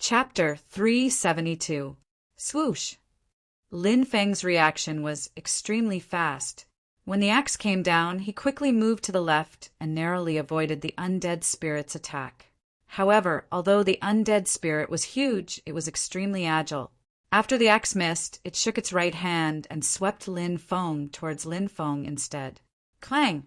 Chapter 372. Swoosh. Lin Feng's reaction was extremely fast. When the axe came down, he quickly moved to the left and narrowly avoided the undead spirit's attack. However, although the undead spirit was huge, it was extremely agile. After the axe missed, it shook its right hand and swept Lin Feng towards Lin Feng instead. Clang!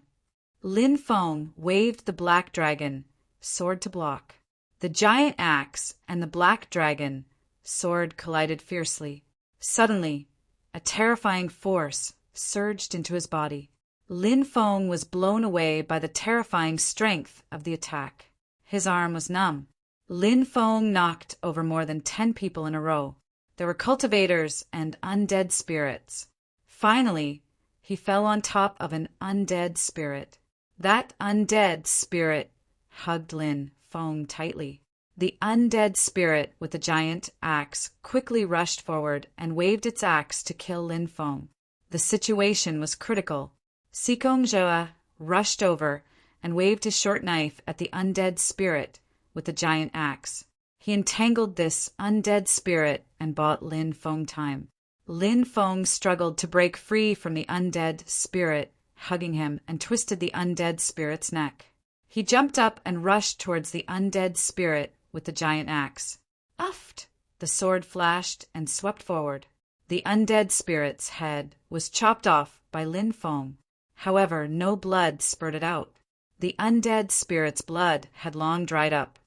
Lin Feng waved the black dragon, sword to block. The giant axe and the black dragon sword collided fiercely. Suddenly, a terrifying force surged into his body. Lin Feng was blown away by the terrifying strength of the attack. His arm was numb. Lin Feng knocked over more than 10 people in a row. There were cultivators and undead spirits. Finally, he fell on top of an undead spirit. That undead spirit hugged Lin Feng tightly. The undead spirit with the giant axe quickly rushed forward and waved its axe to kill Lin Feng. The situation was critical. Sikong Joa rushed over and waved his short knife at the undead spirit with the giant axe. He entangled this undead spirit and bought Lin Feng time. Lin Feng struggled to break free from the undead spirit, hugging him, and twisted the undead spirit's neck. He jumped up and rushed towards the undead spirit with the giant axe. Uft! The sword flashed and swept forward. The undead spirit's head was chopped off by Lin Feng. However, no blood spurted out. The undead spirit's blood had long dried up.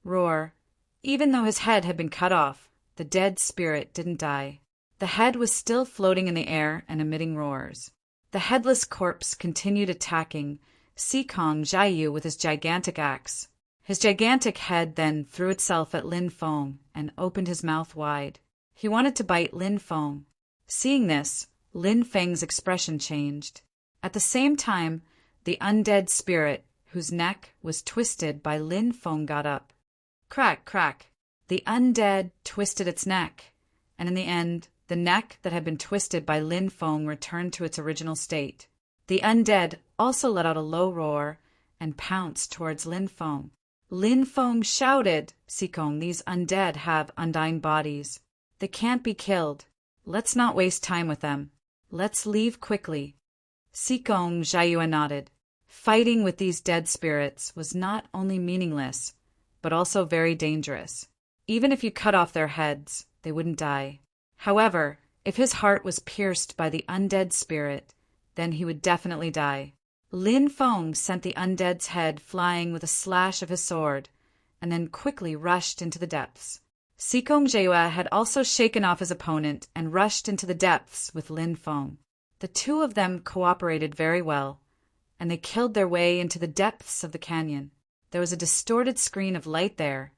Roar! Even though his head had been cut off, the dead spirit didn't die. The head was still floating in the air and emitting roars. The headless corpse continued attacking Sikong Jiayu with his gigantic axe. His gigantic head then threw itself at Lin Feng and opened his mouth wide. He wanted to bite Lin Feng. Seeing this, Lin Feng's expression changed. At the same time, the undead spirit, whose neck was twisted by Lin Feng, got up. Crack, crack. The undead twisted its neck, and in the end, the neck that had been twisted by Lin Feng returned to its original state. The undead also let out a low roar and pounced towards Lin Feng. Lin Feng shouted, Sikong, these undead have undying bodies. They can't be killed. Let's not waste time with them. Let's leave quickly. Sikong Jiayu nodded. Fighting with these dead spirits was not only meaningless, but also very dangerous. Even if you cut off their heads, they wouldn't die. However, if his heart was pierced by the undead spirit, then he would definitely die. Lin Feng sent the undead's head flying with a slash of his sword, and then quickly rushed into the depths. Sikong Jiayu had also shaken off his opponent and rushed into the depths with Lin Feng. The two of them cooperated very well, and they killed their way into the depths of the canyon. There was a distorted screen of light there,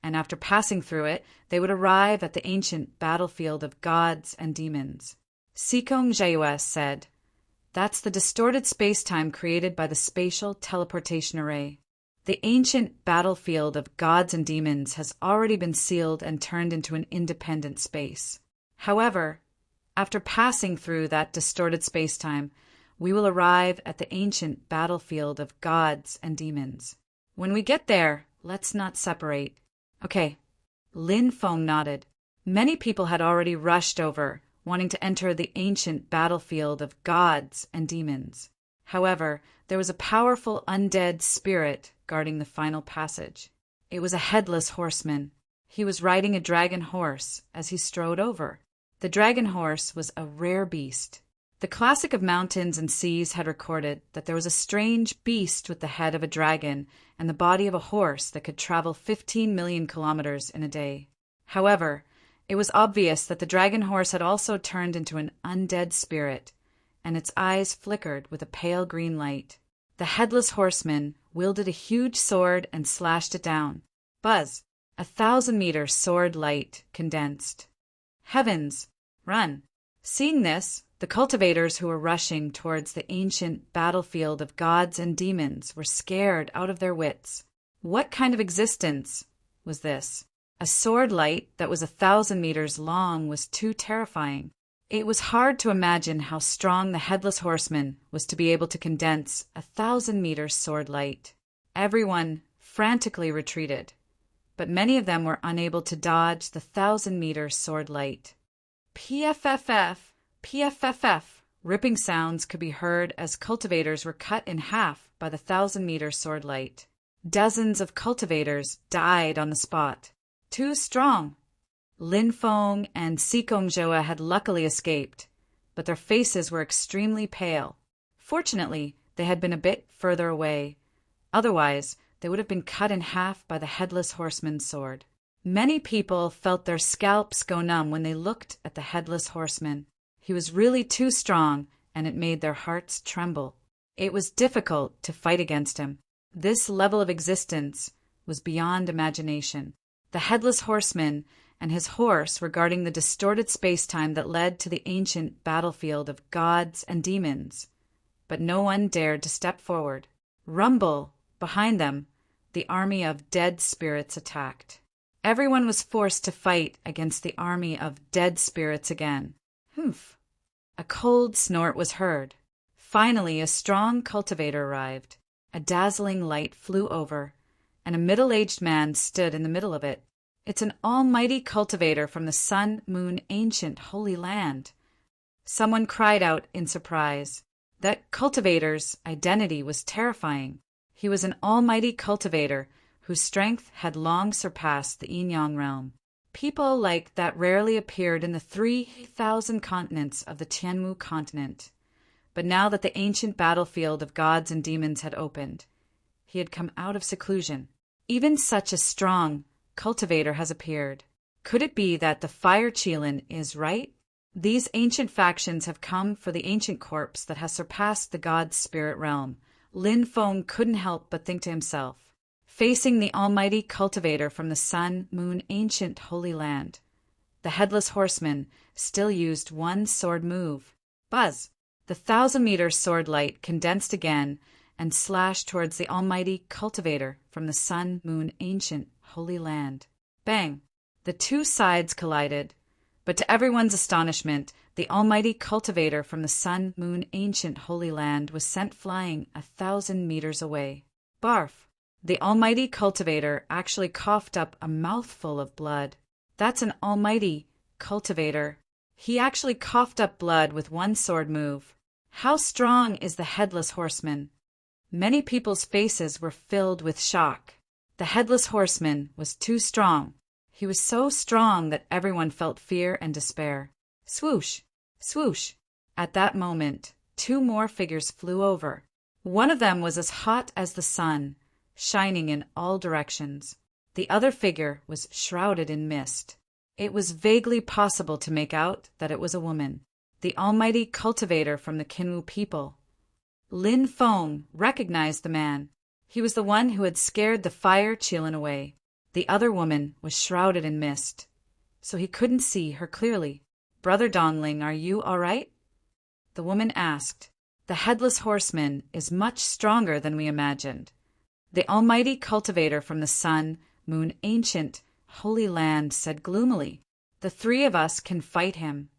and after passing through it, they would arrive at the ancient battlefield of gods and demons. Sikong Jiayu said, "That's the distorted space-time created by the spatial teleportation array. The ancient battlefield of gods and demons has already been sealed and turned into an independent space. However, after passing through that distorted space-time, we will arrive at the ancient battlefield of gods and demons. When we get there, let's not separate." Okay. Lin Feng nodded. Many people had already rushed over, wanting to enter the ancient battlefield of gods and demons. However, there was a powerful undead spirit guarding the final passage. It was a headless horseman. He was riding a dragon horse as he strode over. The dragon horse was a rare beast. The classic of mountains and seas had recorded that there was a strange beast with the head of a dragon and the body of a horse that could travel 15 million kilometers in a day. However, it was obvious that the dragon horse had also turned into an undead spirit, and its eyes flickered with a pale green light. The headless horseman wielded a huge sword and slashed it down. Buzz! 1,000-meter sword light condensed. Heavens! Run! Seeing this, the cultivators who were rushing towards the ancient battlefield of gods and demons were scared out of their wits. What kind of existence was this? A sword light that was 1,000 meters long was too terrifying. It was hard to imagine how strong the headless horseman was to be able to condense 1,000-meter sword light. Everyone frantically retreated. but many of them were unable to dodge the 1,000-meter sword light. PFFF, PFFF, ripping sounds could be heard as cultivators were cut in half by the 1,000-meter sword light. Dozens of cultivators died on the spot. Too strong. Lin Feng and Sikong Joa had luckily escaped, but their faces were extremely pale. Fortunately, they had been a bit further away. Otherwise, they would have been cut in half by the Headless Horseman's sword. Many people felt their scalps go numb when they looked at the Headless Horseman. He was really too strong, and it made their hearts tremble. It was difficult to fight against him. This level of existence was beyond imagination. The Headless Horseman and his horse were guarding the distorted space-time that led to the ancient battlefield of gods and demons. But no one dared to step forward. Rumble! Behind them, the army of dead spirits attacked. Everyone was forced to fight against the army of dead spirits again. Humph! A cold snort was heard. Finally, a strong cultivator arrived. A dazzling light flew over, and a middle-aged man stood in the middle of it. It's an almighty cultivator from the Sun, Moon, ancient Holy Land. Someone cried out in surprise. That cultivator's identity was terrifying. He was an almighty cultivator whose strength had long surpassed the Yin-Yang realm. People like that rarely appeared in the 3,000 continents of the Tianmu continent. But now that the ancient battlefield of gods and demons had opened, he had come out of seclusion. Even such a strong cultivator has appeared. Could it be that the Fire Qilin is right? These ancient factions have come for the ancient corpse that has surpassed the god's spirit realm. Lin Feng couldn't help but think to himself. Facing the almighty cultivator from the Sun, Moon, ancient Holy Land, the Headless Horseman still used one sword move. Buzz! The 1,000-meter sword light condensed again and slashed towards the almighty cultivator from the Sun, Moon, ancient Holy Land. Bang! The two sides collided, but to everyone's astonishment, the almighty cultivator from the Sun, Moon, ancient Holy Land was sent flying 1,000 meters away. Barf! The almighty cultivator actually coughed up a mouthful of blood. That's an almighty cultivator. He actually coughed up blood with one sword move. How strong is the Headless Horseman? Many people's faces were filled with shock. The Headless Horseman was too strong. He was so strong that everyone felt fear and despair. Swoosh! Swoosh! At that moment, two more figures flew over. One of them was as hot as the sun, shining in all directions. The other figure was shrouded in mist. It was vaguely possible to make out that it was a woman, the almighty cultivator from the Qinwu people. Lin Feng recognized the man. He was the one who had scared the Fire Qilin away. The other woman was shrouded in mist, so he couldn't see her clearly. "Brother Dongling, are you all right?" The woman asked. "The Headless Horseman is much stronger than we imagined. The almighty cultivator from the Sun, Moon, ancient Holy Land said gloomily, 'The three of us can fight him.'"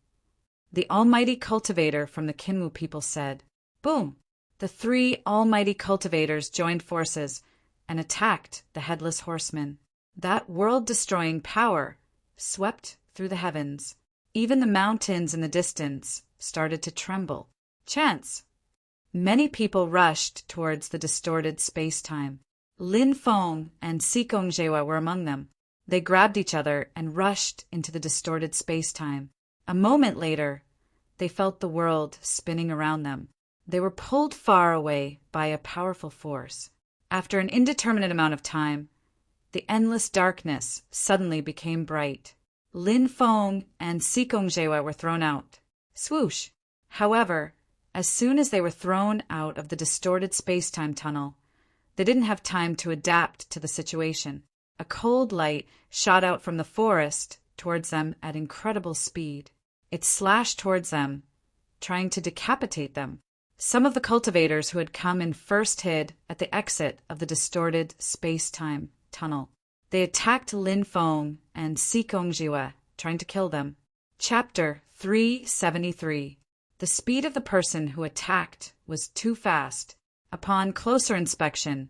The almighty cultivator from the Qinwu people said. Boom! The three almighty cultivators joined forces and attacked the Headless Horseman. That world-destroying power swept through the heavens. Even the mountains in the distance started to tremble. Chance! Many people rushed towards the distorted space-time. Lin Feng and Sikong Jewa were among them. They grabbed each other and rushed into the distorted space-time. A moment later, they felt the world spinning around them. They were pulled far away by a powerful force. After an indeterminate amount of time, the endless darkness suddenly became bright. Lin Feng and Sikong Jewa were thrown out. Swoosh! However, as soon as they were thrown out of the distorted space-time tunnel, they didn't have time to adapt to the situation. A cold light shot out from the forest towards them at incredible speed. It slashed towards them, trying to decapitate them. Some of the cultivators who had come in first hid at the exit of the distorted space-time tunnel. They attacked Lin Feng and Sikong Jiwa, trying to kill them. Chapter 373. The speed of the person who attacked was too fast. Upon closer inspection,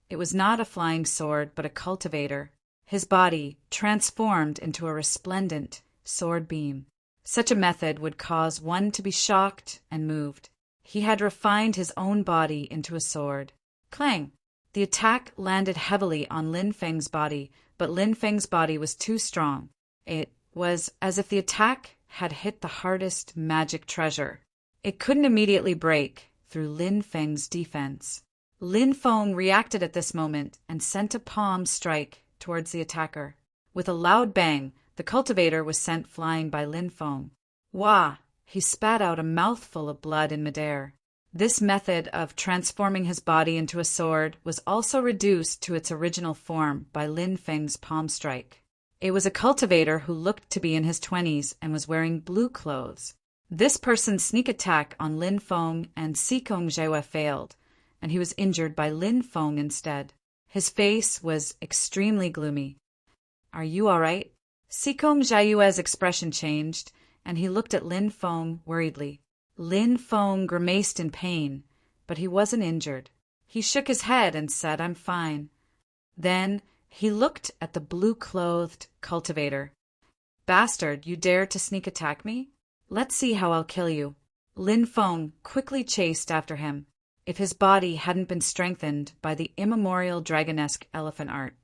it was not a flying sword but a cultivator. his body transformed into a resplendent sword beam. Such a method would cause one to be shocked and moved. He had refined his own body into a sword. Clang! The attack landed heavily on Lin Feng's body, but Lin Feng's body was too strong. It was as if the attack had hit the hardest magic treasure. It couldn't immediately break through Lin Feng's defense. Lin Feng reacted at this moment and sent a palm strike towards the attacker. With a loud bang, the cultivator was sent flying by Lin Feng. Wah! He spat out a mouthful of blood in midair. This method of transforming his body into a sword was also reduced to its original form by Lin Feng's palm strike. It was a cultivator who looked to be in his 20s and was wearing blue clothes. This person's sneak attack on Lin Feng and Sikong Jewe failed, and he was injured by Lin Feng instead. His face was extremely gloomy. "Are you all right?" Sikong Jayue's expression changed, and he looked at Lin Feng worriedly. Lin Feng grimaced in pain, but he wasn't injured. He shook his head and said, "I'm fine." Then he looked at the blue-clothed cultivator. "Bastard, you dare to sneak attack me? Let's see how I'll kill you." Lin Feng quickly chased after him. If his body hadn't been strengthened by the immemorial dragonesque elephant art,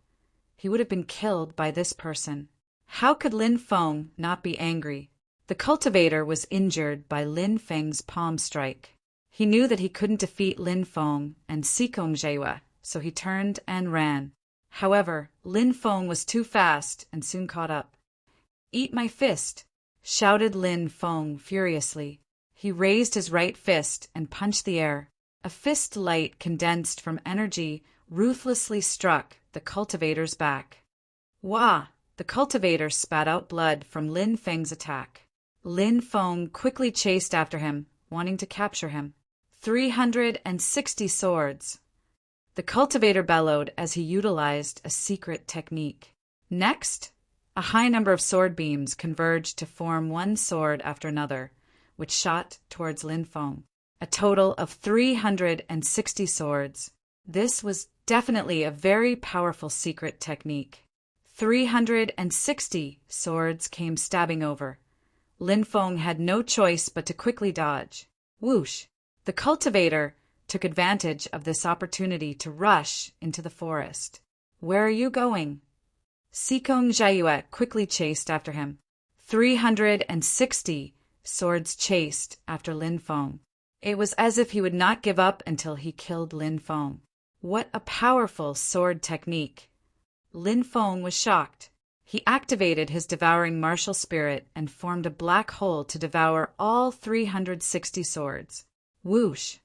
he would have been killed by this person. How could Lin Feng not be angry? The cultivator was injured by Lin Feng's palm strike. He knew that he couldn't defeat Lin Feng and Sikong Jewe, so he turned and ran. However, Lin Feng was too fast and soon caught up. "Eat my fist!" shouted Lin Feng furiously. He raised his right fist and punched the air. A fist light condensed from energy ruthlessly struck the cultivator's back. Wah! The cultivator spat out blood from Lin Feng's attack. Lin Feng quickly chased after him, wanting to capture him. 360 swords! The cultivator bellowed as he utilized a secret technique. Next, a high number of sword beams converged to form one sword after another, which shot towards Lin Feng. A total of 360 swords. This was definitely a very powerful secret technique. 360 swords came stabbing over. Lin Feng had no choice but to quickly dodge. Whoosh! The cultivator took advantage of this opportunity to rush into the forest. "Where are you going?" Sikong Jayue quickly chased after him. 360 swords chased after Lin Feng. It was as if he would not give up until he killed Lin Feng. What a powerful sword technique! Lin Feng was shocked. He activated his devouring martial spirit and formed a black hole to devour all 360 swords. Whoosh!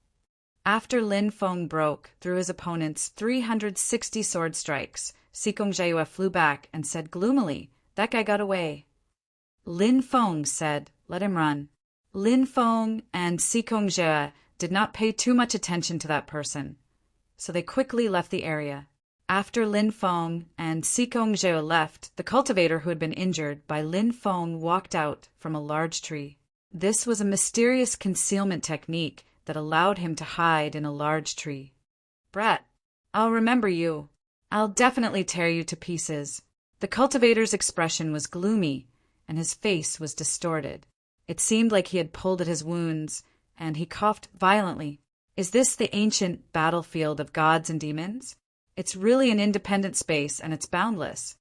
After Lin Feng broke through his opponent's 360 sword strikes, Sikong Jayue flew back and said gloomily, "That guy got away." Lin Feng said, "Let him run." Lin Feng and Sikong Jayue did not pay too much attention to that person, so they quickly left the area. After Lin Feng and Sikong Jayue left, the cultivator who had been injured by Lin Feng walked out from a large tree. This was a mysterious concealment technique that allowed him to hide in a large tree. "Brat, I'll remember you. I'll definitely tear you to pieces." The cultivator's expression was gloomy, and his face was distorted. It seemed like he had pulled at his wounds, and he coughed violently. "Is this the ancient battlefield of gods and demons? It's really an independent space, and it's boundless."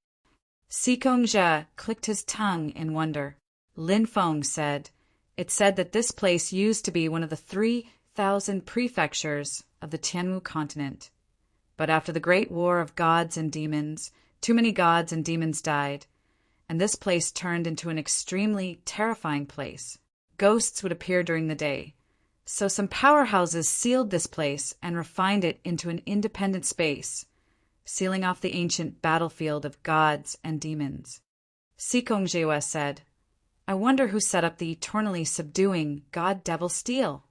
Sikong Jia clicked his tongue in wonder. Lin Feng said, "It said that this place used to be one of the 3,000 prefectures of the Tianwu continent. But after the great war of gods and demons, too many gods and demons died, and this place turned into an extremely terrifying place. Ghosts would appear during the day. So some powerhouses sealed this place and refined it into an independent space, sealing off the ancient battlefield of gods and demons." Sikong Jayue said, "I wonder who set up the eternally subduing god-devil steel."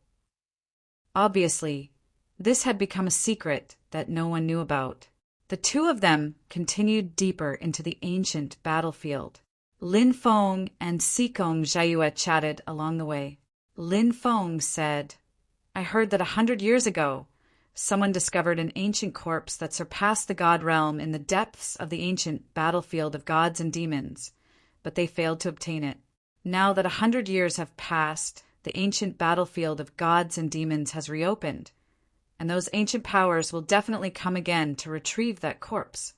Obviously, this had become a secret that no one knew about. The two of them continued deeper into the ancient battlefield. Lin Feng and Sikong Jayue chatted along the way. Lin Feng said, "I heard that 100 years ago, someone discovered an ancient corpse that surpassed the god realm in the depths of the ancient battlefield of gods and demons, but they failed to obtain it. Now that 100 years have passed, the ancient battlefield of gods and demons has reopened, and those ancient powers will definitely come again to retrieve that corpse.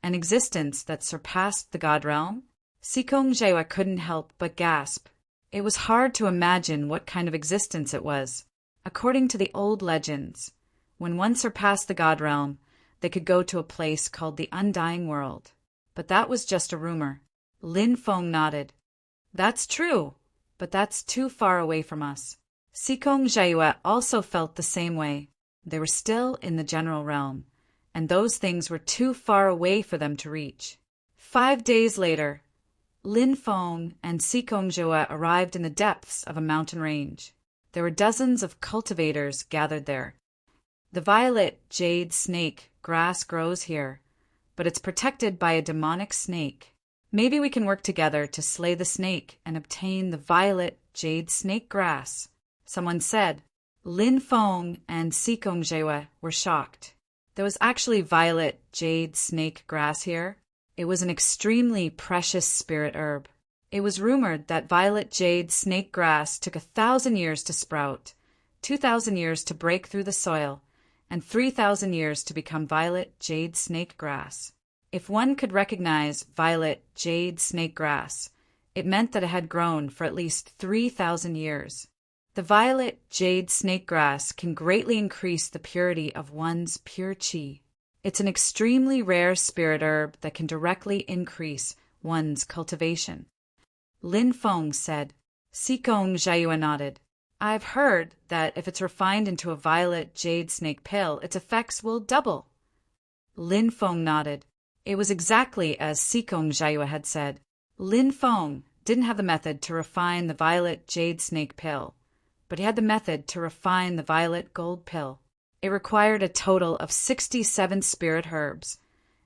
An existence that surpassed the god realm? Sikong Jaewa couldn't help but gasp. It was hard to imagine what kind of existence it was. According to the old legends, when one surpassed the god realm, they could go to a place called the Undying World. But that was just a rumor. Lin Feng nodded. That's true, but that's too far away from us. Sikong Jaewa also felt the same way. They were still in the general realm, and those things were too far away for them to reach. 5 days later, Lin Feng and Sikong Jaewa arrived in the depths of a mountain range. There were dozens of cultivators gathered there. The violet jade snake grass grows here, but it's protected by a demonic snake. Maybe we can work together to slay the snake and obtain the violet jade snake grass, someone said. Lin Feng and Sikong Jaewa were shocked. There was actually violet jade snake grass here. It was an extremely precious spirit herb. It was rumored that violet jade snake grass took 1,000 years to sprout, 2,000 years to break through the soil, and 3,000 years to become violet jade snake grass. If one could recognize violet jade snake grass, it meant that it had grown for at least 3,000 years. The violet jade snake grass can greatly increase the purity of one's pure qi. It's an extremely rare spirit herb that can directly increase one's cultivation. Lin Feng said. Sikong Jaewa nodded. I've heard that if it's refined into a violet jade snake pill, its effects will double. Lin Feng nodded. It was exactly as Sikong Jaewa had said. Lin Feng didn't have the method to refine the violet jade snake pill, but he had the method to refine the violet gold pill. It required a total of 67 spirit herbs,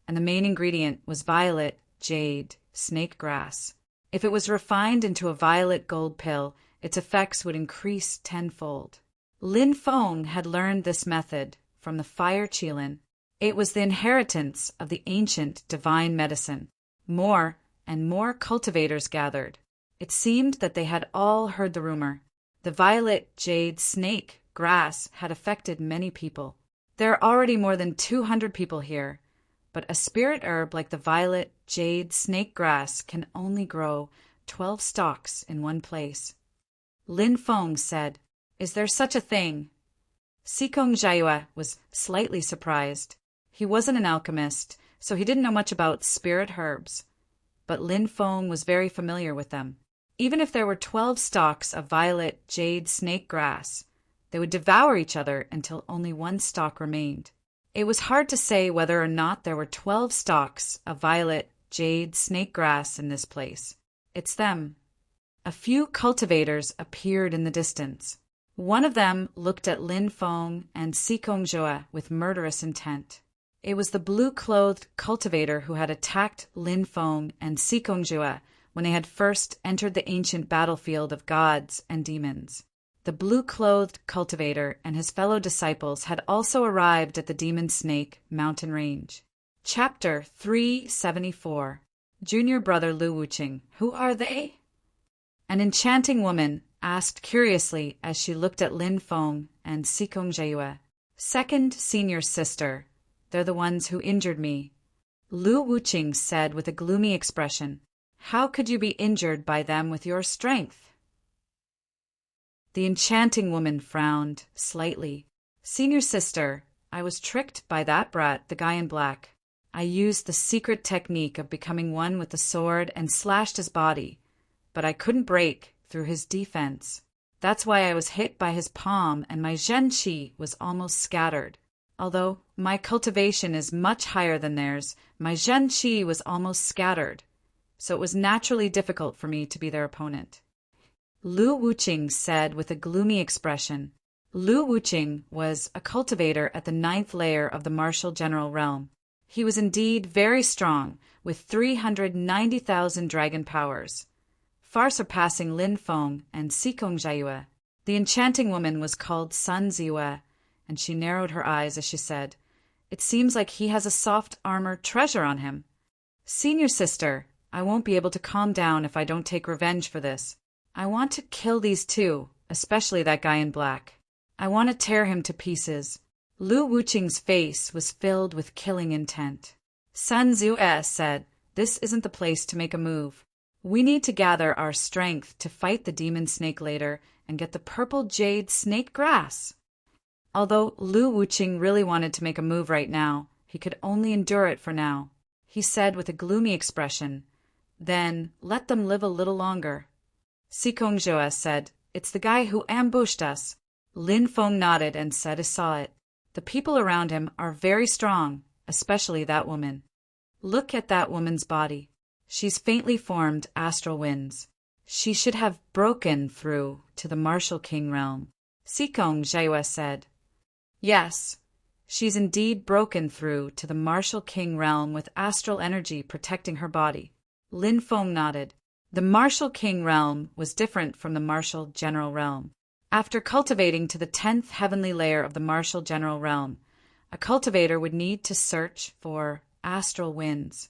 and the main ingredient was violet jade snake grass. If it was refined into a violet gold pill, its effects would increase tenfold. Lin Feng had learned this method from the fire qilin. It was the inheritance of the ancient divine medicine. More and more cultivators gathered. It seemed that they had all heard the rumor. The violet jade snake grass had affected many people. There are already more than 200 people here, but a spirit herb like the violet jade snake grass can only grow 12 stalks in one place. Lin Feng said, Is there such a thing? Sikong Jaewa was slightly surprised. He wasn't an alchemist, so he didn't know much about spirit herbs, but Lin Feng was very familiar with them. Even if there were 12 stalks of violet jade snake grass, they would devour each other until only one stalk remained. It was hard to say whether or not there were 12 stalks of violet jade snake grass in this place. It's them. A few cultivators appeared in the distance. One of them looked at Lin Feng and Sikong Jaewa with murderous intent. It was the blue-clothed cultivator who had attacked Lin Feng and Sikong Jaewa when they had first entered the ancient battlefield of gods and demons. The blue-clothed cultivator and his fellow disciples had also arrived at the Demon Snake mountain range. Chapter 374. Junior brother Lu Wuqing. Who are they? An enchanting woman asked curiously as she looked at Lin Feng and Sikong Jaewa. Second senior sister. They're the ones who injured me. Lu Wuqing said with a gloomy expression. How could you be injured by them with your strength? The enchanting woman frowned slightly. Senior sister, I was tricked by that brat, the guy in black. I used the secret technique of becoming one with the sword and slashed his body, but I couldn't break through his defense. That's why I was hit by his palm and my Zhen Qi was almost scattered. Although my cultivation is much higher than theirs, my Zhen Qi was almost scattered, so it was naturally difficult for me to be their opponent. Lu Wuqing said with a gloomy expression. Lu Wuqing was a cultivator at the 9th layer of the martial general realm. He was indeed very strong, with 390,000 dragon powers, far surpassing Lin Feng and Sikong Jaewa. The enchanting woman was called Sun Ziwa, and she narrowed her eyes as she said, "It seems like he has a soft armor treasure on him. Senior sister, I won't be able to calm down if I don't take revenge for this. I want to kill these two, especially that guy in black. I want to tear him to pieces." Lu Wuqing's face was filled with killing intent. Sun Tzu said, "This isn't the place to make a move. We need to gather our strength to fight the demon snake later and get the purple jade snake grass." Although Lu Wuqing really wanted to make a move right now, he could only endure it for now. He said with a gloomy expression, "Then let them live a little longer." Sikongzhou said, "It's the guy who ambushed us." Lin Feng nodded and said he saw it. "The people around him are very strong, especially that woman. Look at that woman's body. She's faintly formed astral winds. She should have broken through to the martial king realm." Sikongzhou said, "Yes, she's indeed broken through to the martial king realm with astral energy protecting her body." Lin Feng nodded. The martial king realm was different from the martial general realm. After cultivating to the 10th heavenly layer of the martial general realm, a cultivator would need to search for astral winds.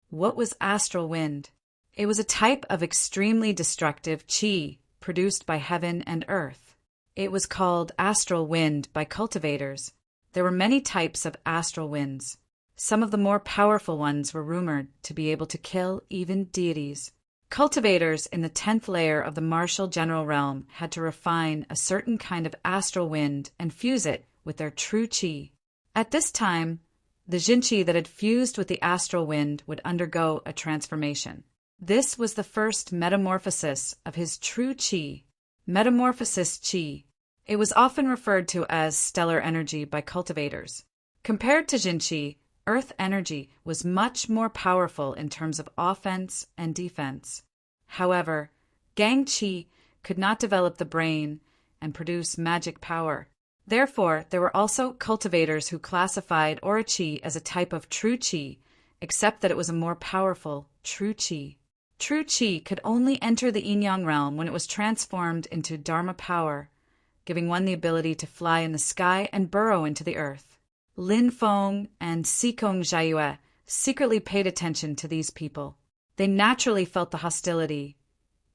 What was astral wind? It was a type of extremely destructive qi produced by heaven and earth. It was called astral wind by cultivators. There were many types of astral winds. Some of the more powerful ones were rumored to be able to kill even deities. Cultivators in the 10th layer of the martial general realm had to refine a certain kind of astral wind and fuse it with their true qi. At this time, the jinqi that had fused with the astral wind would undergo a transformation. This was the first metamorphosis of his true qi, metamorphosis qi. It was often referred to as stellar energy by cultivators. Compared to jinqi, earth energy was much more powerful in terms of offense and defense. However, gang qi could not develop the brain and produce magic power. Therefore, there were also cultivators who classified aura qi as a type of true qi, except that it was a more powerful true qi. True qi could only enter the yin-yang realm when it was transformed into dharma power, giving one the ability to fly in the sky and burrow into the earth. Lin Feng and Sikongzhou secretly paid attention to these people. They naturally felt the hostility,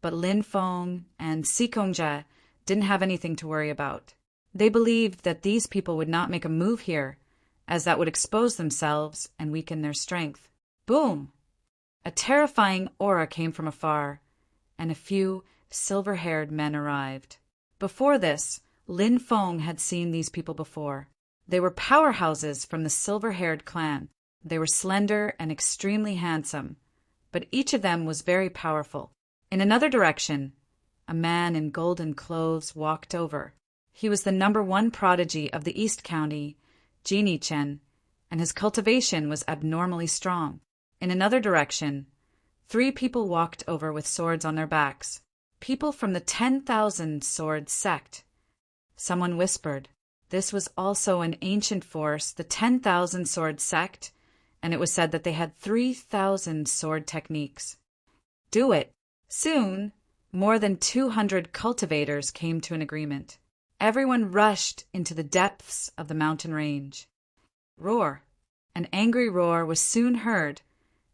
but Lin Feng and Sikongzhou didn't have anything to worry about. They believed that these people would not make a move here, as that would expose themselves and weaken their strength. Boom! A terrifying aura came from afar, and a few silver-haired men arrived. Before this, Lin Feng had seen these people before. They were powerhouses from the silver-haired clan. They were slender and extremely handsome, but each of them was very powerful. In another direction, a man in golden clothes walked over. He was the #1 prodigy of the East County, Jinichen, and his cultivation was abnormally strong. In another direction, 3 people walked over with swords on their backs. People from the 10,000 Sword sect. Someone whispered. This was also an ancient force, the 10,000 Sword sect, and it was said that they had 3,000 sword techniques. Do it. Soon, more than 200 cultivators came to an agreement. Everyone rushed into the depths of the mountain range. Roar. An angry roar was soon heard,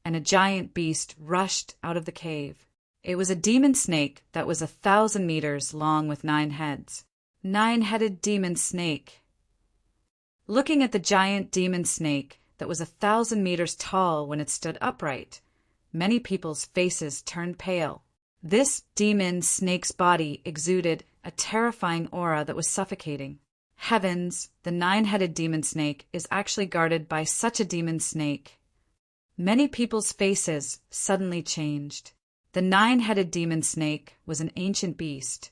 and a giant beast rushed out of the cave. It was a demon snake that was 1,000 meters long with 9 heads. 9-headed demon snake. Looking at the giant demon snake that was 1,000 meters tall when it stood upright, many people's faces turned pale. This demon snake's body exuded a terrifying aura that was suffocating. Heavens, the 9-headed demon snake is actually guarded by such a demon snake. Many people's faces suddenly changed. The 9-headed demon snake was an ancient beast,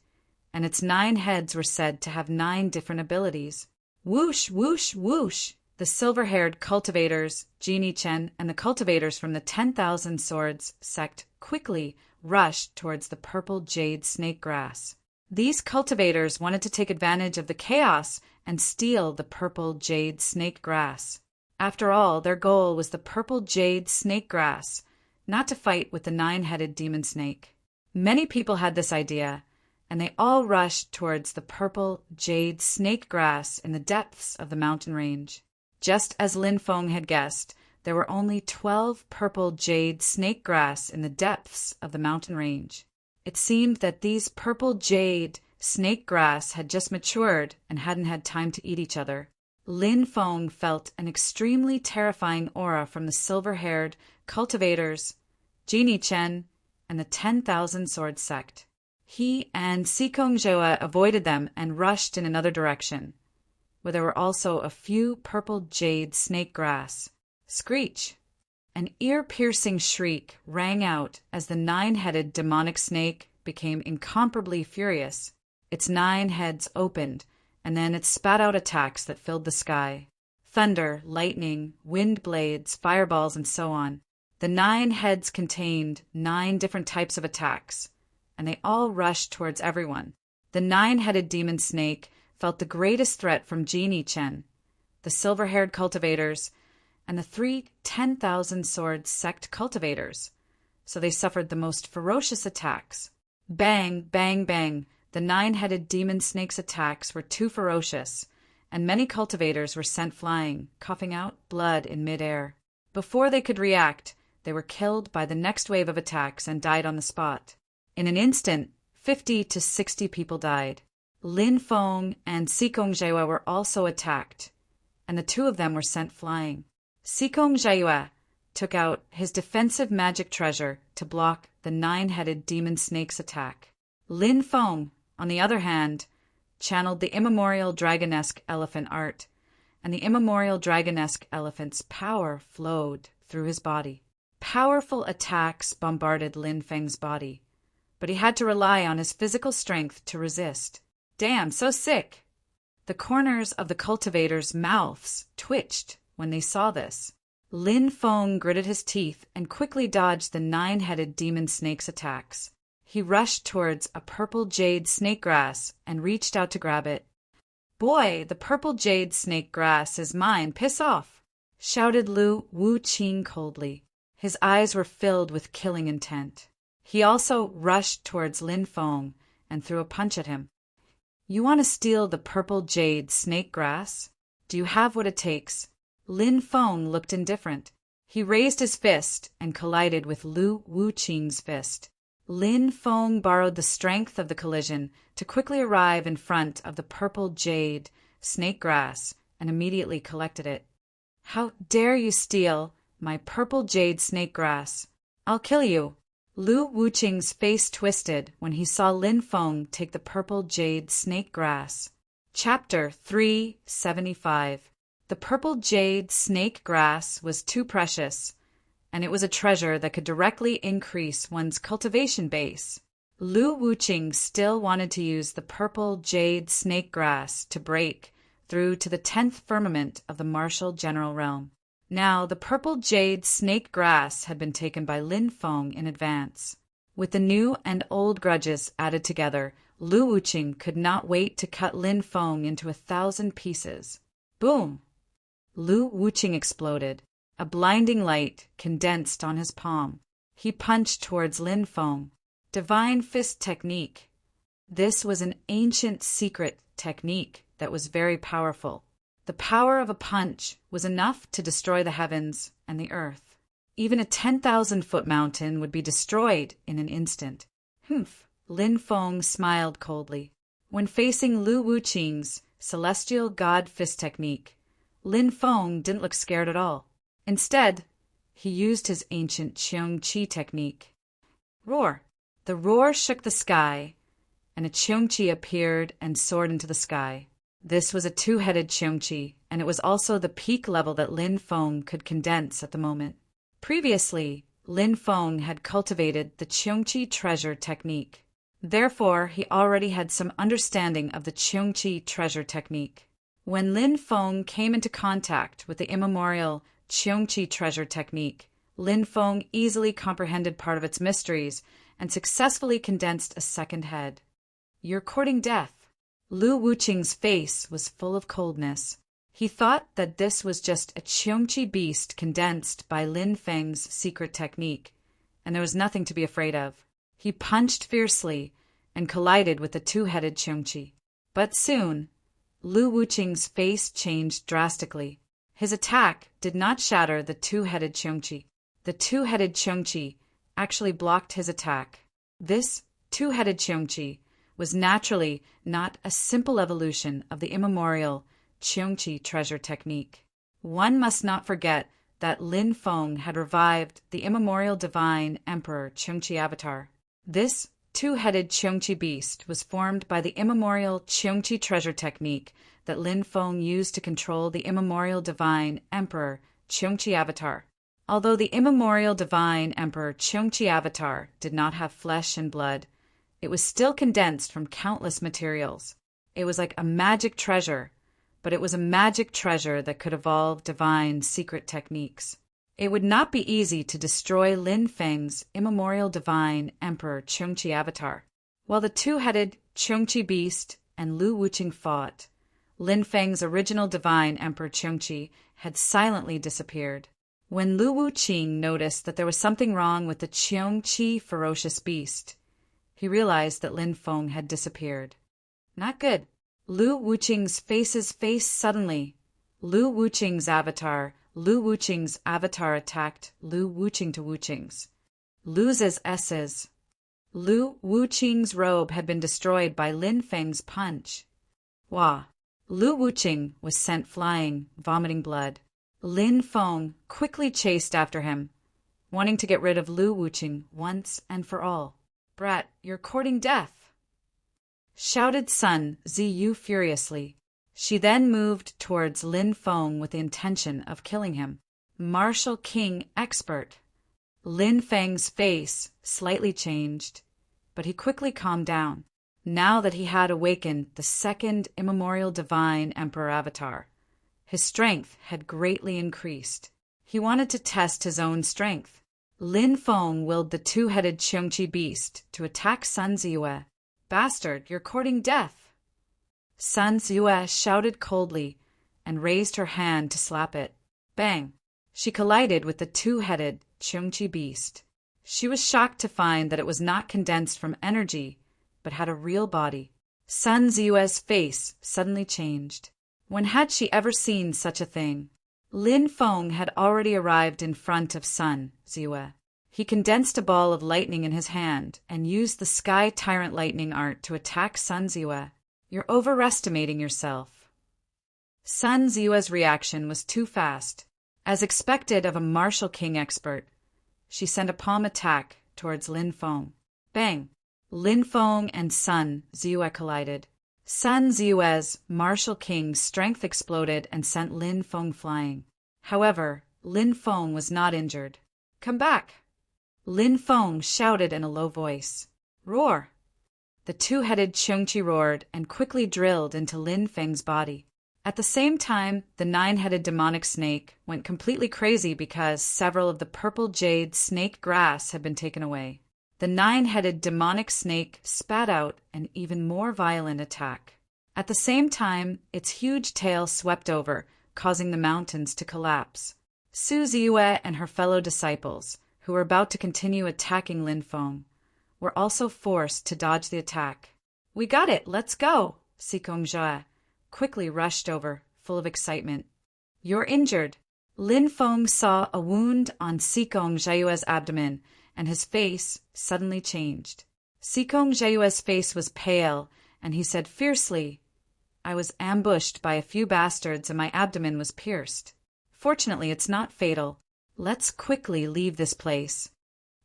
and its 9 heads were said to have 9 different abilities. Whoosh, whoosh, whoosh! The silver-haired cultivators, Genie Chen, and the cultivators from the 10,000 Swords sect quickly rushed towards the purple jade snake grass. These cultivators wanted to take advantage of the chaos and steal the purple jade snake grass. After all, their goal was the purple jade snake grass, not to fight with the 9-headed demon snake. Many people had this idea, and they all rushed towards the purple jade snake grass in the depths of the mountain range. Just as Lin Feng had guessed, there were only 12 purple jade snake grass in the depths of the mountain range. It seemed that these purple jade snake grass had just matured and hadn't had time to eat each other. Lin Feng felt an extremely terrifying aura from the silver-haired cultivators, Genie Chen, and the 10,000 Sword sect. He and Sikong Jewa avoided them and rushed in another direction, where there were also a few purple jade snake grass. Screech! An ear-piercing shriek rang out as the 9-headed demonic snake became incomparably furious. Its 9 heads opened, and then it spat out attacks that filled the sky. Thunder, lightning, wind blades, fireballs, and so on. The 9 heads contained 9 different types of attacks, and they all rushed towards everyone. The 9-headed demon snake felt the greatest threat from Genie Chen, the silver-haired cultivators, and the 3 10,000 Sword sect cultivators, so they suffered the most ferocious attacks. Bang, bang, bang! The 9-headed demon snake's attacks were too ferocious, and many cultivators were sent flying, coughing out blood in midair. Before they could react, they were killed by the next wave of attacks and died on the spot. In an instant, 50 to 60 people died. Lin Feng and Sikong Jewa were also attacked, and the 2 of them were sent flying. Sikong Jewa took out his defensive magic treasure to block the 9-headed demon snake's attack. Lin Feng, on the other hand, channeled the immemorial dragonesque elephant art, and the immemorial dragonesque elephant's power flowed through his body. Powerful attacks bombarded Lin Feng's body, but he had to rely on his physical strength to resist. Damn, so sick! The corners of the cultivators' mouths twitched when they saw this. Lin Feng gritted his teeth and quickly dodged the 9-headed demon snake's attacks. He rushed towards a purple jade snake grass and reached out to grab it. "Boy, the purple jade snake grass is mine, piss off!" shouted Lu Wuqing coldly. His eyes were filled with killing intent. He also rushed towards Lin Feng and threw a punch at him. "You want to steal the purple jade snake grass? Do you have what it takes?" Lin Feng looked indifferent. He raised his fist and collided with Lu Wuqing's fist. Lin Feng borrowed the strength of the collision to quickly arrive in front of the purple jade snake grass and immediately collected it. "How dare you steal my purple jade snake grass? I'll kill you!" Lu Wuqing's face twisted when he saw Lin Feng take the purple jade snake grass. Chapter 375. The purple jade snake grass was too precious, and it was a treasure that could directly increase one's cultivation base. Lu Wuqing still wanted to use the purple jade snake grass to break through to the 10th firmament of the martial general realm. Now, the purple jade snake grass had been taken by Lin Feng in advance. With the new and old grudges added together, Lu Wuqing could not wait to cut Lin Feng into 1,000 pieces. Boom! Lu Wuqing exploded. A blinding light condensed on his palm. He punched towards Lin Feng. Divine Fist Technique. This was an ancient secret technique that was very powerful. The power of a punch was enough to destroy the heavens and the earth. Even a 10,000-foot mountain would be destroyed in an instant. Humph! Lin Feng smiled coldly. When facing Lu Wuqing's celestial god fist technique, Lin Feng didn't look scared at all. Instead, he used his ancient Cheong Chi technique. Roar! The roar shook the sky, and a Cheong Chi appeared and soared into the sky. This was a 2-headed Cheong Chi, and it was also the peak level that Lin Feng could condense at the moment. Previously, Lin Feng had cultivated the Cheong Chi treasure technique. Therefore, he already had some understanding of the Cheong Chi treasure technique. When Lin Feng came into contact with the immemorial Cheong Chi treasure technique, Lin Feng easily comprehended part of its mysteries and successfully condensed a second head. "You're courting death." Lu Wuqing's face was full of coldness. He thought that this was just a Cheong Chi beast condensed by Lin Feng's secret technique, and there was nothing to be afraid of. He punched fiercely, and collided with the two-headed Qiongqi. But soon, Lu Wuqing's face changed drastically. His attack did not shatter the two-headed Qiongqi. The two-headed Qiongqi actually blocked his attack. This two-headed Qiongqi was naturally not a simple evolution of the immemorial Qiongqi treasure technique. One must not forget that Lin Feng had revived the immemorial divine emperor Qiongqi avatar. This two-headed Qiongqi beast was formed by the immemorial Qiongqi treasure technique that Lin Feng used to control the immemorial divine emperor Qiongqi avatar. Although the immemorial divine emperor Qiongqi avatar did not have flesh and blood, it was still condensed from countless materials. It was like a magic treasure, but it was a magic treasure that could evolve divine secret techniques. It would not be easy to destroy Lin Feng's immemorial divine emperor Qiongqi avatar. While the two-headed Qiongqi beast and Lu Wuqing fought, Lin Feng's original divine emperor Qiongqi had silently disappeared. When Lu Wuqing noticed that there was something wrong with the Qiongqi ferocious beast, he realized that Lin Feng had disappeared. Not good. Lu Wuqing's face suddenly. Lu Wuqing's avatar attacked Lu Wuqing to Wuqing's. Lu's S's. Lu Wuqing's robe had been destroyed by Lin Feng's punch. Wah! Lu Wuqing was sent flying, vomiting blood. Lin Feng quickly chased after him, wanting to get rid of Lu Wuqing once and for all. "Brat, you're courting death!" shouted Sun Ziyu furiously. She then moved towards Lin Feng with the intention of killing him. Martial King expert. Lin Feng's face slightly changed, but he quickly calmed down, now that he had awakened the second immemorial divine emperor avatar. His strength had greatly increased. He wanted to test his own strength. Lin Feng willed the two-headed Qiongqi beast to attack Sun Ziyue. "Bastard, you're courting death!" Sun Ziyue shouted coldly and raised her hand to slap it. Bang! She collided with the two-headed Qiongqi beast. She was shocked to find that it was not condensed from energy, but had a real body. Sun Ziyue's face suddenly changed. When had she ever seen such a thing? Lin Feng had already arrived in front of Sun Ziyue. He condensed a ball of lightning in his hand and used the Sky Tyrant Lightning art to attack Sun Ziyue. "You're overestimating yourself." Sun Ziyue's reaction was too fast. As expected of a martial king expert, she sent a palm attack towards Lin Feng. Bang! Lin Feng and Sun Ziyue collided. Sun Ziyue's martial king's strength exploded and sent Lin Feng flying. However, Lin Feng was not injured. "Come back!" Lin Feng shouted in a low voice. "Roar!" The two-headed Qiongqi roared and quickly drilled into Lin Feng's body. At the same time, the nine-headed demonic snake went completely crazy because several of the purple jade snake grass had been taken away. The nine-headed demonic snake spat out an even more violent attack. At the same time, its huge tail swept over, causing the mountains to collapse. Su Ziyue and her fellow disciples, who were about to continue attacking Lin Feng, were also forced to dodge the attack. "We got it! Let's go!" Sikong Jia quickly rushed over, full of excitement. "You're injured." Lin Feng saw a wound on Sikong Jiayue's abdomen, and his face suddenly changed. Sikong Jiayue's face was pale, and he said fiercely, "I was ambushed by a few bastards and my abdomen was pierced. Fortunately, it's not fatal. Let's quickly leave this place."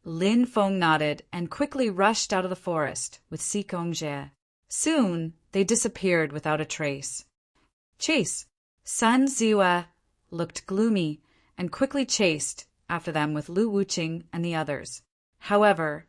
Lin Feng nodded and quickly rushed out of the forest with Sikong Jie. Soon, they disappeared without a trace. Chase! Sun Ziyue looked gloomy and quickly chased after them with Lu Wuqing and the others. However,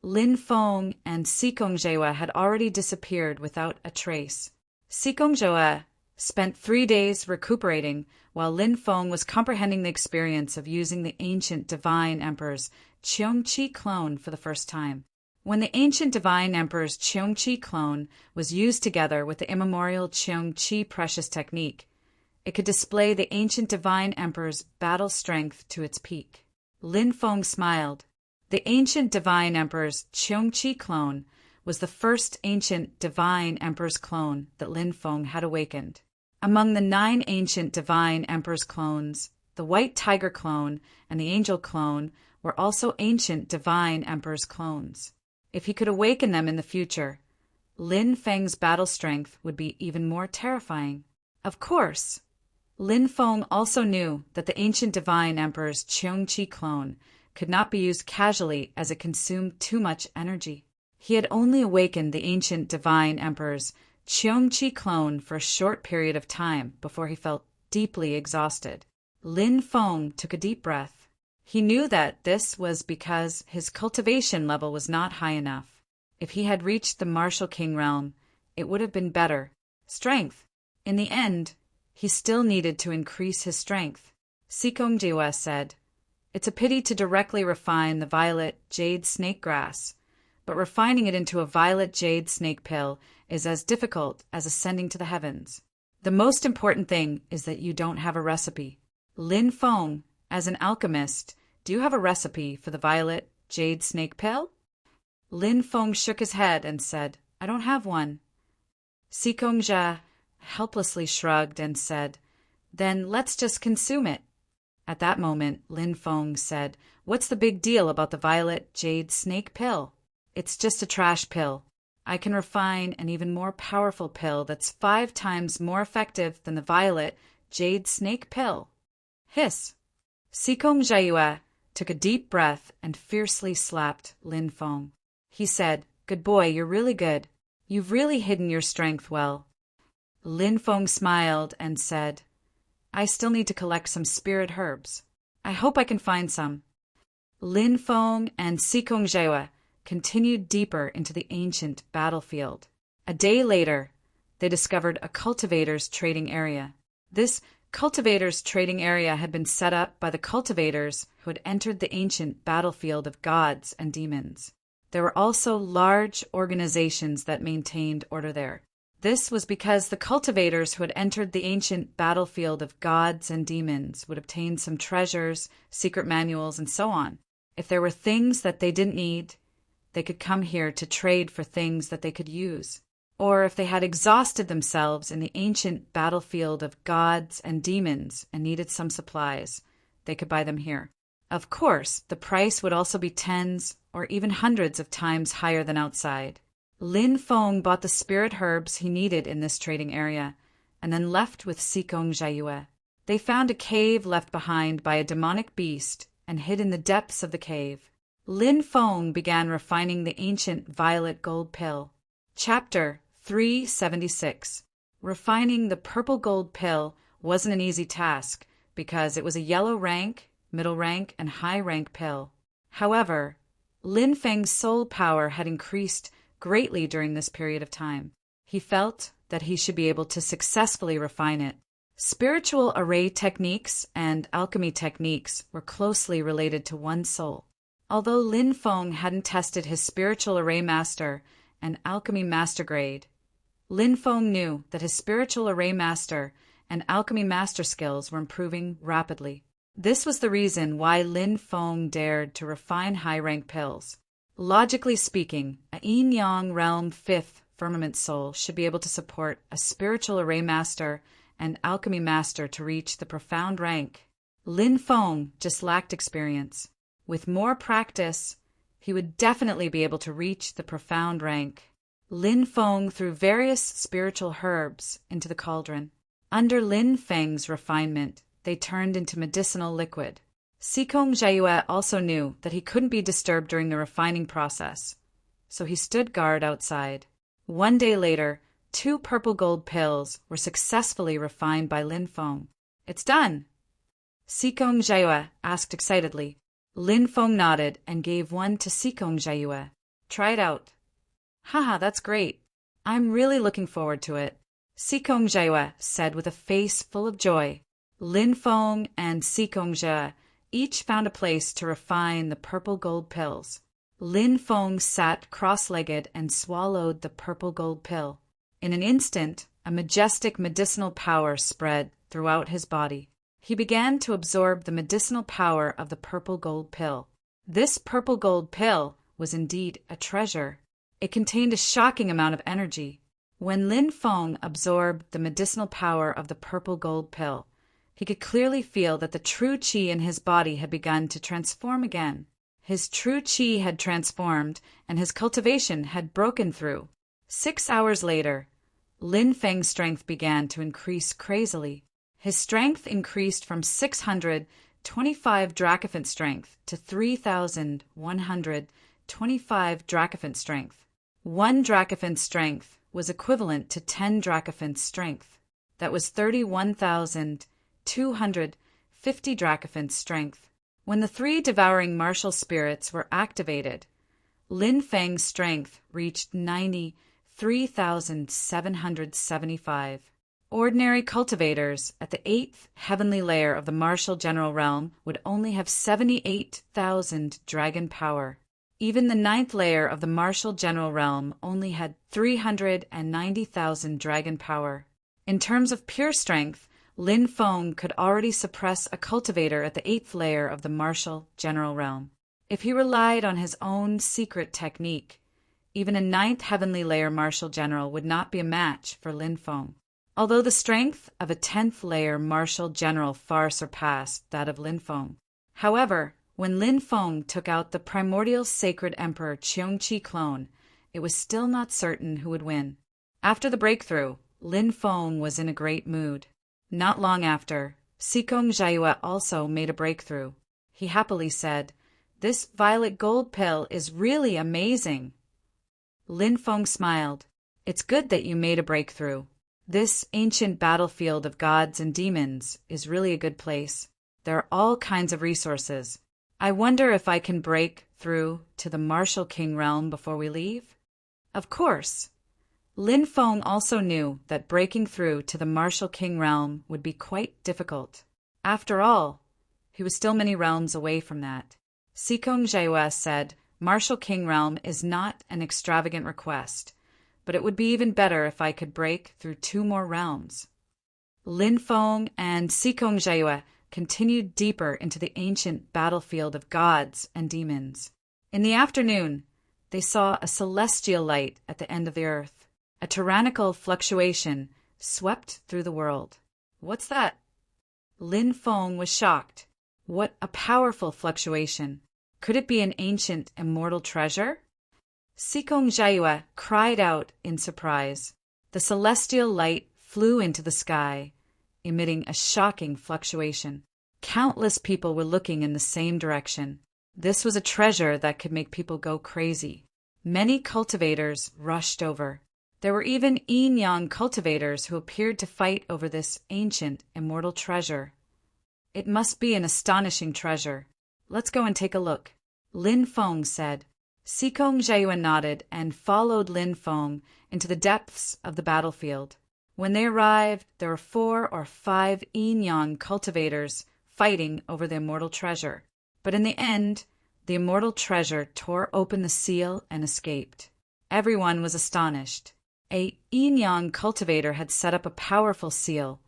Lin Feng and Sikong Jie had already disappeared without a trace. Sikong Jie spent 3 days recuperating while Lin Feng was comprehending the experience of using the ancient divine emperor's Qiongqi clone for the first time. When the ancient divine emperor's Qiongqi clone was used together with the immemorial Qiongqi precious technique, it could display the ancient divine emperor's battle strength to its peak. Lin Feng smiled. The ancient divine emperor's Qiongqi clone was the first ancient divine emperor's clone that Lin Feng had awakened. Among the 9 ancient divine emperor's clones, the white tiger clone and the angel clone were also ancient divine emperor's clones. If he could awaken them in the future, Lin Feng's battle strength would be even more terrifying. Of course, Lin Feng also knew that the ancient divine emperor's Cheongqi clone could not be used casually as it consumed too much energy. He had only awakened the ancient divine emperor's Cheongqi clone for a short period of time before he felt deeply exhausted. Lin Feng took a deep breath. He knew that this was because his cultivation level was not high enough. If he had reached the Martial King realm, it would have been better. Strength. In the end, he still needed to increase his strength. Sikong Jiwa said, "It's a pity to directly refine the violet jade snake grass, but refining it into a violet jade snake pill is as difficult as ascending to the heavens. The most important thing is that you don't have a recipe. Lin Feng, as an alchemist, do you have a recipe for the violet jade snake pill?" Lin Feng shook his head and said, "I don't have one." Sikong Jia helplessly shrugged and said, "Then let's just consume it." At that moment, Lin Feng said, "What's the big deal about the violet jade snake pill? It's just a trash pill. I can refine an even more powerful pill that's 5 times more effective than the violet jade snake pill." Hiss. Sikong Jiayue took a deep breath and fiercely slapped Lin Feng. He said, "Good boy, you're really good. You've really hidden your strength well." Lin Feng smiled and said, "I still need to collect some spirit herbs. I hope I can find some." Lin Feng and Sikong Jiayue continued deeper into the ancient battlefield. A day later, they discovered a cultivator's trading area. This cultivator's trading area had been set up by the cultivators who had entered the ancient battlefield of gods and demons. There were also large organizations that maintained order there. This was because the cultivators who had entered the ancient battlefield of gods and demons would obtain some treasures, secret manuals, and so on. If there were things that they didn't need, they could come here to trade for things that they could use. Or if they had exhausted themselves in the ancient battlefield of gods and demons and needed some supplies, they could buy them here. Of course, the price would also be tens or even hundreds of times higher than outside. Lin Feng bought the spirit herbs he needed in this trading area, and then left with Sikong Jiayue. They found a cave left behind by a demonic beast and hid in the depths of the cave. Lin Feng began refining the ancient violet gold pill. Chapter 376. Refining the purple gold pill wasn't an easy task because it was a yellow rank, middle rank, and high rank pill. However, Lin Feng's soul power had increased greatly during this period of time. He felt that he should be able to successfully refine it. Spiritual array techniques and alchemy techniques were closely related to one's soul. Although Lin Feng hadn't tested his spiritual array master and alchemy master grade, Lin Feng knew that his spiritual array master and alchemy master skills were improving rapidly. This was the reason why Lin Feng dared to refine high-rank pills. Logically speaking, a yin-yang realm 5th firmament soul should be able to support a spiritual array master and alchemy master to reach the profound rank. Lin Feng just lacked experience. With more practice, he would definitely be able to reach the profound rank. Lin Feng threw various spiritual herbs into the cauldron. Under Lin Feng's refinement, they turned into medicinal liquid. Sikong Jiayue also knew that he couldn't be disturbed during the refining process, so he stood guard outside. One day later, 2 purple gold pills were successfully refined by Lin Feng. "It's done!" Sikong Jiayue asked excitedly. Lin Feng nodded and gave one to Sikong Jiayue. "Try it out." "Haha, that's great. I'm really looking forward to it," Sikong Jiayue said with a face full of joy. Lin Feng and Sikong Jiayue each found a place to refine the purple gold pills. Lin Feng sat cross-legged and swallowed the purple gold pill. In an instant, a majestic medicinal power spread throughout his body. He began to absorb the medicinal power of the purple gold pill. This purple gold pill was indeed a treasure. It contained a shocking amount of energy. When Lin Feng absorbed the medicinal power of the purple gold pill, he could clearly feel that the true qi in his body had begun to transform again. His true qi had transformed, and his cultivation had broken through. 6 hours later, Lin Feng's strength began to increase crazily. His strength increased from 625 Dracofant strength to 3,125 Dracofant strength. 1 Dracofant strength was equivalent to 10 Dracofant strength. That was 31,250 Dracofant strength. When the 3 devouring martial spirits were activated, Lin Feng's strength reached 93,775. Ordinary cultivators at the 8th heavenly layer of the martial general realm would only have 78,000 dragon power. Even the 9th layer of the martial general realm only had 390,000 dragon power. In terms of pure strength, Lin Feng could already suppress a cultivator at the 8th layer of the martial general realm. If he relied on his own secret technique, even a 9th heavenly layer martial general would not be a match for Lin Feng. Although the strength of a 10th layer martial general far surpassed that of Lin Feng. However, when Lin Feng took out the primordial sacred emperor Qiongqi clone, it was still not certain who would win. After the breakthrough, Lin Feng was in a great mood. Not long after, Sikong Jiayue also made a breakthrough. He happily said, "This violet gold pill is really amazing." Lin Feng smiled. "It's good that you made a breakthrough. This ancient battlefield of gods and demons is really a good place. There are all kinds of resources. I wonder if I can break through to the Martial King realm before we leave?" Of course. Lin Feng also knew that breaking through to the Martial King realm would be quite difficult. After all, he was still many realms away from that. Sikong Jiayue said, "Martial King realm is not an extravagant request, but it would be even better if I could break through 2 more realms." Lin Feng and Sikong Jiayue continued deeper into the ancient battlefield of gods and demons. In the afternoon, they saw a celestial light at the end of the earth. A tyrannical fluctuation swept through the world. "What's that?" Lin Feng was shocked. What a powerful fluctuation! Could it be an ancient immortal treasure? Sikong Jiayue cried out in surprise. The celestial light flew into the sky, emitting a shocking fluctuation. Countless people were looking in the same direction. This was a treasure that could make people go crazy. Many cultivators rushed over. There were even yin-yang cultivators who appeared to fight over this ancient immortal treasure. "It must be an astonishing treasure. Let's go and take a look," Lin Feng said. Sikong Jiayue nodded and followed Lin Feng into the depths of the battlefield. When they arrived, there were 4 or 5 yin-yang cultivators fighting over the immortal treasure. But in the end, the immortal treasure tore open the seal and escaped. Everyone was astonished. A yin-yang cultivator had set up a powerful seal,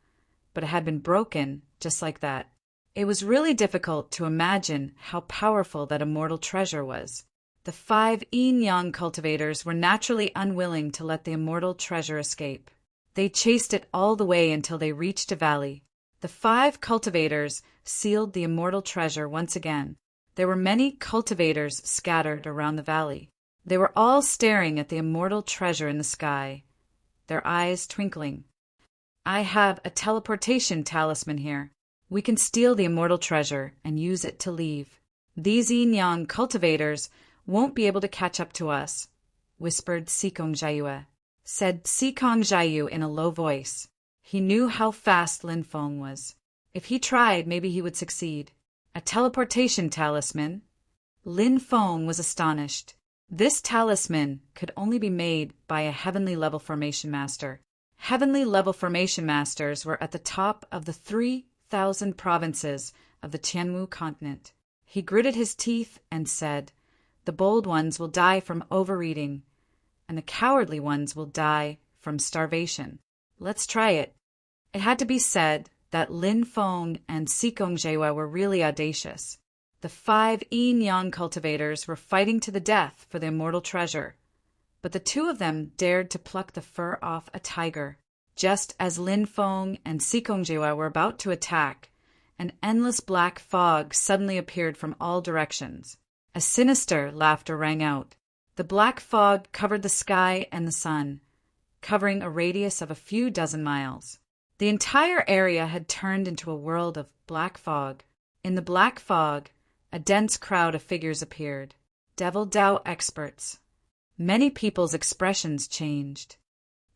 but it had been broken just like that. It was really difficult to imagine how powerful that immortal treasure was. The 5 yin-yang cultivators were naturally unwilling to let the immortal treasure escape. They chased it all the way until they reached a valley. The 5 cultivators sealed the immortal treasure once again. There were many cultivators scattered around the valley. They were all staring at the immortal treasure in the sky, their eyes twinkling. "I have a teleportation talisman here. We can steal the immortal treasure and use it to leave. These yin-yang cultivators won't be able to catch up to us," whispered Sikong Jiayue. Said Sikong Jiayue in a low voice. He knew how fast Lin Feng was. If he tried, maybe he would succeed. A teleportation talisman? Lin Feng was astonished. This talisman could only be made by a heavenly level formation master. Heavenly level formation masters were at the top of the 3,000 provinces of the Tianwu continent. He gritted his teeth and said, "The bold ones will die from overeating, and the cowardly ones will die from starvation. Let's try it." It had to be said that Lin Feng and Sikong Jiayue were really audacious. The 5 yin-yang cultivators were fighting to the death for the immortal treasure, but the two of them dared to pluck the fur off a tiger. Just as Lin Feng and Sikongjiwa were about to attack, an endless black fog suddenly appeared from all directions. A sinister laughter rang out. The black fog covered the sky and the sun, covering a radius of a few dozen miles. The entire area had turned into a world of black fog. In the black fog, a dense crowd of figures appeared. Devil Dao experts. Many people's expressions changed.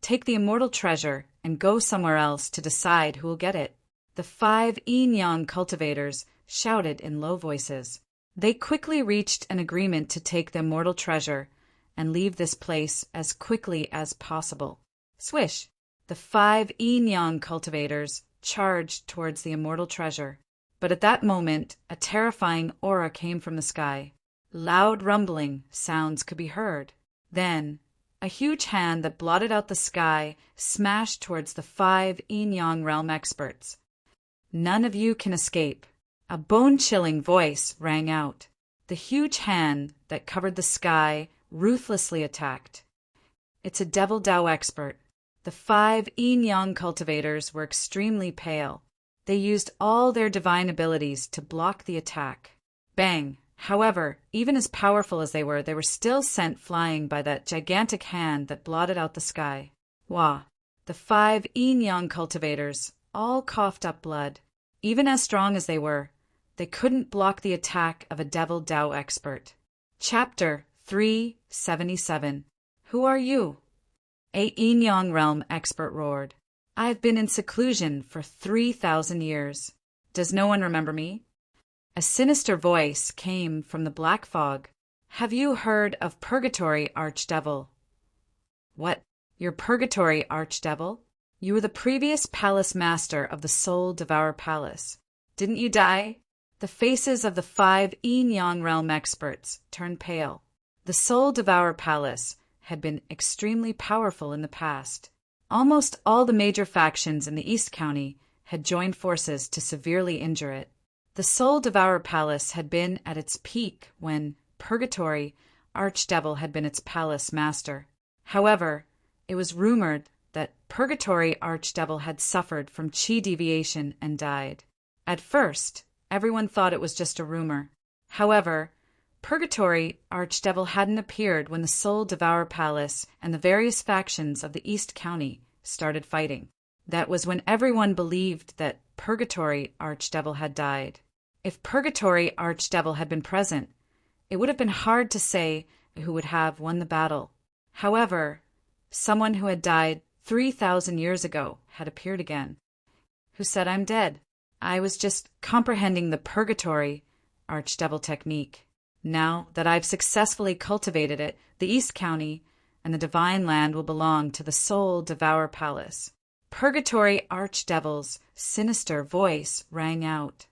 Take the immortal treasure and go somewhere else to decide who will get it. The 5 yin-yang cultivators shouted in low voices. They quickly reached an agreement to take the immortal treasure and leave this place as quickly as possible. Swish! The 5 yin-yang cultivators charged towards the immortal treasure. But at that moment, a terrifying aura came from the sky. Loud rumbling sounds could be heard. Then, a huge hand that blotted out the sky smashed towards the 5 yin-yang realm experts. None of you can escape. A bone-chilling voice rang out. The huge hand that covered the sky ruthlessly attacked. It's a Devil Dao expert. The 5 yin-yang cultivators were extremely pale. They used all their divine abilities to block the attack. Bang! However, even as powerful as they were still sent flying by that gigantic hand that blotted out the sky. Wah! The 5 yin-yang cultivators all coughed up blood. Even as strong as they were, they couldn't block the attack of a Devil Dao expert. Chapter 377. Who are you? A yin-yang realm expert roared. I've been in seclusion for 3,000 years. Does no one remember me? A sinister voice came from the black fog. Have you heard of Purgatory, Archdevil? What? You're Purgatory, Archdevil? You were the previous palace master of the Soul Devourer Palace. Didn't you die? The faces of the 5 yin-yang realm experts turned pale. The Soul Devourer Palace had been extremely powerful in the past. Almost all the major factions in the East County had joined forces to severely injure it. The Soul Devourer Palace had been at its peak when Purgatory Archdevil had been its palace master. However, it was rumored that Purgatory Archdevil had suffered from chi deviation and died. At first, everyone thought it was just a rumor. However, Purgatory Archdevil hadn't appeared when the Soul Devourer Palace and the various factions of the East County started fighting. That was when everyone believed that Purgatory Archdevil had died. If Purgatory Archdevil had been present, it would have been hard to say who would have won the battle. However, someone who had died 3,000 years ago had appeared again. Who said I'm dead? I was just comprehending the Purgatory Archdevil technique. Now that I've successfully cultivated it, the East County and the Divine Land will belong to the Soul Devourer Palace. Purgatory Archdevil's sinister voice rang out.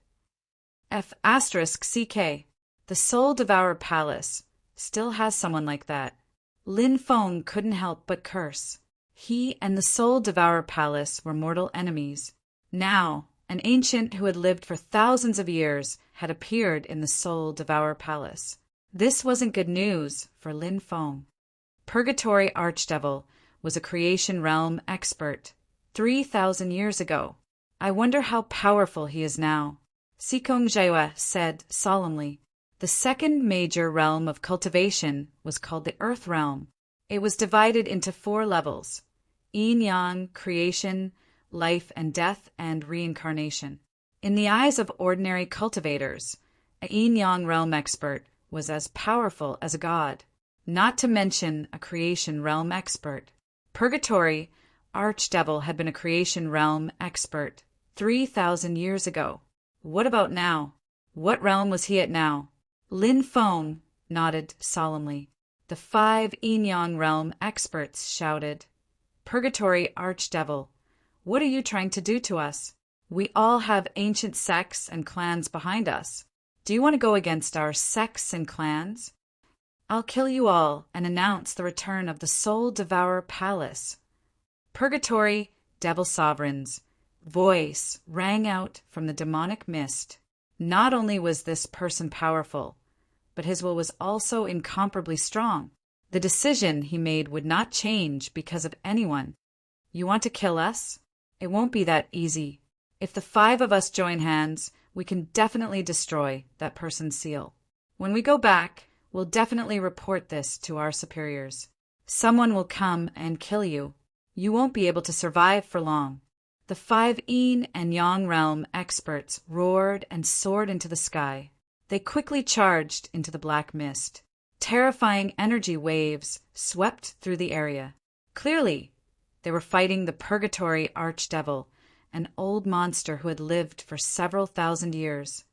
F***CK. The Soul Devourer Palace still has someone like that. Lin Feng couldn't help but curse. He and the Soul Devourer Palace were mortal enemies. Now, an ancient who had lived for thousands of years had appeared in the Soul Devourer Palace. This wasn't good news for Lin Feng. Purgatory Archdevil was a creation realm expert 3,000 years ago. I wonder how powerful he is now. Sikong Jaewa said solemnly. The second major realm of cultivation was called the Earth Realm. It was divided into 4 levels: yin-yang, creation, life and death, and reincarnation. In the eyes of ordinary cultivators, a yin-yang realm expert was as powerful as a god, not to mention a creation realm expert. Purgatory Archdevil had been a creation realm expert 3,000 years ago. What about now? What realm was he at now? Lin Feng nodded solemnly. The 5 yin-yang realm experts shouted, Purgatory Archdevil, what are you trying to do to us? We all have ancient sects and clans behind us. Do you want to go against our sects and clans? I'll kill you all and announce the return of the Soul Devourer Palace. Purgatory Devil Sovereign's voice rang out from the demonic mist. Not only was this person powerful, but his will was also incomparably strong. The decision he made would not change because of anyone. You want to kill us? It won't be that easy. If the 5 of us join hands, we can definitely destroy that person's seal. When we go back, we'll definitely report this to our superiors. Someone will come and kill you. You won't be able to survive for long. The 5 Yin and Yang realm experts roared and soared into the sky. They quickly charged into the black mist. Terrifying energy waves swept through the area. Clearly, they were fighting the Purgatory Archdevil, an old monster who had lived for several thousand years.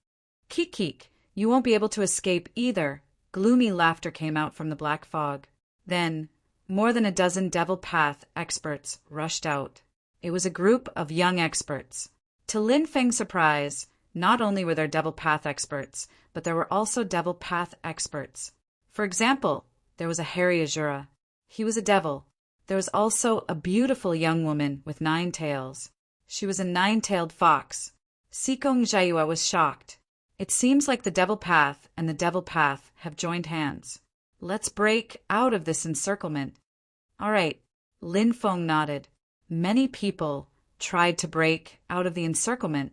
Keek, you won't be able to escape either. Gloomy laughter came out from the black fog. Then, more than a dozen Devil Path experts rushed out. It was a group of young experts. To Lin Feng's surprise, not only were there Devil Path experts, but there were also Devil Path experts. For example, there was a hairy Azura. He was a devil. There was also a beautiful young woman with 9 tails. She was a 9-tailed fox. Sikong Jayua was shocked. It seems like the Devil Path and the Devil Path have joined hands. Let's break out of this encirclement. All right, Lin Feng nodded. Many people tried to break out of the encirclement.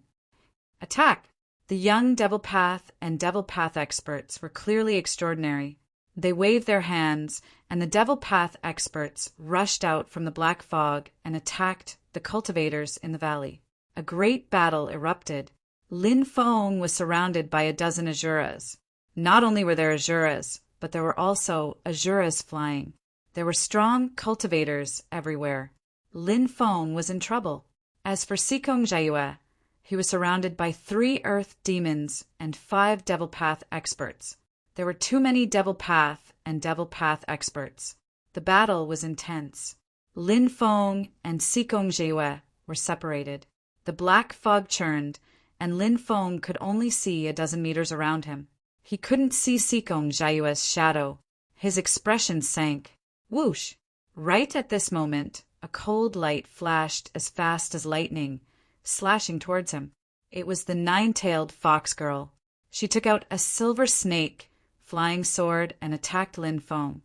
Attack! The young Devil Path and Devil Path experts were clearly extraordinary. They waved their hands, and the Devil Path experts rushed out from the black fog and attacked the cultivators in the valley. A great battle erupted. Lin Feng was surrounded by a dozen Azuras. Not only were there Azuras, but there were also Azuras flying. There were strong cultivators everywhere. Lin Feng was in trouble. As for Sikong Jayue, he was surrounded by 3 earth demons and 5 Devil Path experts. There were too many Devil Path and Devil Path experts. The battle was intense. Lin Feng and Sikong Jayue were separated. The black fog churned, and Lin Feng could only see a dozen meters around him. He couldn't see Sikong Jayue's shadow. His expression sank. Whoosh! Right at this moment, a cold light flashed as fast as lightning, slashing towards him. It was the 9-tailed fox girl. She took out a silver snake, flying sword, and attacked Lin Feng.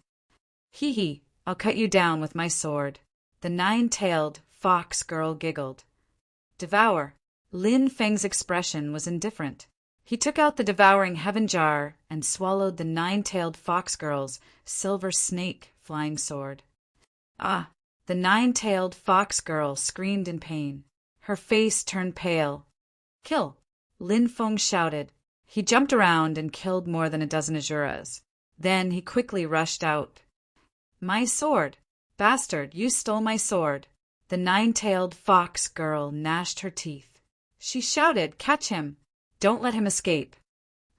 Hee, I'll cut you down with my sword. The 9-tailed fox girl giggled. Devour. Lin Feng's expression was indifferent. He took out the devouring heaven jar and swallowed the 9-tailed fox girl's silver snake flying sword. Ah! The 9-tailed fox girl screamed in pain. Her face turned pale. Kill! Lin Feng shouted. He jumped around and killed more than a dozen Azuras. Then he quickly rushed out. My sword! Bastard, you stole my sword! The 9-tailed fox girl gnashed her teeth. She shouted, Catch him! Don't let him escape!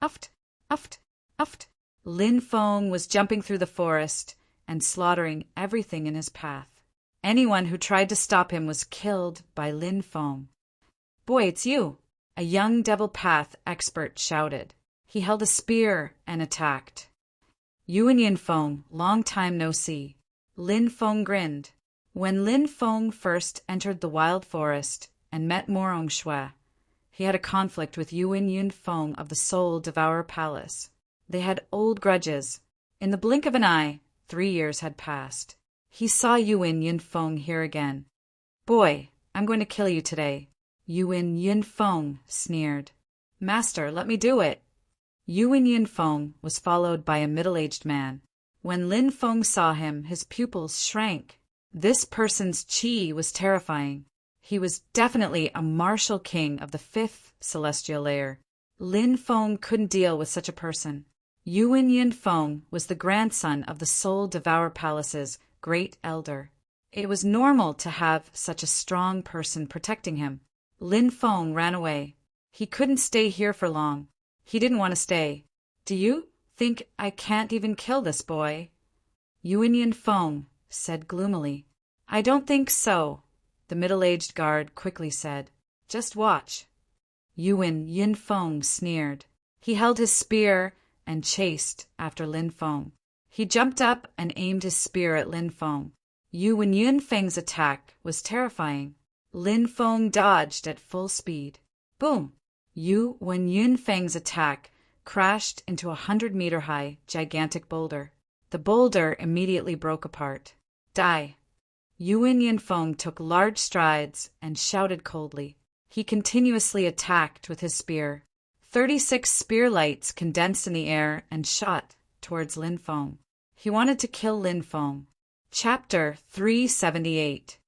Uft! Uft! Uft! Lin Feng was jumping through the forest and slaughtering everything in his path. Anyone who tried to stop him was killed by Lin Feng. Boy, it's you! A young Devil Path expert shouted. He held a spear and attacked. You and Yin Feng, long time no see. Lin Feng grinned. When Lin Feng first entered the wild forest and met Morong Shui, he had a conflict with Yuan Yin Feng of the Soul Devourer Palace. They had old grudges. In the blink of an eye, 3 years had passed. He saw Yuan Yin Feng here again. Boy, I'm going to kill you today. Yuan Yin Feng sneered. Master, let me do it. Yuan Yin Feng was followed by a middle-aged man. When Lin Feng saw him, his pupils shrank. This person's qi was terrifying. He was definitely a martial king of the 5th celestial layer. Lin Feng couldn't deal with such a person. Yuan Yin Feng was the grandson of the Soul Devourer Palace's great elder. It was normal to have such a strong person protecting him. Lin Feng ran away. He couldn't stay here for long. He didn't want to stay. Do you think I can't even kill this boy? Yuan Yin Feng said gloomily. I don't think so, the middle-aged guard quickly said. Just watch. Yuan Yin Feng sneered. He held his spear and chased after Lin Feng. He jumped up and aimed his spear at Lin Feng. Yuan Yin Feng's attack was terrifying. Lin Feng dodged at full speed. Boom! Yuan Yin Feng's attack crashed into a 100-meter-high gigantic boulder. The boulder immediately broke apart. Die! Yuan Yinfeng took large strides and shouted coldly. He continuously attacked with his spear. 36 spear lights condensed in the air and shot towards Lin Feng. He wanted to kill Lin Feng. Chapter 378.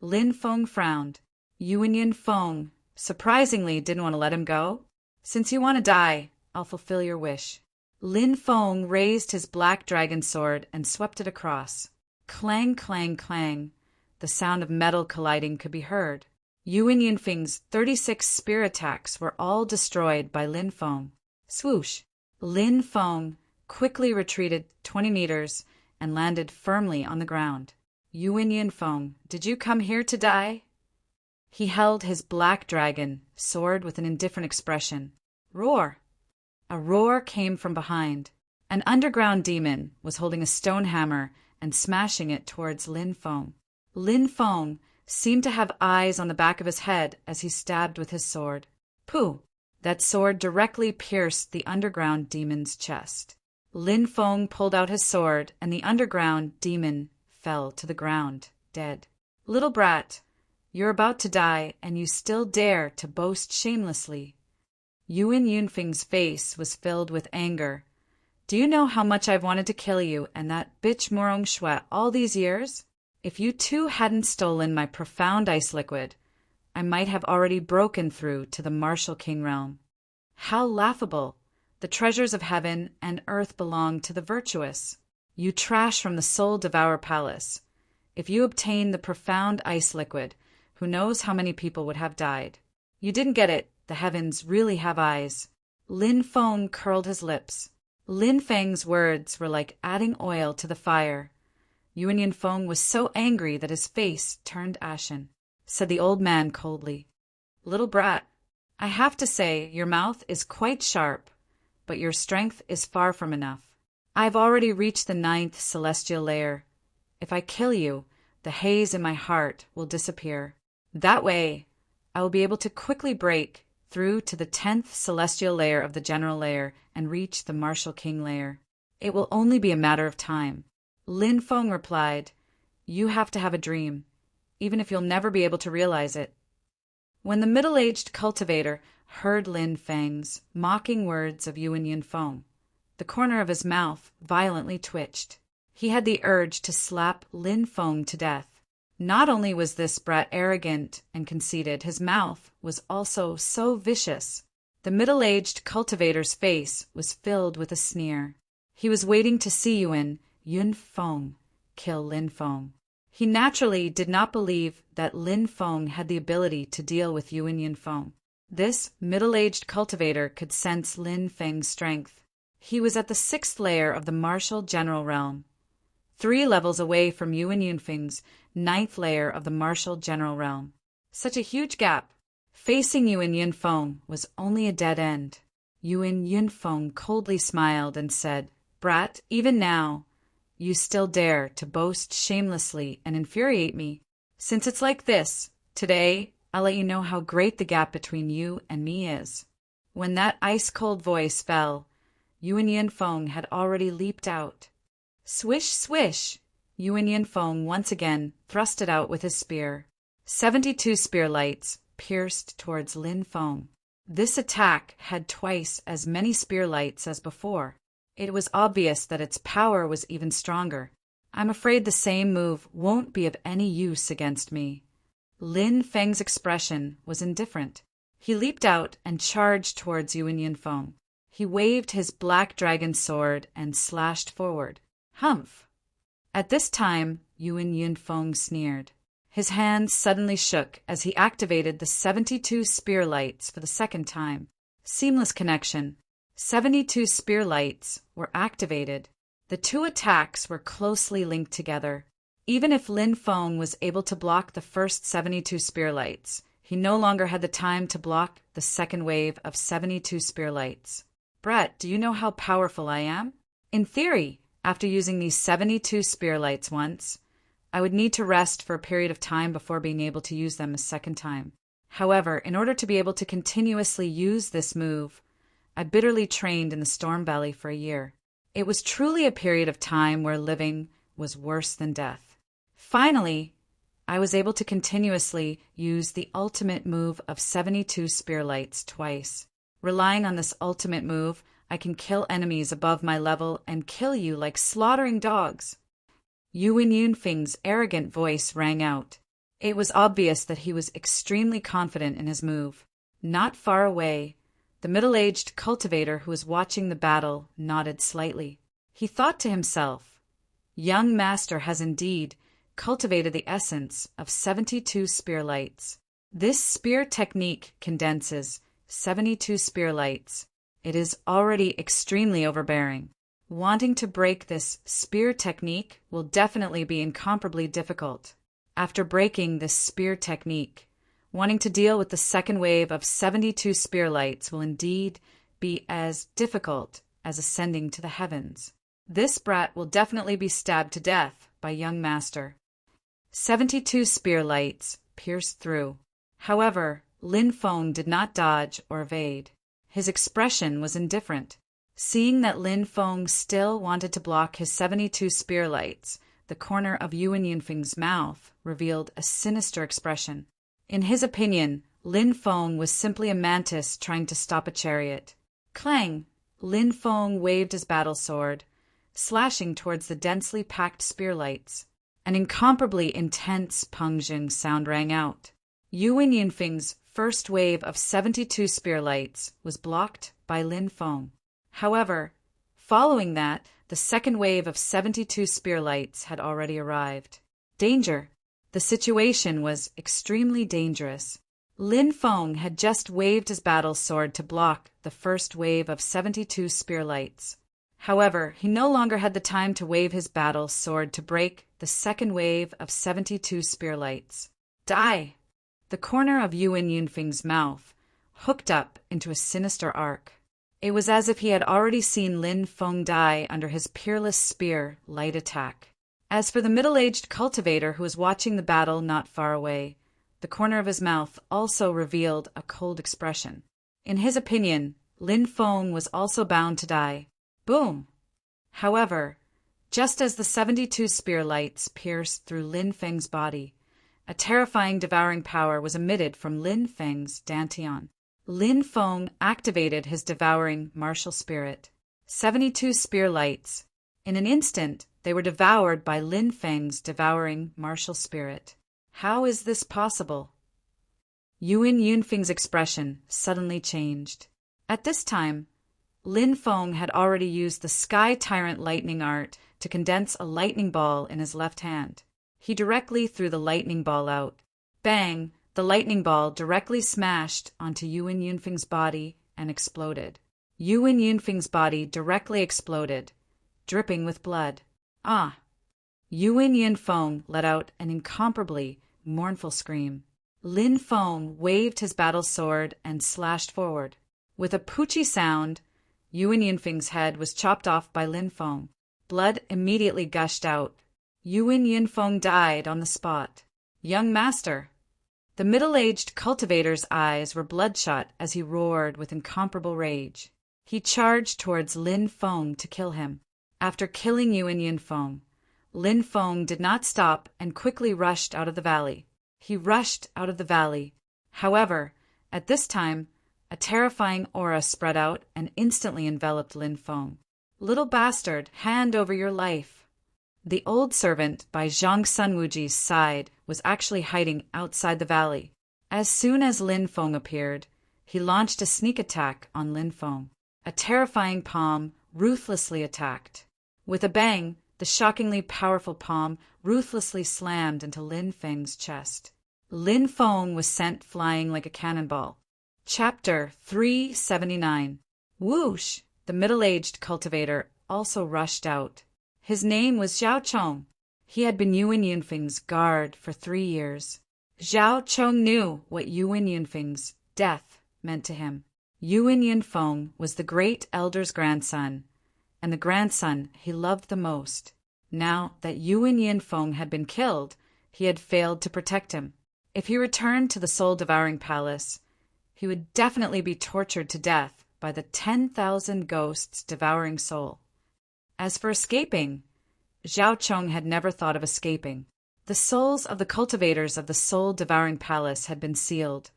Lin Feng frowned. Yuan Yinfeng surprisingly didn't want to let him go. Since you want to die, I'll fulfill your wish. Lin Feng raised his black dragon sword and swept it across. Clang, clang, clang. The sound of metal colliding could be heard. Yuan Yinfeng's 36 spear attacks were all destroyed by Lin Feng. Swoosh! Lin Feng quickly retreated 20 meters and landed firmly on the ground. Yuan Yinfeng, did you come here to die? He held his black dragon sword with an indifferent expression. Roar! A roar came from behind. An underground demon was holding a stone hammer and smashing it towards Lin Feng. Lin Feng seemed to have eyes on the back of his head as he stabbed with his sword. Pooh! That sword directly pierced the underground demon's chest. Lin Feng pulled out his sword, and the underground demon fell to the ground, dead. Little brat, you're about to die, and you still dare to boast shamelessly. Yuan Yunfeng's face was filled with anger. Do you know how much I've wanted to kill you and that bitch Morong Shui all these years? If you two hadn't stolen my profound ice liquid, I might have already broken through to the martial king realm. How laughable! The treasures of heaven and earth belong to the virtuous. You trash from the Soul Devour Palace. If you obtain the profound ice liquid, who knows how many people would have died. You didn't get it. The heavens really have eyes. Lin Feng curled his lips. Lin Feng's words were like adding oil to the fire. Yuan Yinfeng was so angry that his face turned ashen. Said the old man coldly, Little brat, I have to say your mouth is quite sharp, but your strength is far from enough. I've already reached the 9th celestial layer. If I kill you, the haze in my heart will disappear. That way, I will be able to quickly break through to the 10th celestial layer of the general layer and reach the martial king layer. It will only be a matter of time. Lin Feng replied, You have to have a dream, even if you'll never be able to realize it. When the middle-aged cultivator heard Lin Feng's mocking words of Yuan Yinfeng, the corner of his mouth violently twitched. He had the urge to slap Lin Feng to death. Not only was this brat arrogant and conceited, his mouth was also so vicious. The middle-aged cultivator's face was filled with a sneer. He was waiting to see Yuan Yinfeng kill Lin Feng. He naturally did not believe that Lin Feng had the ability to deal with Yuan Yinfeng. This middle-aged cultivator could sense Lin Feng's strength. He was at the 6th layer of the martial general realm, 3 levels away from Yuan Yunfeng's 9th layer of the martial general realm. Such a huge gap. Facing Yuan Yinfeng was only a dead end. Yuan Yinfeng coldly smiled and said, Brat, even now, you still dare to boast shamelessly and infuriate me. Since it's like this, today I'll let you know how great the gap between you and me is. When that ice-cold voice fell, Yuan Yinfeng had already leaped out. Swish, swish! Yuan Yinfeng once again thrust it out with his spear. 72 spear lights pierced towards Lin Feng. This attack had twice as many spear lights as before. It was obvious that its power was even stronger. I'm afraid the same move won't be of any use against me. Lin Feng's expression was indifferent. He leaped out and charged towards Yuan Yinfeng. He waved his black dragon sword and slashed forward. Humph! At this time, Yuan Yinfeng sneered. His hands suddenly shook as he activated the 72 spear lights for the second time. Seamless connection. 72 spear lights were activated. The 2 attacks were closely linked together. Even if Lin Feng was able to block the first 72 spear lights, he no longer had the time to block the second wave of 72 spear lights. Brett, do you know how powerful I am? In theory, after using these 72 spear lights once, I would need to rest for a period of time before being able to use them a second time. However, in order to be able to continuously use this move, I bitterly trained in the Storm Valley for a year. It was truly a period of time where living was worse than death. Finally, I was able to continuously use the ultimate move of 72 spear lights twice. Relying on this ultimate move, I can kill enemies above my level and kill you like slaughtering dogs. Yuan Yunfeng's arrogant voice rang out. It was obvious that he was extremely confident in his move. Not far away, the middle-aged cultivator who was watching the battle nodded slightly. He thought to himself, "Young master has indeed cultivated the essence of 72 spear lights. This spear technique condenses 72 spear lights. It is already extremely overbearing. Wanting to break this spear technique will definitely be incomparably difficult. After breaking this spear technique, wanting to deal with the second wave of 72 spear lights will indeed be as difficult as ascending to the heavens. This brat will definitely be stabbed to death by young master." 72 spear lights pierced through. However, Lin Feng did not dodge or evade. His expression was indifferent. Seeing that Lin Feng still wanted to block his 72 spear lights, the corner of Yuan Yunfeng's mouth revealed a sinister expression. In his opinion, Lin Feng was simply a mantis trying to stop a chariot. Clang! Lin Feng waved his battle sword, slashing towards the densely packed spear lights. An incomparably intense pungent sound rang out. Yuan Yunfeng's first wave of 72 spear lights was blocked by Lin Feng. However, following that, the second wave of 72 spear lights had already arrived. Danger! The situation was extremely dangerous. Lin Feng had just waved his battle sword to block the first wave of 72 spear lights. However, he no longer had the time to wave his battle sword to break the second wave of 72 spear lights. Die! The corner of Yuan Yunfeng's mouth hooked up into a sinister arc. It was as if he had already seen Lin Feng die under his peerless spear light attack. As for the middle-aged cultivator who was watching the battle not far away, the corner of his mouth also revealed a cold expression. In his opinion, Lin Feng was also bound to die. Boom! However, just as the 72 spear lights pierced through Lin Feng's body, a terrifying devouring power was emitted from Lin Feng's dantian. Lin Feng activated his devouring martial spirit. 72 spear lights. In an instant, they were devoured by Lin Feng's devouring martial spirit. How is this possible? Yuan Yunfeng's expression suddenly changed. At this time, Lin Feng had already used the Sky Tyrant lightning art to condense a lightning ball in his left hand. He directly threw the lightning ball out. Bang! The lightning ball directly smashed onto Yuan Yunfeng's body and exploded. Yuan Yunfeng's body directly exploded, dripping with blood. Ah! Yuan Yunfeng let out an incomparably mournful scream. Lin Feng waved his battle sword and slashed forward. With a poochie sound, Yuan Yunfeng's head was chopped off by Lin Feng. Blood immediately gushed out. Yuan Yunfeng died on the spot. Young master! The middle-aged cultivator's eyes were bloodshot as he roared with incomparable rage. He charged towards Lin Feng to kill him. After killing Yuan Yunfeng, Lin Feng did not stop and quickly rushed out of the valley. He rushed out of the valley. However, at this time, a terrifying aura spread out and instantly enveloped Lin Feng. "Little bastard, hand over your life." The old servant by Zhang Sunwuji's side was actually hiding outside the valley. As soon as Lin Feng appeared, he launched a sneak attack on Lin Feng. A terrifying palm ruthlessly attacked. With a bang, the shockingly powerful palm ruthlessly slammed into Lin Feng's chest. Lin Feng was sent flying like a cannonball. Chapter 379. Whoosh! The middle-aged cultivator also rushed out. His name was Zhao Chong. He had been Yuan Yunfeng's guard for 3 years. Zhao Chong knew what Yuan Yunfeng's death meant to him. Yuan Yunfeng was the great elder's grandson, and the grandson he loved the most. Now that Yuan Yunfeng had been killed, he had failed to protect him. If he returned to the soul-devouring palace, he would definitely be tortured to death by the 10,000 ghosts devouring soul. As for escaping, Zhao Chong had never thought of escaping. The souls of the cultivators of the soul-devouring palace had been sealed.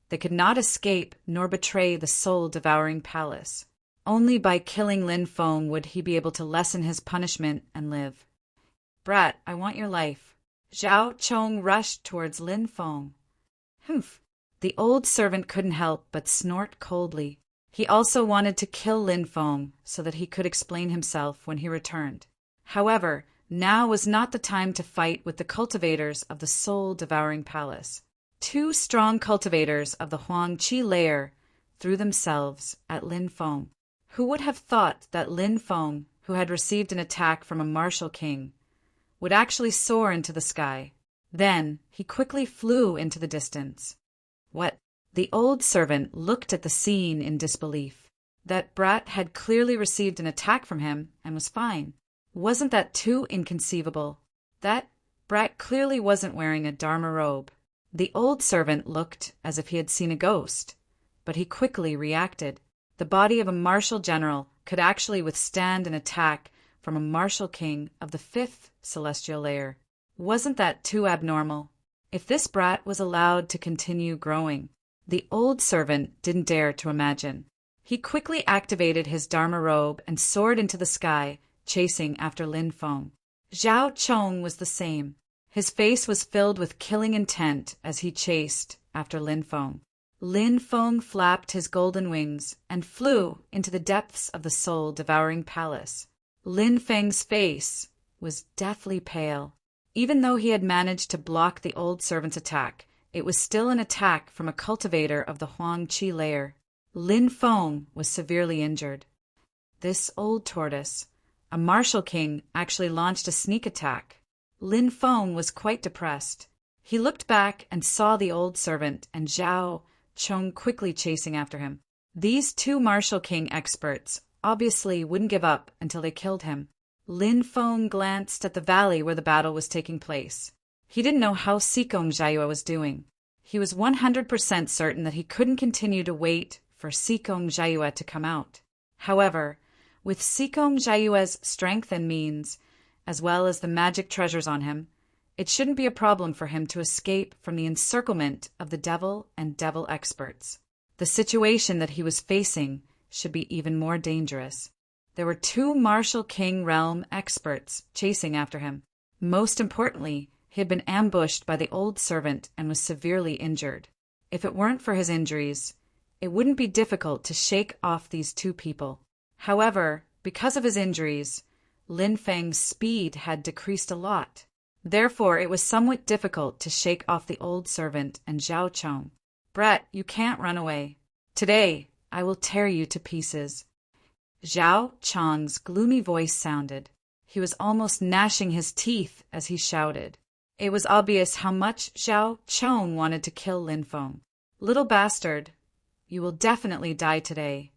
They could not escape nor betray the soul-devouring palace. Only by killing Lin Feng would he be able to lessen his punishment and live. "Brat, I want your life." Zhao Chong rushed towards Lin Feng. Humph! The old servant couldn't help but snort coldly. He also wanted to kill Lin Feng so that he could explain himself when he returned. However, now was not the time to fight with the cultivators of the soul-devouring palace. Two strong cultivators of the Huang Qi layer threw themselves at Lin Feng. Who would have thought that Lin Feng, who had received an attack from a martial king, would actually soar into the sky? Then he quickly flew into the distance. What? The old servant looked at the scene in disbelief. That brat had clearly received an attack from him and was fine. Wasn't that too inconceivable? That brat clearly wasn't wearing a Dharma robe. The old servant looked as if he had seen a ghost, but he quickly reacted. The body of a martial general could actually withstand an attack from a martial king of the 5th celestial layer. Wasn't that too abnormal? If this brat was allowed to continue growing, the old servant didn't dare to imagine. He quickly activated his Dharma robe and soared into the sky, chasing after Lin Feng. Zhao Chong was the same. His face was filled with killing intent as he chased after Lin Feng. Lin Feng flapped his golden wings and flew into the depths of the soul-devouring palace. Lin Feng's face was deathly pale. Even though he had managed to block the old servant's attack, it was still an attack from a cultivator of the Huang Qi layer. Lin Feng was severely injured. This old tortoise, a martial king, actually launched a sneak attack. Lin Feng was quite depressed. He looked back and saw the old servant and Zhao Chong quickly chasing after him. These two martial king experts obviously wouldn't give up until they killed him. Lin Feng glanced at the valley where the battle was taking place. He didn't know how Sikong Jiayue was doing. He was 100% certain that he couldn't continue to wait for Sikong Jiayue to come out. However, with Sikong Jiayue's strength and means, as well as the magic treasures on him, it shouldn't be a problem for him to escape from the encirclement of the devil and devil experts. The situation that he was facing should be even more dangerous. There were two martial king realm experts chasing after him. Most importantly, he had been ambushed by the old servant and was severely injured. If it weren't for his injuries, it wouldn't be difficult to shake off these two people. However, because of his injuries, Lin Feng's speed had decreased a lot. Therefore, it was somewhat difficult to shake off the old servant and Zhao Chong. "Brat, you can't run away. Today, I will tear you to pieces." Zhao Chong's gloomy voice sounded. He was almost gnashing his teeth as he shouted. It was obvious how much Zhao Chong wanted to kill Lin Feng. "Little bastard, you will definitely die today."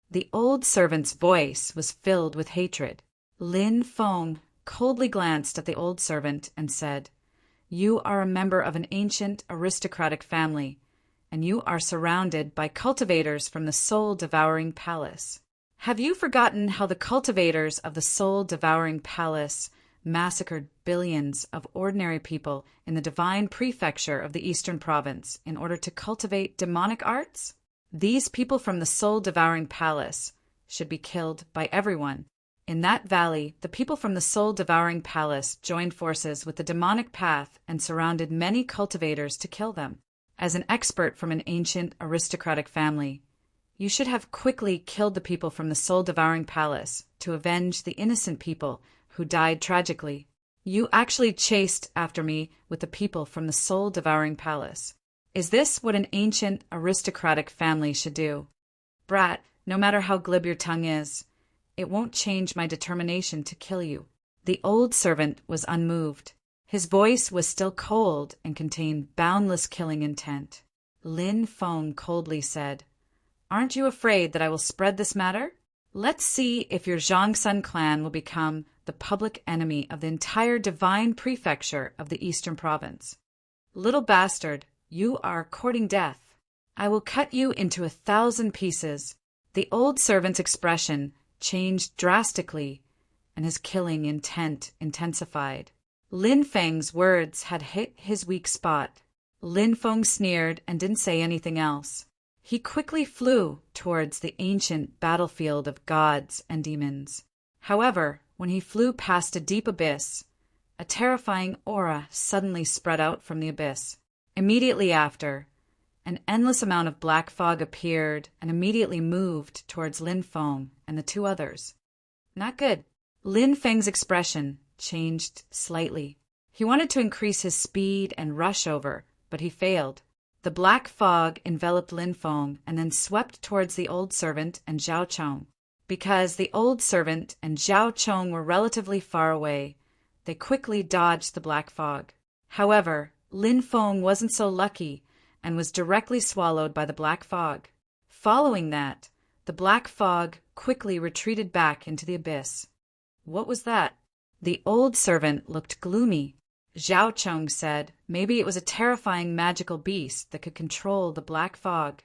The old servant's voice was filled with hatred. Lin Feng coldly glanced at the old servant and said, "You are a member of an ancient aristocratic family, and you are surrounded by cultivators from the soul-devouring palace. Have you forgotten how the cultivators of the soul-devouring palace massacred billions of ordinary people in the divine prefecture of the Eastern Province in order to cultivate demonic arts? These people from the soul-devouring palace should be killed by everyone. In that valley, the people from the soul-devouring palace joined forces with the demonic path and surrounded many cultivators to kill them. As an expert from an ancient aristocratic family, you should have quickly killed the people from the soul-devouring palace to avenge the innocent people who died tragically. You actually chased after me with the people from the soul-devouring palace. Is this what an ancient aristocratic family should do? Brat, no matter how glib your tongue is, it won't change my determination to kill you." The old servant was unmoved. His voice was still cold and contained boundless killing intent. Lin Feng coldly said, "Aren't you afraid that I will spread this matter? Let's see if your Zhangsun clan will become the public enemy of the entire divine prefecture of the Eastern Province. Little bastard, you are courting death. I will cut you into 1,000 pieces." The old servant's expression changed drastically and his killing intent intensified. Lin Feng's words had hit his weak spot. Lin Feng sneered and didn't say anything else. He quickly flew towards the ancient battlefield of gods and demons. However, when he flew past a deep abyss, a terrifying aura suddenly spread out from the abyss. Immediately after, an endless amount of black fog appeared and immediately moved towards Lin Feng and the two others. Not good. Lin Feng's expression changed slightly. He wanted to increase his speed and rush over, but he failed. The black fog enveloped Lin Feng and then swept towards the old servant and Zhao Chong. Because the old servant and Zhao Chong were relatively far away, they quickly dodged the black fog. However, Lin Feng wasn't so lucky and was directly swallowed by the black fog. Following that, the black fog quickly retreated back into the abyss. What was that? The old servant looked gloomy. Zhao Chong said maybe it was a terrifying magical beast that could control the black fog.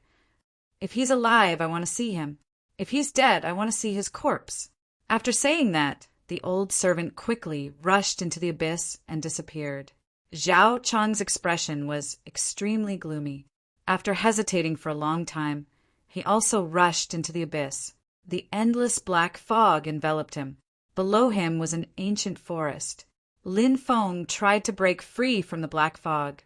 If he's alive, I want to see him. If he's dead, I want to see his corpse. After saying that, the old servant quickly rushed into the abyss and disappeared. Zhao Chong's expression was extremely gloomy. After hesitating for a long time, he also rushed into the abyss. The endless black fog enveloped him. Below him was an ancient forest. Lin Feng tried to break free from the black fog,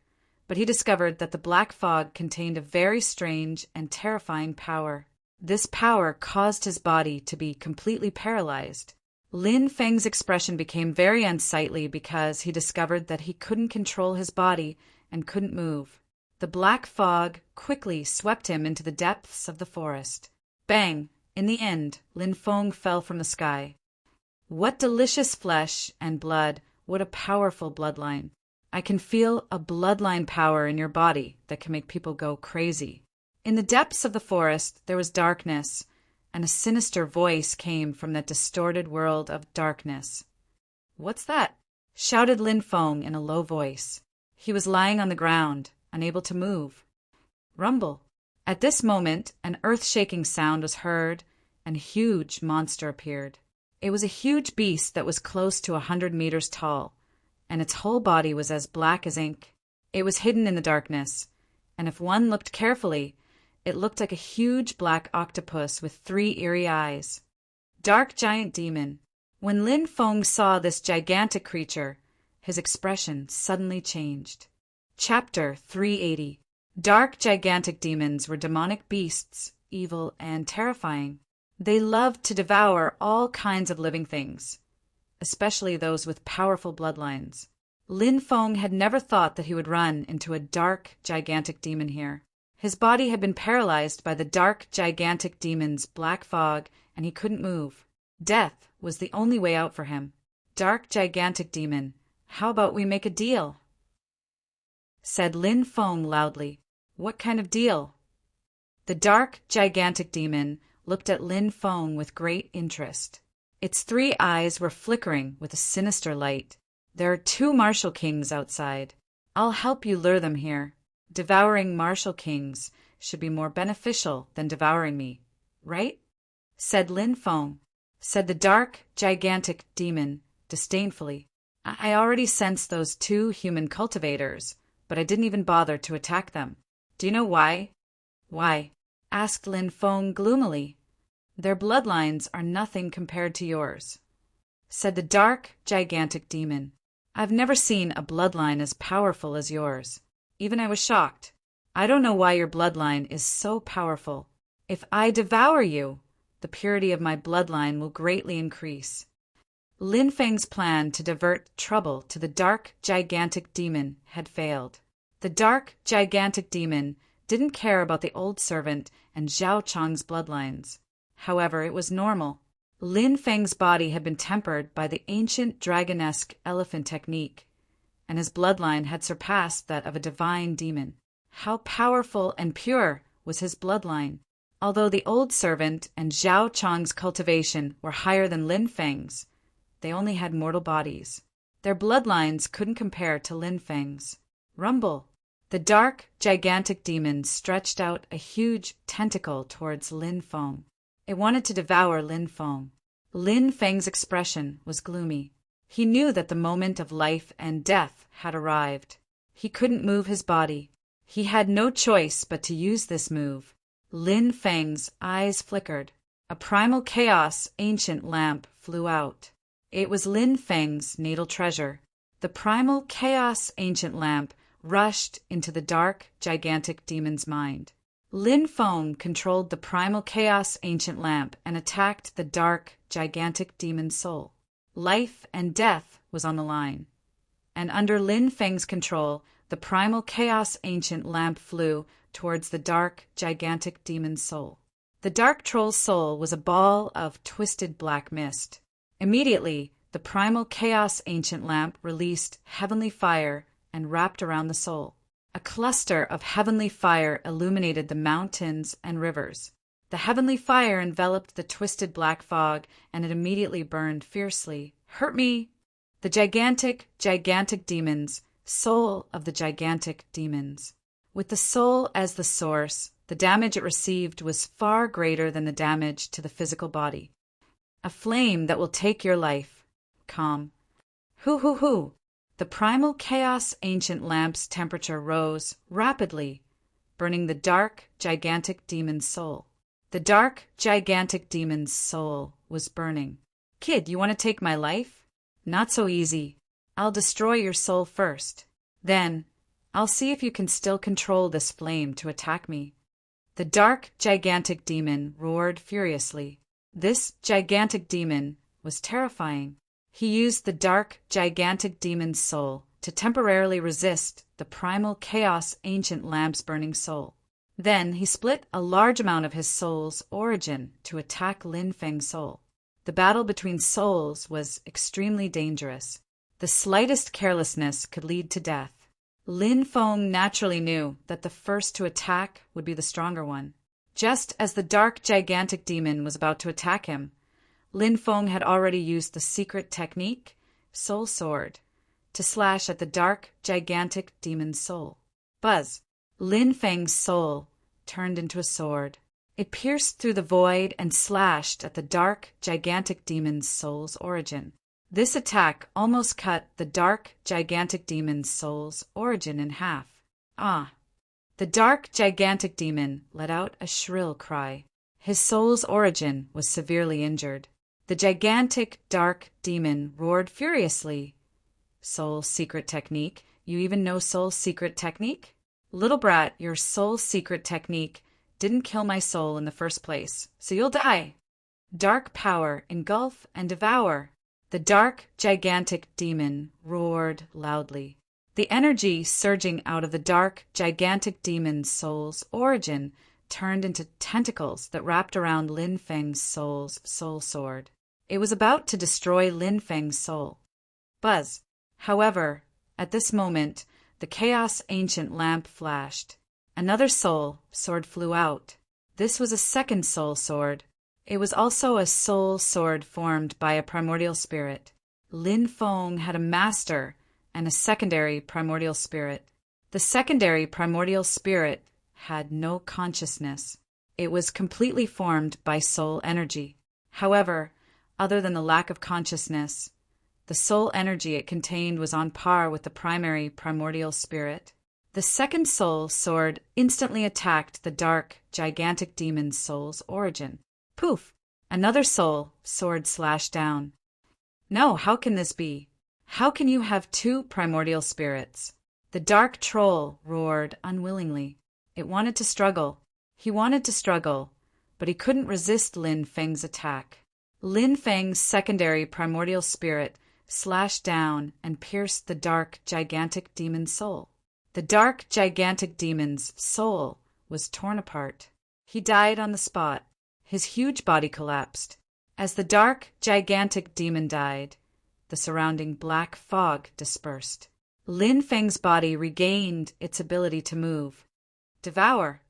but he discovered that the black fog contained a very strange and terrifying power. This power caused his body to be completely paralyzed. Lin Feng's expression became very unsightly because he discovered that he couldn't control his body and couldn't move. The black fog quickly swept him into the depths of the forest. Bang! In the end, Lin Feng fell from the sky. What delicious flesh and blood! What a powerful bloodline. I can feel a bloodline power in your body that can make people go crazy. In the depths of the forest, there was darkness, and a sinister voice came from that distorted world of darkness. What's that? Shouted Lin Feng in a low voice. He was lying on the ground, unable to move. Rumble. At this moment, an earth-shaking sound was heard, and a huge monster appeared. It was a huge beast that was close to 100 meters tall, and its whole body was as black as ink. It was hidden in the darkness, and if one looked carefully, it looked like a huge black octopus with 3 eerie eyes. Dark Giant Demon. When Lin Feng saw this gigantic creature, his expression suddenly changed. Chapter 380. Dark gigantic demons were demonic beasts, evil and terrifying. They loved to devour all kinds of living things, especially those with powerful bloodlines. Lin Feng had never thought that he would run into a dark, gigantic demon here. His body had been paralyzed by the dark, gigantic demon's black fog, and he couldn't move. Death was the only way out for him. Dark, gigantic demon, how about we make a deal? Said Lin Feng loudly. What kind of deal? The dark, gigantic demon looked at Lin Feng with great interest. Its 3 eyes were flickering with a sinister light. There are 2 martial kings outside. I'll help you lure them here. Devouring martial kings should be more beneficial than devouring me, right? Said Lin Feng. Said the dark, gigantic demon disdainfully. I already sensed those 2 human cultivators, but I didn't even bother to attack them. Do you know why? Why? Asked Lin Feng gloomily. Their bloodlines are nothing compared to yours. Said the dark, gigantic demon. I've never seen a bloodline as powerful as yours. Even I was shocked. I don't know why your bloodline is so powerful. If I devour you, the purity of my bloodline will greatly increase. Lin Feng's plan to divert trouble to the dark, gigantic demon had failed. The dark, gigantic demon didn't care about the old servant and Zhao Chong's bloodlines. However, it was normal. Lin Feng's body had been tempered by the ancient dragonesque elephant technique, and his bloodline had surpassed that of a divine demon. How powerful and pure was his bloodline! Although the old servant and Zhao Chong's cultivation were higher than Lin Feng's, they only had mortal bodies. Their bloodlines couldn't compare to Lin Feng's. Rumble! The dark, gigantic demon stretched out a huge tentacle towards Lin Feng. It wanted to devour Lin Feng. Lin Feng's expression was gloomy. He knew that the moment of life and death had arrived. He couldn't move his body. He had no choice but to use this move. Lin Feng's eyes flickered. A primal chaos ancient lamp flew out. It was Lin Feng's natal treasure. The primal chaos ancient lamp rushed into the dark, gigantic demon's mind. Lin Feng controlled the primal chaos ancient lamp and attacked the dark, gigantic demon's soul. Life and death was on the line. And under Lin Feng's control, the primal chaos ancient lamp flew towards the dark, gigantic demon's soul. The dark troll's soul was a ball of twisted black mist. Immediately, the primal chaos ancient lamp released heavenly fire and wrapped around the soul. A cluster of heavenly fire illuminated the mountains and rivers. The heavenly fire enveloped the twisted black fog, and it immediately burned fiercely. Hurt me! The gigantic, gigantic demons, soul of the gigantic demons. With the soul as the source, the damage it received was far greater than the damage to the physical body. A flame that will take your life. Calm. Hoo. The primal chaos ancient lamp's temperature rose rapidly, burning the dark, gigantic demon's soul. The dark, gigantic demon's soul was burning. Kid, you want to take my life? Not so easy. I'll destroy your soul first. Then, I'll see if you can still control this flame to attack me. The dark, gigantic demon roared furiously. This gigantic demon was terrifying. He used the dark, gigantic demon's soul to temporarily resist the primal chaos ancient lamp's burning soul. Then he split a large amount of his soul's origin to attack Lin Feng's soul. The battle between souls was extremely dangerous. The slightest carelessness could lead to death. Lin Feng naturally knew that the first to attack would be the stronger one. Just as the dark, gigantic demon was about to attack him, Lin Feng had already used the secret technique, Soul Sword, to slash at the dark, gigantic demon's soul. Buzz! Lin Feng's soul turned into a sword. It pierced through the void and slashed at the dark, gigantic demon's soul's origin. This attack almost cut the dark, gigantic demon's soul's origin in half. Ah! The dark, gigantic demon let out a shrill cry. His soul's origin was severely injured. The gigantic, dark demon roared furiously. Soul secret technique? You even know soul secret technique? Little brat, your soul secret technique didn't kill my soul in the first place, so you'll die. Dark power engulf and devour. The dark, gigantic demon roared loudly. The energy surging out of the dark, gigantic demon's soul's origin turned into tentacles that wrapped around Lin Feng's soul's soul sword. It was about to destroy Lin Feng's soul. Buzz! However, at this moment, the chaos ancient lamp flashed. Another soul sword flew out. This was a second soul sword. It was also a soul sword formed by a primordial spirit. Lin Feng had a master and a secondary primordial spirit. The secondary primordial spirit had no consciousness. It was completely formed by soul energy. However, other than the lack of consciousness, the soul energy it contained was on par with the primary primordial spirit. The second soul sword instantly attacked the dark, gigantic demon's soul's origin. Poof! Another soul sword slashed down. No, how can this be? How can you have two primordial spirits? The dark troll roared unwillingly. It wanted to struggle. He wanted to struggle, but he couldn't resist Lin Feng's attack. Lin Feng's secondary primordial spirit slashed down and pierced the dark, gigantic demon's soul. The dark, gigantic demon's soul was torn apart. He died on the spot. His huge body collapsed. As the dark, gigantic demon died, the surrounding black fog dispersed. Lin Feng's body regained its ability to move. Devour!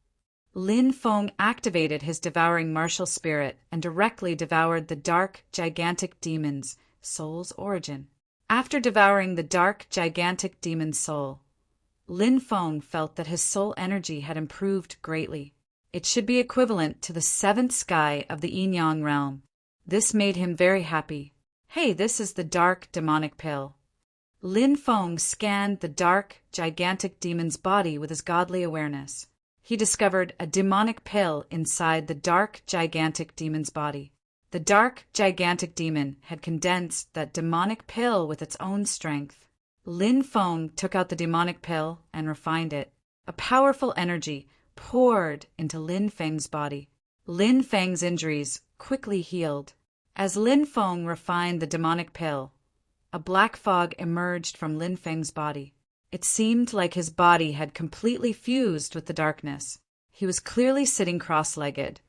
Lin Feng activated his devouring martial spirit and directly devoured the dark, gigantic demon's soul's origin. After devouring the dark, gigantic demon's soul, Lin Feng felt that his soul energy had improved greatly. It should be equivalent to the seventh sky of the Yin Yang realm. This made him very happy. Hey, this is the dark demonic pill. Lin Feng scanned the dark, gigantic demon's body with his godly awareness. He discovered a demonic pill inside the dark, gigantic demon's body. The dark, gigantic demon had condensed that demonic pill with its own strength. Lin Feng took out the demonic pill and refined it. A powerful energy poured into Lin Feng's body. Lin Feng's injuries quickly healed. As Lin Feng refined the demonic pill, a black fog emerged from Lin Feng's body. It seemed like his body had completely fused with the darkness. He was clearly sitting cross-legged,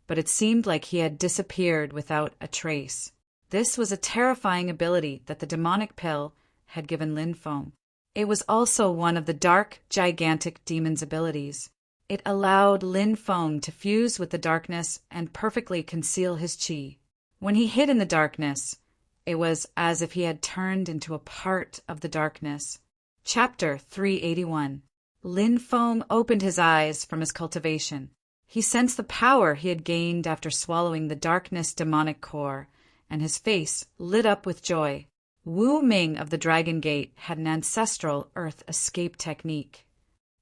but it seemed like he had disappeared without a trace. This was a terrifying ability that the demonic pill had given Lin Feng. It was also one of the dark, gigantic demon's abilities. It allowed Lin Feng to fuse with the darkness and perfectly conceal his qi. When he hid in the darkness, it was as if he had turned into a part of the darkness. Chapter 381. Lin Feng opened his eyes from his cultivation. He sensed the power he had gained after swallowing the darkness demonic core, and his face lit up with joy. Wu Ming of the Dragon Gate had an ancestral earth escape technique.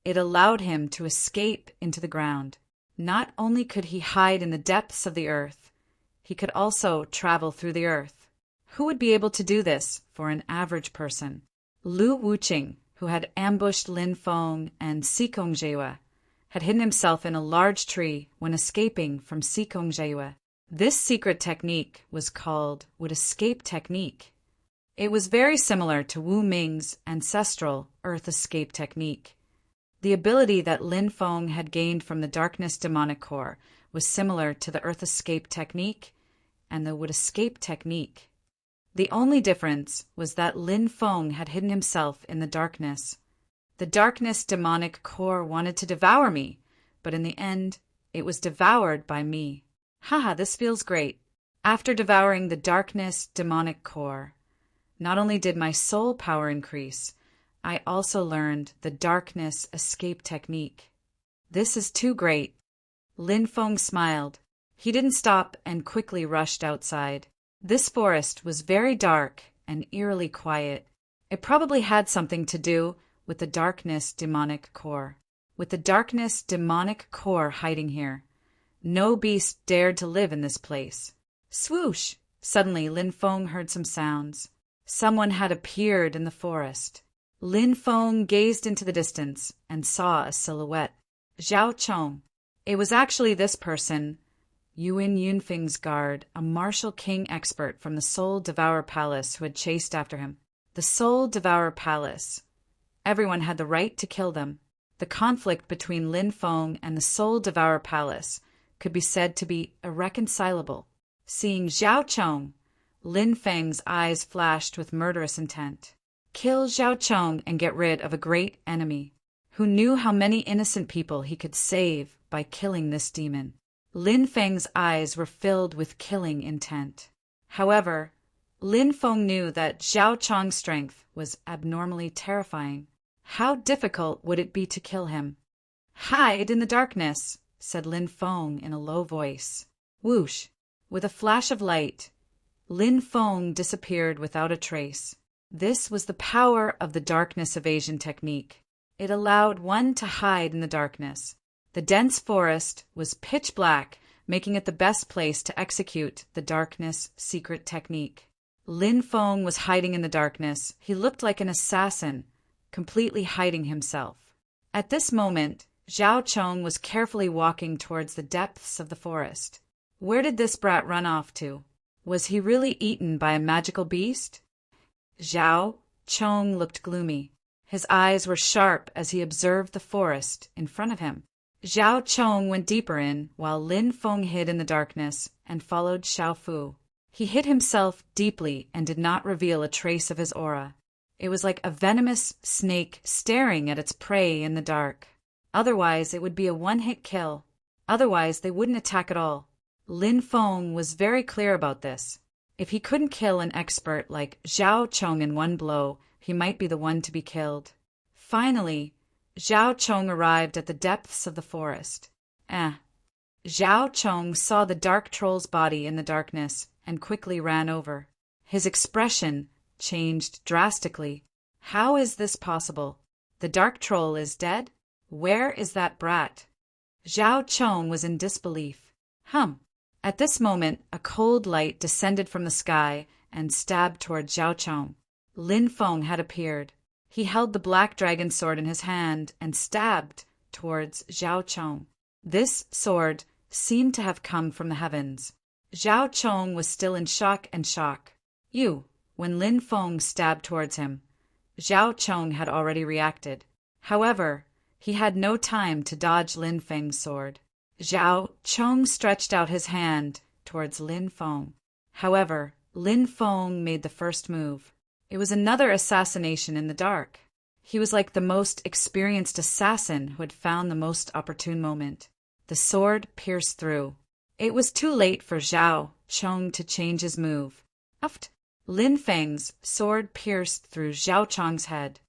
It allowed him to escape into the ground. Not only could he hide in the depths of the earth, he could also travel through the earth. Who would be able to do this for an average person? Lu Wuqing, who had ambushed Lin Feng and Sikong Jiewe, had hidden himself in a large tree when escaping from Sikong Jiewe. This secret technique was called Would Escape Technique. It was very similar to Wu Ming's ancestral earth escape technique. The ability that Lin Feng had gained from the darkness demonic core was similar to the earth escape technique and the Would Escape technique. The only difference was that Lin Feng had hidden himself in the darkness. The darkness demonic core wanted to devour me, but in the end, it was devoured by me. Haha, this feels great. After devouring the darkness demonic core, not only did my soul power increase, I also learned the darkness escape technique. This is too great. Lin Feng smiled. He didn't stop and quickly rushed outside. This forest was very dark and eerily quiet. It probably had something to do with the darkness demonic core. With the darkness demonic core hiding here, no beast dared to live in this place. Swoosh! Suddenly Lin Feng heard some sounds. Someone had appeared in the forest. Lin Feng gazed into the distance and saw a silhouette. Zhao Chong. It was actually this person, Yuan Yunfeng's guard, a martial king expert from the Soul Devourer Palace who had chased after him. The Soul Devourer Palace. Everyone had the right to kill them. The conflict between Lin Feng and the Soul Devourer Palace could be said to be irreconcilable. Seeing Zhao Chong, Lin Feng's eyes flashed with murderous intent. Kill Zhao Chong and get rid of a great enemy. Who knew how many innocent people he could save by killing this demon? Lin Feng's eyes were filled with killing intent. However, Lin Feng knew that Zhao Chong's strength was abnormally terrifying. How difficult would it be to kill him? Hide in the darkness, said Lin Feng in a low voice. Whoosh! With a flash of light, Lin Feng disappeared without a trace. This was the power of the darkness evasion technique. It allowed one to hide in the darkness. The dense forest was pitch black, making it the best place to execute the darkness secret technique. Lin Feng was hiding in the darkness. He looked like an assassin, completely hiding himself. At this moment, Zhao Chong was carefully walking towards the depths of the forest. Where did this brat run off to? Was he really eaten by a magical beast? Zhao Chong looked gloomy. His eyes were sharp as he observed the forest in front of him. Zhao Chong went deeper in, while Lin Feng hid in the darkness and followed Xiao Fu. He hid himself deeply and did not reveal a trace of his aura. It was like a venomous snake staring at its prey in the dark. Otherwise, it would be a one-hit kill. Otherwise, they wouldn't attack at all. Lin Feng was very clear about this. If he couldn't kill an expert like Zhao Chong in one blow, he might be the one to be killed. Finally, Zhao Chong arrived at the depths of the forest. Zhao Chong saw the dark troll's body in the darkness and quickly ran over. His expression changed drastically. How is this possible? The dark troll is dead? Where is that brat? Zhao Chong was in disbelief. At this moment, a cold light descended from the sky and stabbed toward Zhao Chong. Lin Feng had appeared. He held the black dragon sword in his hand and stabbed towards Zhao Chong. This sword seemed to have come from the heavens. Zhao Chong was still in shock. When Lin Feng stabbed towards him, Zhao Chong had already reacted. However, he had no time to dodge Lin Feng's sword. Zhao Chong stretched out his hand towards Lin Feng. However, Lin Feng made the first move. It was another assassination in the dark. He was like the most experienced assassin who had found the most opportune moment. The sword pierced through. It was too late for Zhao Chong to change his move. Lin Feng's sword pierced through Zhao Chong's head.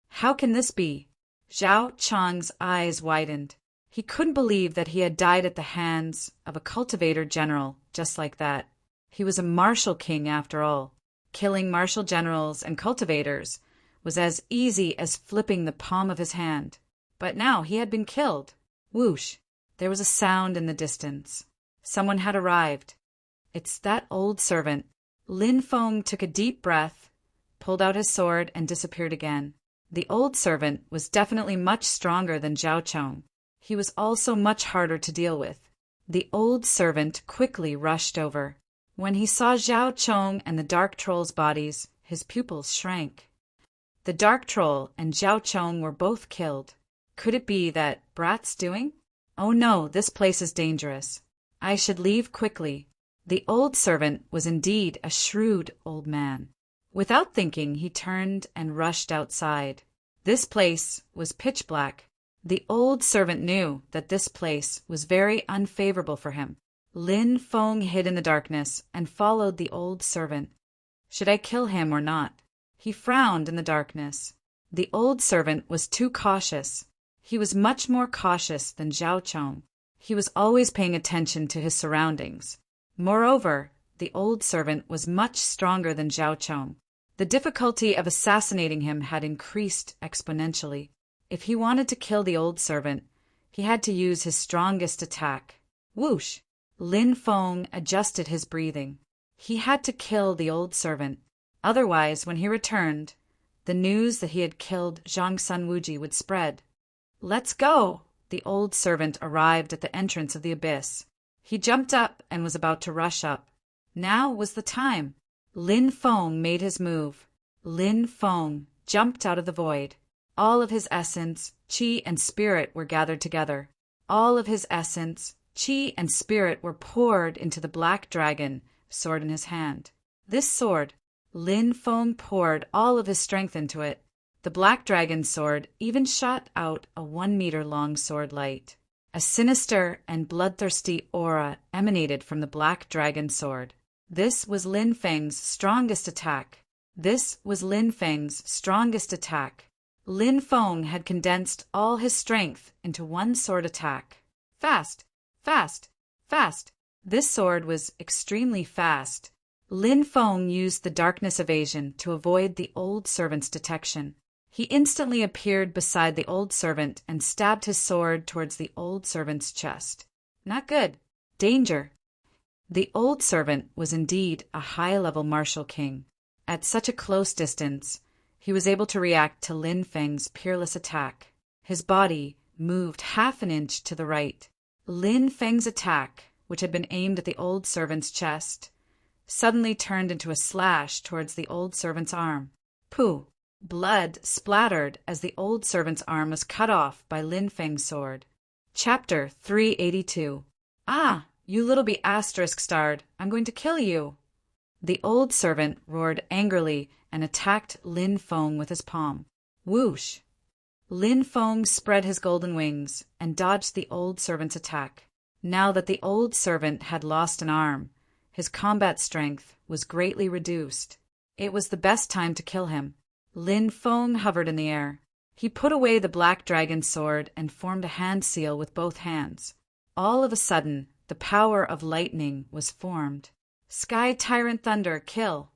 How can this be? Zhao Chong's eyes widened. He couldn't believe that he had died at the hands of a cultivator general just like that. He was a martial king after all. Killing martial generals and cultivators was as easy as flipping the palm of his hand. But now he had been killed. Whoosh! There was a sound in the distance. Someone had arrived. It's that old servant. Lin Feng took a deep breath, pulled out his sword, and disappeared again. The old servant was definitely much stronger than Zhao Chong. He was also much harder to deal with. The old servant quickly rushed over. When he saw Zhao Chong and the dark troll's bodies, his pupils shrank. The dark troll and Zhao Chong were both killed. Could it be that brat's doing? Oh no, this place is dangerous. I should leave quickly. The old servant was indeed a shrewd old man. Without thinking, he turned and rushed outside. This place was pitch black. The old servant knew that this place was very unfavorable for him. Lin Feng hid in the darkness and followed the old servant. Should I kill him or not? He frowned in the darkness. The old servant was too cautious. He was much more cautious than Zhao Chong. He was always paying attention to his surroundings. Moreover, the old servant was much stronger than Zhao Chong. The difficulty of assassinating him had increased exponentially. If he wanted to kill the old servant, he had to use his strongest attack. Whoosh! Lin Feng adjusted his breathing. He had to kill the old servant. Otherwise, when he returned, the news that he had killed Zhang Sun Wuji would spread. Let's go! The old servant arrived at the entrance of the abyss. He jumped up and was about to rush up. Now was the time. Lin Feng made his move. Lin Feng jumped out of the void. All of his essence, qi, and spirit were gathered together. All of his essence, qi, and spirit were poured into the black dragon sword in his hand. This sword, Lin Feng poured all of his strength into it. The black dragon sword even shot out a 1-meter-long sword light. A sinister and bloodthirsty aura emanated from the black dragon sword. This was Lin Feng's strongest attack. Lin Feng had condensed all his strength into one sword attack. Fast! Fast! Fast! This sword was extremely fast. Lin Feng used the darkness evasion to avoid the old servant's detection. He instantly appeared beside the old servant and stabbed his sword towards the old servant's chest. Not good. Danger. The old servant was indeed a high-level martial king. At such a close distance, he was able to react to Lin Feng's peerless attack. His body moved half an inch to the right. Lin Feng's attack, which had been aimed at the old servant's chest, suddenly turned into a slash towards the old servant's arm. Pooh! Blood splattered as the old servant's arm was cut off by Lin Feng's sword. Chapter 382. Ah, you little be***starred, I'm going to kill you. The old servant roared angrily and attacked Lin Feng with his palm. Whoosh! Lin Feng spread his golden wings and dodged the old servant's attack. Now that the old servant had lost an arm, his combat strength was greatly reduced. It was the best time to kill him. Lin Feng hovered in the air. He put away the black dragon sword and formed a hand seal with both hands. All of a sudden, the power of lightning was formed. Sky Tyrant Thunder, kill!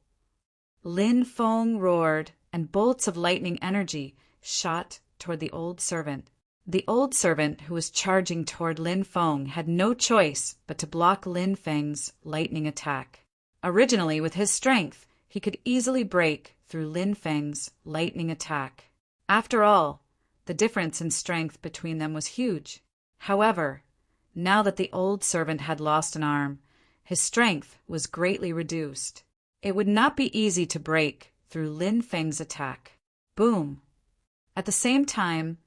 Lin Feng roared, and bolts of lightning energy shot toward the old servant. The old servant, who was charging toward Lin Feng, had no choice but to block Lin Feng's lightning attack. Originally, with his strength, he could easily break through Lin Feng's lightning attack. After all, the difference in strength between them was huge. However, now that the old servant had lost an arm, his strength was greatly reduced. It would not be easy to break through Lin Feng's attack. Boom! At the same time,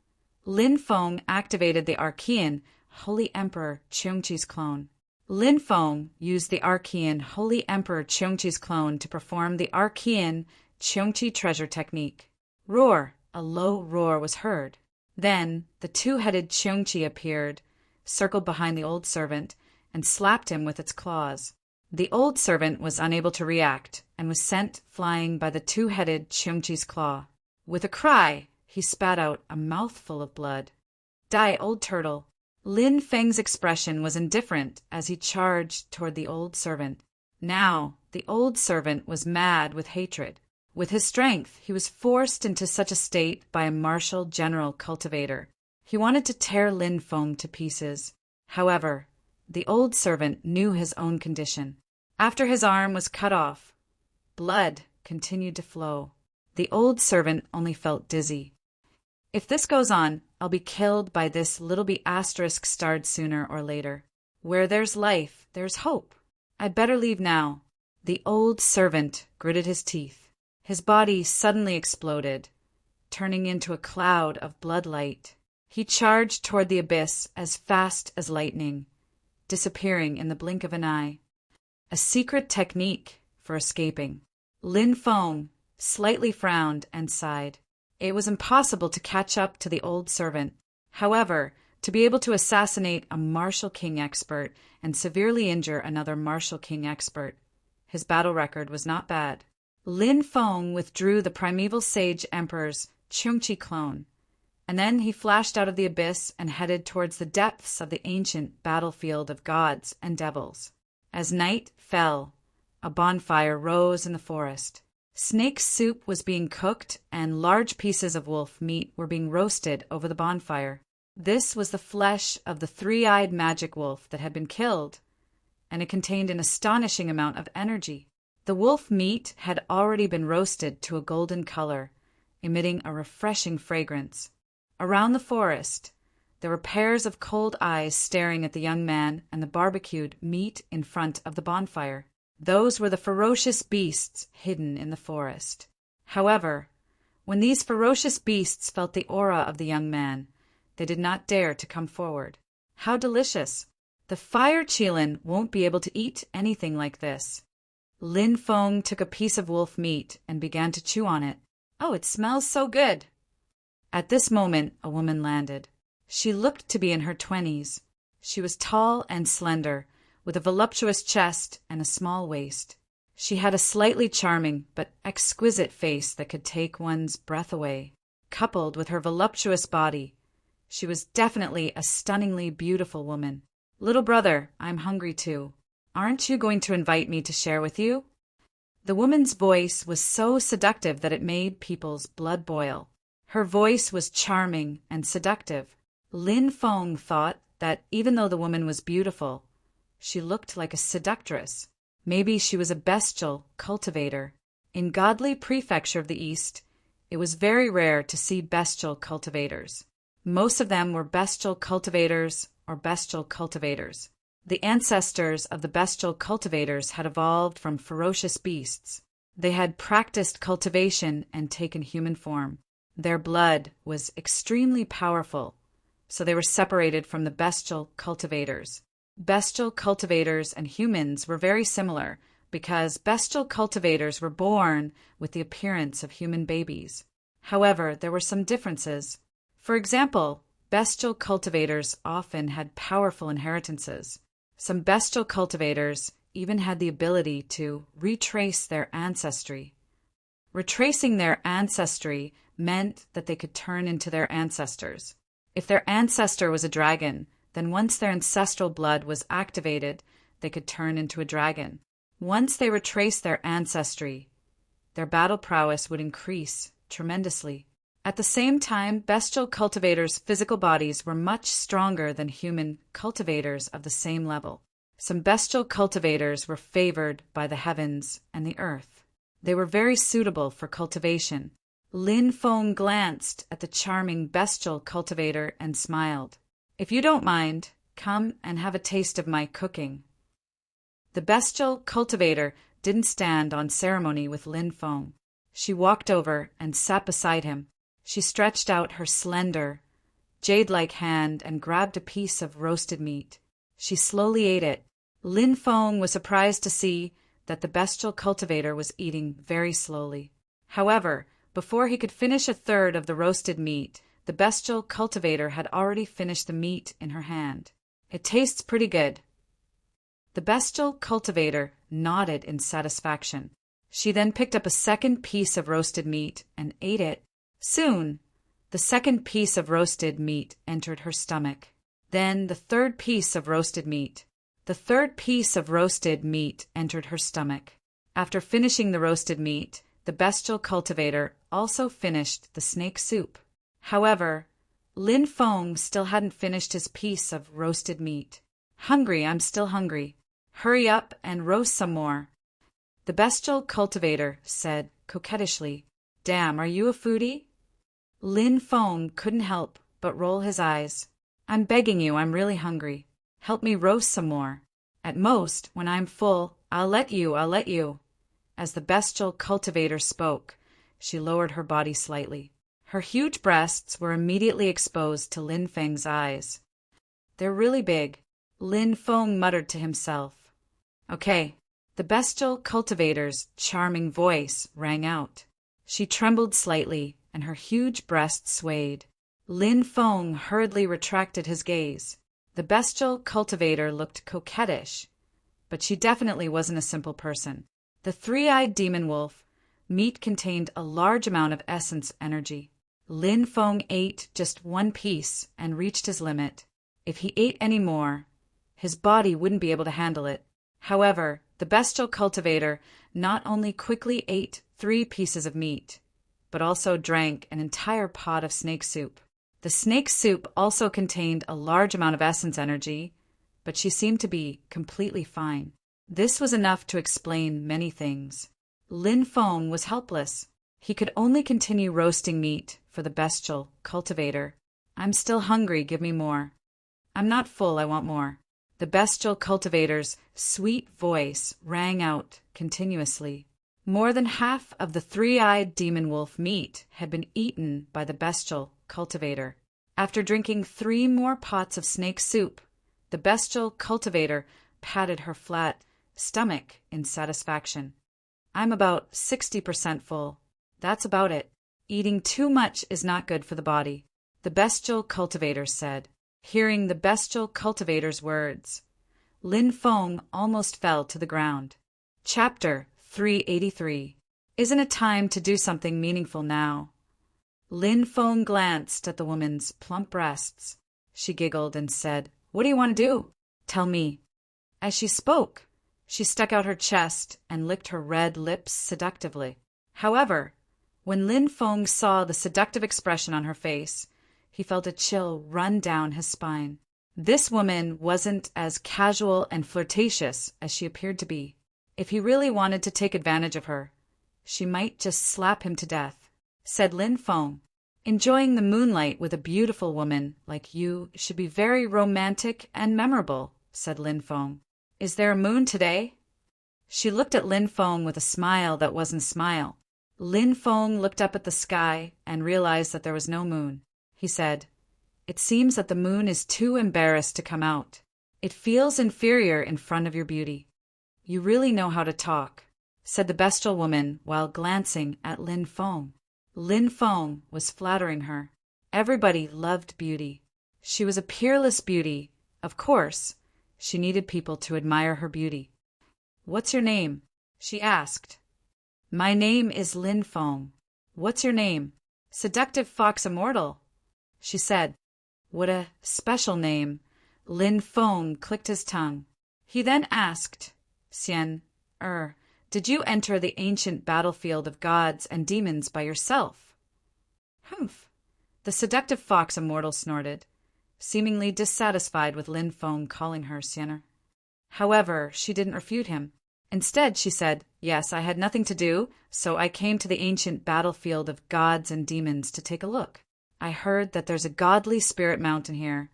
Lin Feng activated the Archean Holy Emperor Cheongqi's clone. Lin Feng used the Archean Holy Emperor Cheongqi's clone to perform the Archean Cheongqi treasure technique. Roar! A low roar was heard. Then the two-headed Cheongqi appeared, circled behind the old servant, and slapped him with its claws. The old servant was unable to react and was sent flying by the two-headed Cheongqi's claw. With a cry, he spat out a mouthful of blood. Die, old turtle! Lin Feng's expression was indifferent as he charged toward the old servant. Now, the old servant was mad with hatred. With his strength, he was forced into such a state by a martial general cultivator. He wanted to tear Lin Feng to pieces. However, the old servant knew his own condition. After his arm was cut off, blood continued to flow. The old servant only felt dizzy. If this goes on, I'll be killed by this little b** starred sooner or later. Where there's life, there's hope. I'd better leave now. The old servant gritted his teeth. His body suddenly exploded, turning into a cloud of bloodlight. He charged toward the abyss as fast as lightning, disappearing in the blink of an eye. A secret technique for escaping. Lin Feng slightly frowned and sighed. It was impossible to catch up to the old servant. However, to be able to assassinate a martial king expert and severely injure another martial king expert, his battle record was not bad. Lin Feng withdrew the Primeval Sage Emperor's Cheongqi clone, and then he flashed out of the abyss and headed towards the depths of the ancient battlefield of gods and devils. As night fell, a bonfire rose in the forest. Snake soup was being cooked, and large pieces of wolf meat were being roasted over the bonfire. This was the flesh of the three-eyed magic wolf that had been killed, and it contained an astonishing amount of energy. The wolf meat had already been roasted to a golden color, emitting a refreshing fragrance. Around the forest, there were pairs of cold eyes staring at the young man and the barbecued meat in front of the bonfire. Those were the ferocious beasts hidden in the forest. However, when these ferocious beasts felt the aura of the young man, they did not dare to come forward. How delicious! The fire Qilin won't be able to eat anything like this. Lin Feng took a piece of wolf meat and began to chew on it. Oh, it smells so good! At this moment, a woman landed. She looked to be in her 20s. She was tall and slender, with a voluptuous chest and a small waist. She had a slightly charming but exquisite face that could take one's breath away. Coupled with her voluptuous body, she was definitely a stunningly beautiful woman. Little brother, I'm hungry too. Aren't you going to invite me to share with you? The woman's voice was so seductive that it made people's blood boil. Her voice was charming and seductive. Lin Feng thought that even though the woman was beautiful, she looked like a seductress. Maybe she was a bestial cultivator. In godly prefecture of the East, it was very rare to see bestial cultivators. Most of them were bestial cultivators or bestial cultivators. The ancestors of the bestial cultivators had evolved from ferocious beasts. They had practiced cultivation and taken human form. Their blood was extremely powerful, so they were separated from the bestial cultivators. Bestial cultivators and humans were very similar because bestial cultivators were born with the appearance of human babies. However, there were some differences. For example, bestial cultivators often had powerful inheritances. Some bestial cultivators even had the ability to retrace their ancestry. Retracing their ancestry meant that they could turn into their ancestors. If their ancestor was a dragon, then once their ancestral blood was activated, they could turn into a dragon. Once they retraced their ancestry, their battle prowess would increase tremendously. At the same time, bestial cultivators' physical bodies were much stronger than human cultivators of the same level. Some bestial cultivators were favored by the heavens and the earth. They were very suitable for cultivation. Lin Feng glanced at the charming bestial cultivator and smiled. "If you don't mind, come and have a taste of my cooking." The bestial cultivator didn't stand on ceremony with Lin Feng. She walked over and sat beside him. She stretched out her slender, jade-like hand and grabbed a piece of roasted meat. She slowly ate it. Lin Feng was surprised to see that the bestial cultivator was eating very slowly. However, before he could finish a third of the roasted meat, the bestial cultivator had already finished the meat in her hand. "It tastes pretty good." The bestial cultivator nodded in satisfaction. She then picked up a second piece of roasted meat and ate it. Soon, the second piece of roasted meat entered her stomach. Then the third piece of roasted meat. The third piece of roasted meat entered her stomach. After finishing the roasted meat, the bestial cultivator also finished the snake soup. However, Lin Feng still hadn't finished his piece of roasted meat. "Hungry, I'm still hungry. Hurry up and roast some more," the bestial cultivator said coquettishly. "Damn, are you a foodie?" Lin Feng couldn't help but roll his eyes. "I'm begging you, I'm really hungry. Help me roast some more. At most, when I'm full, I'll let you. As the bestial cultivator spoke, she lowered her body slightly. Her huge breasts were immediately exposed to Lin Feng's eyes. "They're really big," Lin Feng muttered to himself. "Okay." The bestial cultivator's charming voice rang out. She trembled slightly, and her huge breasts swayed. Lin Feng hurriedly retracted his gaze. The bestial cultivator looked coquettish, but she definitely wasn't a simple person. The three-eyed demon wolf meat contained a large amount of essence energy. Lin Feng ate just one piece and reached his limit. If he ate any more, his body wouldn't be able to handle it. However, the bestial cultivator not only quickly ate 3 pieces of meat, but also drank an entire pot of snake soup. The snake soup also contained a large amount of essence energy, but she seemed to be completely fine. This was enough to explain many things. Lin Feng was helpless. He could only continue roasting meat for the bestial cultivator. "I'm still hungry, give me more." "I'm not full, I want more." The bestial cultivator's sweet voice rang out continuously. More than half of the three-eyed demon wolf meat had been eaten by the bestial cultivator. After drinking 3 more pots of snake soup, the bestial cultivator patted her flat stomach in satisfaction. "I'm about 60% full. That's about it. Eating too much is not good for the body," the bestial cultivator said. Hearing the bestial cultivator's words, Lin Feng almost fell to the ground. Chapter 383. Isn't it time to do something meaningful now? Lin Feng glanced at the woman's plump breasts. She giggled and said, "What do you want to do?" "Tell me." As she spoke, she stuck out her chest and licked her red lips seductively. However, when Lin Feng saw the seductive expression on her face, he felt a chill run down his spine. This woman wasn't as casual and flirtatious as she appeared to be. If he really wanted to take advantage of her, she might just slap him to death, said Lin Feng. "Enjoying the moonlight with a beautiful woman like you should be very romantic and memorable," said Lin Feng. "Is there a moon today?" She looked at Lin Feng with a smile that wasn't a smile. Lin Feng looked up at the sky and realized that there was no moon. He said, "It seems that the moon is too embarrassed to come out. It feels inferior in front of your beauty." "You really know how to talk," said the bestial woman while glancing at Lin Feng. Lin Feng was flattering her. Everybody loved beauty. She was a peerless beauty. Of course, she needed people to admire her beauty. "What's your name?" she asked. "My name is Lin Feng." "What's your name?" "Seductive Fox Immortal," she said. What a special name. Lin Feng clicked his tongue. He then asked, "Xian, Did you enter the ancient battlefield of gods and demons by yourself? Humph. The seductive fox immortal snorted, seemingly dissatisfied with Lin Feng calling her Sienna. However, she didn't refute him. Instead, she said, "Yes, I had nothing to do, so I came to the ancient battlefield of gods and demons to take a look. I heard that there's a godly spirit mountain here,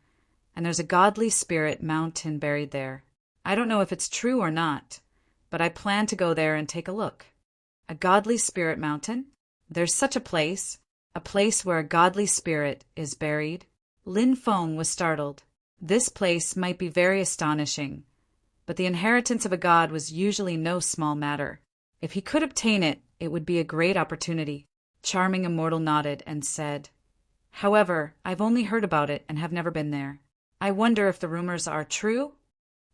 and there's a godly spirit mountain buried there. I don't know if it's true or not, but I plan to go there and take a look." A godly spirit mountain? There's such a place where a godly spirit is buried? Lin Feng was startled. This place might be very astonishing, but the inheritance of a god was usually no small matter. If he could obtain it, it would be a great opportunity. Charming Immortal nodded and said, "However, I've only heard about it and have never been there. I wonder if the rumors are true?"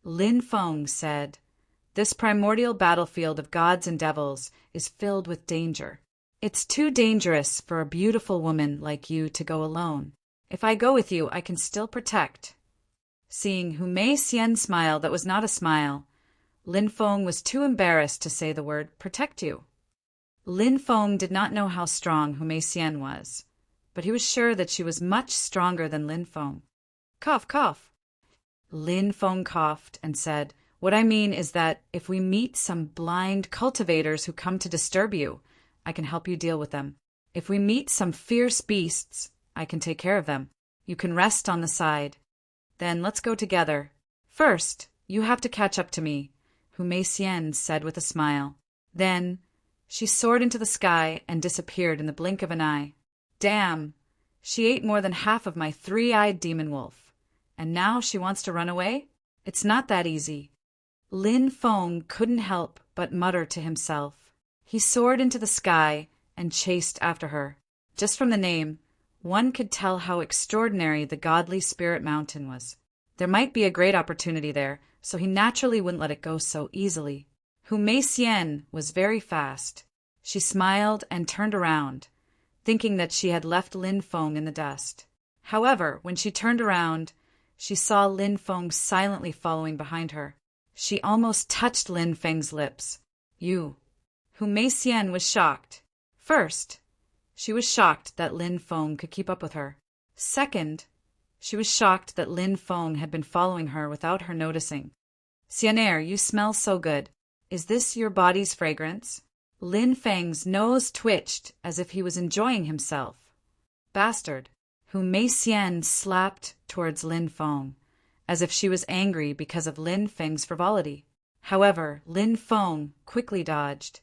Lin Feng said, "This primordial battlefield of gods and devils is filled with danger. It's too dangerous for a beautiful woman like you to go alone. If I go with you, I can still protect." Seeing Hu Mei Xian's smile that was not a smile, Lin Feng was too embarrassed to say the word "protect you." Lin Feng did not know how strong Hu Mei Xian was, but he was sure that she was much stronger than Lin Feng. Cough, cough. Lin Feng coughed and said, "What I mean is that if we meet some blind cultivators who come to disturb you, I can help you deal with them. If we meet some fierce beasts, I can take care of them. You can rest on the side. Then let's go together. First, you have to catch up to me," Hu Mei Xian said with a smile. Then she soared into the sky and disappeared in the blink of an eye. Damn! She ate more than half of my three-eyed demon wolf. And now she wants to run away? It's not that easy. Lin Feng couldn't help but mutter to himself. He soared into the sky and chased after her. Just from the name, one could tell how extraordinary the godly spirit mountain was. There might be a great opportunity there, so he naturally wouldn't let it go so easily. Hu Mei Xian was very fast. She smiled and turned around, thinking that she had left Lin Feng in the dust. However, when she turned around, she saw Lin Feng silently following behind her. She almost touched Lin Feng's lips. "You." Hu Mei Xian was shocked. First, she was shocked that Lin Feng could keep up with her. Second, she was shocked that Lin Feng had been following her without her noticing. "Xianer, you smell so good. Is this your body's fragrance?" Lin Feng's nose twitched as if he was enjoying himself. "Bastard." Hu Mei Xian slapped towards Lin Feng, as if she was angry because of Lin Feng's frivolity. However, Lin Feng quickly dodged.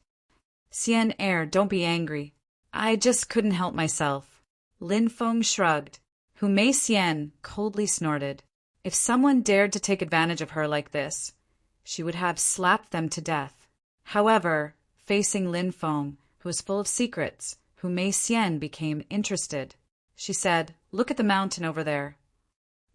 "Xianer, don't be angry. I just couldn't help myself." Lin Feng shrugged. Hu Mei Xian coldly snorted. If someone dared to take advantage of her like this, she would have slapped them to death. However, facing Lin Feng, who was full of secrets, Hu Mei Xian became interested. She said, "Look at the mountain over there."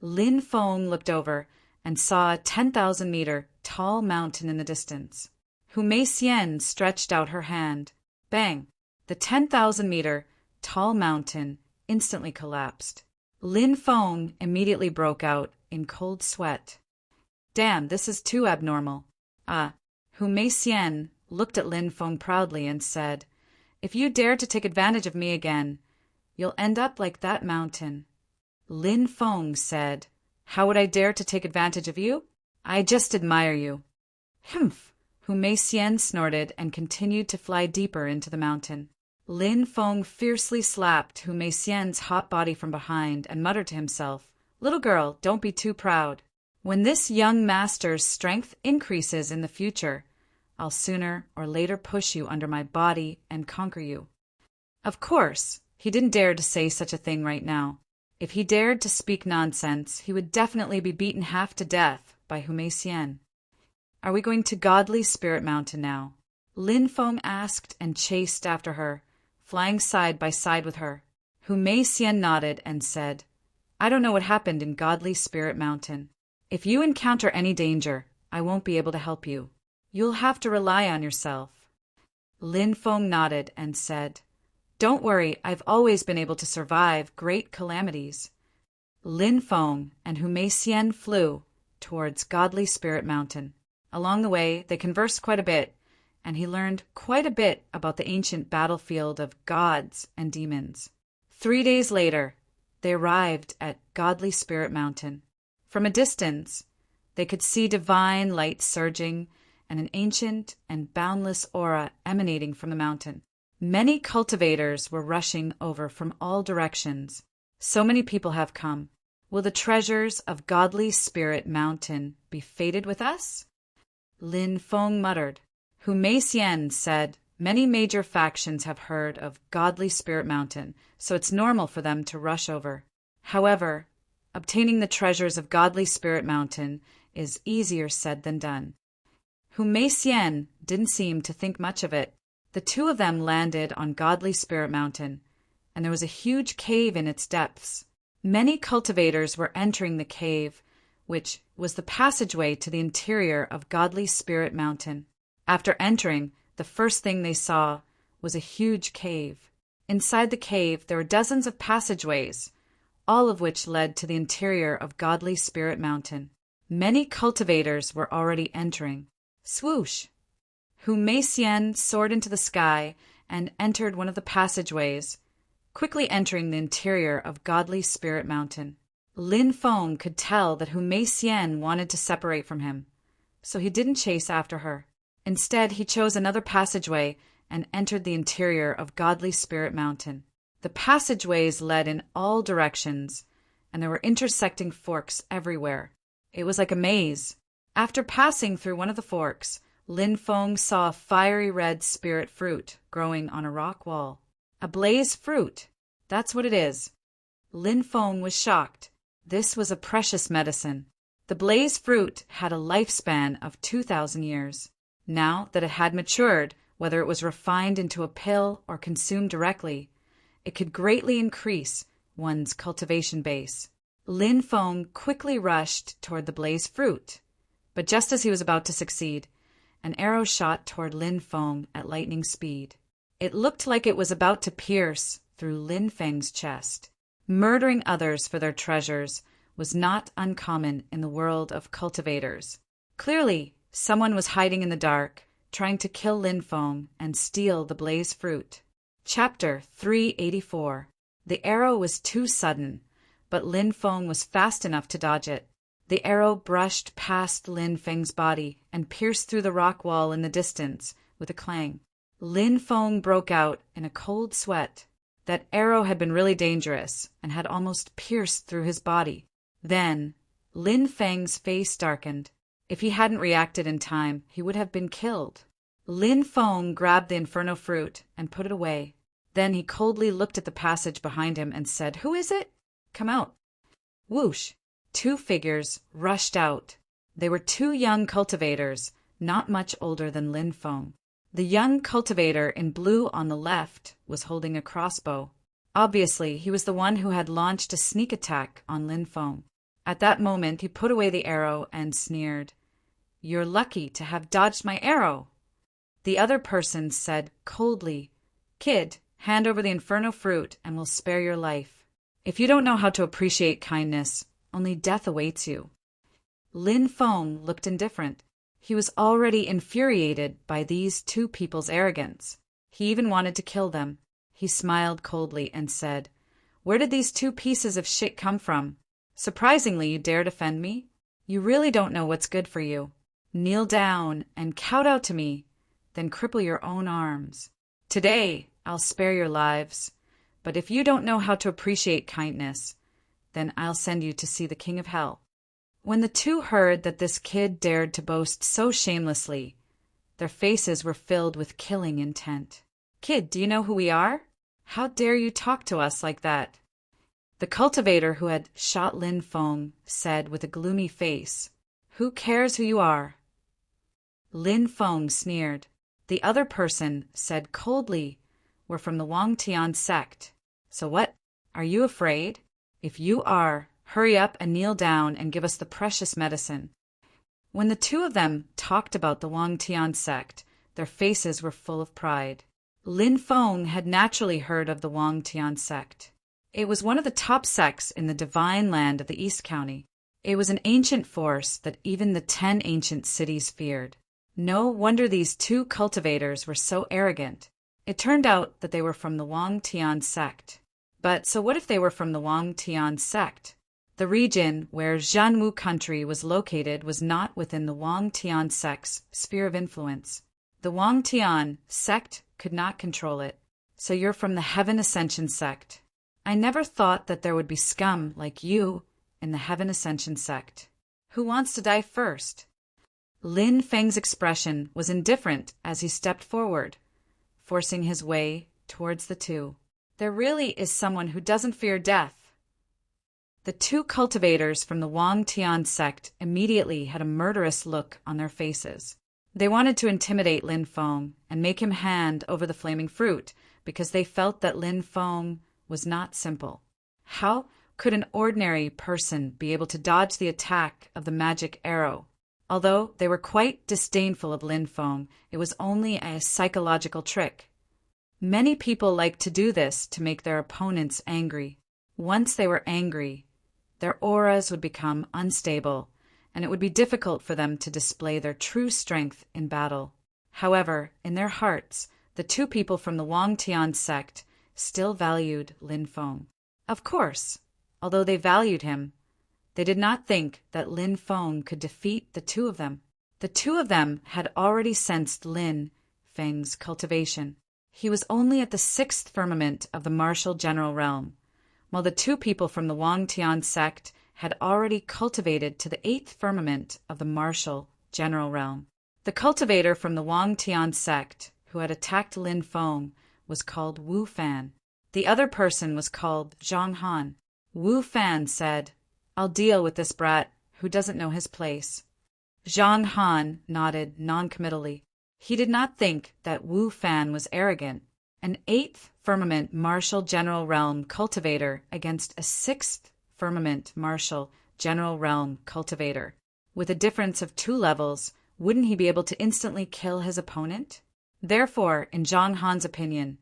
Lin Feng looked over and saw a 10,000-meter tall mountain in the distance. Hu Mei Xian stretched out her hand. Bang! The 10,000-meter tall mountain instantly collapsed. Lin Feng immediately broke out in cold sweat. "Damn, this is too abnormal." Hu Mei Xian looked at Lin Feng proudly and said, "If you dare to take advantage of me again, you'll end up like that mountain." Lin Feng said, "How would I dare to take advantage of you? I just admire you." Humph! Hu Mei Xian snorted and continued to fly deeper into the mountain. Lin Feng fiercely slapped Hu Mei Xian's hot body from behind and muttered to himself, "Little girl, don't be too proud. When this young master's strength increases in the future, I'll sooner or later push you under my body and conquer you." Of course, he didn't dare to say such a thing right now. If he dared to speak nonsense, he would definitely be beaten half to death by Hu Mei Xian. "Are we going to Godly Spirit Mountain now?" Lin Feng asked and chased after her, flying side by side with her. Hu Mei Xian nodded and said, "I don't know what happened in Godly Spirit Mountain. If you encounter any danger, I won't be able to help you. You'll have to rely on yourself." Lin Feng nodded and said, "Don't worry, I've always been able to survive great calamities." Lin Feng and Hu Mei Xian flew towards Godly Spirit Mountain. Along the way, they conversed quite a bit, and he learned quite a bit about the ancient battlefield of gods and demons. 3 days later, they arrived at Godly Spirit Mountain. From a distance, they could see divine light surging and an ancient and boundless aura emanating from the mountain. Many cultivators were rushing over from all directions. So many people have come. Will the treasures of Godly Spirit Mountain be fated with us? Lin Feng muttered. Hu Meixian said, many major factions have heard of Godly Spirit Mountain, so it's normal for them to rush over. However, obtaining the treasures of Godly Spirit Mountain is easier said than done. Hu Meixian didn't seem to think much of it. The two of them landed on Godly Spirit Mountain, and there was a huge cave in its depths. Many cultivators were entering the cave, which was the passageway to the interior of Godly Spirit Mountain. After entering, the first thing they saw was a huge cave. Inside the cave, there were dozens of passageways, all of which led to the interior of Godly Spirit Mountain. Many cultivators were already entering. Swoosh! Hu Meixian soared into the sky and entered one of the passageways, quickly entering the interior of Godly Spirit Mountain. Lin Feng could tell that Hu Meixian wanted to separate from him, so he didn't chase after her. Instead, he chose another passageway and entered the interior of Godly Spirit Mountain. The passageways led in all directions, and there were intersecting forks everywhere. It was like a maze. After passing through one of the forks, Lin Feng saw a fiery red spirit fruit growing on a rock wall. A blaze fruit. That's what it is. Lin Feng was shocked. This was a precious medicine. The blaze fruit had a lifespan of 2,000 years. Now that it had matured, whether it was refined into a pill or consumed directly, it could greatly increase one's cultivation base. Lin Feng quickly rushed toward the blaze fruit, but just as he was about to succeed, an arrow shot toward Lin Feng at lightning speed. It looked like it was about to pierce through Lin Feng's chest. Murdering others for their treasures was not uncommon in the world of cultivators. Clearly, someone was hiding in the dark, trying to kill Lin Feng and steal the blaze fruit. Chapter 384. The arrow was too sudden, but Lin Feng was fast enough to dodge it. The arrow brushed past Lin Feng's body and pierced through the rock wall in the distance with a clang. Lin Feng broke out in a cold sweat. That arrow had been really dangerous and had almost pierced through his body. Then, Lin Feng's face darkened. If he hadn't reacted in time, he would have been killed. Lin Feng grabbed the inferno fruit and put it away. Then he coldly looked at the passage behind him and said, "Who is it? Come out." Whoosh! 2 figures rushed out. They were 2 young cultivators, not much older than Lin Feng. The young cultivator in blue on the left was holding a crossbow. Obviously, he was the one who had launched a sneak attack on Lin Feng. At that moment, he put away the arrow and sneered, "You're lucky to have dodged my arrow." The other person said coldly, "Kid, hand over the inferno fruit and we'll spare your life. If you don't know how to appreciate kindness, only death awaits you." Lin Feng looked indifferent. He was already infuriated by these 2 people's arrogance. He even wanted to kill them. He smiled coldly and said, "Where did these 2 pieces of shit come from? Surprisingly, you dare defend me? You really don't know what's good for you. Kneel down and kowtow to me, then cripple your own arms. Today, I'll spare your lives, but if you don't know how to appreciate kindness, then I'll send you to see the King of Hell." When the 2 heard that this kid dared to boast so shamelessly, their faces were filled with killing intent. "Kid, do you know who we are? How dare you talk to us like that?" The cultivator who had shot Lin Feng said with a gloomy face, "Who cares who you are?" Lin Feng sneered. The other person said coldly, "We're from the Wangtian sect. So what? Are you afraid? If you are, hurry up and kneel down and give us the precious medicine." When the 2 of them talked about the Wangtian sect, their faces were full of pride. Lin Feng had naturally heard of the Wangtian sect. It was one of the top sects in the divine land of the East County. It was an ancient force that even the 10 ancient cities feared. No wonder these two cultivators were so arrogant. It turned out that they were from the Wang Tian sect. But so what if they were from the Wang Tian sect? The region where Zhanwu country was located was not within the Wang Tian sect's sphere of influence. The Wang Tian sect could not control it. So you're from the Heaven Ascension sect. I never thought that there would be scum like you in the Heaven Ascension sect. Who wants to die first? Lin Feng's expression was indifferent as he stepped forward, forcing his way towards the two. There really is someone who doesn't fear death. The two cultivators from the Wang Tian sect immediately had a murderous look on their faces. They wanted to intimidate Lin Feng and make him hand over the flaming fruit because they felt that Lin Feng was not simple. How could an ordinary person be able to dodge the attack of the magic arrow? Although they were quite disdainful of Lin Feng, it was only a psychological trick. Many people like to do this to make their opponents angry. Once they were angry, their auras would become unstable, and it would be difficult for them to display their true strength in battle. However, in their hearts, the two people from the Wang Tian sect still valued Lin Feng. Of course, although they valued him, they did not think that Lin Feng could defeat the two of them. The two of them had already sensed Lin Feng's cultivation. He was only at the 6th firmament of the martial general realm, while the two people from the Wang Tian sect had already cultivated to the 8th firmament of the martial general realm. The cultivator from the Wang Tian sect who had attacked Lin Feng was called Wu Fan. The other person was called Zhang Han. Wu Fan said, "I'll deal with this brat who doesn't know his place." Zhang Han nodded noncommittally. He did not think that Wu Fan was arrogant. An 8th firmament martial general realm cultivator against a 6th firmament martial general realm cultivator. With a difference of 2 levels, wouldn't he be able to instantly kill his opponent? Therefore, in Zhang Han's opinion,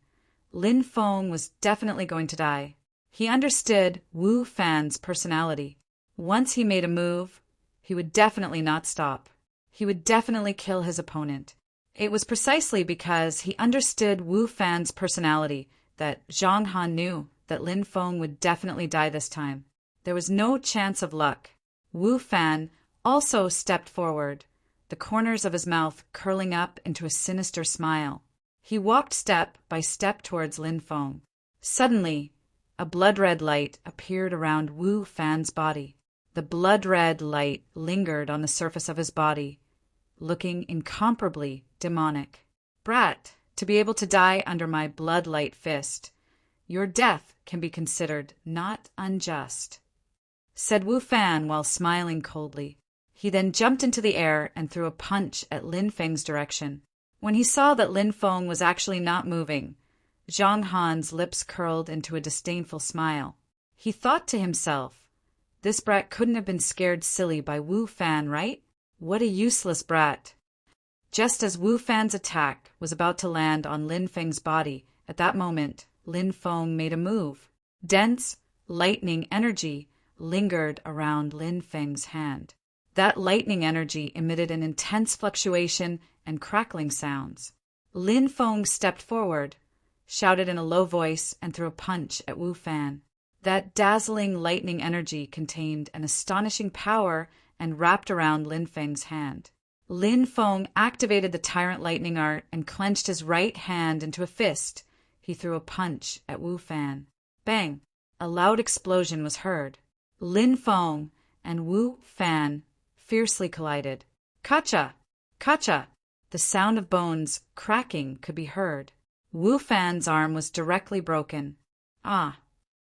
Lin Feng was definitely going to die. He understood Wu Fan's personality. Once he made a move, he would definitely not stop. He would definitely kill his opponent. It was precisely because he understood Wu Fan's personality that Zhang Han knew that Lin Feng would definitely die this time. There was no chance of luck. Wu Fan also stepped forward, the corners of his mouth curling up into a sinister smile. He walked step by step towards Lin Feng. Suddenly, a blood-red light appeared around Wu Fan's body. The blood-red light lingered on the surface of his body, looking incomparably demonic. "Brat, to be able to die under my blood-light fist, your death can be considered not unjust," said Wu Fan while smiling coldly. He then jumped into the air and threw a punch at Lin Feng's direction. When he saw that Lin Feng was actually not moving, Zhang Han's lips curled into a disdainful smile. He thought to himself, this brat couldn't have been scared silly by Wu Fan, right? What a useless brat. Just as Wu Fan's attack was about to land on Lin Feng's body, at that moment, Lin Feng made a move. Dense, lightning energy lingered around Lin Feng's hand. That lightning energy emitted an intense fluctuation and crackling sounds. Lin Feng stepped forward, shouted in a low voice, and threw a punch at Wu Fan. That dazzling lightning energy contained an astonishing power and wrapped around Lin Feng's hand. Lin Feng activated the Tyrant Lightning Art and clenched his right hand into a fist. He threw a punch at Wu Fan. Bang! A loud explosion was heard. Lin Feng and Wu Fan fiercely collided. Kacha! Kacha! The sound of bones cracking could be heard. Wu Fan's arm was directly broken. Ah!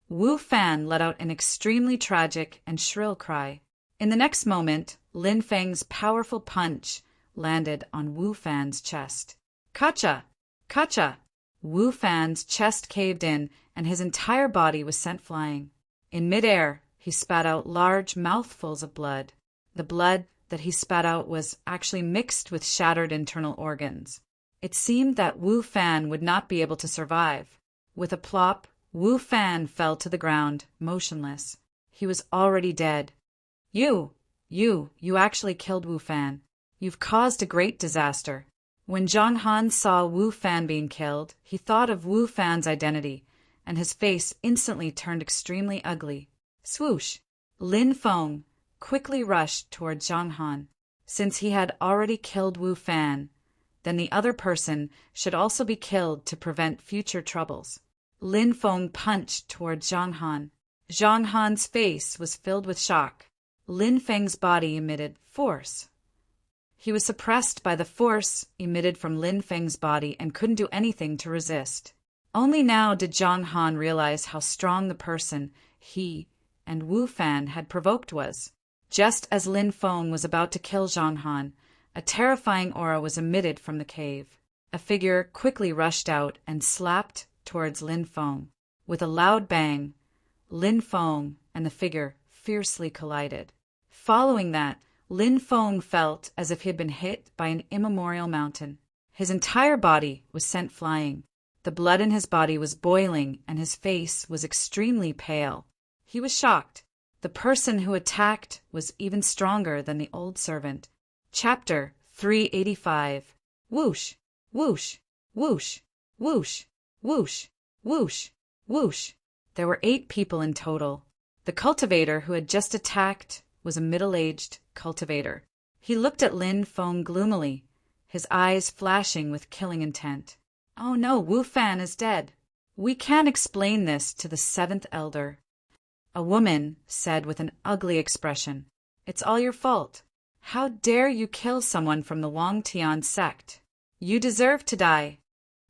Wu Fan let out an extremely tragic and shrill cry. In the next moment, Lin Feng's powerful punch landed on Wu Fan's chest. Kacha! Kacha! Wu Fan's chest caved in and his entire body was sent flying. In midair, he spat out large mouthfuls of blood. The blood that he spat out was actually mixed with shattered internal organs. It seemed that Wu Fan would not be able to survive. With a plop, Wu Fan fell to the ground, motionless. He was already dead. You actually killed Wu Fan. You've caused a great disaster." When Zhang Han saw Wu Fan being killed, he thought of Wu Fan's identity, and his face instantly turned extremely ugly. Swoosh! Lin Feng quickly rushed toward Zhang Han. Since he had already killed Wu Fan, then the other person should also be killed to prevent future troubles. Lin Feng punched toward Zhang Han. Zhang Han's face was filled with shock. Lin Feng's body emitted force. He was suppressed by the force emitted from Lin Feng's body and couldn't do anything to resist. Only now did Zhang Han realize how strong the person he and Wu Fan had provoked was. Just as Lin Feng was about to kill Zhang Han, a terrifying aura was emitted from the cave. A figure quickly rushed out and slapped towards Lin Feng. With a loud bang, Lin Feng and the figure fiercely collided. Following that, Lin Feng felt as if he had been hit by an immemorial mountain. His entire body was sent flying. The blood in his body was boiling and his face was extremely pale. He was shocked. The person who attacked was even stronger than the old servant. Chapter 385. Whoosh, whoosh, whoosh, whoosh, whoosh, whoosh, whoosh. There were 8 people in total. The cultivator who had just attacked was a middle-aged cultivator. He looked at Lin Feng gloomily, his eyes flashing with killing intent. "Oh no, Wu Fan is dead. We can't explain this to the 7th elder." A woman said with an ugly expression, "It's all your fault. How dare you kill someone from the Wang Tian sect? You deserve to die."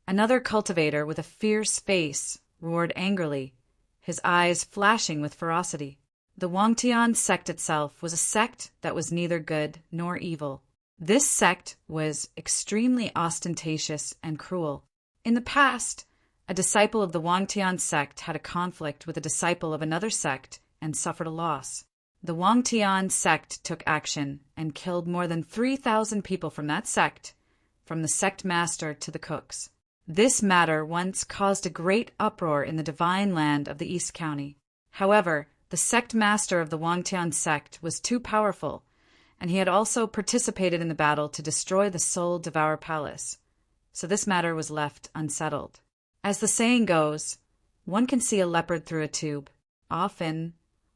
Another cultivator with a fierce face roared angrily, his eyes flashing with ferocity. The Wang Tian sect itself was a sect that was neither good nor evil. This sect was extremely ostentatious and cruel. In the past, a disciple of the Wang Tian sect had a conflict with a disciple of another sect and suffered a loss. The Wang Tian sect took action and killed more than 3,000 people from that sect, from the sect master to the cooks. This matter once caused a great uproar in the divine land of the East County. However, the sect master of the Wang Tian sect was too powerful, and he had also participated in the battle to destroy the Soul Devourer Palace, so this matter was left unsettled. As the saying goes, one can see a leopard through a tube. Often,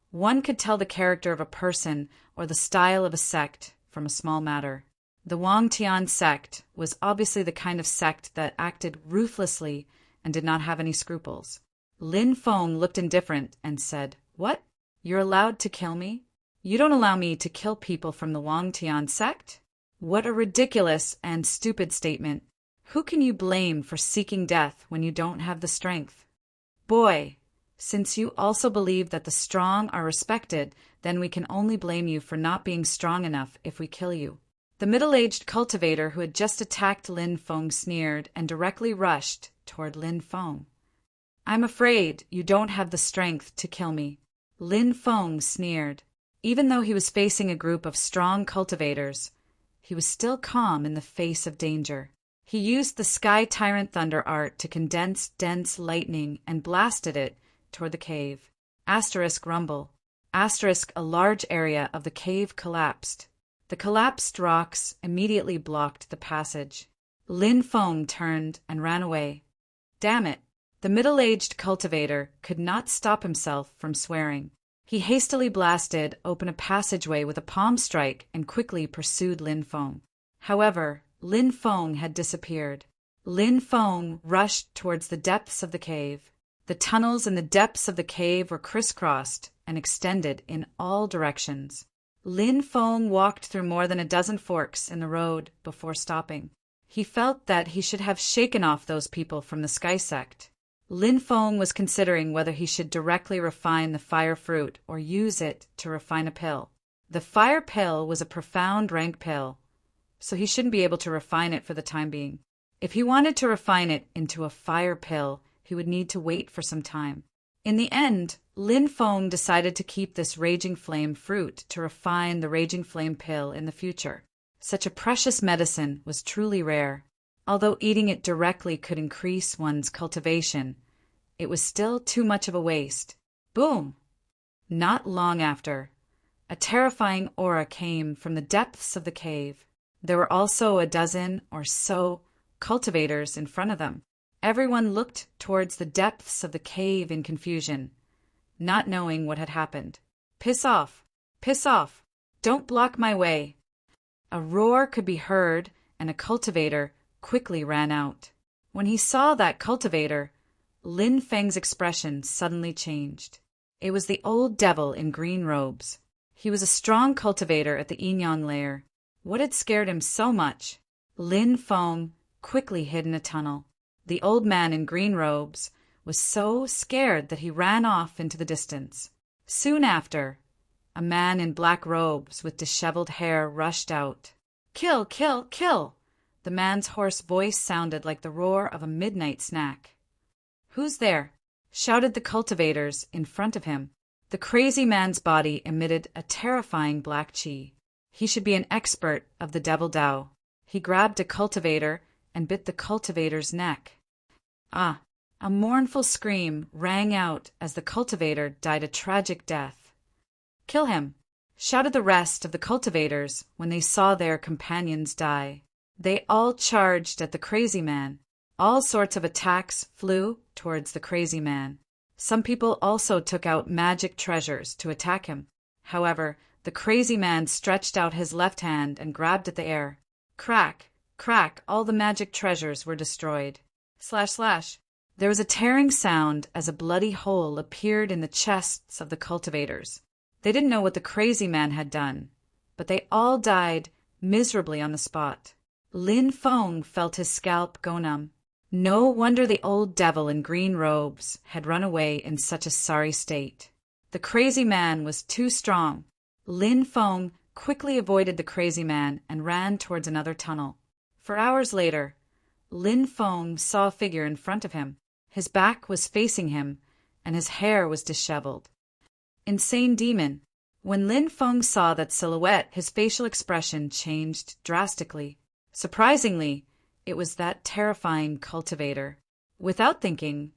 one could tell the character of a person or the style of a sect from a small matter. The Wang Tian sect was obviously the kind of sect that acted ruthlessly and did not have any scruples. Lin Feng looked indifferent and said, "What? You're allowed to kill me? You don't allow me to kill people from the Wang Tian sect? What a ridiculous and stupid statement. Who can you blame for seeking death when you don't have the strength? Boy, since you also believe that the strong are respected, then we can only blame you for not being strong enough if we kill you." The middle-aged cultivator who had just attacked Lin Feng sneered and directly rushed toward Lin Feng. "I'm afraid you don't have the strength to kill me." Lin Feng sneered. Even though he was facing a group of strong cultivators, he was still calm in the face of danger. He used the Sky Tyrant Thunder art to condense dense lightning and blasted it toward the cave. Asterisk rumble. Asterisk a large area of the cave collapsed. The collapsed rocks immediately blocked the passage. Lin Feng turned and ran away. Damn it! The middle-aged cultivator could not stop himself from swearing. He hastily blasted open a passageway with a palm strike and quickly pursued Lin Feng. However, Lin Feng had disappeared. Lin Feng rushed towards the depths of the cave. The tunnels in the depths of the cave were crisscrossed and extended in all directions. Lin Feng walked through more than a dozen forks in the road before stopping. He felt that he should have shaken off those people from the Sky Sect. Lin Feng was considering whether he should directly refine the fire fruit or use it to refine a pill. The fire pill was a profound rank pill, so he shouldn't be able to refine it for the time being. If he wanted to refine it into a fire pill, he would need to wait for some time. In the end, Lin Feng decided to keep this Raging Flame fruit to refine the Raging Flame pill in the future. Such a precious medicine was truly rare. Although eating it directly could increase one's cultivation, it was still too much of a waste. Boom! Not long after, a terrifying aura came from the depths of the cave. There were also a dozen or so cultivators in front of them. Everyone looked towards the depths of the cave in confusion, not knowing what had happened. "Piss off! Piss off! Don't block my way!" A roar could be heard, and a cultivator quickly ran out. When he saw that cultivator, Lin Feng's expression suddenly changed. It was the old devil in green robes. He was a strong cultivator at the Yinyang lair. What had scared him so much? Lin Feng quickly hid in a tunnel. The old man in green robes was so scared that he ran off into the distance. Soon after, a man in black robes with disheveled hair rushed out. "Kill, kill, kill!" The man's hoarse voice sounded like the roar of a midnight snack. "Who's there?" shouted the cultivators in front of him. The crazy man's body emitted a terrifying black chi. He should be an expert of the devil Dao. He grabbed a cultivator and bit the cultivator's neck. Ah! A mournful scream rang out as the cultivator died a tragic death. "Kill him!" shouted the rest of the cultivators when they saw their companions die. They all charged at the crazy man. All sorts of attacks flew towards the crazy man. Some people also took out magic treasures to attack him. However, the crazy man stretched out his left hand and grabbed at the air. Crack, crack, all the magic treasures were destroyed. Slash, slash. There was a tearing sound as a bloody hole appeared in the chests of the cultivators. They didn't know what the crazy man had done, but they all died miserably on the spot. Lin Feng felt his scalp go numb. No wonder the old devil in green robes had run away in such a sorry state. The crazy man was too strong. Lin Feng quickly avoided the crazy man and ran towards another tunnel. For hours later, Lin Feng saw a figure in front of him. His back was facing him, and his hair was disheveled. Insane demon. When Lin Feng saw that silhouette, his facial expression changed drastically. Surprisingly, it was that terrifying cultivator. Without thinking,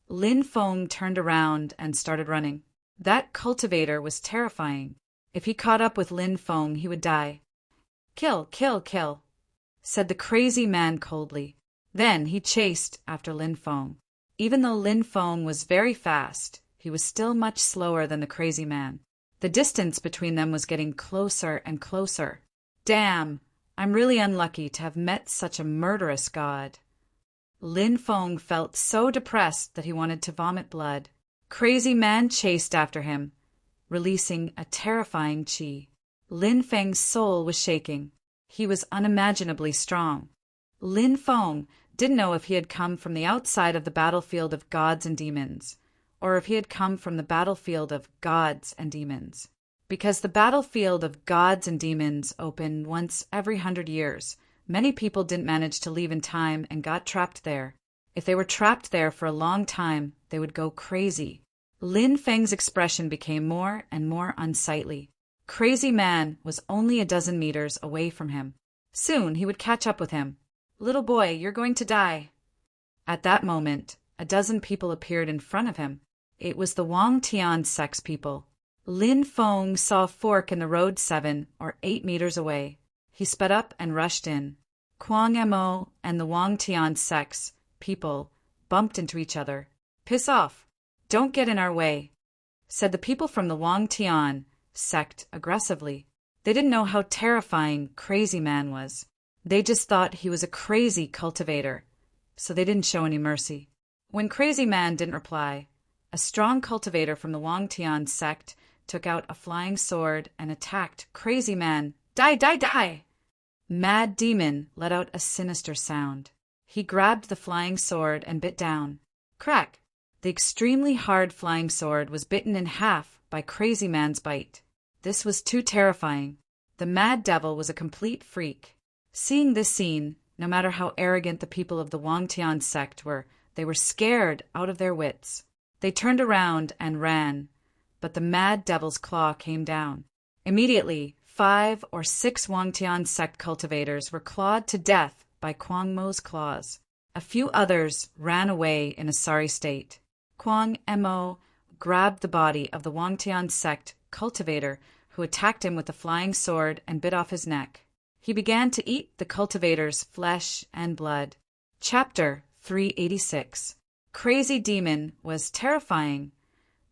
Lin Feng turned around and started running. That cultivator was terrifying. If he caught up with Lin Feng, he would die. "Kill, kill, kill," said the crazy man coldly. Then he chased after Lin Feng. Even though Lin Feng was very fast, he was still much slower than the crazy man. The distance between them was getting closer and closer. Damn! I'm really unlucky to have met such a murderous god. Lin Feng felt so depressed that he wanted to vomit blood. Crazy man chased after him, releasing a terrifying chi. Lin Feng's soul was shaking. He was unimaginably strong. Lin Feng didn't know if he had come from the outside of the battlefield of gods and demons, or if he had come from the battlefield of gods and demons. Because the battlefield of gods and demons opened once every 100 years, many people didn't manage to leave in time and got trapped there. If they were trapped there for a long time, they would go crazy. Lin Feng's expression became more and more unsightly. Crazy man was only a dozen meters away from him. Soon he would catch up with him. "Little boy, you're going to die." At that moment, a dozen people appeared in front of him. It was the Wang Tian sex people. Lin Feng saw a fork in the road 7 or 8 meters away. He sped up and rushed in. Kuang Mo and the Wang Tian sex people bumped into each other. "Piss off! Don't get in our way," said the people from the Wang Tian sect aggressively. They didn't know how terrifying Crazy Man was. They just thought he was a crazy cultivator, so they didn't show any mercy. When Crazy Man didn't reply, a strong cultivator from the Wang Tian sect took out a flying sword and attacked Crazy Man. "Die, die, die!" Mad Demon let out a sinister sound. He grabbed the flying sword and bit down. Crack! The extremely hard flying sword was bitten in half by Crazy Man's bite. This was too terrifying. The Mad Devil was a complete freak. Seeing this scene, no matter how arrogant the people of the Wang Tian sect were, they were scared out of their wits. They turned around and ran, but the Mad Devil's claw came down. Immediately, 5 or 6 Wang Tian sect cultivators were clawed to death by Kuang Mo's claws. A few others ran away in a sorry state. Kuang Mo grabbed the body of the Wang Tian sect cultivator who attacked him with the flying sword and bit off his neck. He began to eat the cultivator's flesh and blood. Chapter 386. Crazy Demon was terrifying,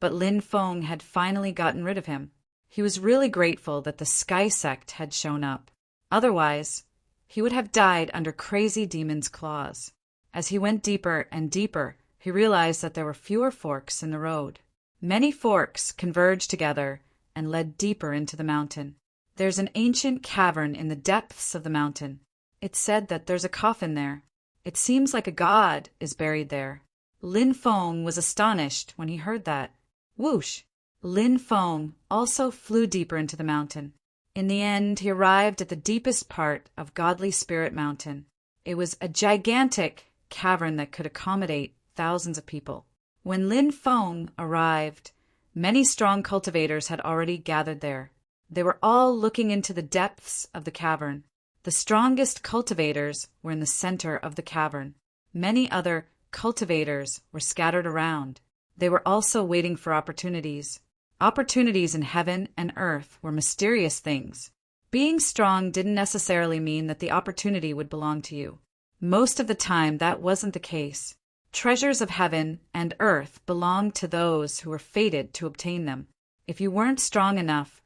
but Lin Feng had finally gotten rid of him. He was really grateful that the Sky Sect had shown up. Otherwise, he would have died under Crazy Demon's claws. As he went deeper and deeper, he realized that there were fewer forks in the road. Many forks converged together and led deeper into the mountain. There's an ancient cavern in the depths of the mountain. It's said that there's a coffin there. It seems like a god is buried there. Lin Feng was astonished when he heard that. Whoosh! Lin Feng also flew deeper into the mountain. In the end, he arrived at the deepest part of Godly Spirit Mountain. It was a gigantic cavern that could accommodate thousands of people. When Lin Feng arrived, many strong cultivators had already gathered there. They were all looking into the depths of the cavern. The strongest cultivators were in the center of the cavern. Many other cultivators were scattered around. They were also waiting for opportunities. Opportunities in heaven and earth were mysterious things. Being strong didn't necessarily mean that the opportunity would belong to you. Most of the time, that wasn't the case. Treasures of heaven and earth belonged to those who were fated to obtain them. If you weren't strong enough,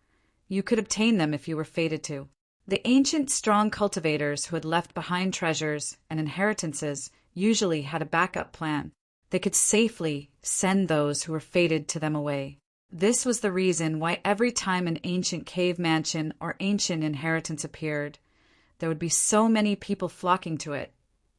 you could obtain them if you were fated to. The ancient strong cultivators who had left behind treasures and inheritances usually had a backup plan. They could safely send those who were fated to them away. This was the reason why every time an ancient cave mansion or ancient inheritance appeared, there would be so many people flocking to it,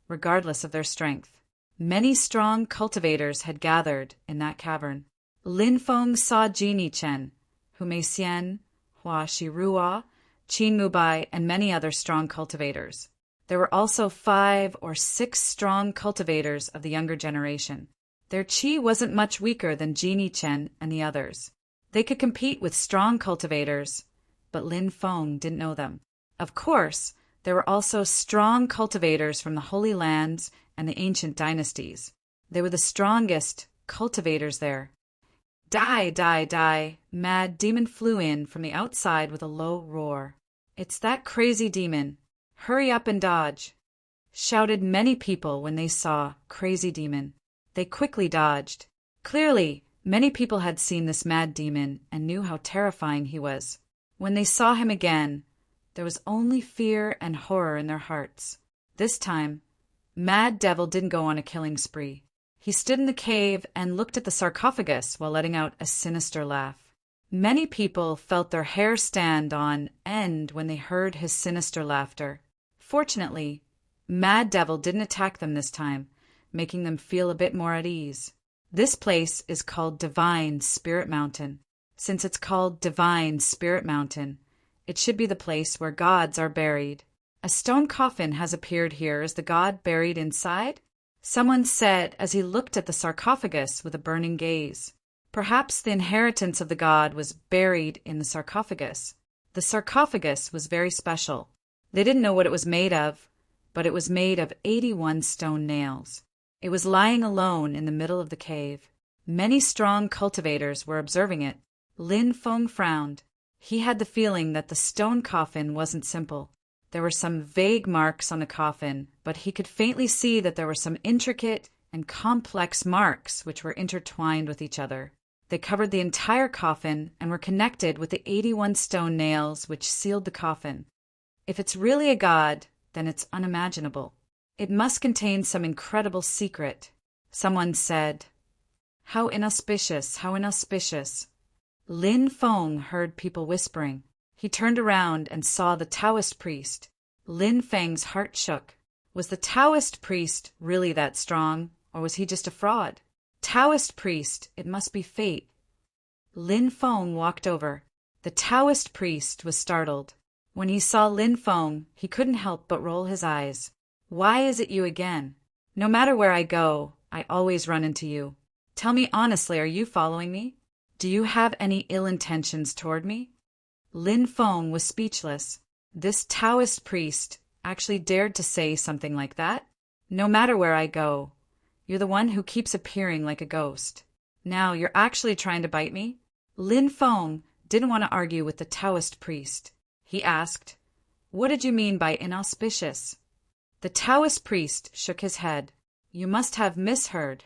regardless of their strength. Many strong cultivators had gathered in that cavern. Lin Feng saw Genie Chen, Hu Mei Xian, Hua Shirua, Qin Mubai, and many other strong cultivators. There were also 5 or 6 strong cultivators of the younger generation. Their qi wasn't much weaker than Genie Chen and the others. They could compete with strong cultivators, but Lin Feng didn't know them. Of course, there were also strong cultivators from the Holy Lands and the ancient dynasties. They were the strongest cultivators there. Die, die, die! Mad Demon flew in from the outside with a low roar. It's that crazy demon. Hurry up and dodge! Shouted many people when they saw Crazy Demon. They quickly dodged. Clearly, many people had seen this mad demon and knew how terrifying he was. When they saw him again, there was only fear and horror in their hearts. This time, Mad Devil didn't go on a killing spree. He stood in the cave and looked at the sarcophagus while letting out a sinister laugh. Many people felt their hair stand on end when they heard his sinister laughter. Fortunately, Mad Devil didn't attack them this time, making them feel a bit more at ease. This place is called Divine Spirit Mountain. Since it's called Divine Spirit Mountain, it should be the place where gods are buried. A stone coffin has appeared here. Is the god buried inside? Someone said as he looked at the sarcophagus with a burning gaze. Perhaps the inheritance of the god was buried in the sarcophagus. The sarcophagus was very special. They didn't know what it was made of, but it was made of 81 stone nails. It was lying alone in the middle of the cave. Many strong cultivators were observing it. Lin Feng frowned. He had the feeling that the stone coffin wasn't simple. There were some vague marks on the coffin, but he could faintly see that there were some intricate and complex marks which were intertwined with each other. They covered the entire coffin and were connected with the 81 stone nails which sealed the coffin. If it's really a god, then it's unimaginable. It must contain some incredible secret. Someone said, "How inauspicious, how inauspicious." Lin Feng heard people whispering. He turned around and saw the Taoist priest. Lin Feng's heart shook. Was the Taoist priest really that strong, or was he just a fraud? Taoist priest, it must be fate. Lin Feng walked over. The Taoist priest was startled. When he saw Lin Feng, he couldn't help but roll his eyes. Why is it you again? No matter where I go, I always run into you. Tell me honestly, are you following me? Do you have any ill intentions toward me? Lin Feng was speechless. This Taoist priest actually dared to say something like that? No matter where I go, you're the one who keeps appearing like a ghost. Now you're actually trying to bite me? Lin Feng didn't want to argue with the Taoist priest. He asked, What did you mean by inauspicious? The Taoist priest shook his head. You must have misheard.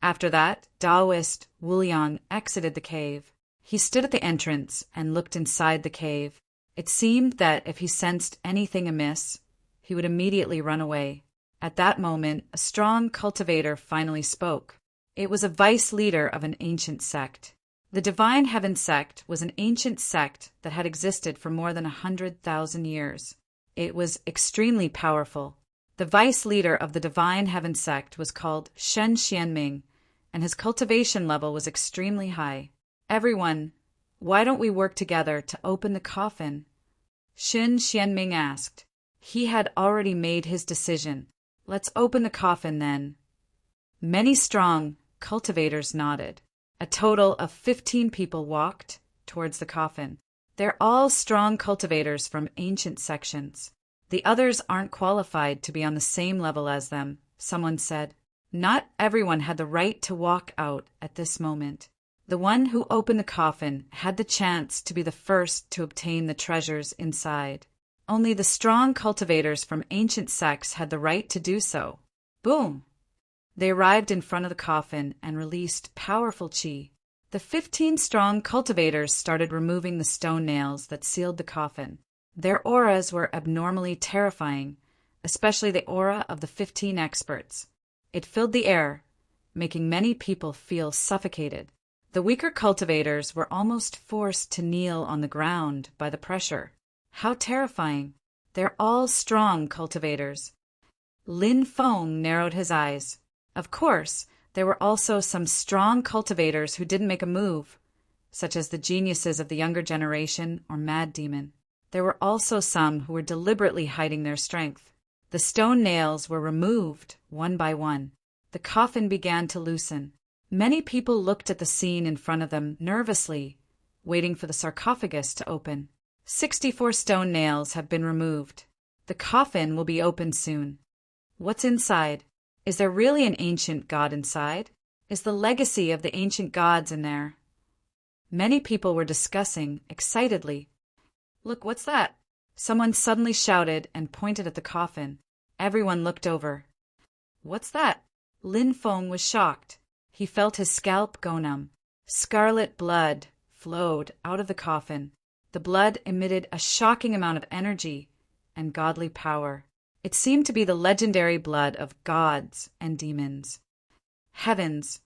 After that, Taoist Wulian exited the cave. He stood at the entrance and looked inside the cave. It seemed that if he sensed anything amiss, he would immediately run away. At that moment, a strong cultivator finally spoke. It was a vice leader of an ancient sect. The Divine Heaven sect was an ancient sect that had existed for more than 100,000 years. It was extremely powerful. The vice leader of the Divine Heaven sect was called Shen Xianming, and his cultivation level was extremely high. Everyone, why don't we work together to open the coffin? Shen Xianming asked. He had already made his decision. Let's open the coffin then. Many strong cultivators nodded. A total of 15 people walked towards the coffin. They're all strong cultivators from ancient sections. The others aren't qualified to be on the same level as them, someone said. Not everyone had the right to walk out at this moment. The one who opened the coffin had the chance to be the first to obtain the treasures inside. Only the strong cultivators from ancient sects had the right to do so. Boom! They arrived in front of the coffin and released powerful qi. The 15 strong cultivators started removing the stone nails that sealed the coffin. Their auras were abnormally terrifying, especially the aura of the 15 experts. It filled the air, making many people feel suffocated. The weaker cultivators were almost forced to kneel on the ground by the pressure. How terrifying! They're all strong cultivators. Lin Feng narrowed his eyes. Of course, there were also some strong cultivators who didn't make a move, such as the geniuses of the younger generation or Mad Demon. There were also some who were deliberately hiding their strength. The stone nails were removed one by one. The coffin began to loosen. Many people looked at the scene in front of them nervously, waiting for the sarcophagus to open. 64 stone nails have been removed. The coffin will be opened soon. What's inside? Is there really an ancient god inside? Is the legacy of the ancient gods in there? Many people were discussing excitedly. Look, what's that? Someone suddenly shouted and pointed at the coffin. Everyone looked over. What's that? Lin Feng was shocked. He felt his scalp go numb. Scarlet blood flowed out of the coffin. The blood emitted a shocking amount of energy and godly power. It seemed to be the legendary blood of gods and demons. Heavens!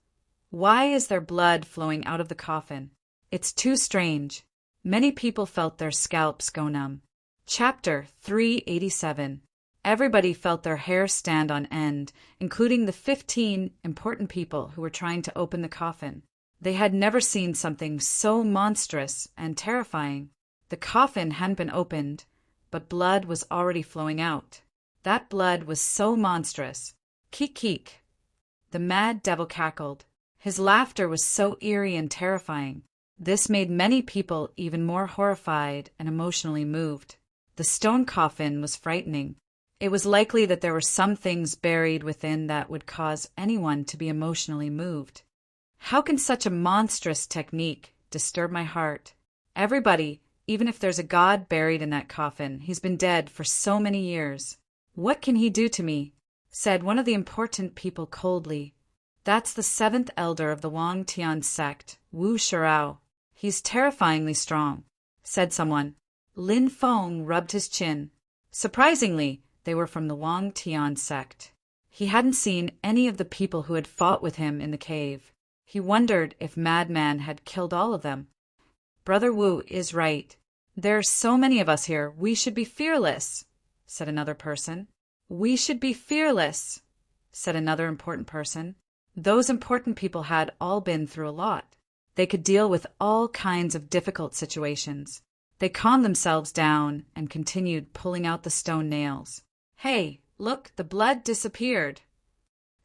Why is there blood flowing out of the coffin? It's too strange. Many people felt their scalps go numb. Chapter 387. Everybody felt their hair stand on end, including the 15 important people who were trying to open the coffin. They had never seen something so monstrous and terrifying. The coffin hadn't been opened, but blood was already flowing out. That blood was so monstrous. Keek keek. The mad devil cackled. His laughter was so eerie and terrifying. This made many people even more horrified and emotionally moved. The stone coffin was frightening. It was likely that there were some things buried within that would cause anyone to be emotionally moved. How can such a monstrous technique disturb my heart? Everybody, even if there's a god buried in that coffin, he's been dead for so many years. What can he do to me? Said one of the important people coldly. That's the 7th elder of the Wang Tian sect, Wu Shirao. He's terrifyingly strong, said someone. Lin Feng rubbed his chin. Surprisingly, they were from the Wang Tian sect. He hadn't seen any of the people who had fought with him in the cave. He wondered if Madman had killed all of them. Brother Wu is right. There are so many of us here, we should be fearless, said another person. We should be fearless, said another important person. Those important people had all been through a lot. They could deal with all kinds of difficult situations. They calmed themselves down and continued pulling out the stone nails. Hey, look, the blood disappeared.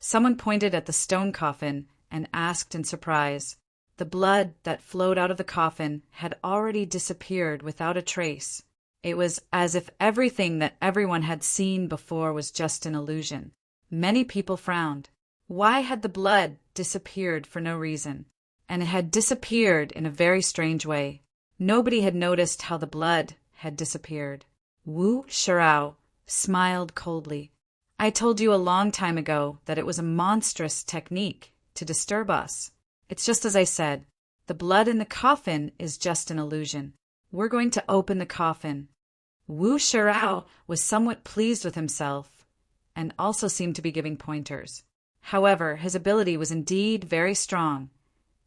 Someone pointed at the stone coffin and asked in surprise. The blood that flowed out of the coffin had already disappeared without a trace. It was as if everything that everyone had seen before was just an illusion. Many people frowned. Why had the blood disappeared for no reason? And it had disappeared in a very strange way. Nobody had noticed how the blood had disappeared. Wu Shirao smiled coldly. I told you a long time ago that it was a monstrous technique to disturb us. It's just as I said. The blood in the coffin is just an illusion. We're going to open the coffin. Wu Shirao was somewhat pleased with himself and also seemed to be giving pointers. However, his ability was indeed very strong,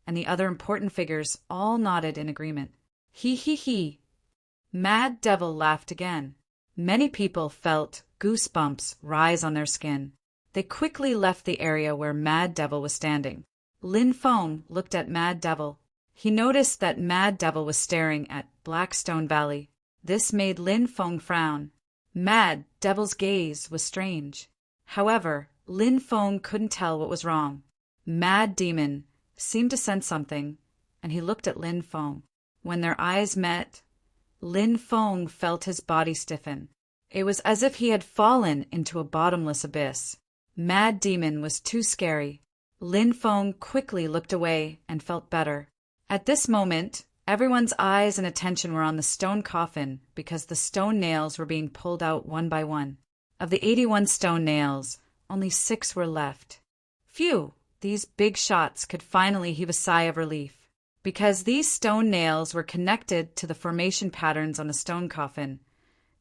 and the other important figures all nodded in agreement. He he he. Mad Devil laughed again. Many people felt goosebumps rise on their skin. They quickly left the area where Mad Devil was standing. Lin Feng looked at Mad Devil. He noticed that Mad Devil was staring at Blackstone Valley. This made Lin Feng frown. Mad Devil's gaze was strange. However, Lin Feng couldn't tell what was wrong. Mad Demon seemed to sense something, and he looked at Lin Feng. When their eyes met, Lin Feng felt his body stiffen. It was as if he had fallen into a bottomless abyss. Mad Demon was too scary. Lin Feng quickly looked away and felt better. At this moment, everyone's eyes and attention were on the stone coffin because the stone nails were being pulled out one by one. Of the 81 stone nails, only 6 were left. Phew! These big shots could finally heave a sigh of relief. Because these stone nails were connected to the formation patterns on a stone coffin,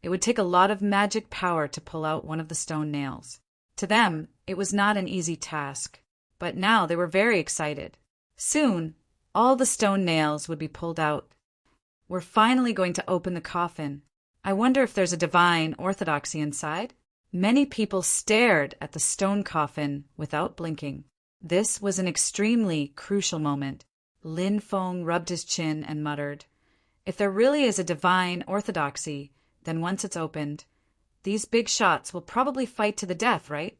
it would take a lot of magic power to pull out one of the stone nails. To them, it was not an easy task, but now they were very excited. Soon, all the stone nails would be pulled out. We're finally going to open the coffin. I wonder if there's a divine orthodoxy inside? Many people stared at the stone coffin without blinking. This was an extremely crucial moment. Lin Feng rubbed his chin and muttered, "If there really is a divine orthodoxy, then once it's opened, these big shots will probably fight to the death, right?"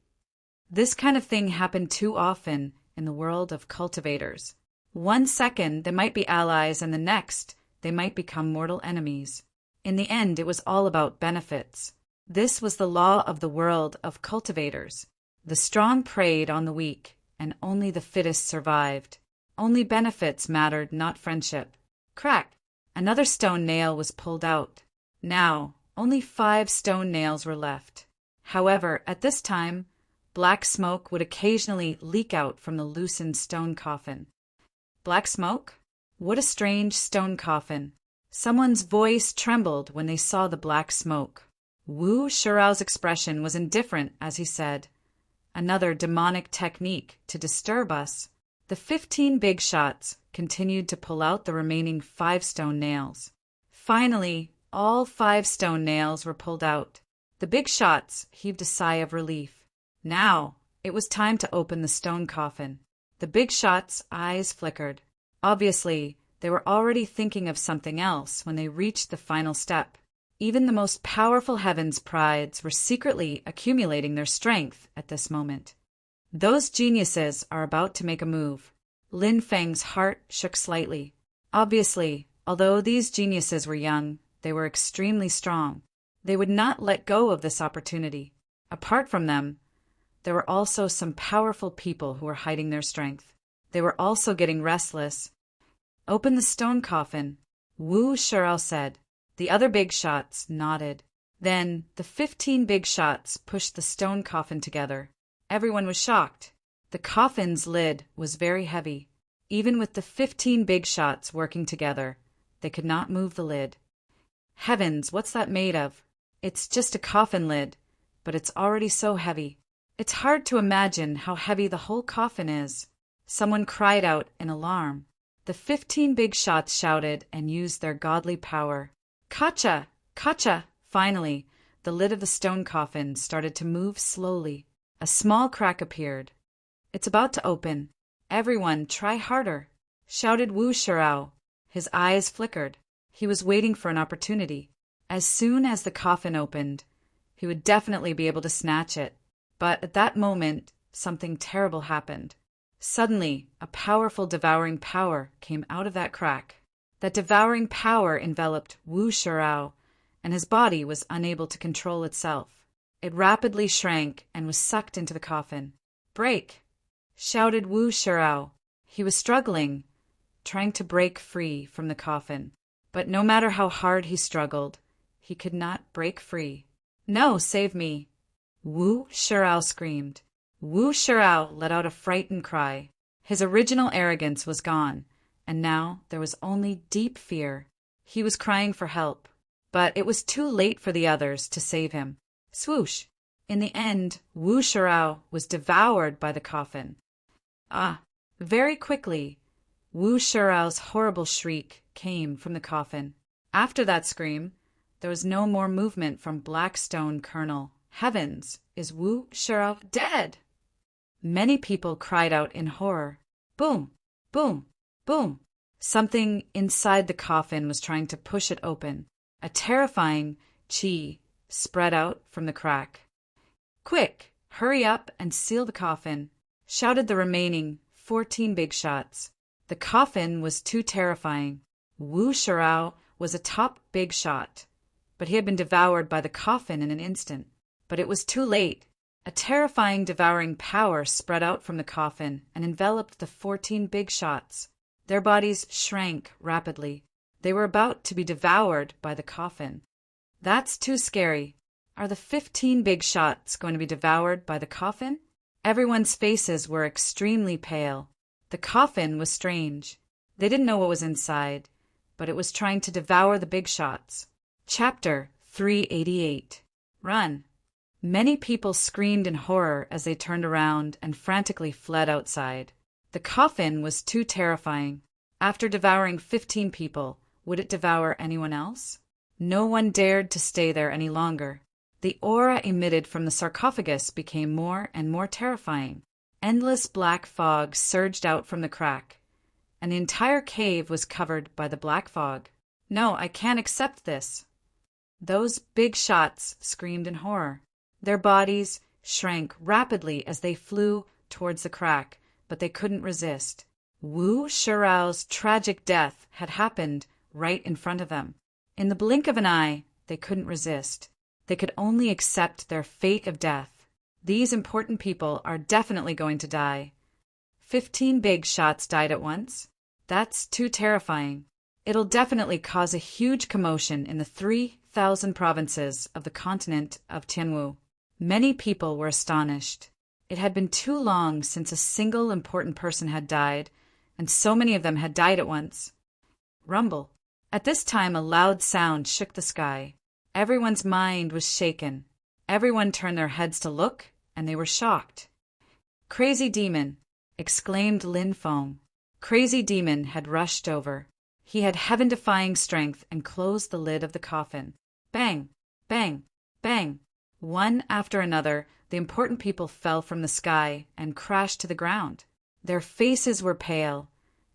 This kind of thing happened too often in the world of cultivators. One second they might be allies, and the next they might become mortal enemies. In the end, it was all about benefits. This was the law of the world of cultivators. The strong preyed on the weak, and only the fittest survived. Only benefits mattered, not friendship. Crack! Another stone nail was pulled out. Now, only 5 stone nails were left. However, at this time, black smoke would occasionally leak out from the loosened stone coffin. Black smoke? What a strange stone coffin. Someone's voice trembled when they saw the black smoke. Wu Shirao's expression was indifferent as he said, "Another demonic technique to disturb us." The 15 big shots continued to pull out the remaining 5 stone nails. Finally, all 5 stone nails were pulled out. The big shots heaved a sigh of relief. Now, it was time to open the stone coffin. The big shots' eyes flickered. Obviously, they were already thinking of something else when they reached the final step. Even the most powerful heaven's prides were secretly accumulating their strength at this moment. Those geniuses are about to make a move. Lin Feng's heart shook slightly. Obviously, although these geniuses were young, they were extremely strong. They would not let go of this opportunity. Apart from them, there were also some powerful people who were hiding their strength. They were also getting restless. "Open the stone coffin," Wu Shirao said. The other big shots nodded. Then the 15 big shots pushed the stone coffin together. Everyone was shocked. The coffin's lid was very heavy. Even with the 15 big shots working together, they could not move the lid. Heavens, what's that made of? It's just a coffin lid, but it's already so heavy. It's hard to imagine how heavy the whole coffin is. Someone cried out in alarm. The 15 big shots shouted and used their godly power. "Kacha! Kacha!" Finally, the lid of the stone coffin started to move slowly. A small crack appeared. "It's about to open. Everyone, try harder!" shouted Wu Shirao. His eyes flickered. He was waiting for an opportunity. As soon as the coffin opened, he would definitely be able to snatch it. But at that moment, something terrible happened. Suddenly, a powerful devouring power came out of that crack. That devouring power enveloped Wu Shirao, and his body was unable to control itself. It rapidly shrank and was sucked into the coffin. "Break!" shouted Wu Shirao. He was struggling, trying to break free from the coffin. But no matter how hard he struggled, he could not break free. "No, save me!" Wu Shirao screamed. Wu Shirao let out a frightened cry. His original arrogance was gone, and now there was only deep fear. He was crying for help, but it was too late for the others to save him. Swoosh! In the end, Wu Shirao was devoured by the coffin. Very quickly, Wu Shirao's horrible shriek came from the coffin. After that scream, there was no more movement from Blackstone Colonel. Heavens, is Wu Shirao dead? Many people cried out in horror. Boom! Boom! Boom! Something inside the coffin was trying to push it open. A terrifying qi spread out from the crack. "Quick! Hurry up and seal the coffin!" shouted the remaining 14 big shots. The coffin was too terrifying. Wu Shirao was a top big shot, but he had been devoured by the coffin in an instant. But it was too late. A terrifying devouring power spread out from the coffin and enveloped the 14 big shots. Their bodies shrank rapidly. They were about to be devoured by the coffin. That's too scary. Are the 15 big shots going to be devoured by the coffin? Everyone's faces were extremely pale. The coffin was strange. They didn't know what was inside, but it was trying to devour the big shots. Chapter 388. Run! Many people screamed in horror as they turned around and frantically fled outside. The coffin was too terrifying. After devouring 15 people, would it devour anyone else? No one dared to stay there any longer. The aura emitted from the sarcophagus became more and more terrifying. Endless black fog surged out from the crack, and the entire cave was covered by the black fog. "No, I can't accept this." Those big shots screamed in horror. Their bodies shrank rapidly as they flew towards the crack, but they couldn't resist. Wu Shirao's tragic death had happened right in front of them. In the blink of an eye, they couldn't resist. They could only accept their fate of death. These important people are definitely going to die. 15 big shots died at once. That's too terrifying. It'll definitely cause a huge commotion in the 3,000 provinces of the continent of Tianwu. Many people were astonished. It had been too long since a single important person had died, and so many of them had died at once. Rumble. At this time, a loud sound shook the sky. Everyone's mind was shaken. Everyone turned their heads to look, and they were shocked. "Crazy demon!" exclaimed Lin Feng. Crazy Demon had rushed over. He had heaven-defying strength and closed the lid of the coffin. Bang! Bang! Bang! One after another, the important people fell from the sky and crashed to the ground. Their faces were pale,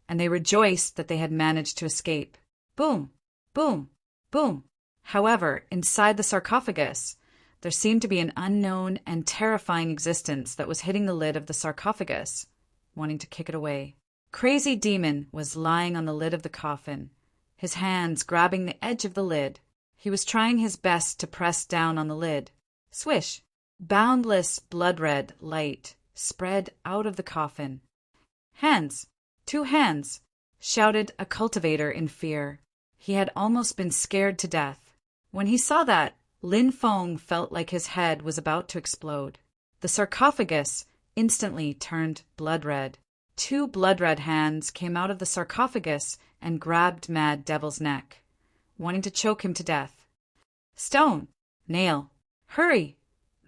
and they rejoiced that they had managed to escape. Boom! Boom! Boom! However, inside the sarcophagus, there seemed to be an unknown and terrifying existence that was hitting the lid of the sarcophagus, wanting to kick it away. Crazy Demon was lying on the lid of the coffin, his hands grabbing the edge of the lid. He was trying his best to press down on the lid. Swish! Boundless blood-red light spread out of the coffin. "Hands! 2 hands!" shouted a cultivator in fear. He had almost been scared to death. When he saw that, Lin Feng felt like his head was about to explode. The sarcophagus instantly turned blood-red. 2 blood-red hands came out of the sarcophagus and grabbed Mad Devil's neck, wanting to choke him to death. "Stone! Nail! Hurry!"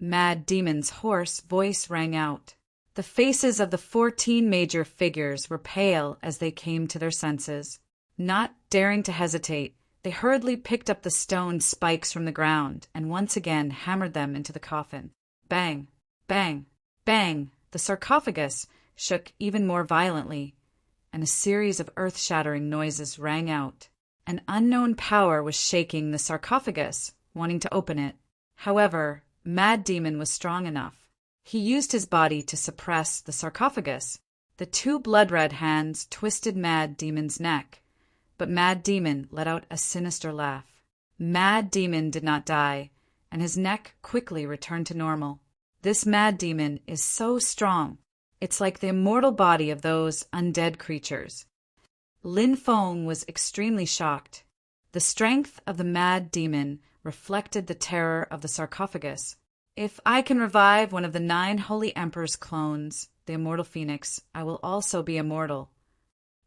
Mad Demon's hoarse voice rang out. The faces of the 14 major figures were pale as they came to their senses. Not daring to hesitate, they hurriedly picked up the stone spikes from the ground and once again hammered them into the coffin. Bang! Bang! Bang! The sarcophagus shook even more violently, and a series of earth-shattering noises rang out. An unknown power was shaking the sarcophagus, wanting to open it. However, Mad Demon was strong enough. He used his body to suppress the sarcophagus. The 2 blood-red hands twisted Mad Demon's neck, but Mad Demon let out a sinister laugh. Mad Demon did not die, and his neck quickly returned to normal. This Mad Demon is so strong. It's like the immortal body of those undead creatures. Lin Feng was extremely shocked. The strength of the Mad Demon reflected the terror of the sarcophagus. If I can revive one of the 9 Holy Emperor's clones, the immortal phoenix, I will also be immortal.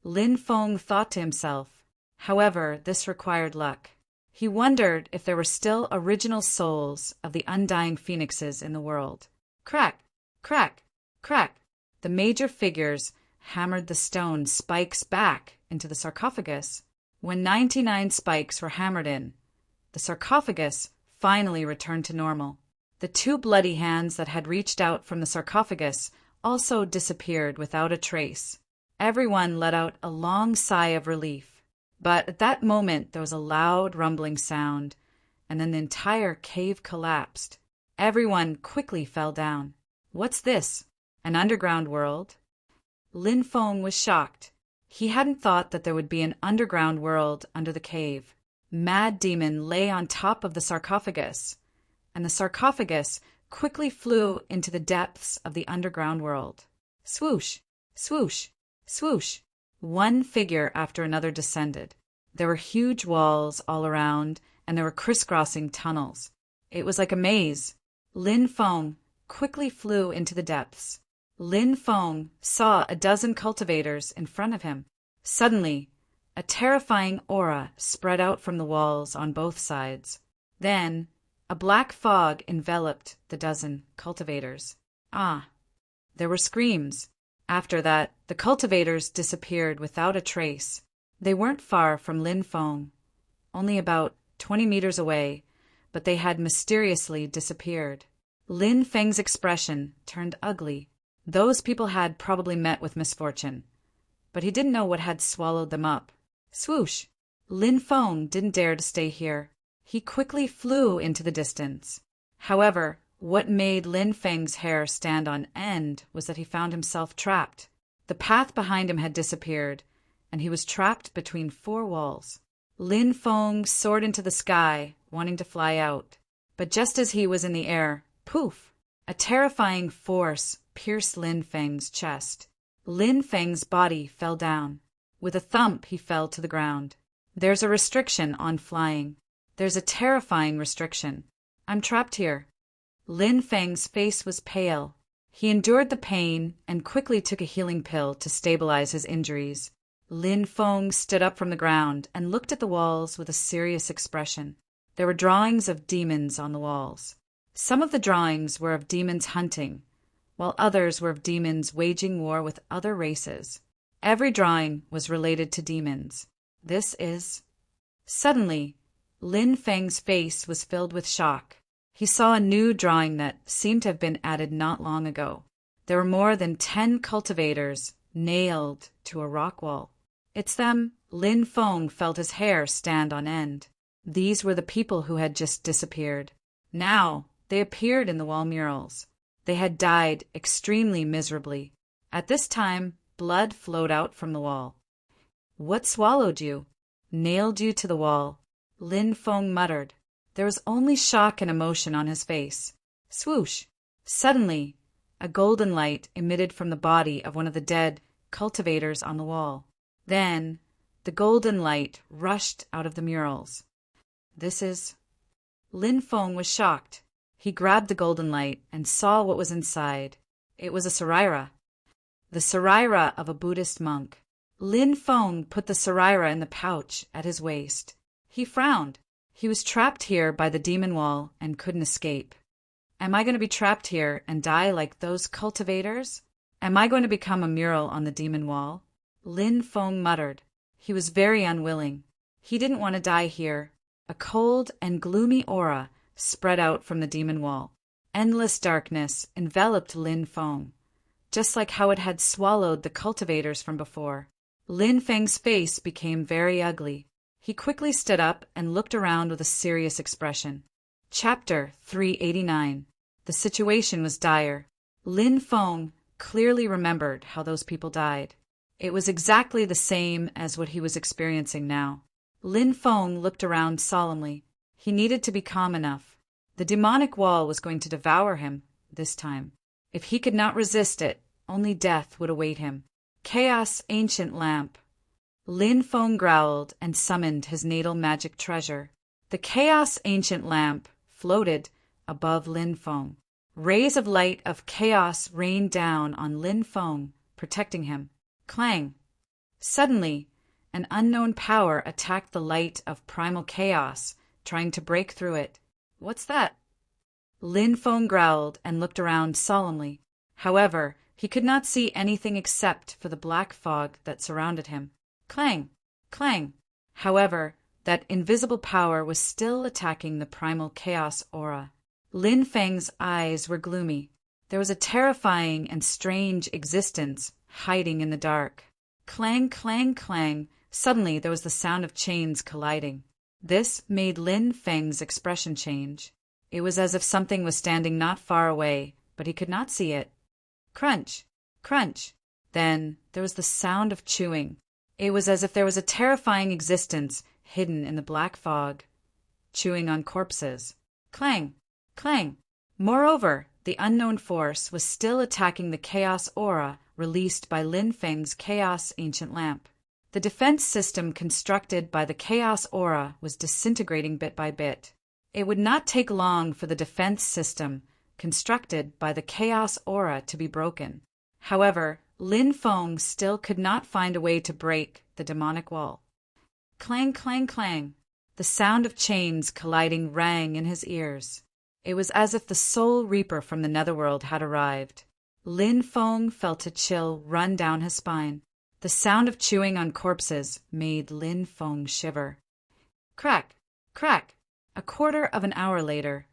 Lin Feng thought to himself. However, this required luck. He wondered if there were still original souls of the undying phoenixes in the world. Crack, crack, crack. The major figures hammered the stone spikes back into the sarcophagus. When 99 spikes were hammered in, the sarcophagus finally returned to normal. The 2 bloody hands that had reached out from the sarcophagus also disappeared without a trace. Everyone let out a long sigh of relief. But at that moment there was a loud rumbling sound, and then the entire cave collapsed. Everyone quickly fell down. What's this? An underground world? Lin Feng was shocked. He hadn't thought that there would be an underground world under the cave. Mad Demon lay on top of the sarcophagus, and the sarcophagus quickly flew into the depths of the underground world. Swoosh, swoosh, swoosh. One figure after another descended. There were huge walls all around, and there were crisscrossing tunnels. It was like a maze. Lin Feng quickly flew into the depths. Lin Feng saw a dozen cultivators in front of him. Suddenly, a terrifying aura spread out from the walls on both sides. Then, a black fog enveloped the dozen cultivators. There were screams. After that, the cultivators disappeared without a trace. They weren't far from Lin Feng, only about 20 meters away, but they had mysteriously disappeared. Lin Feng's expression turned ugly. Those people had probably met with misfortune, but he didn't know what had swallowed them up. Swoosh! Lin Feng didn't dare to stay here. He quickly flew into the distance. However, what made Lin Feng's hair stand on end was that he found himself trapped. The path behind him had disappeared, and he was trapped between 4 walls. Lin Feng soared into the sky, wanting to fly out. But just as he was in the air, poof! A terrifying force pierced Lin Feng's chest. Lin Feng's body fell down. With a thump, he fell to the ground. There's a restriction on flying. There's a terrifying restriction. I'm trapped here. Lin Feng's face was pale. He endured the pain and quickly took a healing pill to stabilize his injuries. Lin Feng stood up from the ground and looked at the walls with a serious expression. There were drawings of demons on the walls. Some of the drawings were of demons hunting, while others were of demons waging war with other races. Every drawing was related to demons. Suddenly, Lin Feng's face was filled with shock. He saw a new drawing that seemed to have been added not long ago. There were more than 10 cultivators nailed to a rock wall. It's them. Lin Feng felt his hair stand on end. These were the people who had just disappeared. Now, they appeared in the wall murals. They had died extremely miserably. At this time, blood flowed out from the wall. What swallowed you? Nailed you to the wall? Lin Feng muttered. There was only shock and emotion on his face. Swoosh! Suddenly, a golden light emitted from the body of one of the dead cultivators on the wall. Then, the golden light rushed out of the murals. Lin Feng was shocked. He grabbed the golden light and saw what was inside. It was a saraira. The saraira of a Buddhist monk. Lin Feng put the saraira in the pouch at his waist. He frowned. He was trapped here by the demon wall and couldn't escape. Am I going to be trapped here and die like those cultivators? Am I going to become a mural on the demon wall? Lin Feng muttered. He was very unwilling. He didn't want to die here. A cold and gloomy aura spread out from the demon wall. Endless darkness enveloped Lin Feng, just like how it had swallowed the cultivators from before. Lin Feng's face became very ugly. He quickly stood up and looked around with a serious expression. Chapter 389. The situation was dire. Lin Feng clearly remembered how those people died. It was exactly the same as what he was experiencing now. Lin Feng looked around solemnly. He needed to be calm enough. The demonic wall was going to devour him this time. If he could not resist it, only death would await him. Chaos Ancient Lamp. Lin Feng growled and summoned his natal magic treasure. The Chaos Ancient Lamp floated above Lin Feng. Rays of light of chaos rained down on Lin Feng, protecting him. Clang! Suddenly, an unknown power attacked the light of primal chaos, trying to break through it. What's that? Lin Feng growled and looked around solemnly. However, he could not see anything except for the black fog that surrounded him. Clang! Clang! However, that invisible power was still attacking the primal chaos aura. Lin Feng's eyes were gloomy. There was a terrifying and strange existence hiding in the dark. Clang, clang, clang. Suddenly there was the sound of chains colliding. This made Lin Feng's expression change. It was as if something was standing not far away, but he could not see it. Crunch! Crunch! Then there was the sound of chewing. It was as if there was a terrifying existence hidden in the black fog, chewing on corpses. Clang! Clang! Moreover, the unknown force was still attacking the chaos aura released by Lin Feng's Chaos Ancient Lamp. The defense system constructed by the chaos aura was disintegrating bit by bit. It would not take long for the defense system constructed by the chaos aura to be broken. However, Lin Feng still could not find a way to break the demonic wall. Clang, clang, clang. The sound of chains colliding rang in his ears. It was as if the Soul Reaper from the Netherworld had arrived. Lin Feng felt a chill run down his spine. The sound of chewing on corpses made Lin Feng shiver. Crack! Crack! A quarter of an hour later,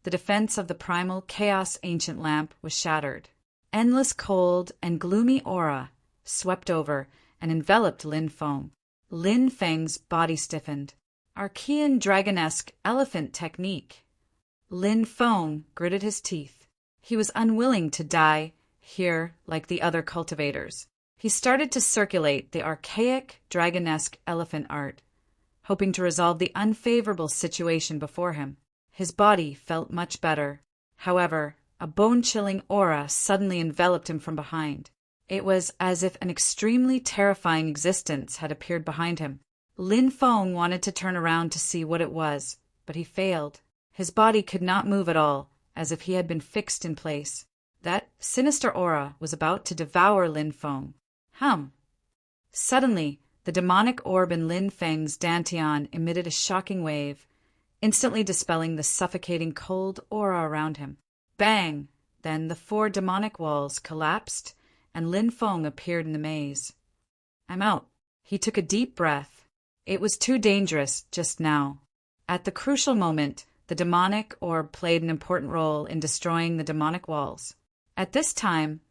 the defense of the primal Chaos Ancient Lamp was shattered. Endless cold and gloomy aura swept over and enveloped Lin Feng. Lin Feng's body stiffened. Archean dragonesque elephant technique. Lin Feng gritted his teeth. He was unwilling to die here like the other cultivators. He started to circulate the archaic dragonesque elephant art, hoping to resolve the unfavorable situation before him. His body felt much better. However, a bone-chilling aura suddenly enveloped him from behind. It was as if an extremely terrifying existence had appeared behind him. Lin Feng wanted to turn around to see what it was, but he failed. His body could not move at all, as if he had been fixed in place. That sinister aura was about to devour Lin Feng. Suddenly, the demonic orb in Lin Feng's dantian emitted a shocking wave, instantly dispelling the suffocating cold aura around him. Bang! Then the 4 demonic walls collapsed, and Lin Feng appeared in the maze. I'm out. He took a deep breath. It was too dangerous just now. At the crucial moment, the demonic orb played an important role in destroying the demonic walls. At this time,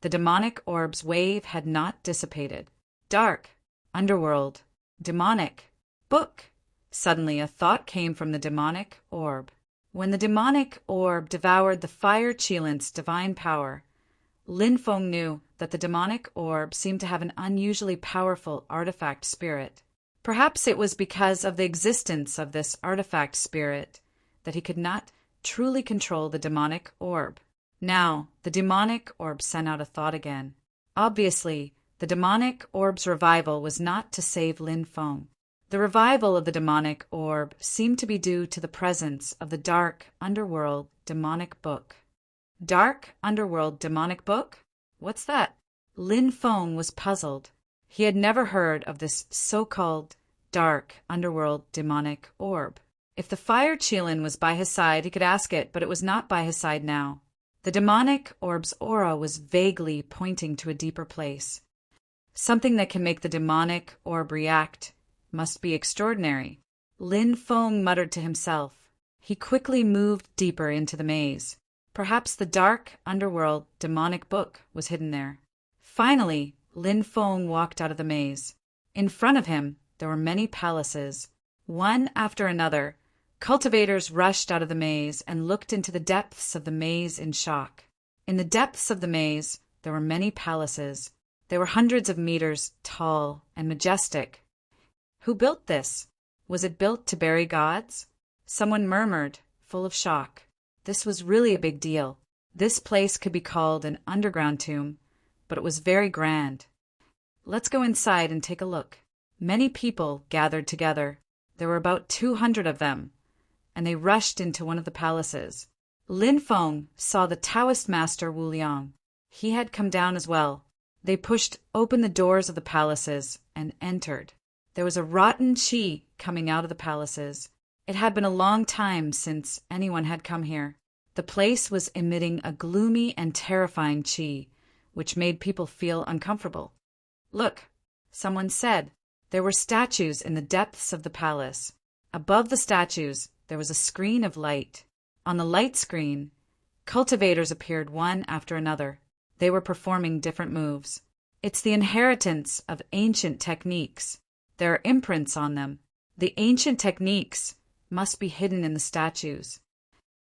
the demonic orb's wave had not dissipated. Dark, underworld, demonic, book. Suddenly a thought came from the demonic orb. When the demonic orb devoured the fire Qilint's divine power, Lin Feng knew that the demonic orb seemed to have an unusually powerful artifact spirit. Perhaps it was because of the existence of this artifact spirit that he could not truly control the demonic orb. Now, the demonic orb sent out a thought again. Obviously, the demonic orb's revival was not to save Lin Feng. The revival of the demonic orb seemed to be due to the presence of the dark underworld demonic book. Dark underworld demonic book? What's that? Lin Feng was puzzled. He had never heard of this so-called dark underworld demonic orb. If the fire Qilin was by his side, he could ask it, but it was not by his side now. The demonic orb's aura was vaguely pointing to a deeper place. Something that can make the demonic orb react must be extraordinary. Lin Feng muttered to himself. He quickly moved deeper into the maze. Perhaps the dark underworld demonic book was hidden there. Finally, Lin Feng walked out of the maze. In front of him, there were many palaces. One after another, cultivators rushed out of the maze and looked into the depths of the maze in shock. In the depths of the maze, there were many palaces. They were hundreds of meters tall and majestic. Who built this? Was it built to bury gods? Someone murmured, full of shock. This was really a big deal. This place could be called an underground tomb, but it was very grand. Let's go inside and take a look. Many people gathered together. There were about 200 of them, and they rushed into one of the palaces. Lin Feng saw the Taoist master Wu Liang. He had come down as well. They pushed open the doors of the palaces and entered. There was a rotten qi coming out of the palaces. It had been a long time since anyone had come here. The place was emitting a gloomy and terrifying qi, which made people feel uncomfortable. "Look," someone said. There were statues in the depths of the palace. Above the statues, there was a screen of light. On the light screen, cultivators appeared one after another. They were performing different moves. It's the inheritance of ancient techniques. There are imprints on them. The ancient techniques must be hidden in the statues.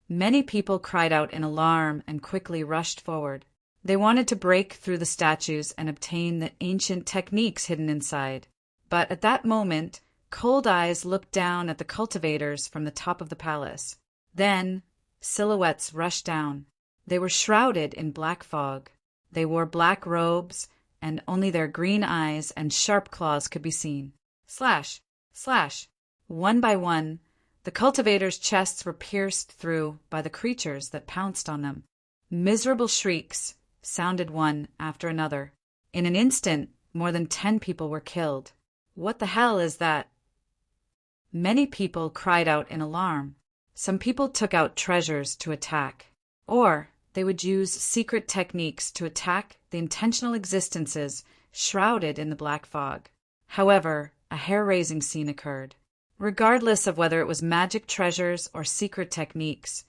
Many people cried out in alarm and quickly rushed forward. They wanted to break through the statues and obtain the ancient techniques hidden inside. But at that moment, cold eyes looked down at the cultivators from the top of the palace. Then, silhouettes rushed down. They were shrouded in black fog. They wore black robes, and only their green eyes and sharp claws could be seen. Slash! Slash! One by one, the cultivators' chests were pierced through by the creatures that pounced on them. Miserable shrieks sounded one after another. In an instant, more than 10 people were killed. What the hell is that? Many people cried out in alarm. Some people took out treasures to attack, or they would use secret techniques to attack the intentional existences shrouded in the black fog. However, a hair-raising scene occurred. Regardless of whether it was magic treasures or secret techniques,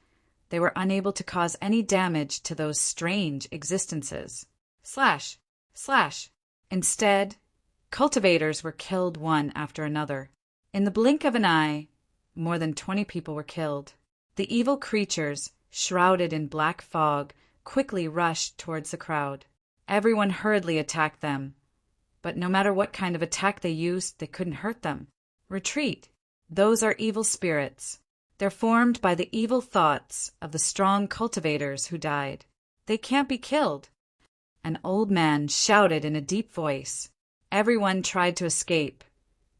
they were unable to cause any damage to those strange existences. Slash! Slash! Instead, cultivators were killed one after another. In the blink of an eye, more than 20 people were killed. The evil creatures, shrouded in black fog, quickly rushed towards the crowd. Everyone hurriedly attacked them. But no matter what kind of attack they used, they couldn't hurt them. Retreat! Those are evil spirits. They're formed by the evil thoughts of the strong cultivators who died. They can't be killed. An old man shouted in a deep voice. Everyone tried to escape,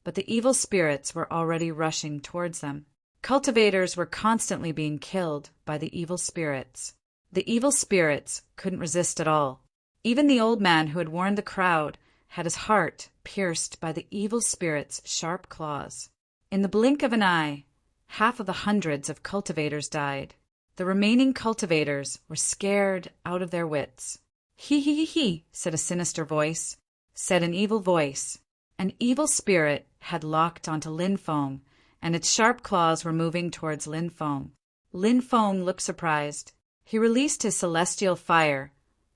but the evil spirits were already rushing towards them. Cultivators were constantly being killed by the evil spirits. The evil spirits couldn't resist at all. Even the old man who had warned the crowd had his heart pierced by the evil spirits' sharp claws. In the blink of an eye, half of the hundreds of cultivators died. The remaining cultivators were scared out of their wits. "He, he, he, he," said a sinister voice, said an evil voice. An evil spirit had locked onto Lin Feng, and its sharp claws were moving towards Lin Feng. Lin Feng looked surprised. He released his celestial fire,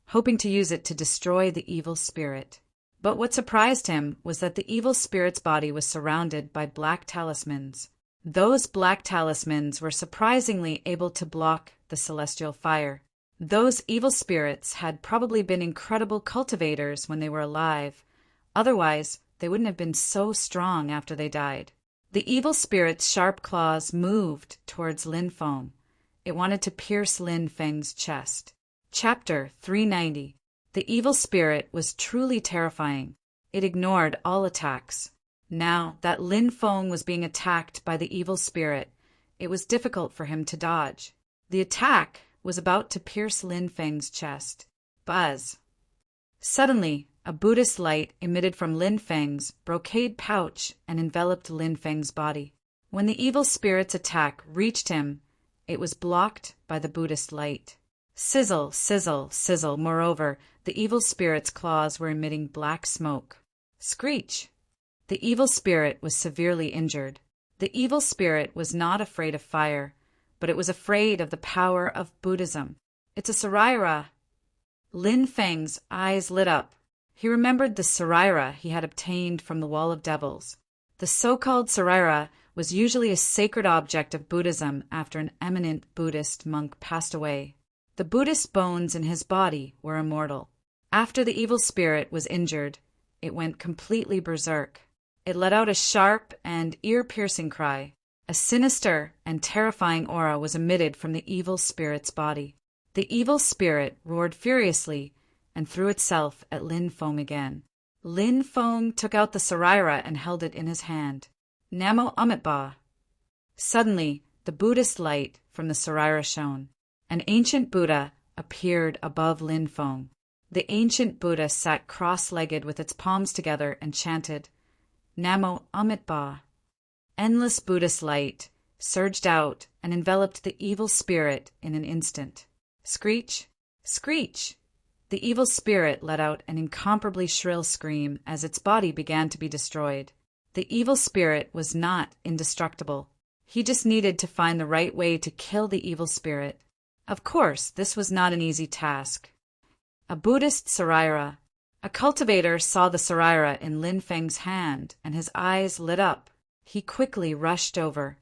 hoping to use it to destroy the evil spirit. But what surprised him was that the evil spirit's body was surrounded by black talismans. Those black talismans were surprisingly able to block the celestial fire. Those evil spirits had probably been incredible cultivators when they were alive. Otherwise, they wouldn't have been so strong after they died. The evil spirit's sharp claws moved towards Lin Feng. It wanted to pierce Lin Feng's chest. Chapter 390. The evil spirit was truly terrifying. It ignored all attacks. Now that Lin Feng was being attacked by the evil spirit, it was difficult for him to dodge. The attack was about to pierce Lin Feng's chest. Buzz! Suddenly, a Buddhist light emitted from Lin Feng's brocade pouch and enveloped Lin Feng's body. When the evil spirit's attack reached him, it was blocked by the Buddhist light. Sizzle, sizzle, sizzle. Moreover, the evil spirit's claws were emitting black smoke. Screech! The evil spirit was severely injured. The evil spirit was not afraid of fire, but it was afraid of the power of Buddhism. "It's a Saraira!" Lin Feng's eyes lit up. He remembered the Saraira he had obtained from the Wall of Devils. The so-called Saraira was usually a sacred object of Buddhism after an eminent Buddhist monk passed away. The Buddhist bones in his body were immortal. After the evil spirit was injured, it went completely berserk. It let out a sharp and ear-piercing cry. A sinister and terrifying aura was emitted from the evil spirit's body. The evil spirit roared furiously and threw itself at Lin Feng again. Lin Feng took out the Saraira and held it in his hand. Namo Amitabha. Suddenly, the Buddhist light from the Saraira shone. An ancient Buddha appeared above Lin Feng. The ancient Buddha sat cross-legged with its palms together and chanted, Namo Amitabha. Endless Buddhist light surged out and enveloped the evil spirit in an instant. Screech! Screech! The evil spirit let out an incomparably shrill scream as its body began to be destroyed. The evil spirit was not indestructible. He just needed to find the right way to kill the evil spirit. Of course, this was not an easy task. A Buddhist Saraira. A cultivator saw the Saraira in Lin Feng's hand, and his eyes lit up. He quickly rushed over.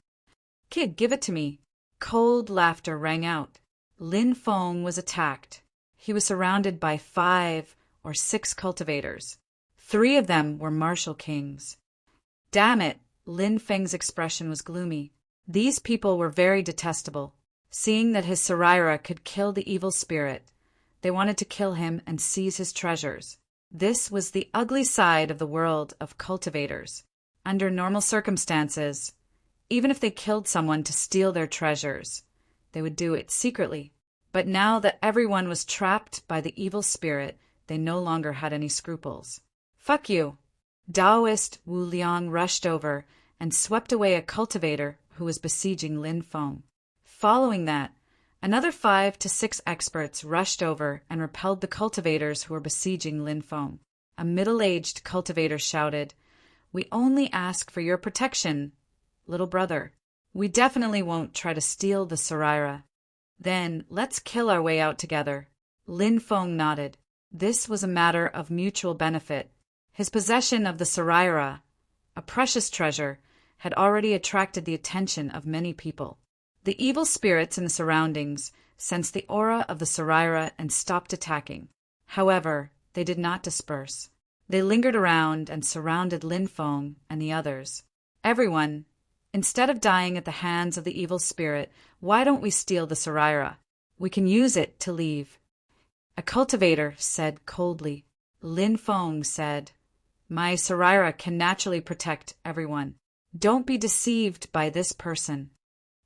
Kid, give it to me. Cold laughter rang out. Lin Feng was attacked. He was surrounded by 5 or 6 cultivators. 3 of them were martial kings. Damn it, Lin Feng's expression was gloomy. These people were very detestable. Seeing that his Saraira could kill the evil spirit, they wanted to kill him and seize his treasures. This was the ugly side of the world of cultivators. Under normal circumstances, even if they killed someone to steal their treasures, they would do it secretly. But now that everyone was trapped by the evil spirit, they no longer had any scruples. Fuck you! Taoist Wu Liang rushed over and swept away a cultivator who was besieging Lin Feng. Following that, another 5 to 6 experts rushed over and repelled the cultivators who were besieging Lin Feng. A middle-aged cultivator shouted, We only ask for your protection, little brother. We definitely won't try to steal the Saraira. Then let's kill our way out together. Lin Feng nodded. This was a matter of mutual benefit. His possession of the Saraira, a precious treasure, had already attracted the attention of many people. The evil spirits in the surroundings sensed the aura of the Saraira and stopped attacking. However, they did not disperse. They lingered around and surrounded Lin Feng and the others. Everyone, instead of dying at the hands of the evil spirit, why don't we steal the Saraira? We can use it to leave. A cultivator said coldly. Lin Feng said, My Saraira can naturally protect everyone. Don't be deceived by this person.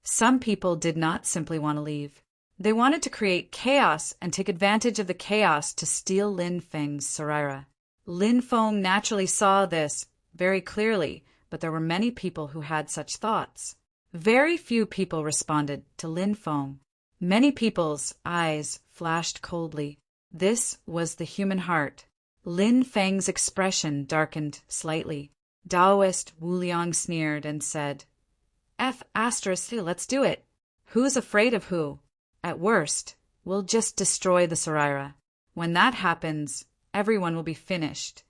Some people did not simply want to leave. They wanted to create chaos and take advantage of the chaos to steal Lin Feng's Saraira. Lin Feng naturally saw this very clearly, but there were many people who had such thoughts. Very few people responded to Lin Feng. Many people's eyes flashed coldly. This was the human heart. Lin Feng's expression darkened slightly. Taoist Wu Liang sneered and said, let's do it. Who's afraid of who? At worst, we'll just destroy the Saraira. When that happens, everyone will be finished.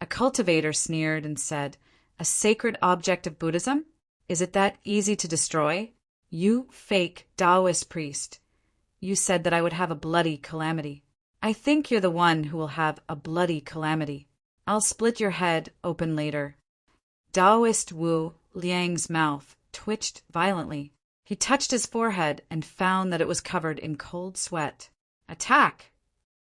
A cultivator sneered and said, A sacred object of Buddhism? Is it that easy to destroy? You fake Taoist priest. You said that I would have a bloody calamity. I think you're the one who will have a bloody calamity. I'll split your head open later. Taoist Wu Liang's mouth twitched violently. He touched his forehead and found that it was covered in cold sweat. Attack!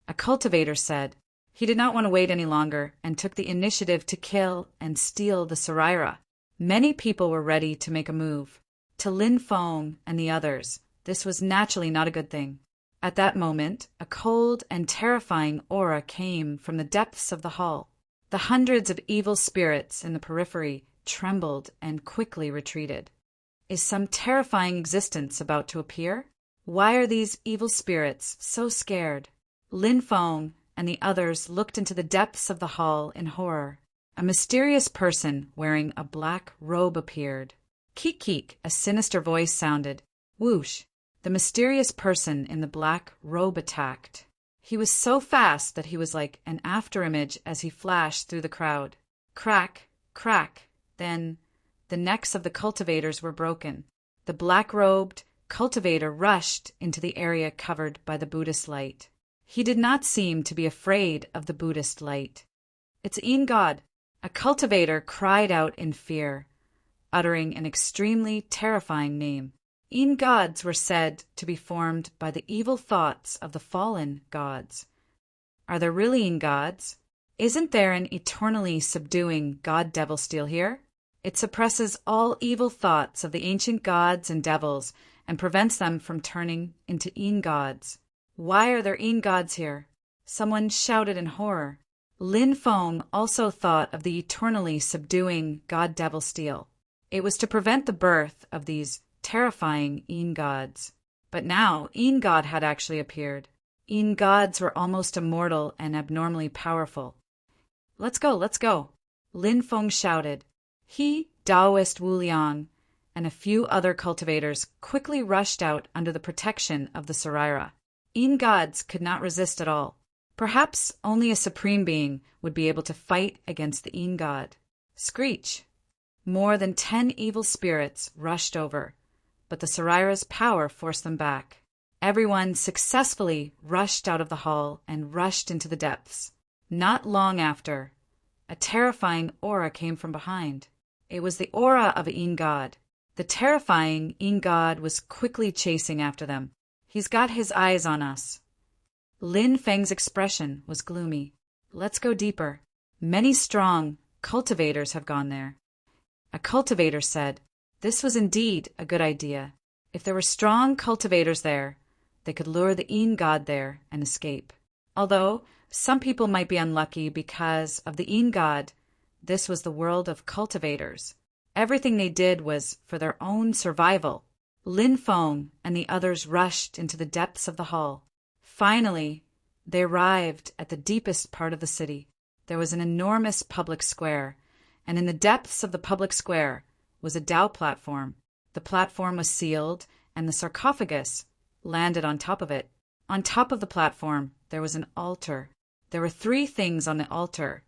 A cultivator said. He did not want to wait any longer and took the initiative to kill and steal the Saraira. Many people were ready to make a move. To Lin Feng and the others, this was naturally not a good thing. At that moment, a cold and terrifying aura came from the depths of the hall. The hundreds of evil spirits in the periphery trembled and quickly retreated. Is some terrifying existence about to appear? Why are these evil spirits so scared? Lin Feng and the others looked into the depths of the hall in horror. A mysterious person wearing a black robe appeared. Keek keek, a sinister voice sounded. Whoosh! The mysterious person in the black robe attacked. He was so fast that he was like an afterimage as he flashed through the crowd. Crack, crack. Then the necks of the cultivators were broken. The black-robed cultivator rushed into the area covered by the Buddhist light. He did not seem to be afraid of the Buddhist light. It's Een God. A cultivator cried out in fear, uttering an extremely terrifying name. Een gods were said to be formed by the evil thoughts of the fallen gods. Are there really Een gods? Isn't there an eternally subduing god-devil still here? It suppresses all evil thoughts of the ancient gods and devils and prevents them from turning into Een gods. Why are there Een gods here? Someone shouted in horror. Lin Feng also thought of the eternally subduing god-devil steel. It was to prevent the birth of these terrifying Een gods. But now Een god had actually appeared. Een gods were almost immortal and abnormally powerful. Let's go, let's go, Lin Feng shouted. He, Taoist Wu Liang, and a few other cultivators quickly rushed out under the protection of the Saraira. Een gods could not resist at all. Perhaps only a supreme being would be able to fight against the Een god. Screech! More than 10 evil spirits rushed over, but the Saraira's power forced them back. Everyone successfully rushed out of the hall and rushed into the depths. Not long after, a terrifying aura came from behind. It was the aura of Een god. The terrifying Een god was quickly chasing after them. He's got his eyes on us. Lin Feng's expression was gloomy. Let's go deeper. Many strong cultivators have gone there. A cultivator said, this was indeed a good idea. If there were strong cultivators there, they could lure the Een god there and escape. Although some people might be unlucky because of the Een god, this was the world of cultivators. Everything they did was for their own survival. Lin Feng and the others rushed into the depths of the hall. Finally, they arrived at the deepest part of the city. There was an enormous public square, and in the depths of the public square was a Tao platform. The platform was sealed, and the sarcophagus landed on top of it. On top of the platform, there was an altar. There were 3 things on the altar,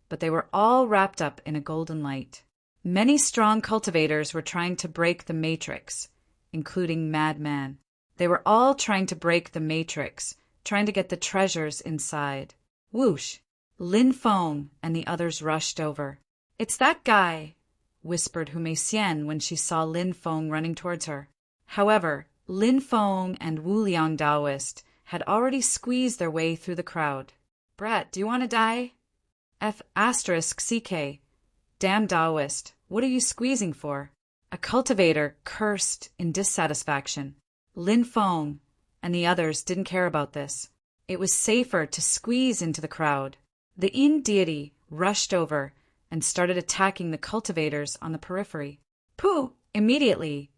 but they were all wrapped up in a golden light. Many strong cultivators were trying to break the matrix, including Madman. They were all trying to break the matrix, trying to get the treasures inside. Whoosh! Lin Feng and the others rushed over. It's that guy, whispered Hu Meixian when she saw Lin Feng running towards her. However, Lin Feng and Wu Liang Taoist had already squeezed their way through the crowd. Brat, do you want to die? F***CK. Damn Taoist, what are you squeezing for? A cultivator cursed in dissatisfaction. Lin Feng and the others didn't care about this. It was safer to squeeze into the crowd. The Een deity rushed over and started attacking the cultivators on the periphery. Pooh! Immediately,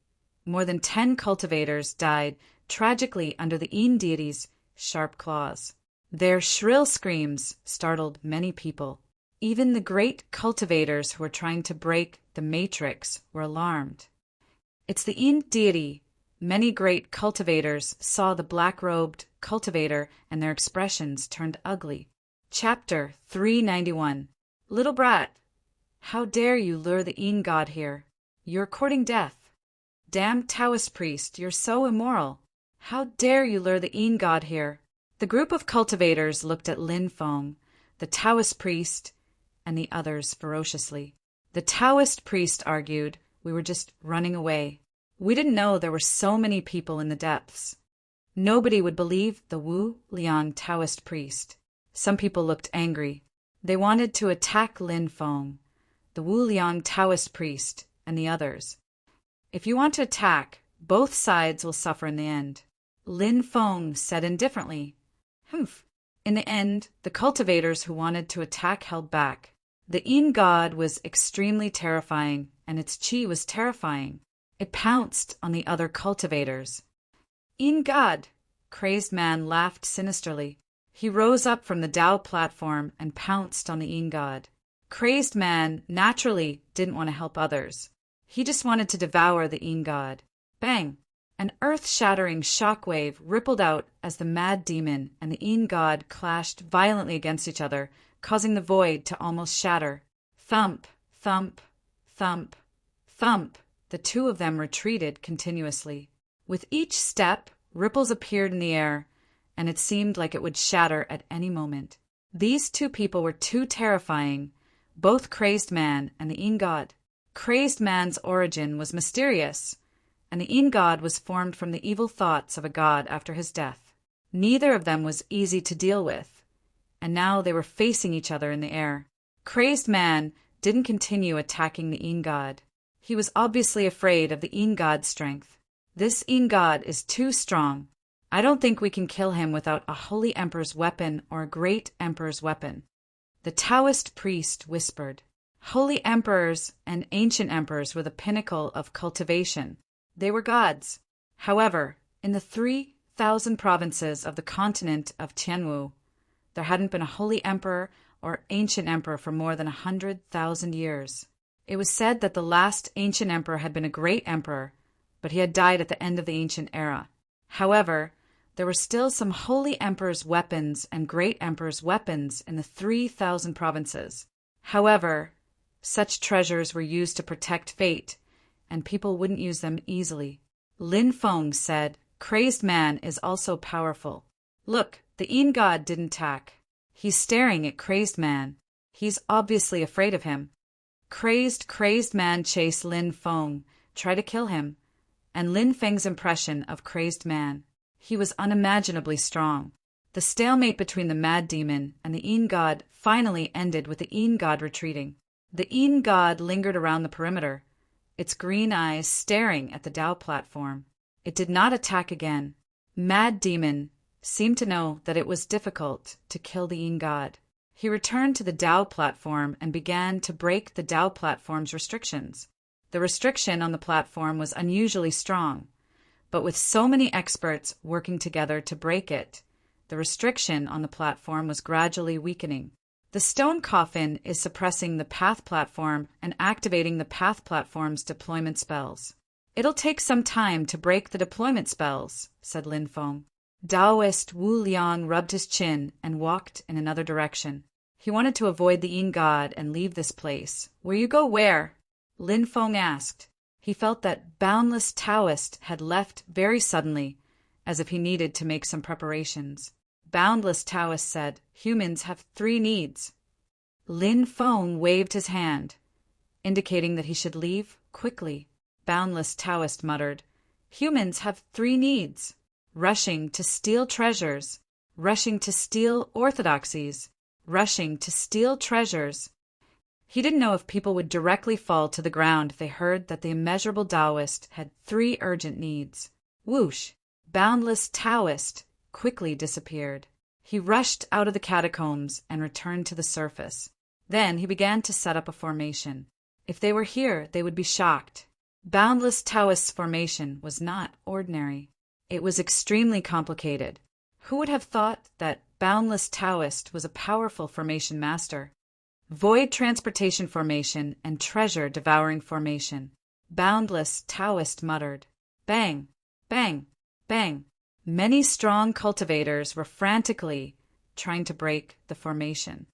more than 10 cultivators died tragically under the Een deity's sharp claws. Their shrill screams startled many people. Even the great cultivators who were trying to break the matrix were alarmed. It's the Een deity. Many great cultivators saw the black-robed cultivator and their expressions turned ugly. Chapter 391. Little brat, how dare you lure the Een god here? You're courting death. Damn Taoist priest, you're so immoral. How dare you lure the Een god here? The group of cultivators looked at Lin Feng, the Taoist priest, and the others ferociously. The Taoist priest argued, we were just running away. We didn't know there were so many people in the depths. Nobody would believe the Wu Liang Taoist priest. Some people looked angry. They wanted to attack Lin Feng, the Wu Liang Taoist priest, and the others. If you want to attack, both sides will suffer in the end. Lin Feng said indifferently. Humph. In the end, the cultivators who wanted to attack held back. The Een god was extremely terrifying, and its chi was terrifying. It pounced on the other cultivators. Een god! Crazed Man laughed sinisterly. He rose up from the Tao platform and pounced on the Een god. Crazed Man naturally didn't want to help others. He just wanted to devour the Een god. Bang! An earth-shattering shockwave rippled out as the mad demon and the Een god clashed violently against each other, causing the void to almost shatter. Thump, thump, thump, thump. The 2 of them retreated continuously. With each step, ripples appeared in the air, and it seemed like it would shatter at any moment. These 2 people were too terrifying, both Crazed Man and the Een god. Crazed Man's origin was mysterious, and the Een god was formed from the evil thoughts of a god after his death. Neither of them was easy to deal with, and now they were facing each other in the air. Crazed Man didn't continue attacking the Een God. He was obviously afraid of the Een God's strength. This Een God is too strong. I don't think we can kill him without a holy emperor's weapon or a great emperor's weapon. The Taoist priest whispered. Holy emperors and ancient emperors were the pinnacle of cultivation. They were gods. However, in the 3,000 provinces of the continent of Tianwu, there hadn't been a holy emperor or ancient emperor for more than 100,000 years. It was said that the last ancient emperor had been a great emperor, but he had died at the end of the ancient era. However, there were still some holy emperors' weapons and great emperors' weapons in the 3,000 provinces. However, such treasures were used to protect fate, and people wouldn't use them easily. Lin Feng said, Crazed man is also powerful. Look, the Een God didn't attack. He's staring at Crazed man. He's obviously afraid of him. Crazed man chased Lin Feng, try to kill him, and Lin Feng's impression of Crazed man. He was unimaginably strong. The stalemate between the mad demon and the Een God finally ended with the Een God retreating. The Een God lingered around the perimeter, its green eyes staring at the Tao platform. It did not attack again. Mad demon seemed to know that it was difficult to kill the Een God. He returned to the Tao platform and began to break the Tao platform's restrictions. The restriction on the platform was unusually strong, but with so many experts working together to break it, the restriction on the platform was gradually weakening. The stone coffin is suppressing the path platform and activating the path platform's deployment spells. It'll take some time to break the deployment spells, said Lin Feng. Taoist Wu Liang rubbed his chin and walked in another direction. He wanted to avoid the Een God and leave this place. Where you go where? Lin Feng asked. He felt that Boundless Taoist had left very suddenly, as if he needed to make some preparations. Boundless Taoist said, Humans have 3 needs. Lin Feng waved his hand, indicating that he should leave quickly. Boundless Taoist muttered, Humans have 3 needs. Rushing to steal treasures, rushing to steal orthodoxies, rushing to steal treasures. He didn't know if people would directly fall to the ground if they heard that the immeasurable Taoist had 3 urgent needs. Whoosh! Boundless Taoist quickly disappeared. He rushed out of the catacombs and returned to the surface. Then he began to set up a formation. If they were here, they would be shocked. Boundless Taoist's formation was not ordinary. It was extremely complicated. Who would have thought that Boundless Taoist was a powerful formation master? Void Transportation Formation and Treasure Devouring Formation. Boundless Taoist muttered. Bang! Bang! Bang! Many strong cultivators were frantically trying to break the formation.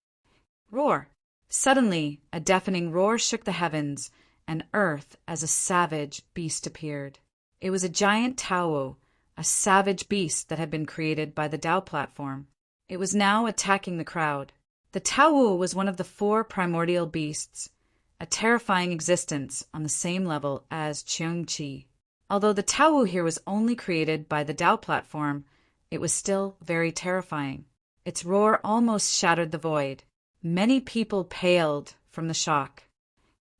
Roar! Suddenly, a deafening roar shook the heavens and earth as a savage beast appeared. It was a giant Tao, a savage beast that had been created by the Tao platform. It was now attacking the crowd. The Tao was one of the 4 primordial beasts, a terrifying existence on the same level as Cheongqi. Although the Tao here was only created by the Tao platform, it was still very terrifying. Its roar almost shattered the void. Many people paled from the shock.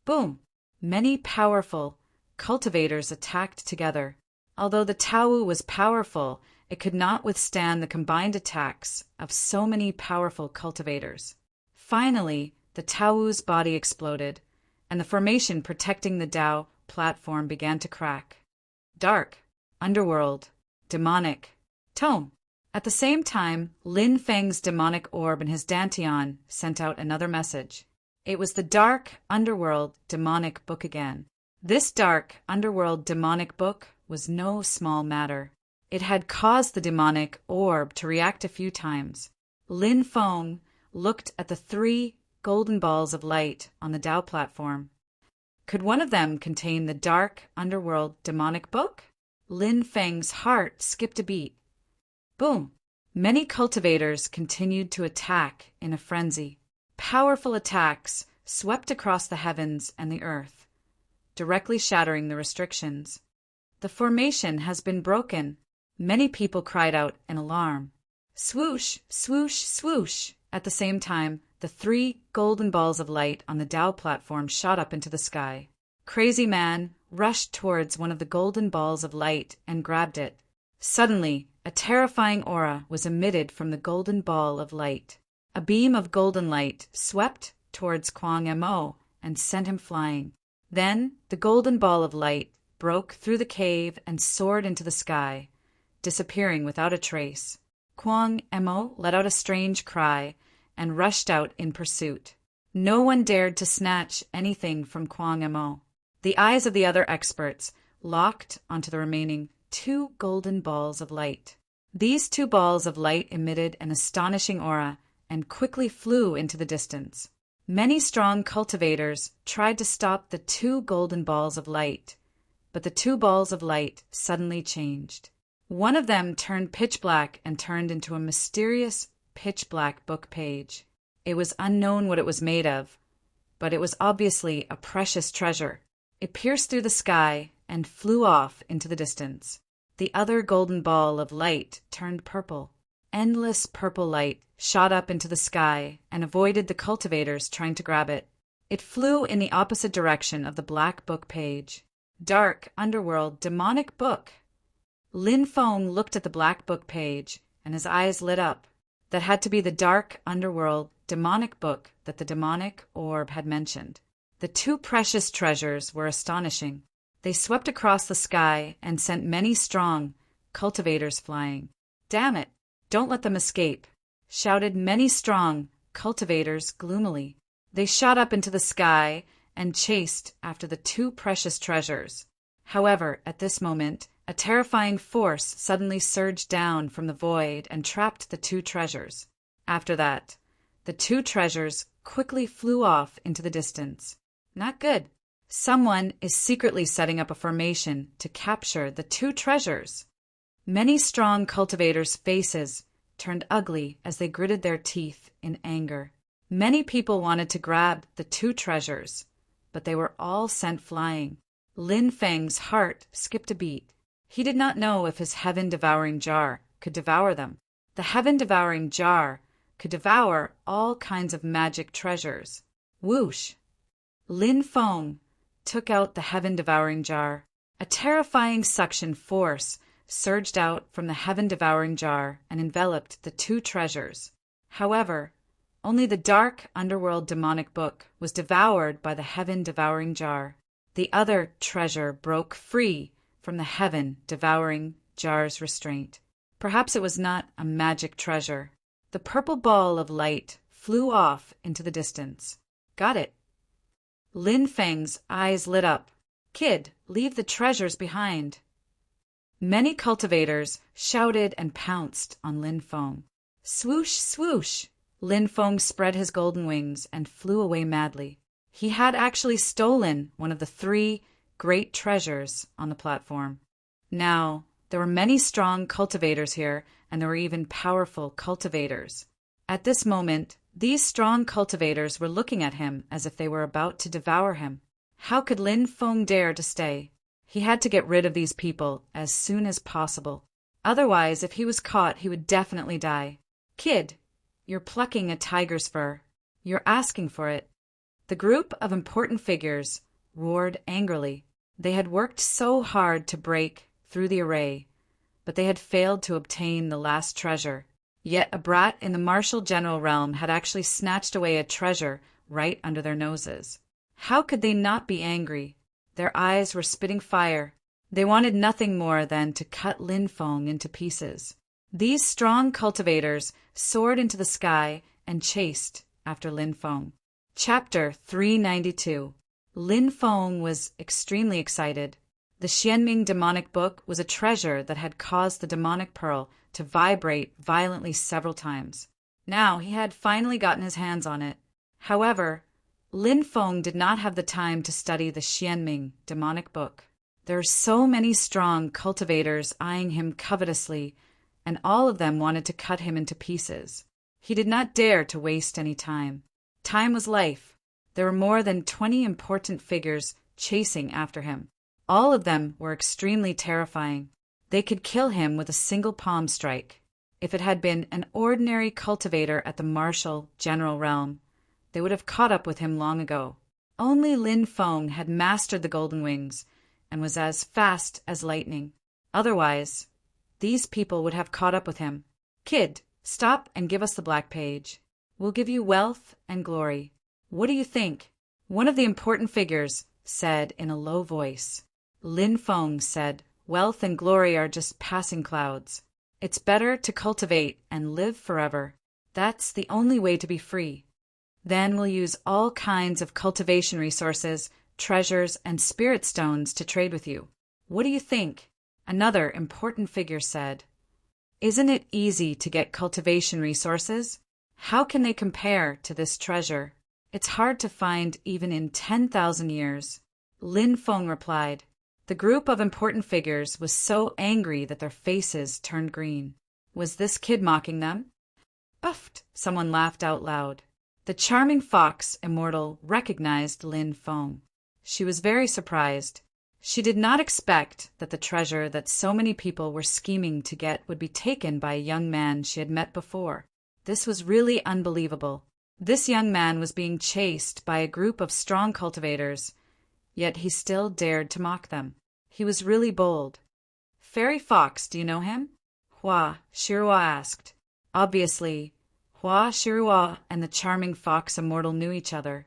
Boom! Many powerful cultivators attacked together. Although the Tao was powerful, it could not withstand the combined attacks of so many powerful cultivators. Finally, the Tao's body exploded, and the formation protecting the Tao platform began to crack. Dark, underworld, demonic, tone. At the same time, Lin Feng's demonic orb in his dantian sent out another message. It was the dark, underworld, demonic book again. This dark, underworld, demonic book was no small matter. It had caused the demonic orb to react a few times. Lin Feng looked at the 3 golden balls of light on the Tao platform. Could one of them contain the dark, underworld, demonic book? Lin Feng's heart skipped a beat. Boom! Many cultivators continued to attack in a frenzy. Powerful attacks swept across the heavens and the earth, directly shattering the restrictions. The formation has been broken. Many people cried out in alarm. Swoosh, swoosh, swoosh. At the same time, the the 3 golden balls of light on the Tao platform shot up into the sky. Crazy Man rushed towards one of the golden balls of light and grabbed it. Suddenly, a terrifying aura was emitted from the golden ball of light. A beam of golden light swept towards Kwang Mo and sent him flying. Then, the golden ball of light broke through the cave and soared into the sky, disappearing without a trace. Kwang Mo let out a strange cry and rushed out in pursuit. No one dared to snatch anything from Kwang Mo. The eyes of the other experts locked onto the remaining 2 golden balls of light. These 2 balls of light emitted an astonishing aura and quickly flew into the distance. Many strong cultivators tried to stop the 2 golden balls of light, but the 2 balls of light suddenly changed. One of them turned pitch black and turned into a mysterious pitch black book page. It was unknown what it was made of, but it was obviously a precious treasure. It pierced through the sky and flew off into the distance. The other golden ball of light turned purple. Endless purple light shot up into the sky and avoided the cultivators trying to grab it. It flew in the opposite direction of the black book page. Dark, underworld, demonic book. Lin Feng looked at the black book page, and his eyes lit up. That had to be the dark, underworld, demonic book that the demonic orb had mentioned. The 2 precious treasures were astonishing. They swept across the sky and sent many strong cultivators flying. "Damn it! Don't let them escape!" shouted many strong cultivators gloomily. They shot up into the sky and chased after the 2 precious treasures. However, at this moment, a terrifying force suddenly surged down from the void and trapped the 2 treasures. After that, the 2 treasures quickly flew off into the distance. Not good. Someone is secretly setting up a formation to capture the 2 treasures. Many strong cultivators' faces turned ugly as they gritted their teeth in anger. Many people wanted to grab the 2 treasures, but they were all sent flying. Lin Feng's heart skipped a beat. He did not know if his heaven-devouring jar could devour them. The heaven-devouring jar could devour all kinds of magic treasures. Whoosh! Lin Feng took out the heaven-devouring jar. A terrifying suction force surged out from the heaven-devouring jar and enveloped the 2 treasures. However, only the dark underworld demonic book was devoured by the heaven-devouring jar. The other treasure broke free from the heaven-devouring jar's restraint. Perhaps it was not a magic treasure. The purple ball of light flew off into the distance. Got it. Lin Feng's eyes lit up. "Kid, leave the treasures behind." Many cultivators shouted and pounced on Lin Feng. Swoosh, swoosh! Lin Feng spread his golden wings and flew away madly. He had actually stolen one of the 3 great treasures on the platform. Now, there were many strong cultivators here, and there were even powerful cultivators. At this moment, these strong cultivators were looking at him as if they were about to devour him. How could Lin Feng dare to stay? He had to get rid of these people as soon as possible. Otherwise, if he was caught, he would definitely die. "Kid, you're plucking a tiger's fur. You're asking for it." The group of important figures roared angrily. They had worked so hard to break through the array, but they had failed to obtain the last treasure. Yet a brat in the martial general realm had actually snatched away a treasure right under their noses. How could they not be angry? Their eyes were spitting fire. They wanted nothing more than to cut Lin Feng into pieces. These strong cultivators soared into the sky and chased after Lin Feng. Chapter 392. Lin Feng was extremely excited. The Xianming demonic book was a treasure that had caused the demonic pearl to vibrate violently several times. Now he had finally gotten his hands on it. However, Lin Feng did not have the time to study the Xianming demonic book. There were so many strong cultivators eyeing him covetously, and all of them wanted to cut him into pieces. He did not dare to waste any time. Time was life. There were more than 20 important figures chasing after him. All of them were extremely terrifying. They could kill him with a single palm strike. If it had been an ordinary cultivator at the martial general realm, they would have caught up with him long ago. Only Lin Feng had mastered the golden wings and was as fast as lightning. Otherwise, these people would have caught up with him. Kid, stop and give us the black page. We'll give you wealth and glory. What do you think? One of the important figures said in a low voice. Lin Feng said, wealth and glory are just passing clouds. It's better to cultivate and live forever. That's the only way to be free. Then we'll use all kinds of cultivation resources, treasures, and spirit stones to trade with you. What do you think? Another important figure said, isn't it easy to get cultivation resources? How can they compare to this treasure? It's hard to find even in 10,000 years. Lin Feng replied. The group of important figures was so angry that their faces turned green. Was this kid mocking them? Uffed! Someone laughed out loud. The charming fox immortal recognized Lin Feng. She was very surprised. She did not expect that the treasure that so many people were scheming to get would be taken by a young man she had met before. This was really unbelievable. This young man was being chased by a group of strong cultivators, yet he still dared to mock them. He was really bold. Fairy Fox, do you know him? Hua Shirua asked. Obviously, Hua Shirua and the charming fox immortal knew each other.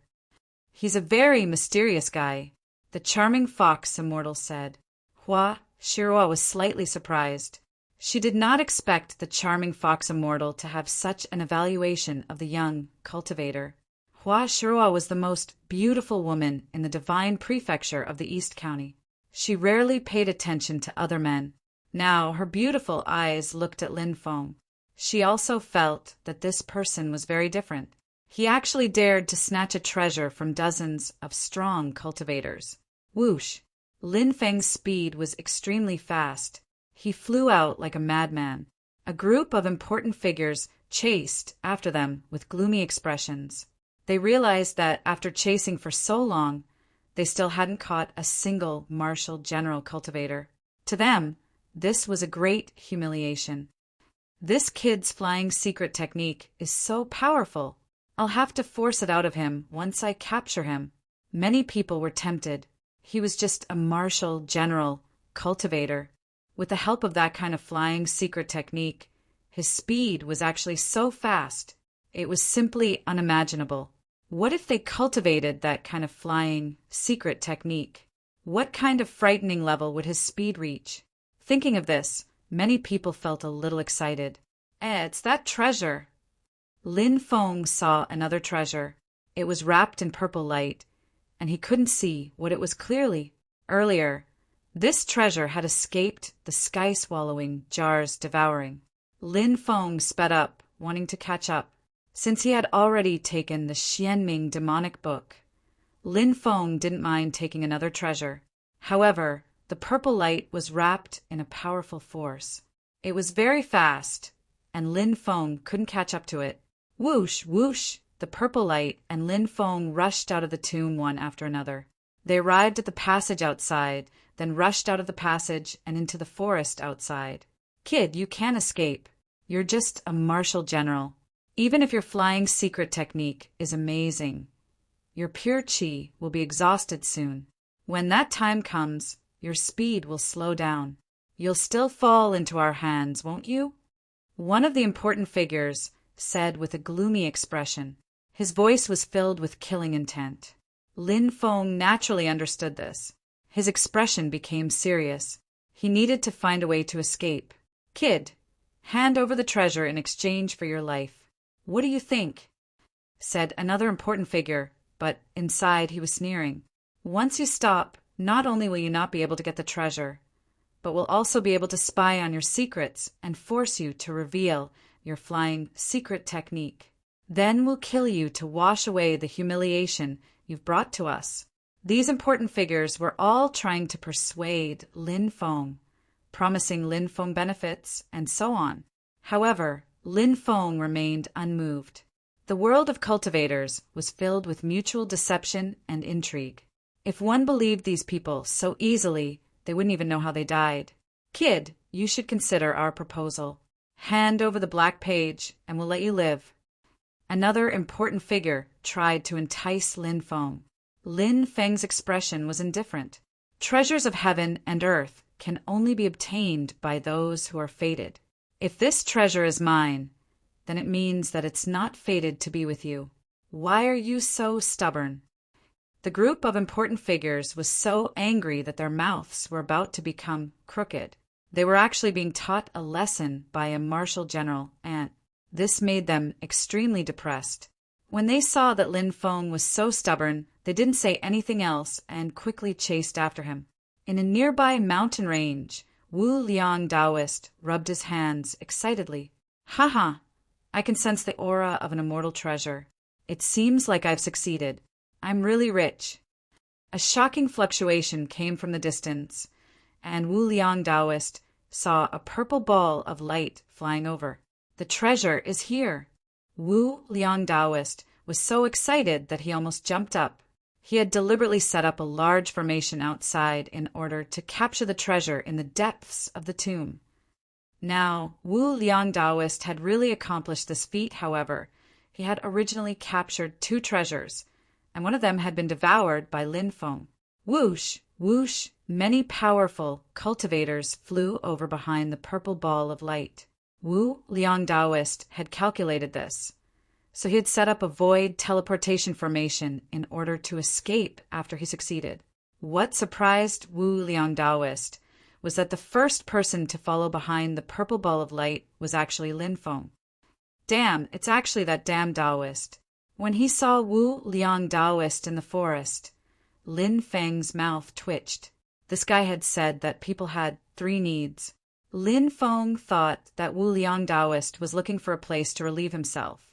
He's a very mysterious guy, the charming fox immortal said. Hua Shirua was slightly surprised. She did not expect the charming fox immortal to have such an evaluation of the young cultivator. Hua Shirua was the most beautiful woman in the divine prefecture of the East County. She rarely paid attention to other men. Now her beautiful eyes looked at Lin Feng. She also felt that this person was very different. He actually dared to snatch a treasure from dozens of strong cultivators. Whoosh! Lin Feng's speed was extremely fast. He flew out like a madman. A group of important figures chased after them with gloomy expressions. They realized that after chasing for so long, they still hadn't caught a single martial general cultivator. To them, this was a great humiliation. This kid's flying secret technique is so powerful. I'll have to force it out of him once I capture him. Many people were tempted. He was just a martial general cultivator. With the help of that kind of flying secret technique, his speed was actually so fast, it was simply unimaginable. What if they cultivated that kind of flying secret technique? What kind of frightening level would his speed reach? Thinking of this, many people felt a little excited. It's that treasure. Lin Feng saw another treasure. It was wrapped in purple light, and he couldn't see what it was clearly. Earlier, this treasure had escaped the sky-swallowing jar's devouring. Lin Feng sped up, wanting to catch up. Since he had already taken the Xianming demonic book, Lin Feng didn't mind taking another treasure. However, the purple light was wrapped in a powerful force. It was very fast, and Lin Feng couldn't catch up to it. Whoosh, whoosh! The purple light and Lin Feng rushed out of the tomb one after another. They arrived at the passage outside, then rushed out of the passage and into the forest outside. Kid, you can't escape. You're just a martial general. Even if your flying secret technique is amazing, your pure chi will be exhausted soon. When that time comes, your speed will slow down. You'll still fall into our hands, won't you? One of the important figures said with a gloomy expression. His voice was filled with killing intent. Lin Feng naturally understood this. His expression became serious. He needed to find a way to escape. Kid, hand over the treasure in exchange for your life. What do you think? Said another important figure, but inside he was sneering. Once you stop, not only will you not be able to get the treasure, but we'll also be able to spy on your secrets and force you to reveal your flying secret technique. Then we'll kill you to wash away the humiliation you've brought to us. These important figures were all trying to persuade Lin Feng, promising Lin Feng benefits, and so on. However, Lin Feng remained unmoved. The world of cultivators was filled with mutual deception and intrigue. If one believed these people so easily, they wouldn't even know how they died. Kid, you should consider our proposal. Hand over the black page, and we'll let you live. Another important figure tried to entice Lin Feng. Lin Feng's expression was indifferent. Treasures of heaven and earth can only be obtained by those who are fated. If this treasure is mine, then it means that it's not fated to be with you. Why are you so stubborn? The group of important figures was so angry that their mouths were about to become crooked. They were actually being taught a lesson by a martial general, and this made them extremely depressed. When they saw that Lin Feng was so stubborn, they didn't say anything else and quickly chased after him. In a nearby mountain range, Wu Liang Taoist rubbed his hands excitedly. Haha, I can sense the aura of an immortal treasure. It seems like I've succeeded. I'm really rich. A shocking fluctuation came from the distance, and Wu Liang Taoist saw a purple ball of light flying over. The treasure is here. Wu Liang Taoist was so excited that he almost jumped up. He had deliberately set up a large formation outside in order to capture the treasure in the depths of the tomb. Now, Wu Liang Taoist had really accomplished this feat, however. He had originally captured 2 treasures, and one of them had been devoured by Lin Feng. Whoosh, whoosh, many powerful cultivators flew over behind the purple ball of light. Wu Liang Taoist had calculated this, so he had set up a void teleportation formation in order to escape after he succeeded. What surprised Wu Liang Taoist was that the first person to follow behind the purple ball of light was actually Lin Feng. Damn, it's actually that damn Taoist. When he saw Wu Liang Taoist in the forest, Lin Feng's mouth twitched. This guy had said that people had 3 needs. Lin Feng thought that Wu Liang Taoist was looking for a place to relieve himself,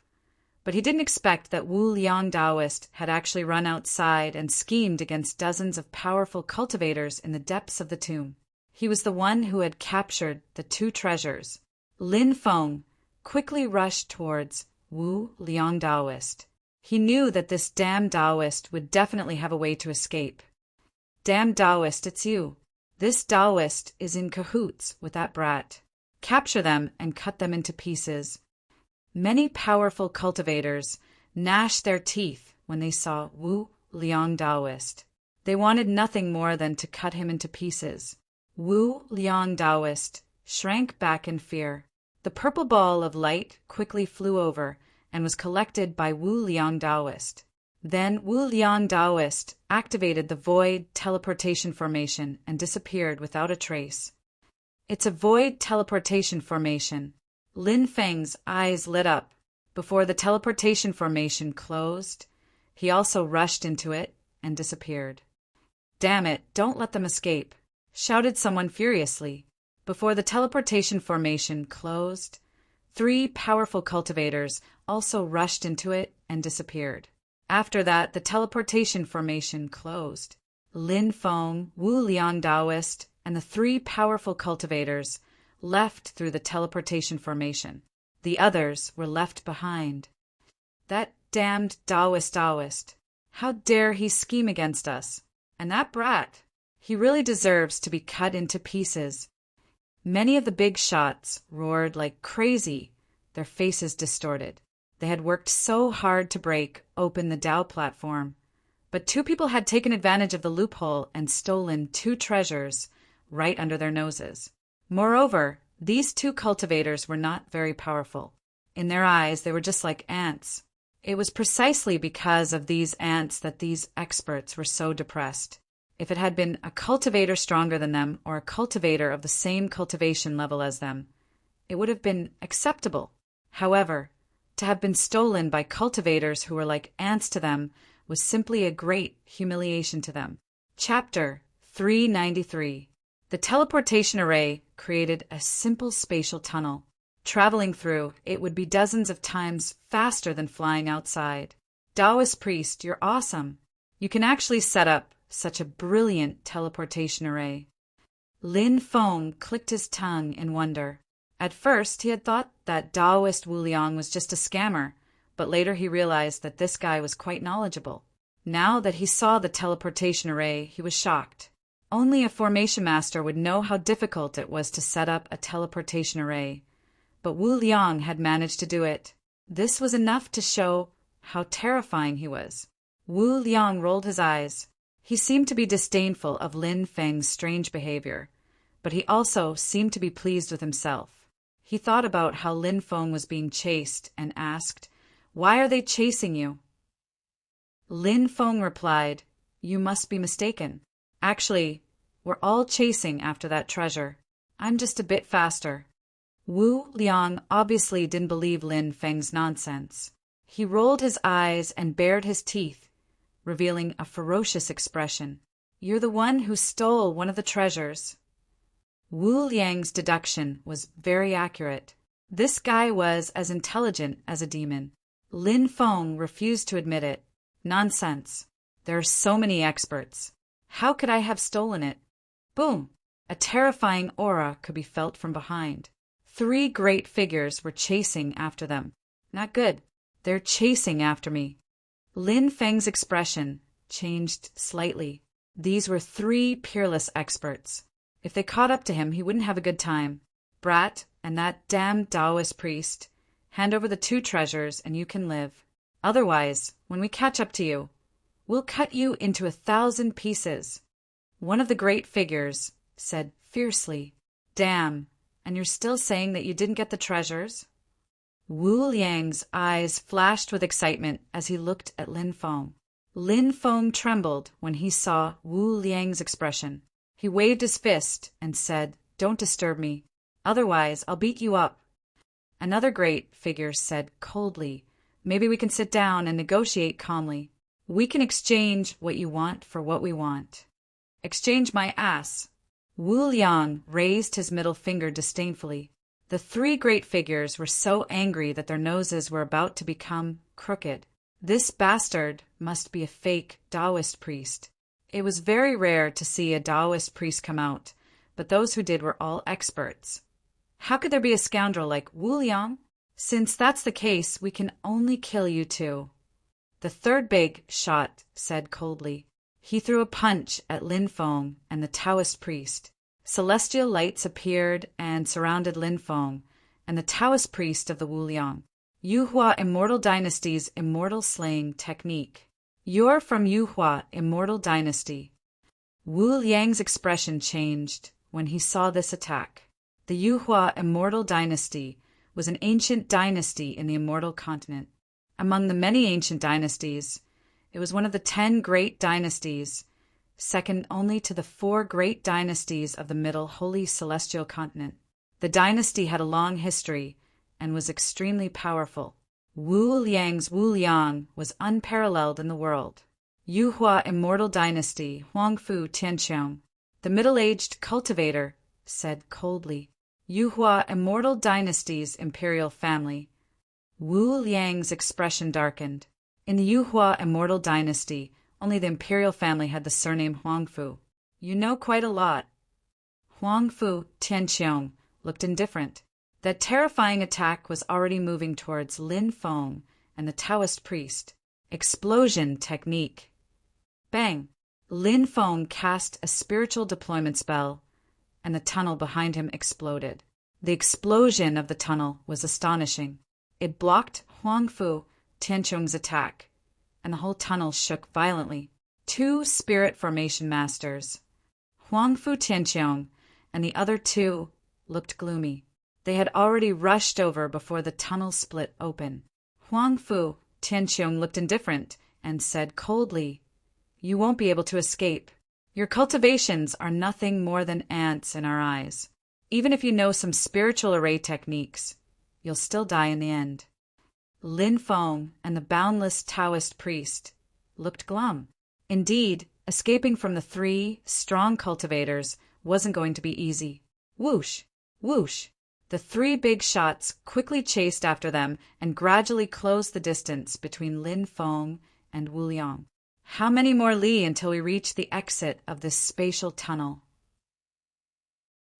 but he didn't expect that Wu Liang Taoist had actually run outside and schemed against dozens of powerful cultivators in the depths of the tomb. He was the one who had captured the 2 treasures. Lin Feng quickly rushed towards Wu Liang Taoist. He knew that this damn Taoist would definitely have a way to escape. Damn Taoist, it's you. This Taoist is in cahoots with that brat. Capture them and cut them into pieces. Many powerful cultivators gnashed their teeth when they saw Wu Liang Taoist. They wanted nothing more than to cut him into pieces. Wu Liang Taoist shrank back in fear. The purple ball of light quickly flew over and was collected by Wu Liang Taoist. Then Wu Liang Taoist activated the void teleportation formation and disappeared without a trace. It's a void teleportation formation. Lin Feng's eyes lit up. Before the teleportation formation closed, he also rushed into it and disappeared. Damn it, don't let them escape, shouted someone furiously. Before the teleportation formation closed, 3 powerful cultivators also rushed into it and disappeared. After that, the teleportation formation closed. Lin Feng, Wu Liang Taoist, and the 3 powerful cultivators left through the teleportation formation. The others were left behind. That damned Taoist. How dare he scheme against us? And that brat. He really deserves to be cut into pieces. Many of the big shots roared like crazy, their faces distorted. They had worked so hard to break open the Tao platform, but 2 people had taken advantage of the loophole and stolen 2 treasures right under their noses. Moreover, these 2 cultivators were not very powerful. In their eyes, they were just like ants. It was precisely because of these ants that these experts were so depressed. If it had been a cultivator stronger than them or a cultivator of the same cultivation level as them, it would have been acceptable. However, to have been stolen by cultivators who were like ants to them was simply a great humiliation to them. Chapter 393. The teleportation array created a simple spatial tunnel. Traveling through, it would be dozens of times faster than flying outside. Taoist priest, you're awesome. You can actually set up such a brilliant teleportation array. Lin Feng clicked his tongue in wonder. At first, he had thought that Taoist Wu Liang was just a scammer, but later he realized that this guy was quite knowledgeable. Now that he saw the teleportation array, he was shocked. Only a formation master would know how difficult it was to set up a teleportation array, but Wu Liang had managed to do it. This was enough to show how terrifying he was. Wu Liang rolled his eyes. He seemed to be disdainful of Lin Feng's strange behavior, but he also seemed to be pleased with himself. He thought about how Lin Feng was being chased and asked, "Why are they chasing you?" Lin Feng replied, "You must be mistaken. Actually, we're all chasing after that treasure. I'm just a bit faster." Wu Liang obviously didn't believe Lin Feng's nonsense. He rolled his eyes and bared his teeth, revealing a ferocious expression. "You're the one who stole one of the treasures." Wu Liang's deduction was very accurate. This guy was as intelligent as a demon. Lin Feng refused to admit it. "Nonsense. There are so many experts. How could I have stolen it?" Boom! A terrifying aura could be felt from behind. 3 great figures were chasing after them. Not good. They're chasing after me. Lin Feng's expression changed slightly. These were 3 peerless experts. If they caught up to him, he wouldn't have a good time. "Brat, and that damned Taoist priest. Hand over the 2 treasures and you can live. Otherwise, when we catch up to you, we'll cut you into 1,000 pieces." One of the great figures said fiercely, "Damn, and you're still saying that you didn't get the treasures?" Wu Liang's eyes flashed with excitement as he looked at Lin Feng. Lin Feng trembled when he saw Wu Liang's expression. He waved his fist and said, "Don't disturb me. Otherwise, I'll beat you up." Another great figure said coldly, "Maybe we can sit down and negotiate calmly. We can exchange what you want for what we want." "Exchange my ass." Wu Liang raised his middle finger disdainfully. The 3 great figures were so angry that their noses were about to become crooked. This bastard must be a fake Taoist priest. It was very rare to see a Taoist priest come out, but those who did were all experts. How could there be a scoundrel like Wu Liang? "Since that's the case, we can only kill you 2. The 3rd big shot said coldly. He threw a punch at Lin Feng and the Taoist priest. Celestial lights appeared and surrounded Lin Feng and the Taoist priest of the Wu Liang. Yuhua Immortal Dynasty's immortal slaying technique. "You're from Yuhua Immortal Dynasty." Wu Liang's expression changed when he saw this attack. The Yuhua Immortal Dynasty was an ancient dynasty in the Immortal Continent. Among the many ancient dynasties, it was one of the 10 great dynasties, second only to the 4 great dynasties of the Middle Holy Celestial Continent. The dynasty had a long history and was extremely powerful. Wu Liang's Wu Liang was unparalleled in the world. Yuhua Immortal Dynasty, Huangfu Tianqiang. The middle-aged cultivator said coldly, "Yuhua Immortal Dynasty's imperial family." Wu Liang's expression darkened. In the Yuhua Immortal Dynasty, only the imperial family had the surname Huangfu. "You know quite a lot." Huangfu Tianqiang looked indifferent. That terrifying attack was already moving towards Lin Feng and the Taoist priest. Explosion technique. Bang! Lin Feng cast a spiritual deployment spell, and the tunnel behind him exploded. The explosion of the tunnel was astonishing. It blocked Huangfu Tianqiang's attack, and the whole tunnel shook violently. 2 spirit formation masters, Huangfu Tianqiang and the other 2, looked gloomy. They had already rushed over before the tunnel split open. Huangfu Tianqiang looked indifferent and said coldly, "You won't be able to escape. Your cultivations are nothing more than ants in our eyes. Even if you know some spiritual array techniques, you'll still die in the end." Lin Feng and the boundless Taoist priest looked glum. Indeed, escaping from the 3 strong cultivators wasn't going to be easy. Whoosh! Whoosh! The 3 big shots quickly chased after them and gradually closed the distance between Lin Feng and Wu Liang. "How many more li until we reach the exit of this spatial tunnel?"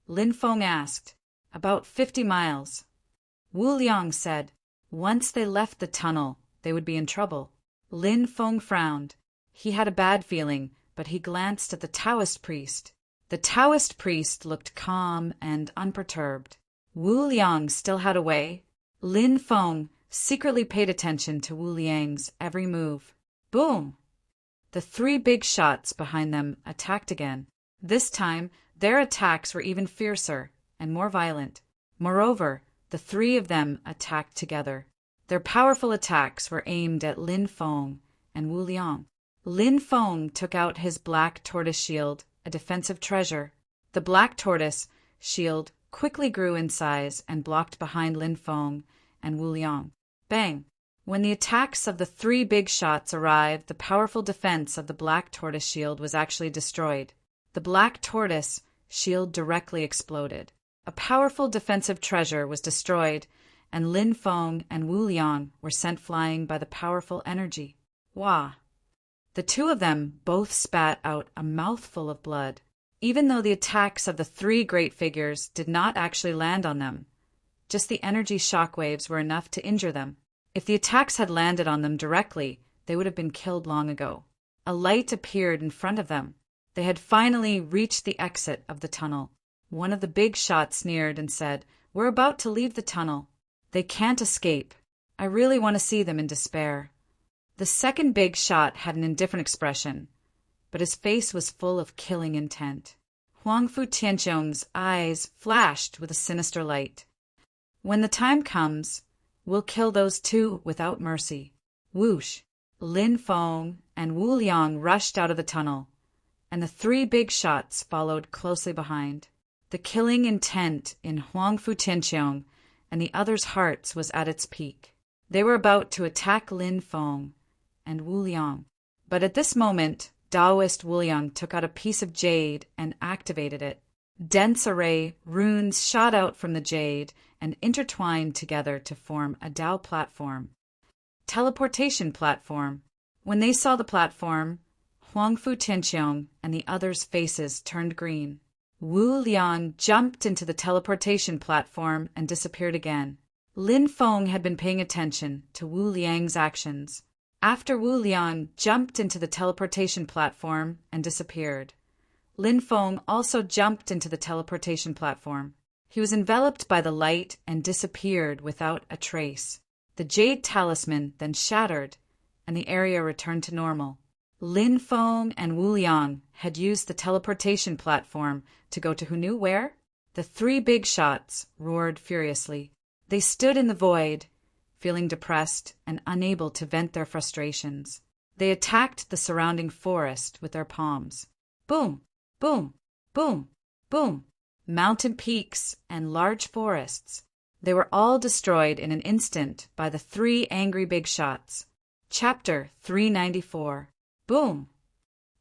Lin Feng asked. "About 50 miles. Wu Liang said. Once they left the tunnel, they would be in trouble. Lin Feng frowned. He had a bad feeling, but he glanced at the Taoist priest. The Taoist priest looked calm and unperturbed. Wu Liang still had a way. Lin Feng secretly paid attention to Wu Liang's every move. Boom! The three big shots behind them attacked again. This time, their attacks were even fiercer and more violent. Moreover, the three of them attacked together. Their powerful attacks were aimed at Lin Feng and Wu Liang. Lin Feng took out his black tortoise shield, a defensive treasure. The black tortoise shield quickly grew in size and blocked behind Lin Feng and Wu Liang. Bang! When the attacks of the three big shots arrived, the powerful defense of the black tortoise shield was actually destroyed. The black tortoise shield directly exploded. A powerful defensive treasure was destroyed, and Lin Feng and Wu Liang were sent flying by the powerful energy. Wah! The two of them both spat out a mouthful of blood. Even though the attacks of the three great figures did not actually land on them, just the energy shockwaves were enough to injure them. If the attacks had landed on them directly, they would have been killed long ago. A light appeared in front of them. They had finally reached the exit of the tunnel. One of the big shots sneered and said, "We're about to leave the tunnel. They can't escape. I really want to see them in despair." The second big shot had an indifferent expression, but his face was full of killing intent. Huang Fu Tianqiong's eyes flashed with a sinister light. "When the time comes, we'll kill those two without mercy." Whoosh! Lin Feng and Wu Liang rushed out of the tunnel, and the three big shots followed closely behind. The killing intent in Huang Fu Tianqiong and the others' hearts was at its peak. They were about to attack Lin Feng and Wu Liang. But at this moment, Taoist Wu Liang took out a piece of jade and activated it. Dense array runes shot out from the jade and intertwined together to form a Tao platform. Teleportation platform. When they saw the platform, Huang Fu Tianqiong and the others' faces turned green. Wu Liang jumped into the teleportation platform and disappeared again. Lin Feng had been paying attention to Wu Liang's actions. After Wu Liang jumped into the teleportation platform and disappeared, Lin Feng also jumped into the teleportation platform. He was enveloped by the light and disappeared without a trace. The jade talisman then shattered, and the area returned to normal. Lin Feng and Wu Liang had used the teleportation platform to go to who knew where? The three big shots roared furiously. They stood in the void, feeling depressed and unable to vent their frustrations. They attacked the surrounding forest with their palms. Boom! Boom! Boom! Boom! Mountain peaks and large forests. They were all destroyed in an instant by the three angry big shots. Chapter 394. Boom!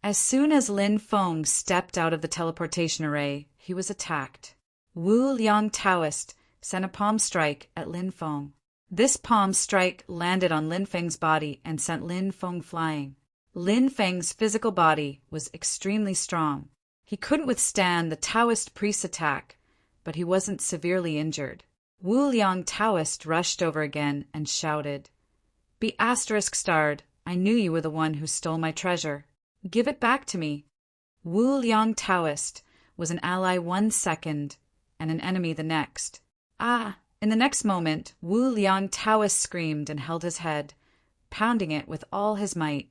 As soon as Lin Feng stepped out of the teleportation array, he was attacked. Wu Liang Taoist sent a palm strike at Lin Feng. This palm strike landed on Lin Feng's body and sent Lin Feng flying. Lin Feng's physical body was extremely strong. He couldn't withstand the Taoist priest's attack, but he wasn't severely injured. Wu Liang Taoist rushed over again and shouted, "Be *starred, I knew you were the one who stole my treasure. Give it back to me." Wu Liang Taoist was an ally 1 second and an enemy the next. Ah! In the next moment, Wu Liang Taoist screamed and held his head, pounding it with all his might.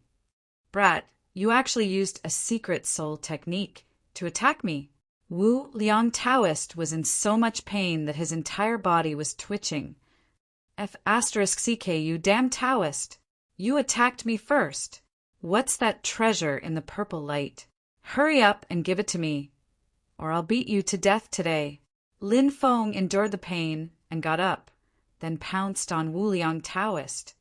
"Brat, you actually used a secret soul technique to attack me." Wu Liang Taoist was in so much pain that his entire body was twitching. "F***ck, you damn Taoist! You attacked me first. What's that treasure in the purple light? Hurry up and give it to me, or I'll beat you to death today." Lin Feng endured the pain and got up, then pounced on Wu Liang Taoist.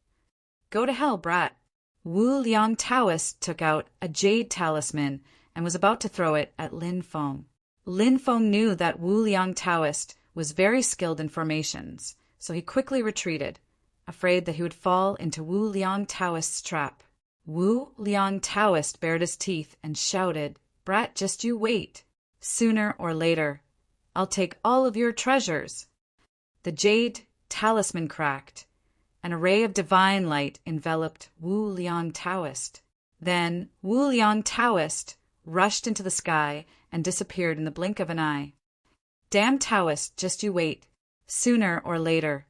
"Go to hell, brat." Wu Liang Taoist took out a jade talisman and was about to throw it at Lin Feng. Lin Feng knew that Wu Liang Taoist was very skilled in formations, so he quickly retreated, afraid that he would fall into Wu Liang Taoist's trap. Wu Liang Taoist bared his teeth and shouted, "Brat, just you wait. Sooner or later, I'll take all of your treasures." The jade talisman cracked. An ray of divine light enveloped Wu Liang Taoist. Then Wu Liang Taoist rushed into the sky and disappeared in the blink of an eye. "Damn Taoist, just you wait. Sooner or later,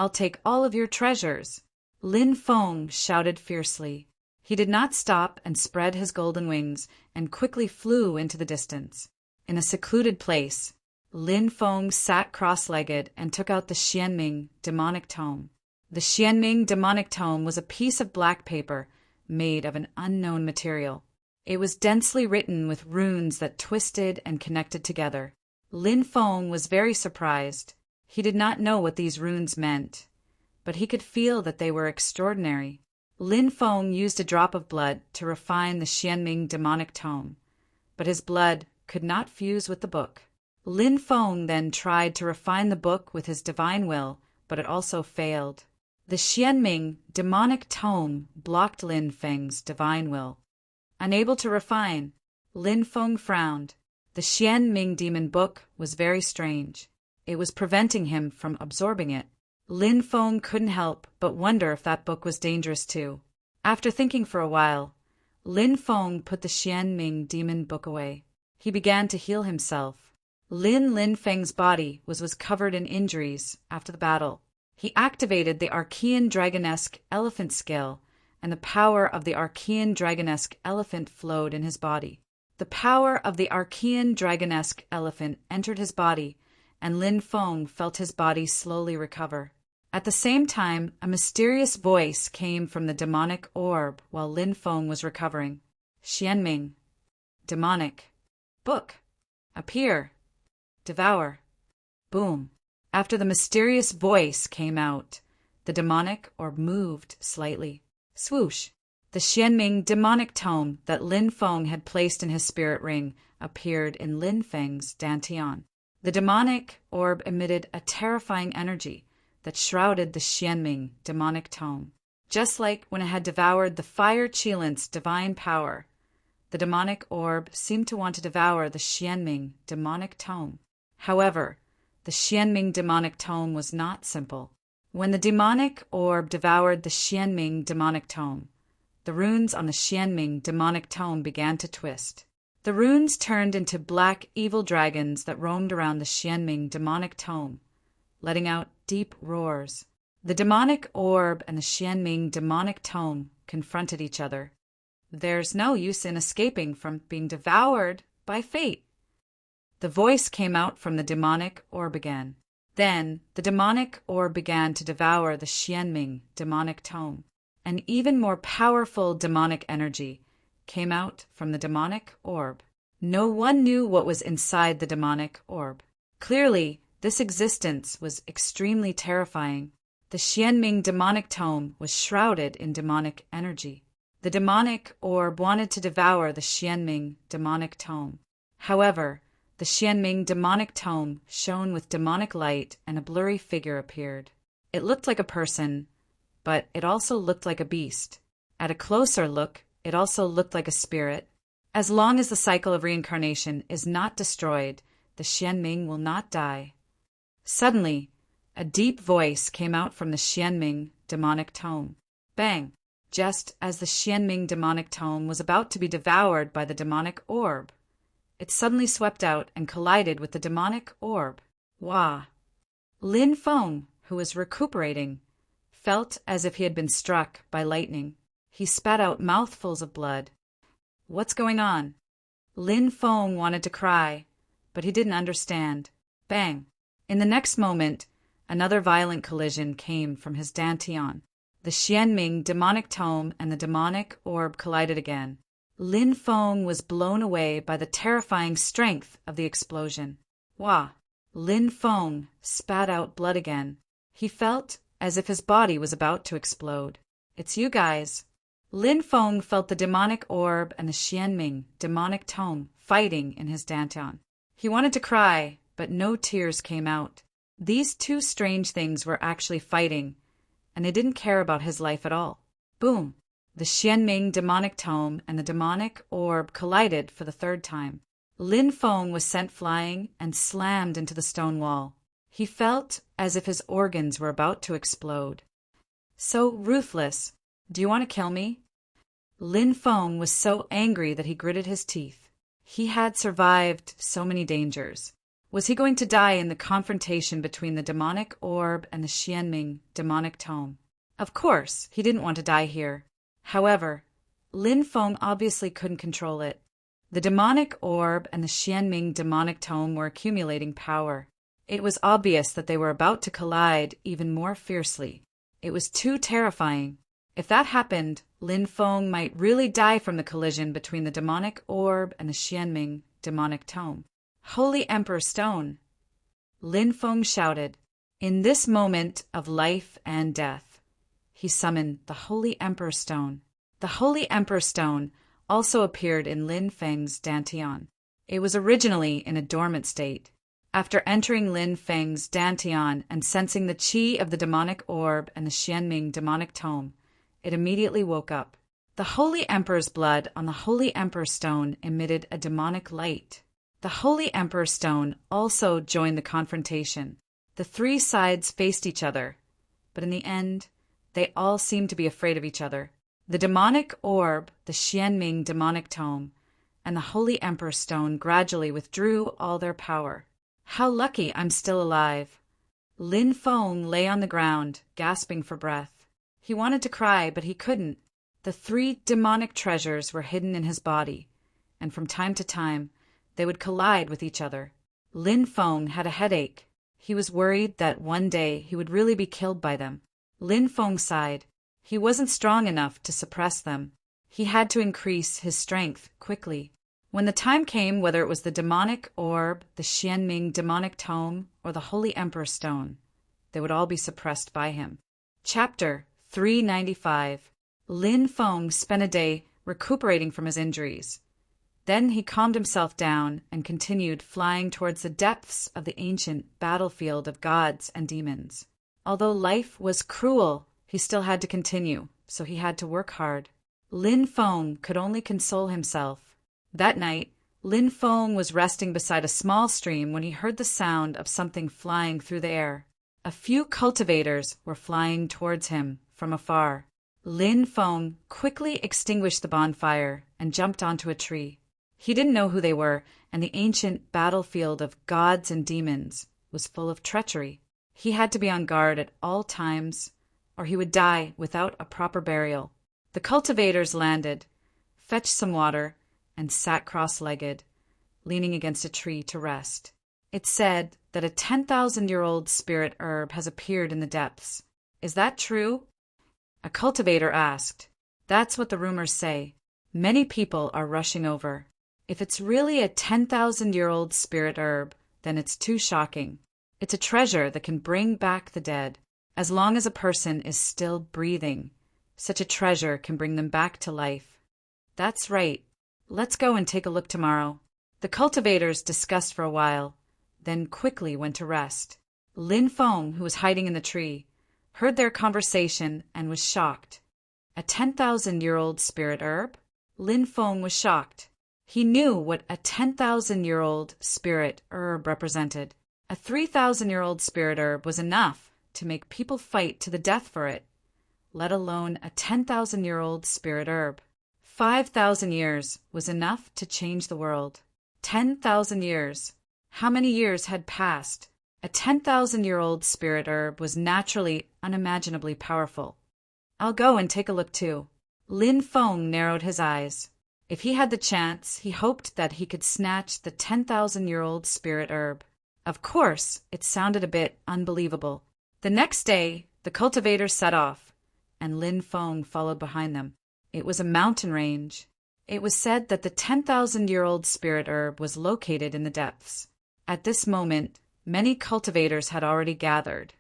I'll take all of your treasures." Lin Feng shouted fiercely. He did not stop and spread his golden wings and quickly flew into the distance. In a secluded place, Lin Feng sat cross-legged and took out the Xianming demonic tome. The Xianming demonic tome was a piece of black paper made of an unknown material. It was densely written with runes that twisted and connected together. Lin Feng was very surprised. He did not know what these runes meant, but he could feel that they were extraordinary. Lin Feng used a drop of blood to refine the Xianming demonic tome, but his blood could not fuse with the book. Lin Feng then tried to refine the book with his divine will, but it also failed. The Xianming demonic tome blocked Lin Feng's divine will. Unable to refine, Lin Feng frowned. The Xianming demon book was very strange. It was preventing him from absorbing it. Lin Feng couldn't help but wonder if that book was dangerous too. After thinking for a while, Lin Feng put the Xianming demon book away. He began to heal himself. Lin Feng's body was covered in injuries after the battle. He activated the Archean Dragonesque Elephant skill, and the power of the Archean Dragonesque Elephant flowed in his body. The power of the Archean Dragonesque Elephant entered his body, and Lin Feng felt his body slowly recover. At the same time, a mysterious voice came from the demonic orb while Lin Feng was recovering. Xianming. Demonic. Book. Appear. Devour. Boom. After the mysterious voice came out, the demonic orb moved slightly. Swoosh. The Xianming demonic tome that Lin Feng had placed in his spirit ring appeared in Lin Feng's dantian. The demonic orb emitted a terrifying energy that shrouded the Xianming demonic tome. Just like when it had devoured the fire Qilint's divine power, the demonic orb seemed to want to devour the Xianming demonic tome. However, the Xianming demonic tome was not simple. When the demonic orb devoured the Xianming demonic tome, the runes on the Xianming demonic tome began to twist. The runes turned into black evil dragons that roamed around the Xianming demonic tome, letting out deep roars. The demonic orb and the Xianming demonic tome confronted each other. There's no use in escaping from being devoured by fate. The voice came out from the demonic orb again. Then the demonic orb began to devour the Xianming demonic tome. An even more powerful demonic energy came out from the demonic orb. No one knew what was inside the demonic orb. Clearly, this existence was extremely terrifying. The Xianming demonic tome was shrouded in demonic energy. The demonic orb wanted to devour the Xianming demonic tome. However, the Xianming demonic tome shone with demonic light and a blurry figure appeared. It looked like a person, but it also looked like a beast. At a closer look, it also looked like a spirit. As long as the cycle of reincarnation is not destroyed, the Xianming will not die. Suddenly, a deep voice came out from the Xianming demonic tome. Bang! Just as the Xianming demonic tome was about to be devoured by the demonic orb, it suddenly swept out and collided with the demonic orb. Wah! Lin Feng, who was recuperating, felt as if he had been struck by lightning. He spat out mouthfuls of blood. What's going on? Lin Feng wanted to cry, but he didn't understand. Bang! In the next moment, another violent collision came from his dantian. The Xianming demonic tome and the demonic orb collided again. Lin Feng was blown away by the terrifying strength of the explosion. Wah! Lin Feng spat out blood again. He felt as if his body was about to explode. It's you guys. Lin Feng felt the demonic orb and the Xianming demonic tome fighting in his dantian. He wanted to cry, but no tears came out. These two strange things were actually fighting, and they didn't care about his life at all. Boom! The Xianming demonic tome and the demonic orb collided for the third time. Lin Feng was sent flying and slammed into the stone wall. He felt as if his organs were about to explode. So ruthless. Do you want to kill me? Lin Feng was so angry that he gritted his teeth. He had survived so many dangers. Was he going to die in the confrontation between the demonic orb and the Xianming demonic tome? Of course, he didn't want to die here. However, Lin Feng obviously couldn't control it. The demonic orb and the Xianming demonic tome were accumulating power. It was obvious that they were about to collide even more fiercely. It was too terrifying. If that happened, Lin Feng might really die from the collision between the demonic orb and the Xianming demonic tome. Holy Emperor Stone! Lin Feng shouted. In this moment of life and death, he summoned the Holy Emperor Stone. The Holy Emperor Stone also appeared in Lin Feng's dantian. It was originally in a dormant state. After entering Lin Feng's dantian and sensing the qi of the demonic orb and the Xianming demonic tome, it immediately woke up. The Holy Emperor's blood on the Holy Emperor Stone emitted a demonic light. The Holy Emperor Stone also joined the confrontation. The three sides faced each other, but in the end, they all seemed to be afraid of each other. The demonic orb, the Xianming demonic tome, and the Holy Emperor Stone gradually withdrew all their power. How lucky I'm still alive. Lin Feng lay on the ground, gasping for breath. He wanted to cry, but he couldn't. The three demonic treasures were hidden in his body, and from time to time, they would collide with each other. Lin Feng had a headache. He was worried that one day he would really be killed by them. Lin Feng sighed. He wasn't strong enough to suppress them. He had to increase his strength quickly. When the time came, whether it was the demonic orb, the Xianming demonic tome, or the Holy Emperor Stone, they would all be suppressed by him. Chapter 395. Lin Feng spent a day recuperating from his injuries. Then he calmed himself down and continued flying towards the depths of the ancient battlefield of gods and demons. Although life was cruel, he still had to continue, so he had to work hard. Lin Feng could only console himself. That night, Lin Feng was resting beside a small stream when he heard the sound of something flying through the air. A few cultivators were flying towards him from afar. Lin Feng quickly extinguished the bonfire and jumped onto a tree. He didn't know who they were, and the ancient battlefield of gods and demons was full of treachery. He had to be on guard at all times, or he would die without a proper burial. The cultivators landed, fetched some water, and sat cross-legged, leaning against a tree to rest. It's said that a 10,000-year-old spirit herb has appeared in the depths. Is that true? A cultivator asked. That's what the rumors say. Many people are rushing over. If it's really a 10,000-year-old spirit herb, then it's too shocking. It's a treasure that can bring back the dead. As long as a person is still breathing, such a treasure can bring them back to life. That's right. Let's go and take a look tomorrow. The cultivators discussed for a while, then quickly went to rest. Lin Feng, who was hiding in the tree, heard their conversation and was shocked. A 10,000-year-old spirit herb? Lin Feng was shocked. He knew what a 10,000-year-old spirit herb represented. A 3,000-year-old spirit herb was enough to make people fight to the death for it, let alone a 10,000-year-old spirit herb. 5,000 years was enough to change the world. 10,000 years. How many years had passed? A 10,000-year-old spirit herb was naturally unimaginably powerful. I'll go and take a look too. Lin Feng narrowed his eyes. If he had the chance, he hoped that he could snatch the 10,000-year-old spirit herb. Of course, it sounded a bit unbelievable. The next day, the cultivators set off, and Lin Feng followed behind them. It was a mountain range. It was said that the 10,000-year-old spirit herb was located in the depths. At this moment, many cultivators had already gathered.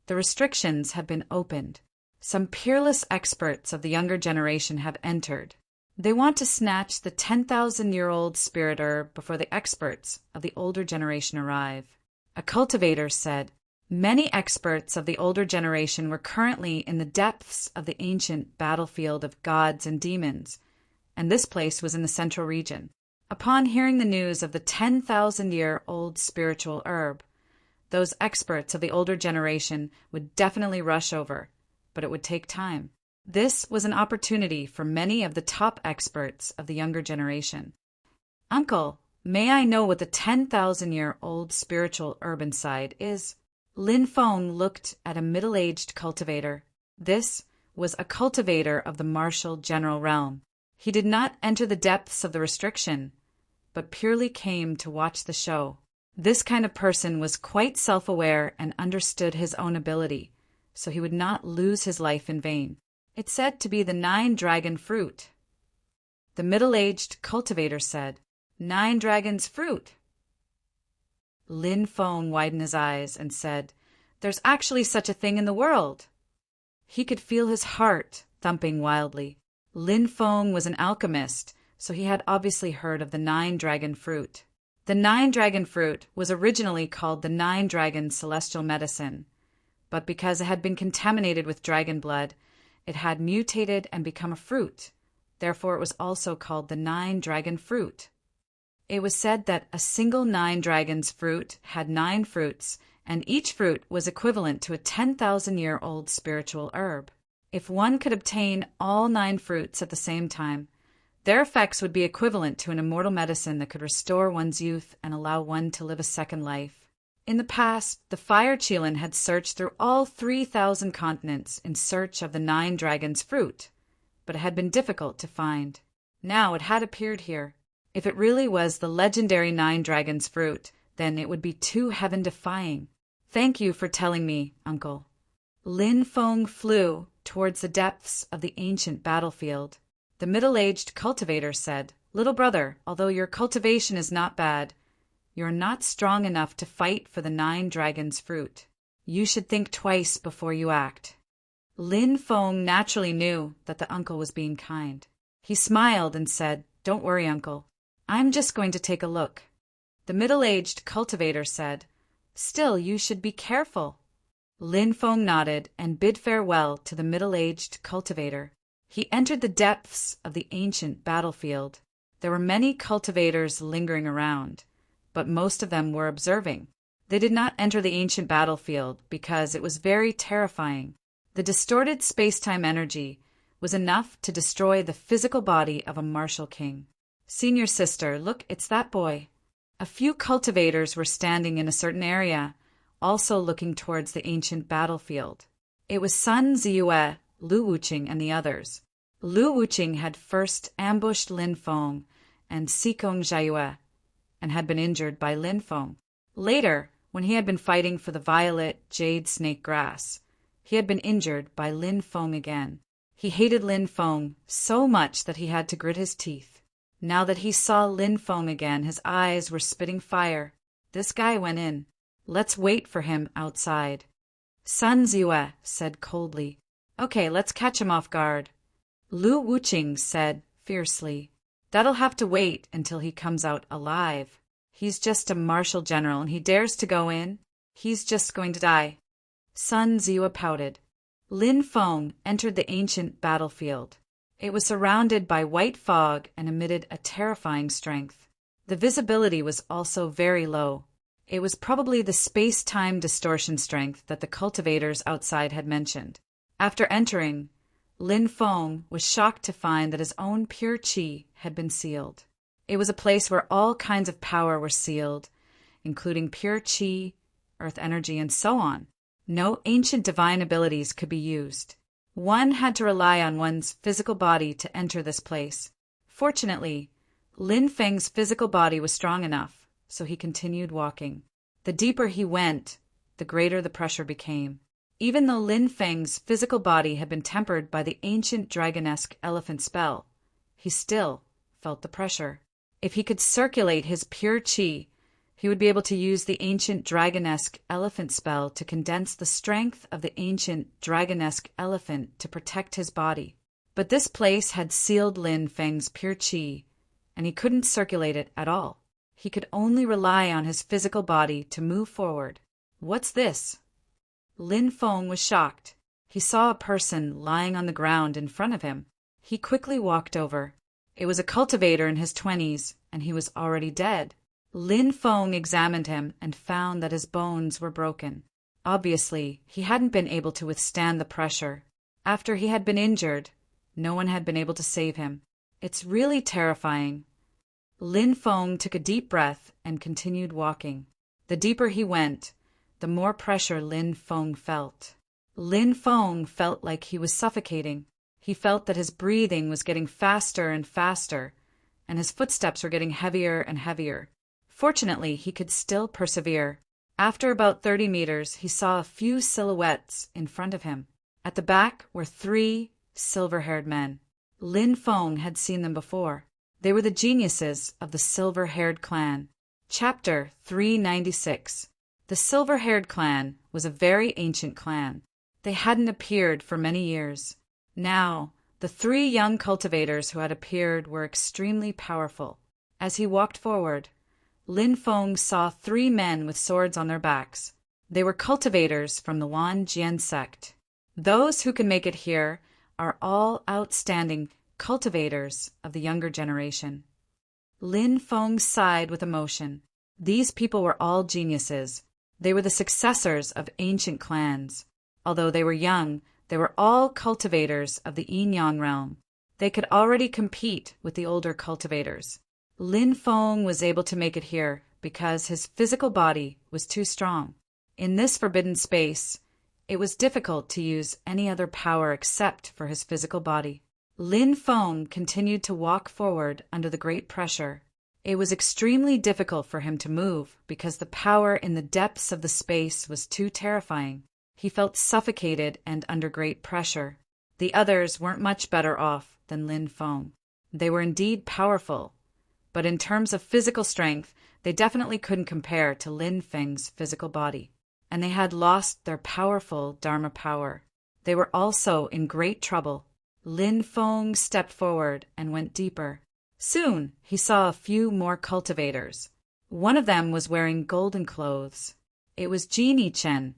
The restrictions have been opened. Some peerless experts of the younger generation have entered. They want to snatch the 10,000-year-old spirit herb before the experts of the older generation arrive. A cultivator said, many experts of the older generation were currently in the depths of the ancient battlefield of gods and demons, and this place was in the central region. Upon hearing the news of the 10,000-year-old spiritual herb, those experts of the older generation would definitely rush over, but it would take time. This was an opportunity for many of the top experts of the younger generation. Uncle, May I know what the 10,000-year-old spiritual herb inside is? Lin Feng looked at a middle-aged cultivator. This was a cultivator of the martial general realm. He did not enter the depths of the restriction, but purely came to watch the show. This kind of person was quite self-aware and understood his own ability, so he would not lose his life in vain. It's said to be the 9-dragon fruit. The middle-aged cultivator said, 9 dragons' fruit. Lin Feng widened his eyes and said, there's actually such a thing in the world. He could feel his heart thumping wildly. Lin Feng was an alchemist, so he had obviously heard of the 9-dragon fruit. The 9-dragon fruit was originally called the 9-dragon celestial medicine, but because it had been contaminated with dragon blood, it had mutated and become a fruit. Therefore, it was also called the 9-dragon fruit. It was said that a single 9-dragon's fruit had 9 fruits, and each fruit was equivalent to a 10,000-year-old spiritual herb. If one could obtain all 9 fruits at the same time, their effects would be equivalent to an immortal medicine that could restore one's youth and allow one to live a second life. In the past, the Fire Qilin had searched through all 3,000 continents in search of the 9-dragon's fruit, but it had been difficult to find. Now it had appeared here. If it really was the legendary 9-dragon's fruit, then it would be too heaven-defying. Thank you for telling me, uncle. Lin Feng flew towards the depths of the ancient battlefield. The middle-aged cultivator said, little brother, although your cultivation is not bad, you're not strong enough to fight for the 9-dragon's fruit. You should think twice before you act. Lin Feng naturally knew that the uncle was being kind. He smiled and said, don't worry, uncle. I'm just going to take a look. The middle-aged cultivator said, still, you should be careful. Lin Feng nodded and bid farewell to the middle-aged cultivator. He entered the depths of the ancient battlefield. There were many cultivators lingering around, but most of them were observing. They did not enter the ancient battlefield because it was very terrifying. The distorted space-time energy was enough to destroy the physical body of a martial king. Senior sister, look, it's that boy. A few cultivators were standing in a certain area, also looking towards the ancient battlefield. It was Sun Ziyue, Lu Wuqing, and the others. Lu Wuqing had first ambushed Lin Feng and Sikong Jiayue, and had been injured by Lin Feng. Later, when he had been fighting for the violet jade snake grass, he had been injured by Lin Feng again. He hated Lin Feng so much that he had to grit his teeth. Now that he saw Lin Feng again, his eyes were spitting fire. This guy went in. Let's wait for him outside. Sun Ziyue said coldly, okay, let's catch him off guard. Lu Wuqing said fiercely, that'll have to wait until he comes out alive. He's just a martial general and he dares to go in. He's just going to die. Sun Ziyue pouted. Lin Feng entered the ancient battlefield. It was surrounded by white fog and emitted a terrifying strength. The visibility was also very low. It was probably the space-time distortion strength that the cultivators outside had mentioned. After entering, Lin Feng was shocked to find that his own pure qi had been sealed. It was a place where all kinds of power were sealed, including pure qi, earth energy, and so on. No ancient divine abilities could be used. One had to rely on one's physical body to enter this place. Fortunately, Lin Feng's physical body was strong enough, so he continued walking. The deeper he went, the greater the pressure became. Even though Lin Feng's physical body had been tempered by the ancient dragonesque elephant spell, he still felt the pressure. If he could circulate his pure qi, he would be able to use the ancient dragonesque elephant spell to condense the strength of the ancient dragonesque elephant to protect his body. But this place had sealed Lin Feng's pure qi, and he couldn't circulate it at all. He could only rely on his physical body to move forward. What's this? Lin Feng was shocked. He saw a person lying on the ground in front of him. He quickly walked over. It was a cultivator in his 20s, and he was already dead. Lin Feng examined him and found that his bones were broken. Obviously, he hadn't been able to withstand the pressure. After he had been injured, no one had been able to save him. It's really terrifying. Lin Feng took a deep breath and continued walking. The deeper he went, the more pressure Lin Feng felt. Lin Feng felt like he was suffocating. He felt that his breathing was getting faster and faster, and his footsteps were getting heavier and heavier. Fortunately, he could still persevere. After about 30 meters, he saw a few silhouettes in front of him. At the back were 3 silver-haired men. Lin Feng had seen them before. They were the geniuses of the silver-haired clan. Chapter 396. The silver-haired clan was a very ancient clan. They hadn't appeared for many years. Now, the 3 young cultivators who had appeared were extremely powerful. As he walked forward, Lin Feng saw 3 men with swords on their backs. They were cultivators from the Wan Jian sect. Those who can make it here are all outstanding cultivators of the younger generation. Lin Feng sighed with emotion. These people were all geniuses. They were the successors of ancient clans. Although they were young, they were all cultivators of the Yin-Yang realm. They could already compete with the older cultivators. Lin Feng was able to make it here because his physical body was too strong. In this forbidden space, it was difficult to use any other power except for his physical body. Lin Feng continued to walk forward under the great pressure. It was extremely difficult for him to move because the power in the depths of the space was too terrifying. He felt suffocated and under great pressure. The others weren't much better off than Lin Feng. They were indeed powerful, but in terms of physical strength, they definitely couldn't compare to Lin Feng's physical body. And they had lost their powerful Dharma power. They were also in great trouble. Lin Feng stepped forward and went deeper. Soon, he saw a few more cultivators. One of them was wearing golden clothes. It was Jin Yichen,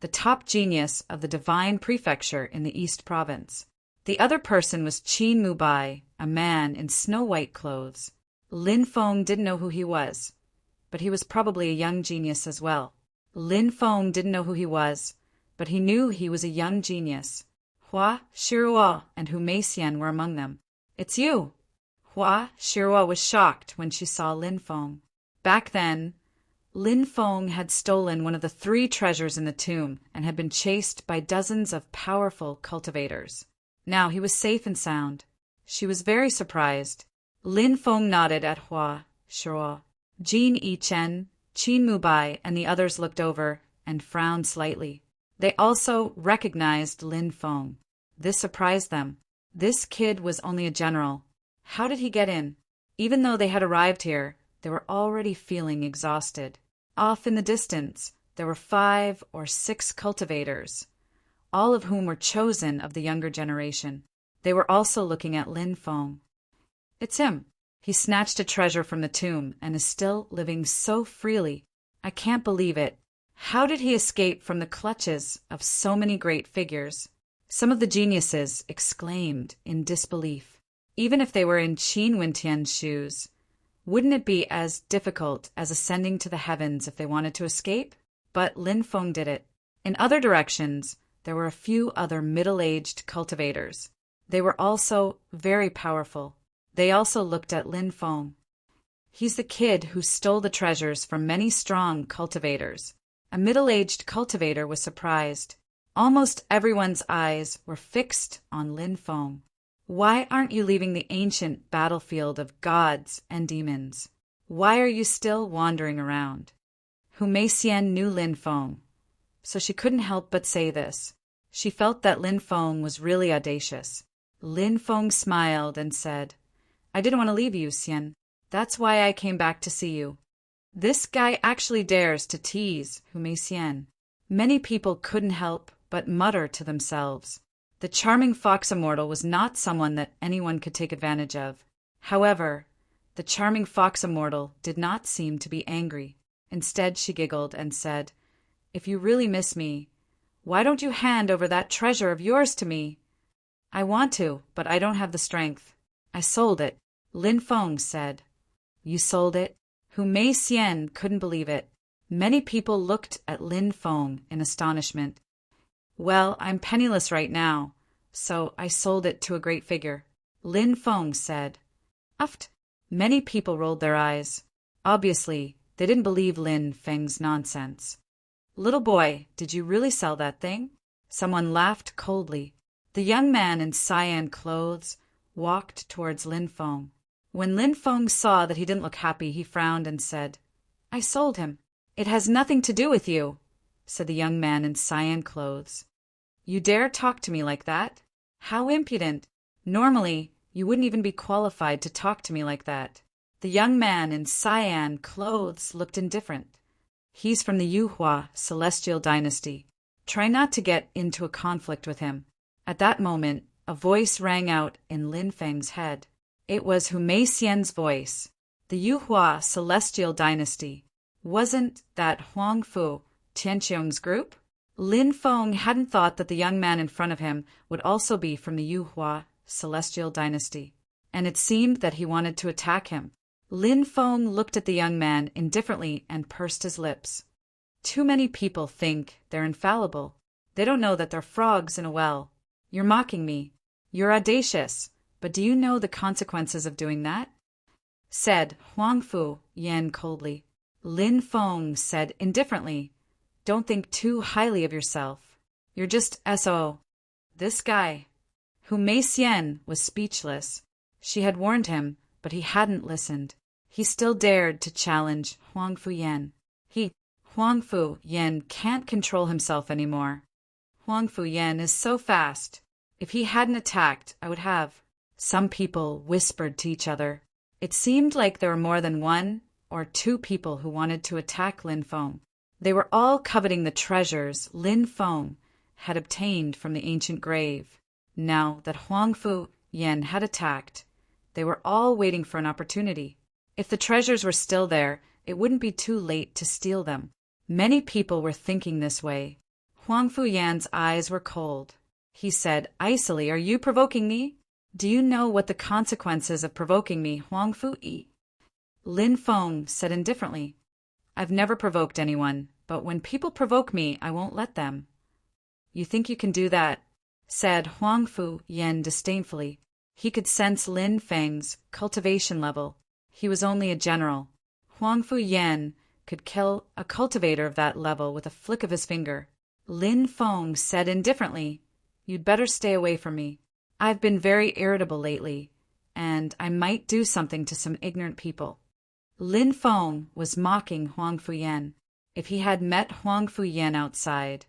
the top genius of the Divine Prefecture in the East Province. The other person was Qin Mubai, a man in snow-white clothes. Lin Feng didn't know who he was, but he was probably a young genius as well. Lin Feng didn't know who he was, but he knew he was a young genius. Hua Shiruo and Hu Meixian were among them. "It's you!" Hua Shiruo was shocked when she saw Lin Feng. Back then, Lin Feng had stolen one of the 3 treasures in the tomb and had been chased by dozens of powerful cultivators. Now he was safe and sound. She was very surprised. Lin Feng nodded at Hua Shiruo. Jin Yichen, Qin Mubai, and the others looked over and frowned slightly. They also recognized Lin Feng. This surprised them. This kid was only a general. How did he get in? Even though they had arrived here, they were already feeling exhausted. Off in the distance, there were 5 or 6 cultivators, all of whom were chosen of the younger generation. They were also looking at Lin Feng. "It's him. He snatched a treasure from the tomb and is still living so freely. I can't believe it. How did he escape from the clutches of so many great figures?" Some of the geniuses exclaimed in disbelief. Even if they were in Qin Wintian's shoes, wouldn't it be as difficult as ascending to the heavens if they wanted to escape? But Lin Feng did it. In other directions, there were a few other middle-aged cultivators. They were also very powerful. They also looked at Lin Feng. "He's the kid who stole the treasures from many strong cultivators." A middle-aged cultivator was surprised. Almost everyone's eyes were fixed on Lin Feng. "Why aren't you leaving the ancient battlefield of gods and demons? Why are you still wandering around?" Hu Meixian knew Lin Feng, so she couldn't help but say this. She felt that Lin Feng was really audacious. Lin Feng smiled and said, "I didn't want to leave you, Xian. That's why I came back to see you." This guy actually dares to tease Hu Meixian. Many people couldn't help but mutter to themselves. The charming fox immortal was not someone that anyone could take advantage of. However, the charming fox immortal did not seem to be angry. Instead, she giggled and said, "If you really miss me, why don't you hand over that treasure of yours to me?" "I want to, but I don't have the strength. I sold it," Lin Feng said. "You sold it?" Hu Meixian couldn't believe it. Many people looked at Lin Feng in astonishment. "Well, I'm penniless right now, so I sold it to a great figure," Lin Feng said. "Uft, Many people rolled their eyes. Obviously, they didn't believe Lin Feng's nonsense. "Little boy, did you really sell that thing?" Someone laughed coldly. The young man in cyan clothes walked towards Lin Feng. When Lin Feng saw that he didn't look happy, he frowned and said, "I sold him." "It has nothing to do with you," said the young man in cyan clothes. "You dare talk to me like that? How impudent! Normally, you wouldn't even be qualified to talk to me like that." The young man in cyan clothes looked indifferent. "He's from the Yuhua Celestial Dynasty. Try not to get into a conflict with him." At that moment, a voice rang out in Lin Feng's head. It was Hu Mei Xian's voice. The Yuhua Celestial Dynasty. Wasn't that Huang Fu, Tianqiong's group? Lin Feng hadn't thought that the young man in front of him would also be from the Yuhua Celestial Dynasty, and it seemed that he wanted to attack him. Lin Feng looked at the young man indifferently and pursed his lips. Too many people think they're infallible. They don't know that they're frogs in a well. "You're mocking me. You're audacious, but do you know the consequences of doing that?" said Huang Fu Yan coldly. Lin Feng said indifferently, "Don't think too highly of yourself. You're just SO. This guy." Hu Mei Xian was speechless. She had warned him, but he hadn't listened. He still dared to challenge Huang Fu Yan. Huang Fu Yan can't control himself anymore. Huang Fu Yan is so fast. If he hadn't attacked, I would have. Some people whispered to each other. It seemed like there were more than one or two people who wanted to attack Lin Feng. They were all coveting the treasures Lin Feng had obtained from the ancient grave. Now that Huang Fu Yan had attacked, they were all waiting for an opportunity. If the treasures were still there, it wouldn't be too late to steal them. Many people were thinking this way. Huang Fu Yan's eyes were cold. He said icily, "Are you provoking me? Do you know what the consequences of provoking me, Huang Fu Yi?" Lin Feng said indifferently, "I've never provoked anyone, but when people provoke me, I won't let them." "You think you can do that?" said Huang Fu Yan disdainfully. He could sense Lin Feng's cultivation level. He was only a general. Huang Fu Yan could kill a cultivator of that level with a flick of his finger. Lin Feng said indifferently, "You'd better stay away from me. I've been very irritable lately, and I might do something to some ignorant people." Lin Feng was mocking Huang Fu Yan. If he had met Huang Fu Yan outside,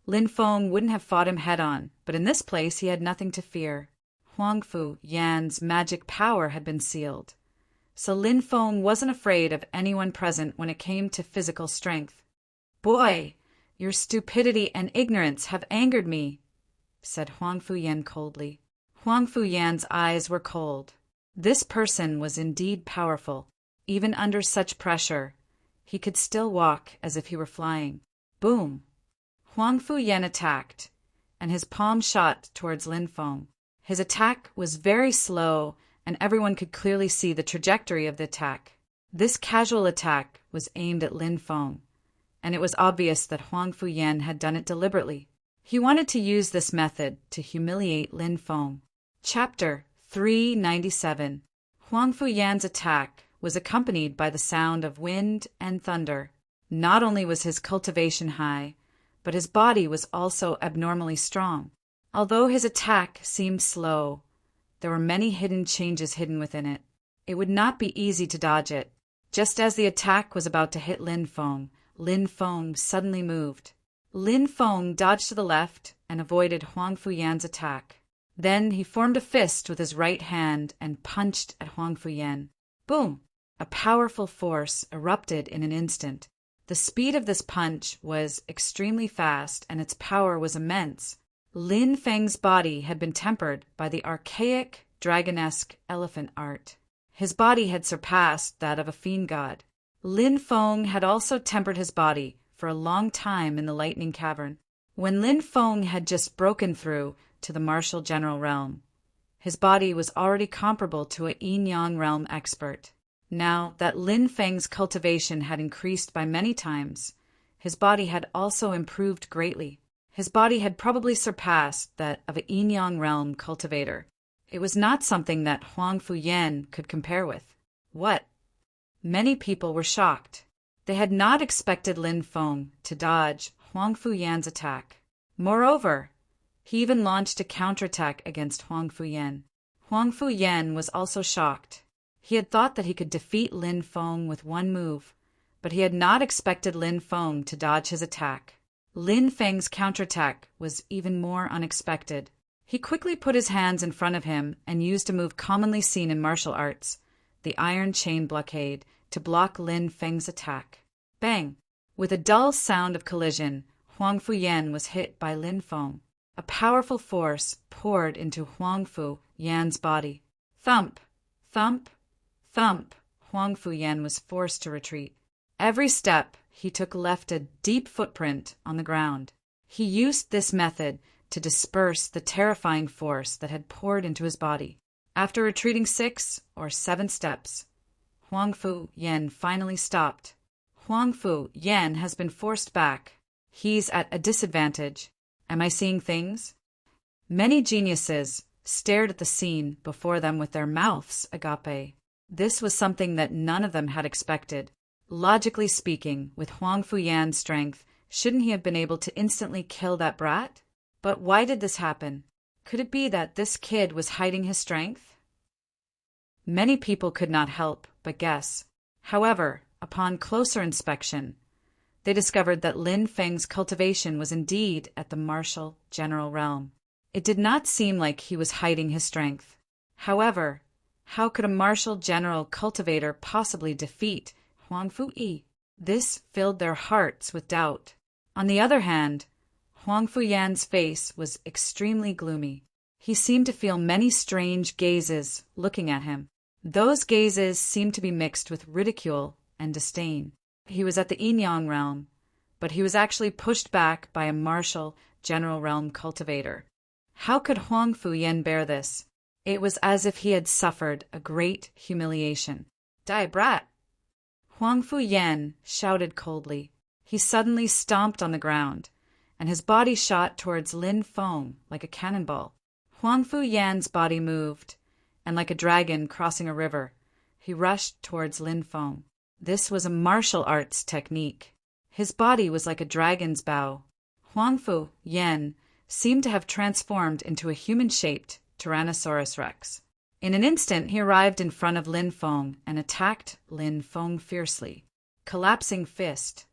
Lin Feng wouldn't have fought him head-on, but in this place he had nothing to fear. Huang Fu Yan's magic power had been sealed, so Lin Feng wasn't afraid of anyone present when it came to physical strength. "Boy, your stupidity and ignorance have angered me," said Huang Fu Yan coldly. Huang Fu Yan's eyes were cold. This person was indeed powerful. Even under such pressure, he could still walk as if he were flying. Boom! Huang Fu Yan attacked, and his palm shot towards Lin Feng. His attack was very slow, and everyone could clearly see the trajectory of the attack. This casual attack was aimed at Lin Feng, and it was obvious that Huang Fu Yan had done it deliberately. He wanted to use this method to humiliate Lin Feng. Chapter 397. Huang Fu Yan's attack was accompanied by the sound of wind and thunder. Not only was his cultivation high, but his body was also abnormally strong. Although his attack seemed slow, there were many hidden changes hidden within it. It would not be easy to dodge it. Just as the attack was about to hit Lin Feng suddenly moved. Lin Feng dodged to the left and avoided Huang Fu Yan's attack. Then he formed a fist with his right hand and punched at Huang Fu Yan. Boom! A powerful force erupted in an instant. The speed of this punch was extremely fast, and its power was immense. Lin Feng's body had been tempered by the archaic, dragonesque elephant art. His body had surpassed that of a fiend god. Lin Feng had also tempered his body for a long time in the Lightning Cavern. When Lin Feng had just broken through to the martial general realm, his body was already comparable to a yin-yang realm expert. Now that Lin Feng's cultivation had increased by many times, his body had also improved greatly. His body had probably surpassed that of a yin-yang realm cultivator. It was not something that Huang Fu Yan could compare with. What? Many people were shocked. They had not expected Lin Feng to dodge Huang Fuyan's attack. Moreover, he even launched a counterattack against Huang Fuyan. Huang Fuyan was also shocked. He had thought that he could defeat Lin Feng with one move, but he had not expected Lin Feng to dodge his attack. Lin Feng's counterattack was even more unexpected. He quickly put his hands in front of him and used a move commonly seen in martial arts, the iron chain blockade, to block Lin Feng's attack. Bang! With a dull sound of collision, Huang Fuyan was hit by Lin Feng. A powerful force poured into Huang Fuyan's body. Thump! Thump! Thump! Huang Fuyan was forced to retreat. Every step he took left a deep footprint on the ground. He used this method to disperse the terrifying force that had poured into his body. After retreating 6 or 7 steps, Huang Fuyan finally stopped. Huang Fuyan has been forced back. He's at a disadvantage. Am I seeing things? Many geniuses stared at the scene before them with their mouths agape. This was something that none of them had expected. Logically speaking, with Huang Fuyan's strength, shouldn't he have been able to instantly kill that brat? But why did this happen? Could it be that this kid was hiding his strength? Many people could not help but guess. However, upon closer inspection, they discovered that Lin Feng's cultivation was indeed at the martial general realm. It did not seem like he was hiding his strength. However, how could a martial general cultivator possibly defeat Huang Fuyi? This filled their hearts with doubt. On the other hand, Huang Fuyan's face was extremely gloomy. He seemed to feel many strange gazes looking at him. Those gazes seemed to be mixed with ridicule and disdain. He was at the Yin-Yang realm, but he was actually pushed back by a martial general realm cultivator. How could Huang Fuyan bear this? It was as if he had suffered a great humiliation. "Die, brat!" Huang Fuyan shouted coldly. He suddenly stomped on the ground, and his body shot towards Lin Feng like a cannonball. Huang Fuyan's body moved, and like a dragon crossing a river, he rushed towards Lin Feng. This was a martial arts technique. His body was like a dragon's bow. Huang Fuyan seemed to have transformed into a human-shaped Tyrannosaurus Rex. In an instant, he arrived in front of Lin Feng and attacked Lin Feng fiercely. Collapsing fist.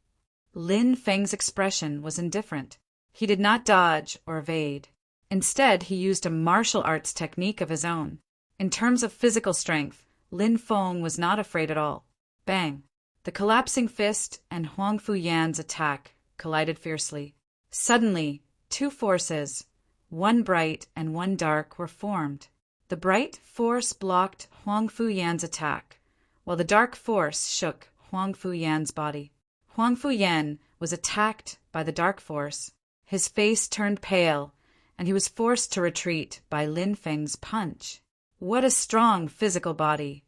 Lin Feng's expression was indifferent. He did not dodge or evade. Instead, he used a martial arts technique of his own. In terms of physical strength, Lin Feng was not afraid at all. Bang! The collapsing fist and Huang Fuyan's attack collided fiercely. Suddenly, 2 forces, one bright and one dark, were formed. The bright force blocked Huang Fuyan's attack, while the dark force shook Huang Fuyan's body. Huang Fuyan was attacked by the dark force. His face turned pale, and he was forced to retreat by Lin Feng's punch. What a strong physical body!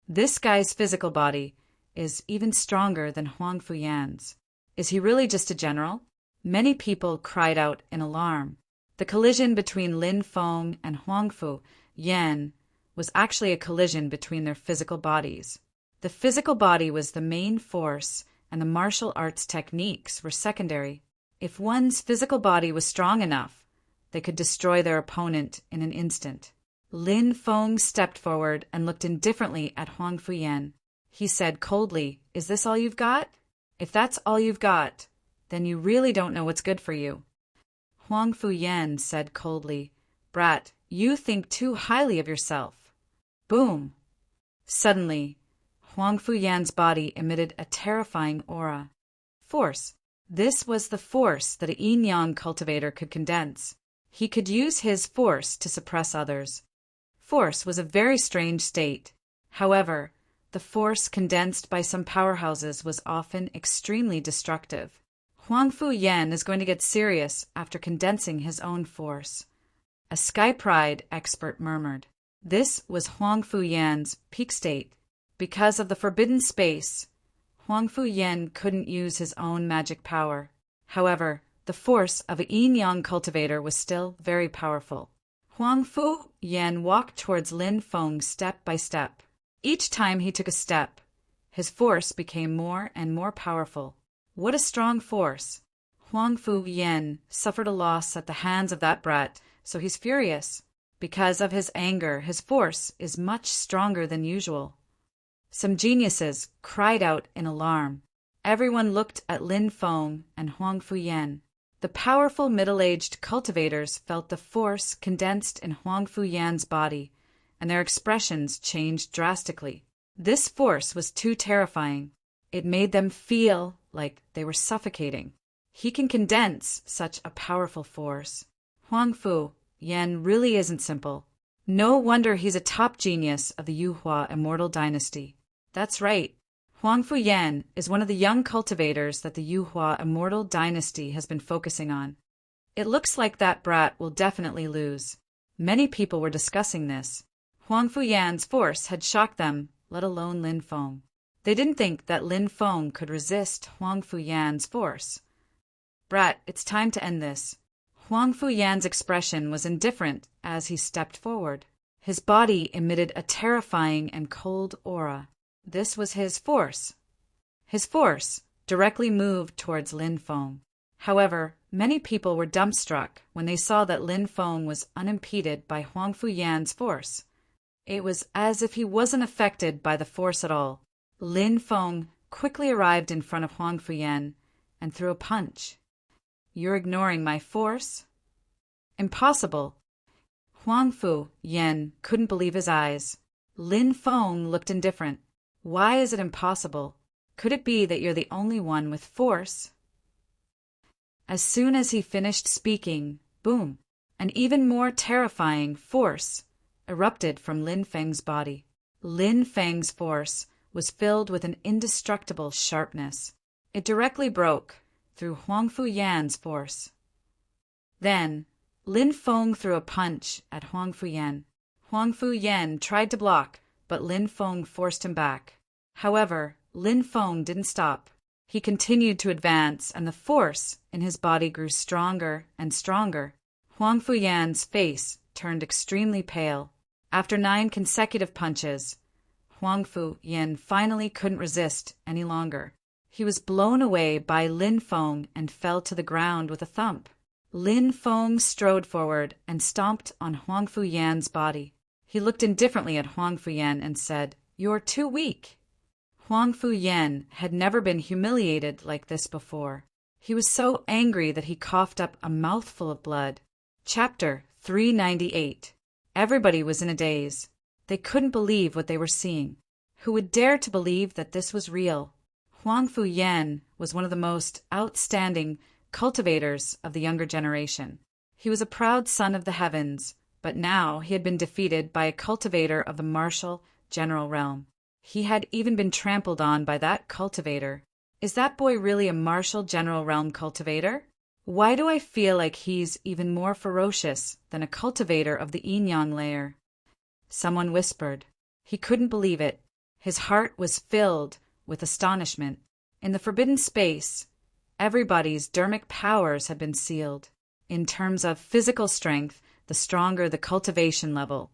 This guy's physical body is even stronger than Huang Fuyan's. Is he really just a general? Many people cried out in alarm. The collision between Lin Feng and Huang Fuyan was actually a collision between their physical bodies. The physical body was the main force, and the martial arts techniques were secondary. If one's physical body was strong enough, they could destroy their opponent in an instant. Lin Feng stepped forward and looked indifferently at Huang Fuyan. He said coldly, "Is this all you've got? If that's all you've got, then you really don't know what's good for you." Huang Fuyan said coldly, "Brat, you think too highly of yourself." Boom! Suddenly, Huang Fuyan's body emitted a terrifying aura. Force. This was the force that a yin-yang cultivator could condense. He could use his force to suppress others. Force was a very strange state. However, the force condensed by some powerhouses was often extremely destructive. Huang Fuyan is going to get serious after condensing his own force. A Sky Pride expert murmured. This was Huang Fuyan's peak state. Because of the forbidden space, Huang Fuyan couldn't use his own magic power. However, the force of a yin-yang cultivator was still very powerful. Huang Fuyan walked towards Lin Feng step by step. Each time he took a step, his force became more and more powerful. What a strong force! Huang Fu Yen suffered a loss at the hands of that brat, so he's furious. Because of his anger, his force is much stronger than usual. Some geniuses cried out in alarm. Everyone looked at Lin Feng and Huang Fu Yen. The powerful middle-aged cultivators felt the force condensed in Huang Fu Yan's body, and their expressions changed drastically. This force was too terrifying. It made them feel like they were suffocating. He can condense such a powerful force. Huang Fu Yan really isn't simple. No wonder he's a top genius of the Yuhua immortal dynasty. That's right. Huang Fu Yan is one of the young cultivators that the Yuhua immortal dynasty has been focusing on. It looks like that brat will definitely lose. Many people were discussing this. Huang Fu Yan's force had shocked them, let alone Lin Feng. They didn't think that Lin Feng could resist Huang Fu Yan's force. Brat, it's time to end this. Huang Fu Yan's expression was indifferent as he stepped forward. His body emitted a terrifying and cold aura. This was his force. His force directly moved towards Lin Feng. However, many people were dumbstruck when they saw that Lin Feng was unimpeded by Huang Fu Yan's force. It was as if he wasn't affected by the force at all. Lin Feng quickly arrived in front of Huang Fu Yan and threw a punch. You're ignoring my force? Impossible. Huang Fu Yan couldn't believe his eyes. Lin Feng looked indifferent. Why is it impossible? Could it be that you're the only one with force? As soon as he finished speaking, boom, an even more terrifying force erupted from Lin Feng's body. Lin Feng's force was filled with an indestructible sharpness. It directly broke through Huang Fu Yan's force. Then, Lin Feng threw a punch at Huang Fu Yan. Huang Fu Yan tried to block, but Lin Feng forced him back. However, Lin Feng didn't stop. He continued to advance, and the force in his body grew stronger and stronger. Huang Fu Yan's face turned extremely pale. After 9 consecutive punches, Huang Fu Yan finally couldn't resist any longer. He was blown away by Lin Feng and fell to the ground with a thump. Lin Feng strode forward and stomped on Huang Fu Yan's body. He looked indifferently at Huang Fu Yan and said, "You're too weak." Huang Fu Yan had never been humiliated like this before. He was so angry that he coughed up a mouthful of blood. Chapter 398. Everybody was in a daze. They couldn't believe what they were seeing. Who would dare to believe that this was real? Huang Fu Yan was one of the most outstanding cultivators of the younger generation. He was a proud son of the heavens, but now he had been defeated by a cultivator of the martial general realm. He had even been trampled on by that cultivator. Is that boy really a martial general realm cultivator? Why do I feel like he's even more ferocious than a cultivator of the yin-yang layer? Someone whispered. He couldn't believe it. His heart was filled with astonishment. In the forbidden space, everybody's dermic powers had been sealed. In terms of physical strength, the stronger the cultivation level,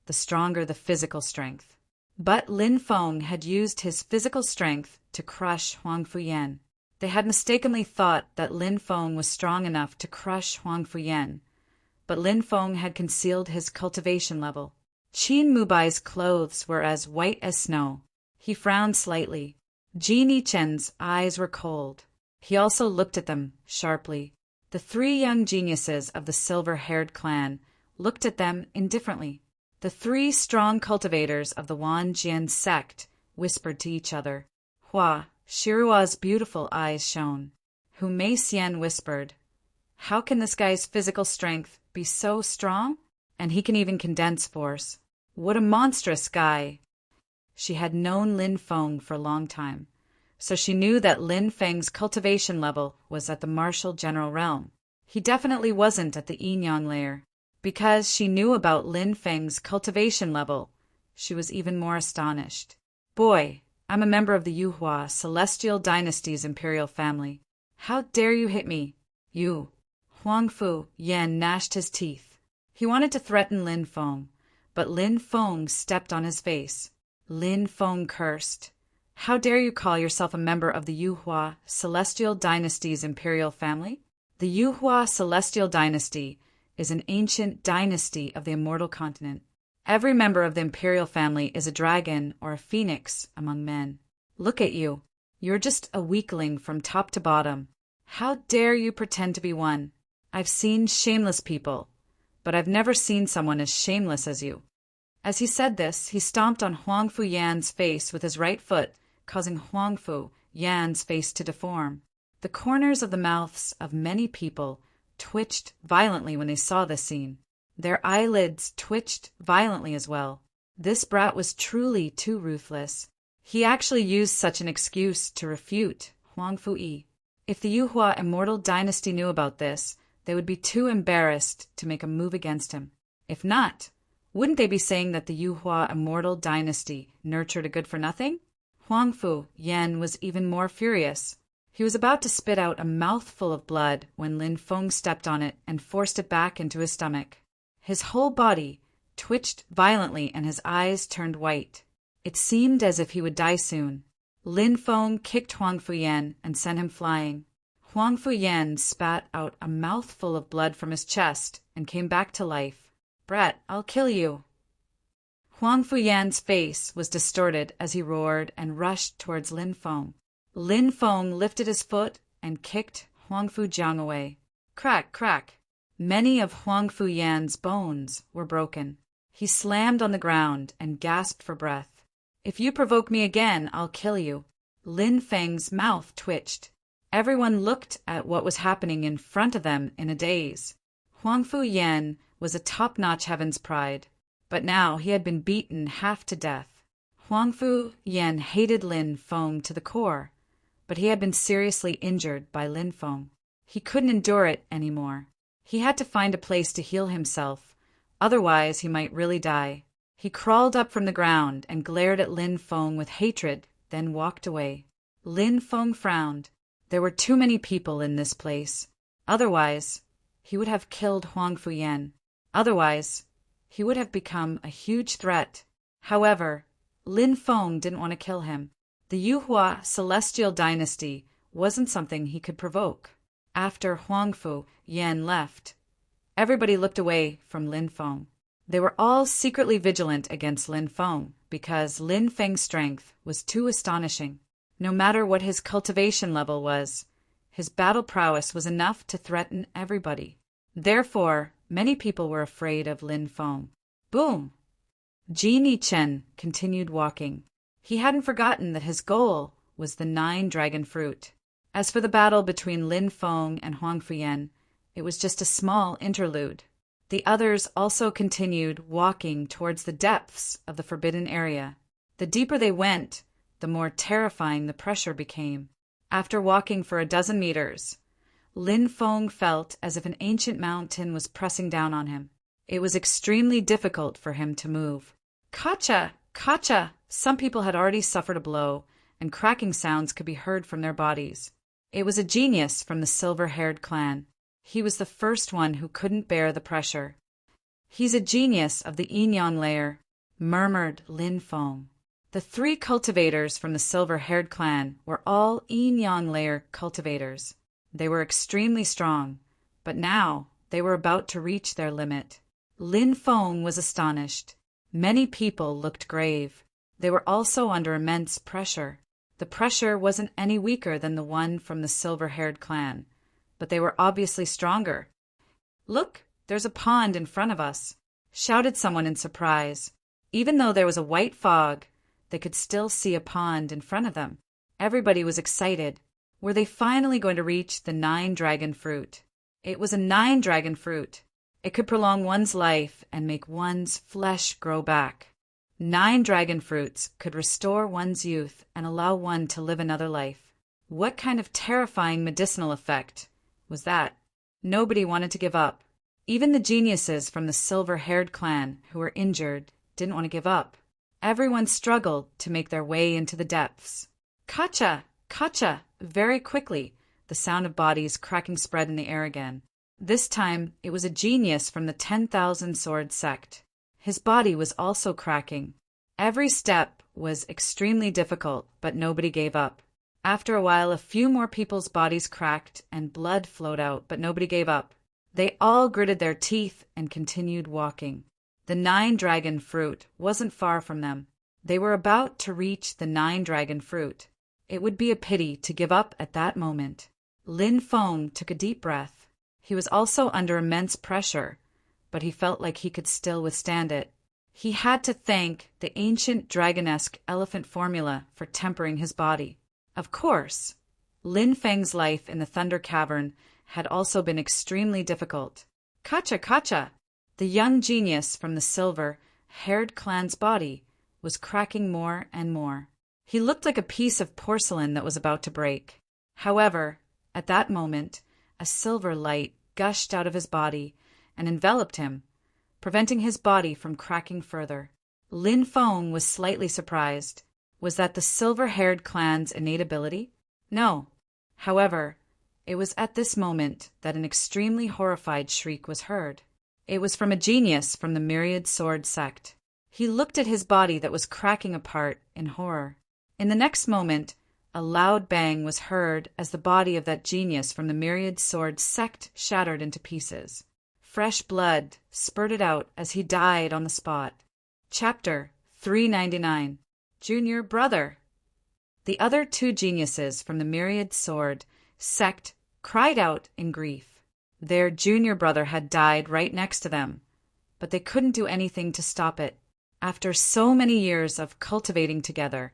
the stronger the physical strength. But Lin Feng had used his physical strength to crush Huang Fu Yan. They had mistakenly thought that Lin Feng was strong enough to crush Huang Fu Yan, but Lin Feng had concealed his cultivation level. Qin Mubai's clothes were as white as snow. He frowned slightly. Jin Yichen's eyes were cold. He also looked at them sharply. The 3 young geniuses of the silver-haired clan looked at them indifferently. The 3 strong cultivators of the Wanjian sect whispered to each other. Hua, Shirua's beautiful eyes shone. Hu Mei Xian whispered, "How can this guy's physical strength be so strong? And he can even condense force. What a monstrous guy!" She had known Lin Feng for a long time, so she knew that Lin Feng's cultivation level was at the martial general realm. He definitely wasn't at the yin-yang layer. Because she knew about Lin Feng's cultivation level, she was even more astonished. "Boy, I'm a member of the Yuhua Celestial Dynasty's imperial family. How dare you hit me? You!" Huang Fu Yan gnashed his teeth. He wanted to threaten Lin Feng, but Lin Feng stepped on his face. Lin Feng cursed. How dare you call yourself a member of the Yuhua Celestial Dynasty's imperial family? The Yuhua Celestial Dynasty is an ancient dynasty of the immortal continent. Every member of the imperial family is a dragon or a phoenix among men. Look at you. You're just a weakling from top to bottom. How dare you pretend to be one? I've seen shameless people, but I've never seen someone as shameless as you. As he said this, he stomped on Huangfu Yan's face with his right foot, causing Huangfu Yan's face to deform. The corners of the mouths of many people twitched violently when they saw this scene. Their eyelids twitched violently as well. This brat was truly too ruthless. He actually used such an excuse to refute Huangfu Yi. If the Yuhua Immortal Dynasty knew about this, they would be too embarrassed to make a move against him. If not, wouldn't they be saying that the Yuhua Immortal Dynasty nurtured a good-for-nothing? Huangfu Yan was even more furious. He was about to spit out a mouthful of blood when Lin Feng stepped on it and forced it back into his stomach. His whole body twitched violently and his eyes turned white. It seemed as if he would die soon. Lin Feng kicked Huangfu Yan and sent him flying. Huangfu Yan spat out a mouthful of blood from his chest and came back to life. "Brat, I'll kill you." Huangfu Yan's face was distorted as he roared and rushed towards Lin Feng. Lin Feng lifted his foot and kicked Huangfu Jiang away. Crack, crack. Many of Huangfu Yan's bones were broken. He slammed on the ground and gasped for breath. "If you provoke me again, I'll kill you." Lin Feng's mouth twitched. Everyone looked at what was happening in front of them in a daze. Huangfu Yan was a top-notch Heaven's Pride, but now he had been beaten half to death. Huangfu Yan hated Lin Feng to the core, but he had been seriously injured by Lin Feng. He couldn't endure it anymore. He had to find a place to heal himself, otherwise he might really die. He crawled up from the ground and glared at Lin Feng with hatred, then walked away. Lin Feng frowned. There were too many people in this place. Otherwise, he would have killed Huangfu Yan. Otherwise, he would have become a huge threat. However, Lin Feng didn't want to kill him. The Yuhua Celestial Dynasty wasn't something he could provoke. After Huangfu Yan left, everybody looked away from Lin Feng. They were all secretly vigilant against Lin Feng because Lin Feng's strength was too astonishing. No matter what his cultivation level was, his battle prowess was enough to threaten everybody. Therefore, many people were afraid of Lin Feng. Boom! Genie Chen continued walking. He hadn't forgotten that his goal was the 9 dragon fruit. As for the battle between Lin Feng and Huangfu Yan, it was just a small interlude. The others also continued walking towards the depths of the forbidden area. The deeper they went, the more terrifying the pressure became. After walking for a dozen meters, Lin Feng felt as if an ancient mountain was pressing down on him. It was extremely difficult for him to move. Kacha! Kacha! Some people had already suffered a blow, and cracking sounds could be heard from their bodies. It was a genius from the silver-haired clan. He was the first one who couldn't bear the pressure. "He's a genius of the Inyan layer," murmured Lin Feng. The 3 cultivators from the silver-haired clan were all Inyan layer cultivators. They were extremely strong, but now they were about to reach their limit. Lin Feng was astonished. Many people looked grave. They were also under immense pressure. The pressure wasn't any weaker than the one from the silver-haired clan, but they were obviously stronger. "Look, there's a pond in front of us," shouted someone in surprise. Even though there was a white fog, they could still see a pond in front of them. Everybody was excited. Were they finally going to reach the 9 dragon fruit? It was a 9 dragon fruit. It could prolong one's life and make one's flesh grow back. 9 dragon fruits could restore one's youth and allow one to live another life. What kind of terrifying medicinal effect was that? Nobody wanted to give up. Even the geniuses from the silver-haired clan who were injured didn't want to give up. Everyone struggled to make their way into the depths. Kacha! Kacha! Very quickly, the sound of bodies cracking spread in the air again. This time, it was a genius from the 10,000 Sword sect. His body was also cracking. Every step was extremely difficult, but nobody gave up. After a while, a few more people's bodies cracked and blood flowed out, but nobody gave up. They all gritted their teeth and continued walking. The 9-dragon fruit wasn't far from them. They were about to reach the 9-dragon fruit. It would be a pity to give up at that moment. Lin Feng took a deep breath. He was also under immense pressure, but he felt like he could still withstand it. He had to thank the ancient dragonesque elephant formula for tempering his body. Of course, Lin Feng's life in the Thunder Cavern had also been extremely difficult. Kacha! The young genius from the silver-haired clan's body was cracking more and more. He looked like a piece of porcelain that was about to break. However, at that moment, a silver light gushed out of his body and enveloped him, preventing his body from cracking further. Lin Feng was slightly surprised. Was that the silver-haired clan's innate ability? No. However, it was at this moment that an extremely horrified shriek was heard. It was from a genius from the Myriad Sword sect. He looked at his body that was cracking apart in horror. In the next moment, a loud bang was heard as the body of that genius from the Myriad Sword sect shattered into pieces. Fresh blood spurted out as he died on the spot. Chapter 399. Junior Brother. The other 2 geniuses from the Myriad Sword sect cried out in grief. Their junior brother had died right next to them, but they couldn't do anything to stop it. After so many years of cultivating together,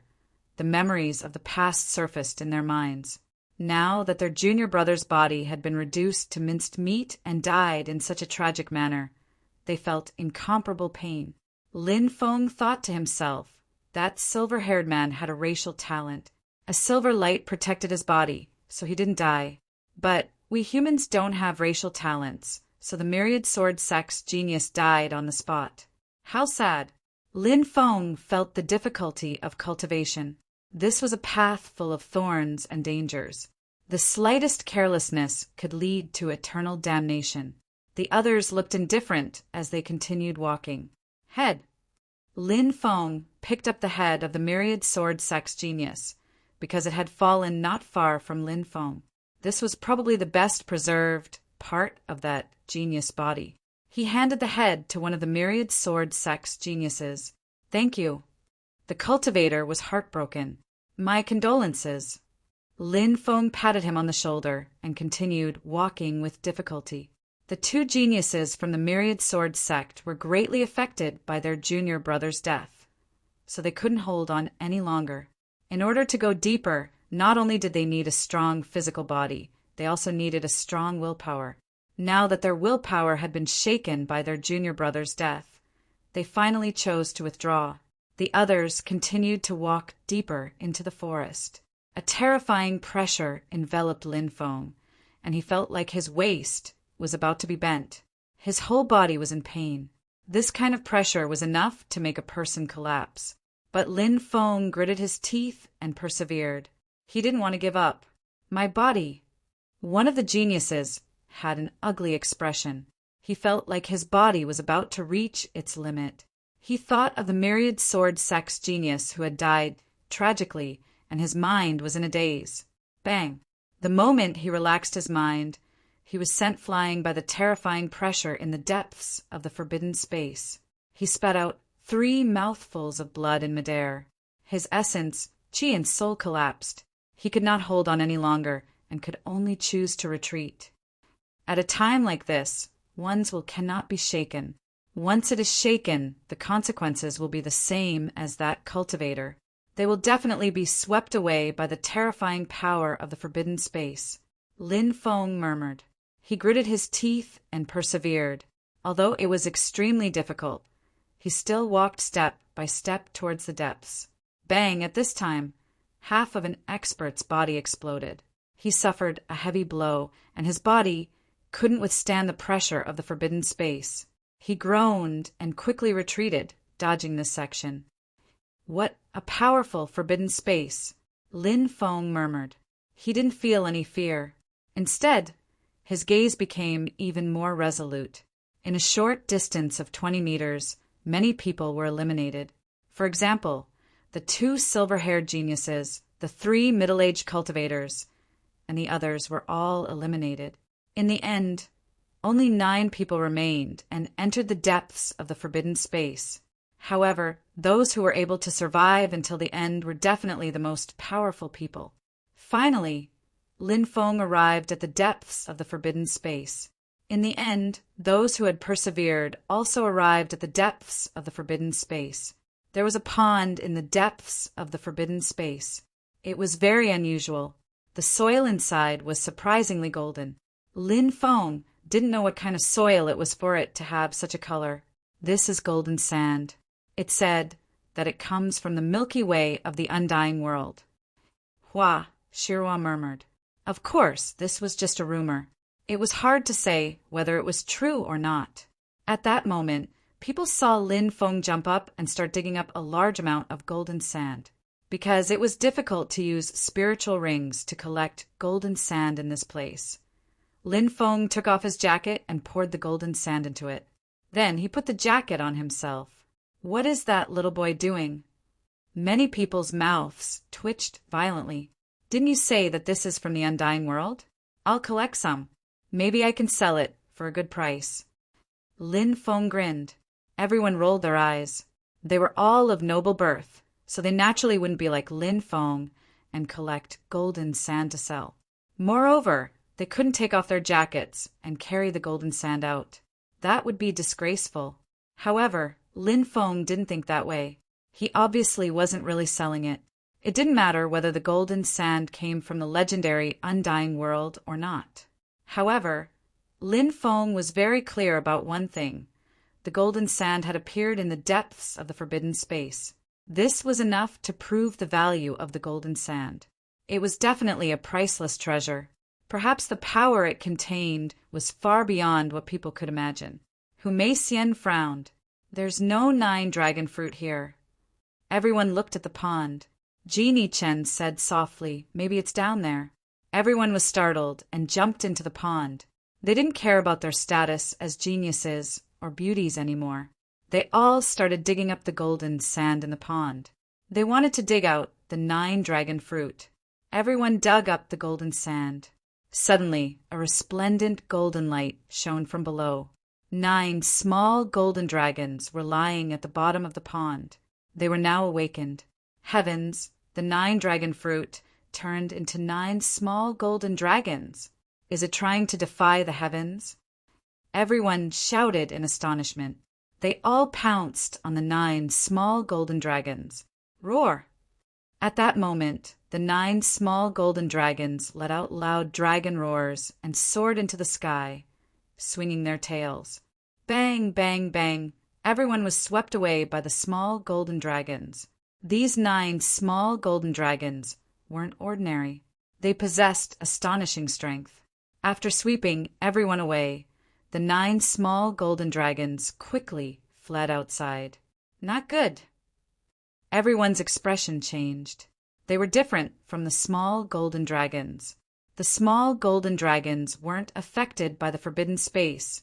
the memories of the past surfaced in their minds. Now that their junior brother's body had been reduced to minced meat and died in such a tragic manner, they felt incomparable pain. Lin Feng thought to himself, that silver-haired man had a racial talent. A silver light protected his body, so he didn't die. But we humans don't have racial talents, so the Myriad Sword sect's genius died on the spot. How sad. Lin Feng felt the difficulty of cultivation. This was a path full of thorns and dangers. The slightest carelessness could lead to eternal damnation. The others looked indifferent as they continued walking. Head. Lin Feng picked up the head of the Myriad Sword sect's genius, because it had fallen not far from Lin Feng. This was probably the best preserved part of that genius body. He handed the head to one of the Myriad Sword sect's geniuses. Thank you. The cultivator was heartbroken. My condolences. Lin Feng patted him on the shoulder and continued walking with difficulty. The 2 geniuses from the Myriad Sword sect were greatly affected by their junior brother's death, so they couldn't hold on any longer. In order to go deeper, not only did they need a strong physical body, they also needed a strong willpower. Now that their willpower had been shaken by their junior brother's death, they finally chose to withdraw. The others continued to walk deeper into the forest. A terrifying pressure enveloped Lin Feng, and he felt like his waist was about to be bent. His whole body was in pain. This kind of pressure was enough to make a person collapse. But Lin Feng gritted his teeth and persevered. He didn't want to give up. My body. One of the geniuses had an ugly expression. He felt like his body was about to reach its limit. He thought of the Myriad Sword sect's genius who had died tragically, and his mind was in a daze. Bang! The moment he relaxed his mind, he was sent flying by the terrifying pressure in the depths of the forbidden space. He spat out 3 mouthfuls of blood in midair. His essence, chi and soul collapsed. He could not hold on any longer and could only choose to retreat. At a time like this, one's will cannot be shaken. Once it is shaken, the consequences will be the same as that cultivator. They will definitely be swept away by the terrifying power of the forbidden space. Lin Feng murmured. He gritted his teeth and persevered. Although it was extremely difficult, he still walked step by step towards the depths. Bang! At this time, half of an expert's body exploded. He suffered a heavy blow, and his body couldn't withstand the pressure of the forbidden space. He groaned and quickly retreated, dodging this section. What a powerful forbidden space, Lin Feng murmured. He didn't feel any fear. Instead, his gaze became even more resolute. In a short distance of 20 meters, many people were eliminated. For example, the 2 silver-haired geniuses, the 3 middle-aged cultivators, and the others were all eliminated. In the end, only 9 people remained and entered the depths of the forbidden space. However, those who were able to survive until the end were definitely the most powerful people. Finally, Lin Feng arrived at the depths of the forbidden space. In the end, those who had persevered also arrived at the depths of the forbidden space. There was a pond in the depths of the forbidden space. It was very unusual. The soil inside was surprisingly golden. Lin Feng didn't know what kind of soil it was for it to have such a color. This is golden sand. It said that it comes from the Milky Way of the undying world. Hua, Shirua murmured. Of course, this was just a rumor. It was hard to say whether it was true or not. At that moment, people saw Lin Feng jump up and start digging up a large amount of golden sand. Because it was difficult to use spiritual rings to collect golden sand in this place. Lin Feng took off his jacket and poured the golden sand into it. Then he put the jacket on himself. What is that little boy doing? Many people's mouths twitched violently. Didn't you say that this is from the undying world? I'll collect some. Maybe I can sell it for a good price. Lin Feng grinned. Everyone rolled their eyes. They were all of noble birth, so they naturally wouldn't be like Lin Feng and collect golden sand to sell. Moreover, they couldn't take off their jackets and carry the golden sand out. That would be disgraceful. However, Lin Feng didn't think that way. He obviously wasn't really selling it. It didn't matter whether the golden sand came from the legendary undying world or not. However, Lin Feng was very clear about one thing. The golden sand had appeared in the depths of the forbidden space. This was enough to prove the value of the golden sand. It was definitely a priceless treasure. Perhaps the power it contained was far beyond what people could imagine. Hu Mei Xian frowned. There's no 9 dragon fruit here. Everyone looked at the pond. Genie Chen said softly, maybe it's down there. Everyone was startled and jumped into the pond. They didn't care about their status as geniuses or beauties anymore. They all started digging up the golden sand in the pond. They wanted to dig out the 9 dragon fruit. Everyone dug up the golden sand. Suddenly, a resplendent golden light shone from below. 9 small golden dragons were lying at the bottom of the pond. They were now awakened. Heavens, the 9 dragon fruit turned into 9 small golden dragons. Is it trying to defy the heavens? Everyone shouted in astonishment. They all pounced on the 9 small golden dragons. Roar! At that moment, the 9 small golden dragons let out loud dragon roars and soared into the sky, swinging their tails. Bang, bang, bang! Everyone was swept away by the small golden dragons. These 9 small golden dragons weren't ordinary. They possessed astonishing strength. After sweeping everyone away, the 9 small golden dragons quickly fled outside. Not good. Everyone's expression changed. They were different from the small golden dragons. The small golden dragons weren't affected by the forbidden space,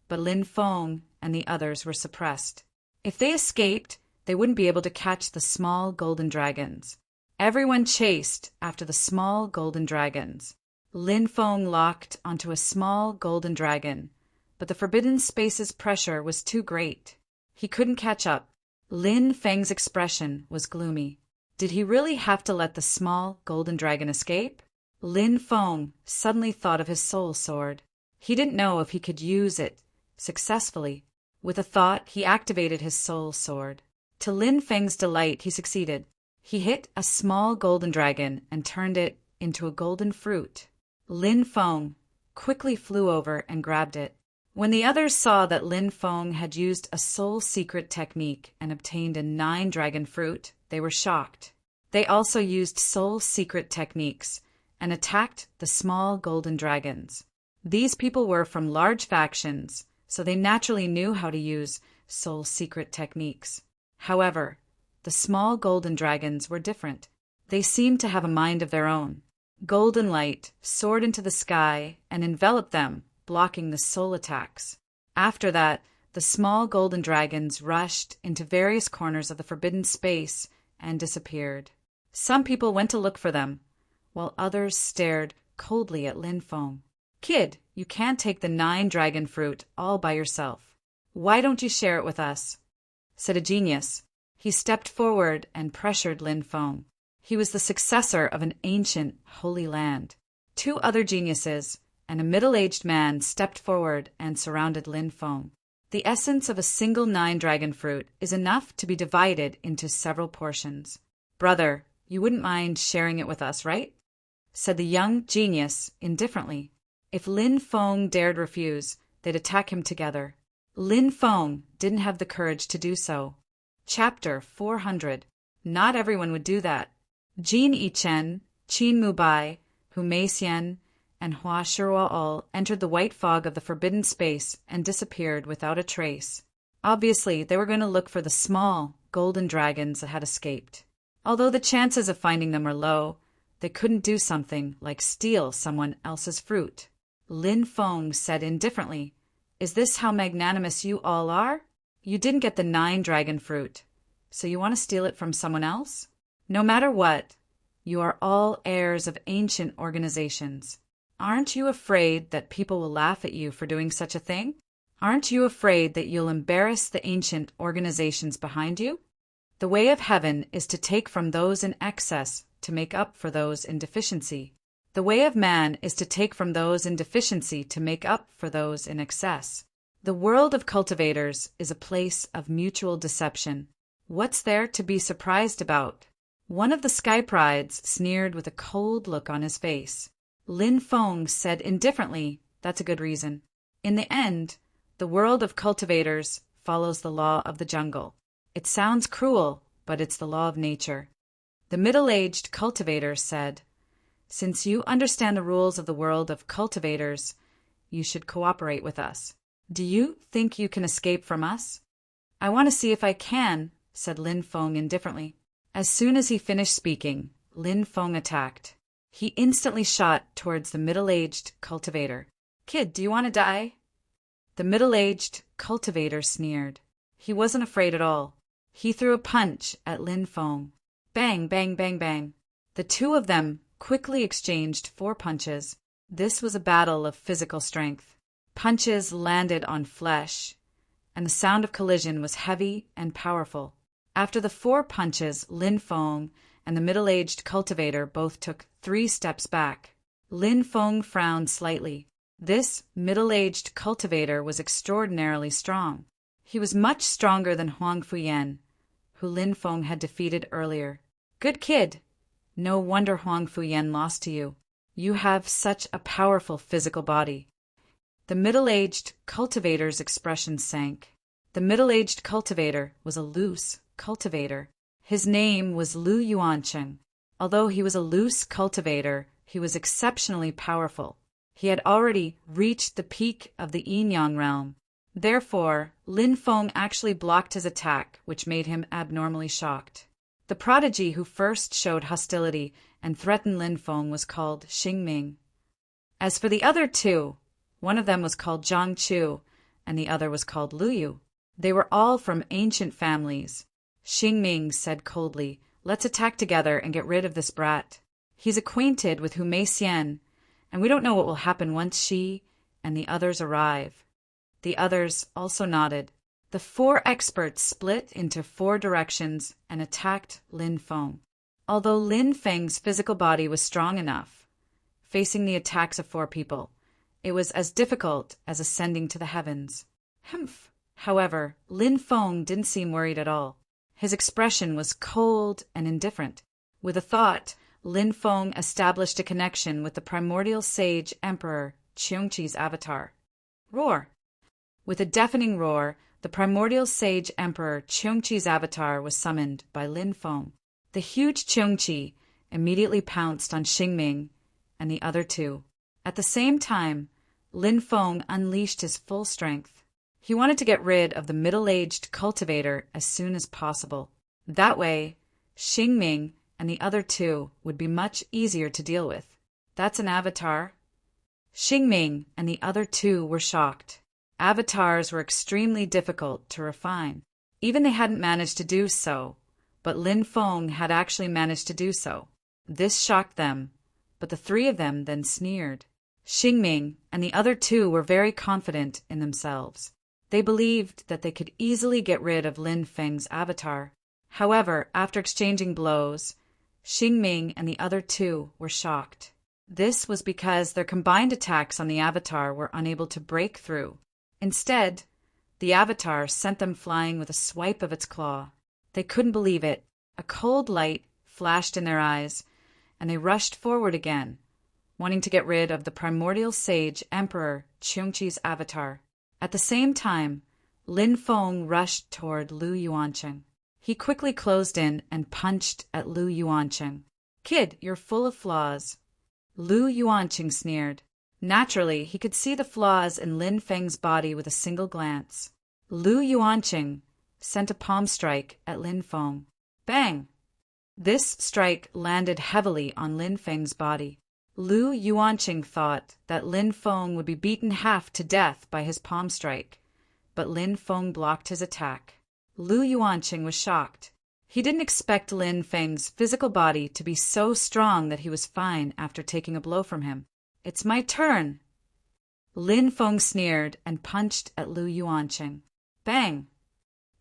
but Lin Feng and the others were suppressed. If they escaped, they wouldn't be able to catch the small golden dragons. Everyone chased after the small golden dragons. Lin Feng locked onto a small golden dragon, but the forbidden space's pressure was too great. He couldn't catch up. Lin Feng's expression was gloomy. Did he really have to let the small golden dragon escape? Lin Feng suddenly thought of his soul sword. He didn't know if he could use it successfully. With a thought, he activated his soul sword. To Lin Feng's delight, he succeeded. He hit a small golden dragon and turned it into a golden fruit. Lin Feng quickly flew over and grabbed it. When the others saw that Lin Feng had used a soul secret technique and obtained a 9 dragon fruit, they were shocked. They also used soul secret techniques and attacked the small golden dragons. These people were from large factions, so they naturally knew how to use soul secret techniques. However, the small golden dragons were different. They seemed to have a mind of their own. Golden light soared into the sky and enveloped them, blocking the soul attacks. After that, The small golden dragons rushed into various corners of the forbidden space and disappeared. Some people went to look for them, while others stared coldly at Lin Feng. "Kid, you can't take the 9 dragon fruit all by yourself. Why don't you share it with us?" said a genius. He stepped forward and pressured Lin Feng. He was the successor of an ancient holy land. 2 other geniuses and a middle-aged man stepped forward and surrounded Lin Feng. The essence of a single 9 dragon fruit is enough to be divided into several portions. "Brother, you wouldn't mind sharing it with us, right?" said the young genius indifferently. If Lin Feng dared refuse, they'd attack him together. Lin Feng didn't have the courage to do so. Chapter 400. Not everyone would do that. Jin Yichen, Qin Mubai, Hu Meixian, and Hua Shiruo entered the white fog of the forbidden space and disappeared without a trace. Obviously, they were going to look for the small, golden dragons that had escaped. Although the chances of finding them were low, they couldn't do something like steal someone else's fruit. Lin Feng said indifferently, "Is this how magnanimous you all are? You didn't get the 9 dragon fruit, so you want to steal it from someone else? No matter what, you are all heirs of ancient organizations. Aren't you afraid that people will laugh at you for doing such a thing? Aren't you afraid that you'll embarrass the ancient organizations behind you? The way of heaven is to take from those in excess to make up for those in deficiency. The way of man is to take from those in deficiency to make up for those in excess. The world of cultivators is a place of mutual deception. What's there to be surprised about?" One of the sky prides sneered with a cold look on his face. Lin Feng said indifferently, "That's a good reason. In the end, the world of cultivators follows the law of the jungle. It sounds cruel, but it's the law of nature." The middle-aged cultivator said, "Since you understand the rules of the world of cultivators, you should cooperate with us. Do you think you can escape from us?" "I want to see if I can," said Lin Feng indifferently. As soon as he finished speaking, Lin Feng attacked. He instantly shot towards the middle-aged cultivator. "Kid, do you want to die?" The middle-aged cultivator sneered. He wasn't afraid at all. He threw a punch at Lin Feng. Bang, bang, bang, bang. The 2 of them quickly exchanged 4 punches. This was a battle of physical strength. Punches landed on flesh, and the sound of collision was heavy and powerful. After the 4 punches, Lin Feng and the middle-aged cultivator both took 3 steps back. Lin Feng frowned slightly. This middle-aged cultivator was extraordinarily strong. He was much stronger than Huang Fuyan, who Lin Feng had defeated earlier. "Good kid. No wonder Huang Fuyan lost to you. You have such a powerful physical body." The middle-aged cultivator's expression sank. The middle-aged cultivator was a loose cultivator. His name was Lu Yuancheng. Although he was a loose cultivator, he was exceptionally powerful. He had already reached the peak of the yin-yang realm. Therefore, Lin Feng actually blocked his attack, which made him abnormally shocked. The prodigy who first showed hostility and threatened Lin Feng was called Xingming. As for the other 2, one of them was called Zhang Chu, and the other was called Lu Yu. They were all from ancient families. Xingming said coldly, "Let's attack together and get rid of this brat. He's acquainted with Hu Meixian, and we don't know what will happen once she and the others arrive." The others also nodded. The 4 experts split into 4 directions and attacked Lin Feng. Although Lin Feng's physical body was strong enough, facing the attacks of 4 people, it was as difficult as ascending to the heavens. Humph! However, Lin Feng didn't seem worried at all. His expression was cold and indifferent. With a thought, Lin Feng established a connection with the primordial sage emperor Qiongqi's avatar. Roar! With a deafening roar, the primordial sage emperor Qiongqi's avatar was summoned by Lin Feng. The huge Qiongqi immediately pounced on Xingming and the other 2. At the same time, Lin Feng unleashed his full strength. He wanted to get rid of the middle-aged cultivator as soon as possible. That way, Xingming and the other 2 would be much easier to deal with. "That's an avatar." Xingming and the other 2 were shocked. Avatars were extremely difficult to refine. Even they hadn't managed to do so, but Lin Feng had actually managed to do so. This shocked them, but the three of them then sneered. Xingming and the other two were very confident in themselves. They believed that they could easily get rid of Lin Feng's avatar. However, after exchanging blows, Xingming and the other two were shocked. This was because their combined attacks on the avatar were unable to break through. Instead, the avatar sent them flying with a swipe of its claw. They couldn't believe it. A cold light flashed in their eyes, and they rushed forward again, wanting to get rid of the primordial sage Emperor Qiongqi's avatar. At the same time, Lin Feng rushed toward Lu Yuancheng. He quickly closed in and punched at Lu Yuancheng. "Kid, you're full of flaws." Lu Yuancheng sneered. Naturally, he could see the flaws in Lin Feng's body with a single glance. Lu Yuancheng sent a palm strike at Lin Feng. Bang! This strike landed heavily on Lin Feng's body. Lu Yuancheng thought that Lin Feng would be beaten half to death by his palm strike, but Lin Feng blocked his attack. Lu Yuancheng was shocked. He didn't expect Lin Feng's physical body to be so strong that he was fine after taking a blow from him. "It's my turn." Lin Feng sneered and punched at Lu Yuancheng. Bang!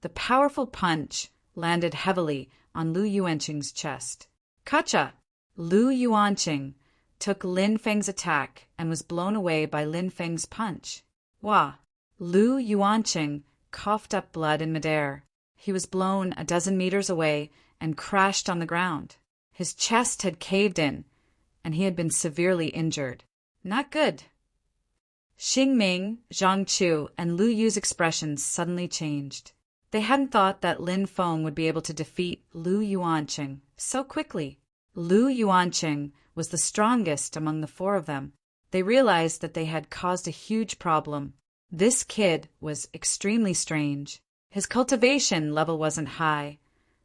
The powerful punch landed heavily on Lu Yuancheng's chest. Gotcha! Lu Yuancheng took Lin Feng's attack and was blown away by Lin Feng's punch. Wah! Lu Yuancheng coughed up blood in midair. He was blown a dozen meters away and crashed on the ground. His chest had caved in, and he had been severely injured. Not good. Xingming, Zhang Chu, and Lu Yu's expressions suddenly changed. They hadn't thought that Lin Feng would be able to defeat Lu Yuancheng so quickly. Lu Yuancheng was the strongest among the four of them. They realized that they had caused a huge problem. This kid was extremely strange. His cultivation level wasn't high,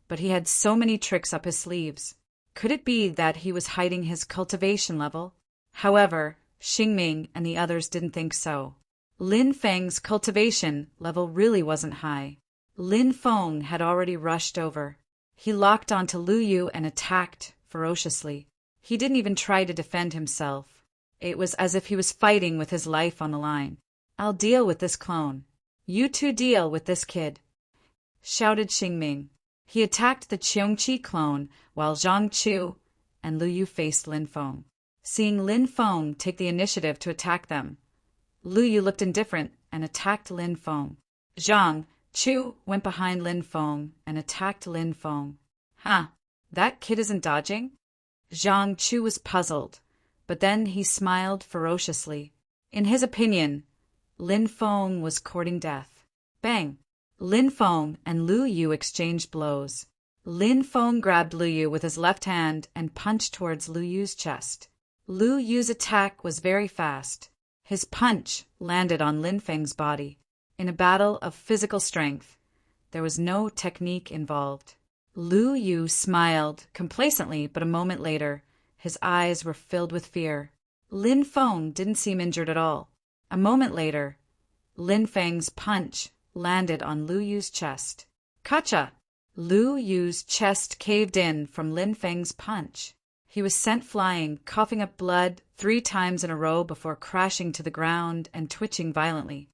but he had so many tricks up his sleeves. Could it be that he was hiding his cultivation level? However, Xingming and the others didn't think so. Lin Feng's cultivation level really wasn't high. Lin Feng had already rushed over. He locked onto Lu Yu and attacked ferociously. He didn't even try to defend himself. It was as if he was fighting with his life on the line. "I'll deal with this clone. You two deal with this kid," shouted Xingming. He attacked the Qiongqi clone while Zhang Chu and Lu Yu faced Lin Feng. Seeing Lin Feng take the initiative to attack them, Lu Yu looked indifferent and attacked Lin Feng. Zhang Chu went behind Lin Feng and attacked Lin Feng. That kid isn't dodging? Zhang Chu was puzzled, but then he smiled ferociously. In his opinion, Lin Feng was courting death. Bang! Lin Feng and Lu Yu exchanged blows. Lin Feng grabbed Lu Yu with his left hand and punched towards Lu Yu's chest. Lu Yu's attack was very fast. His punch landed on Lin Feng's body. In a battle of physical strength, there was no technique involved. Lu Yu smiled complacently, but a moment later, his eyes were filled with fear. Lin Feng didn't seem injured at all. A moment later, Lin Feng's punch landed on Lu Yu's chest. Gotcha! Lu Yu's chest caved in from Lin Feng's punch. He was sent flying, coughing up blood 3 times in a row before crashing to the ground and twitching violently.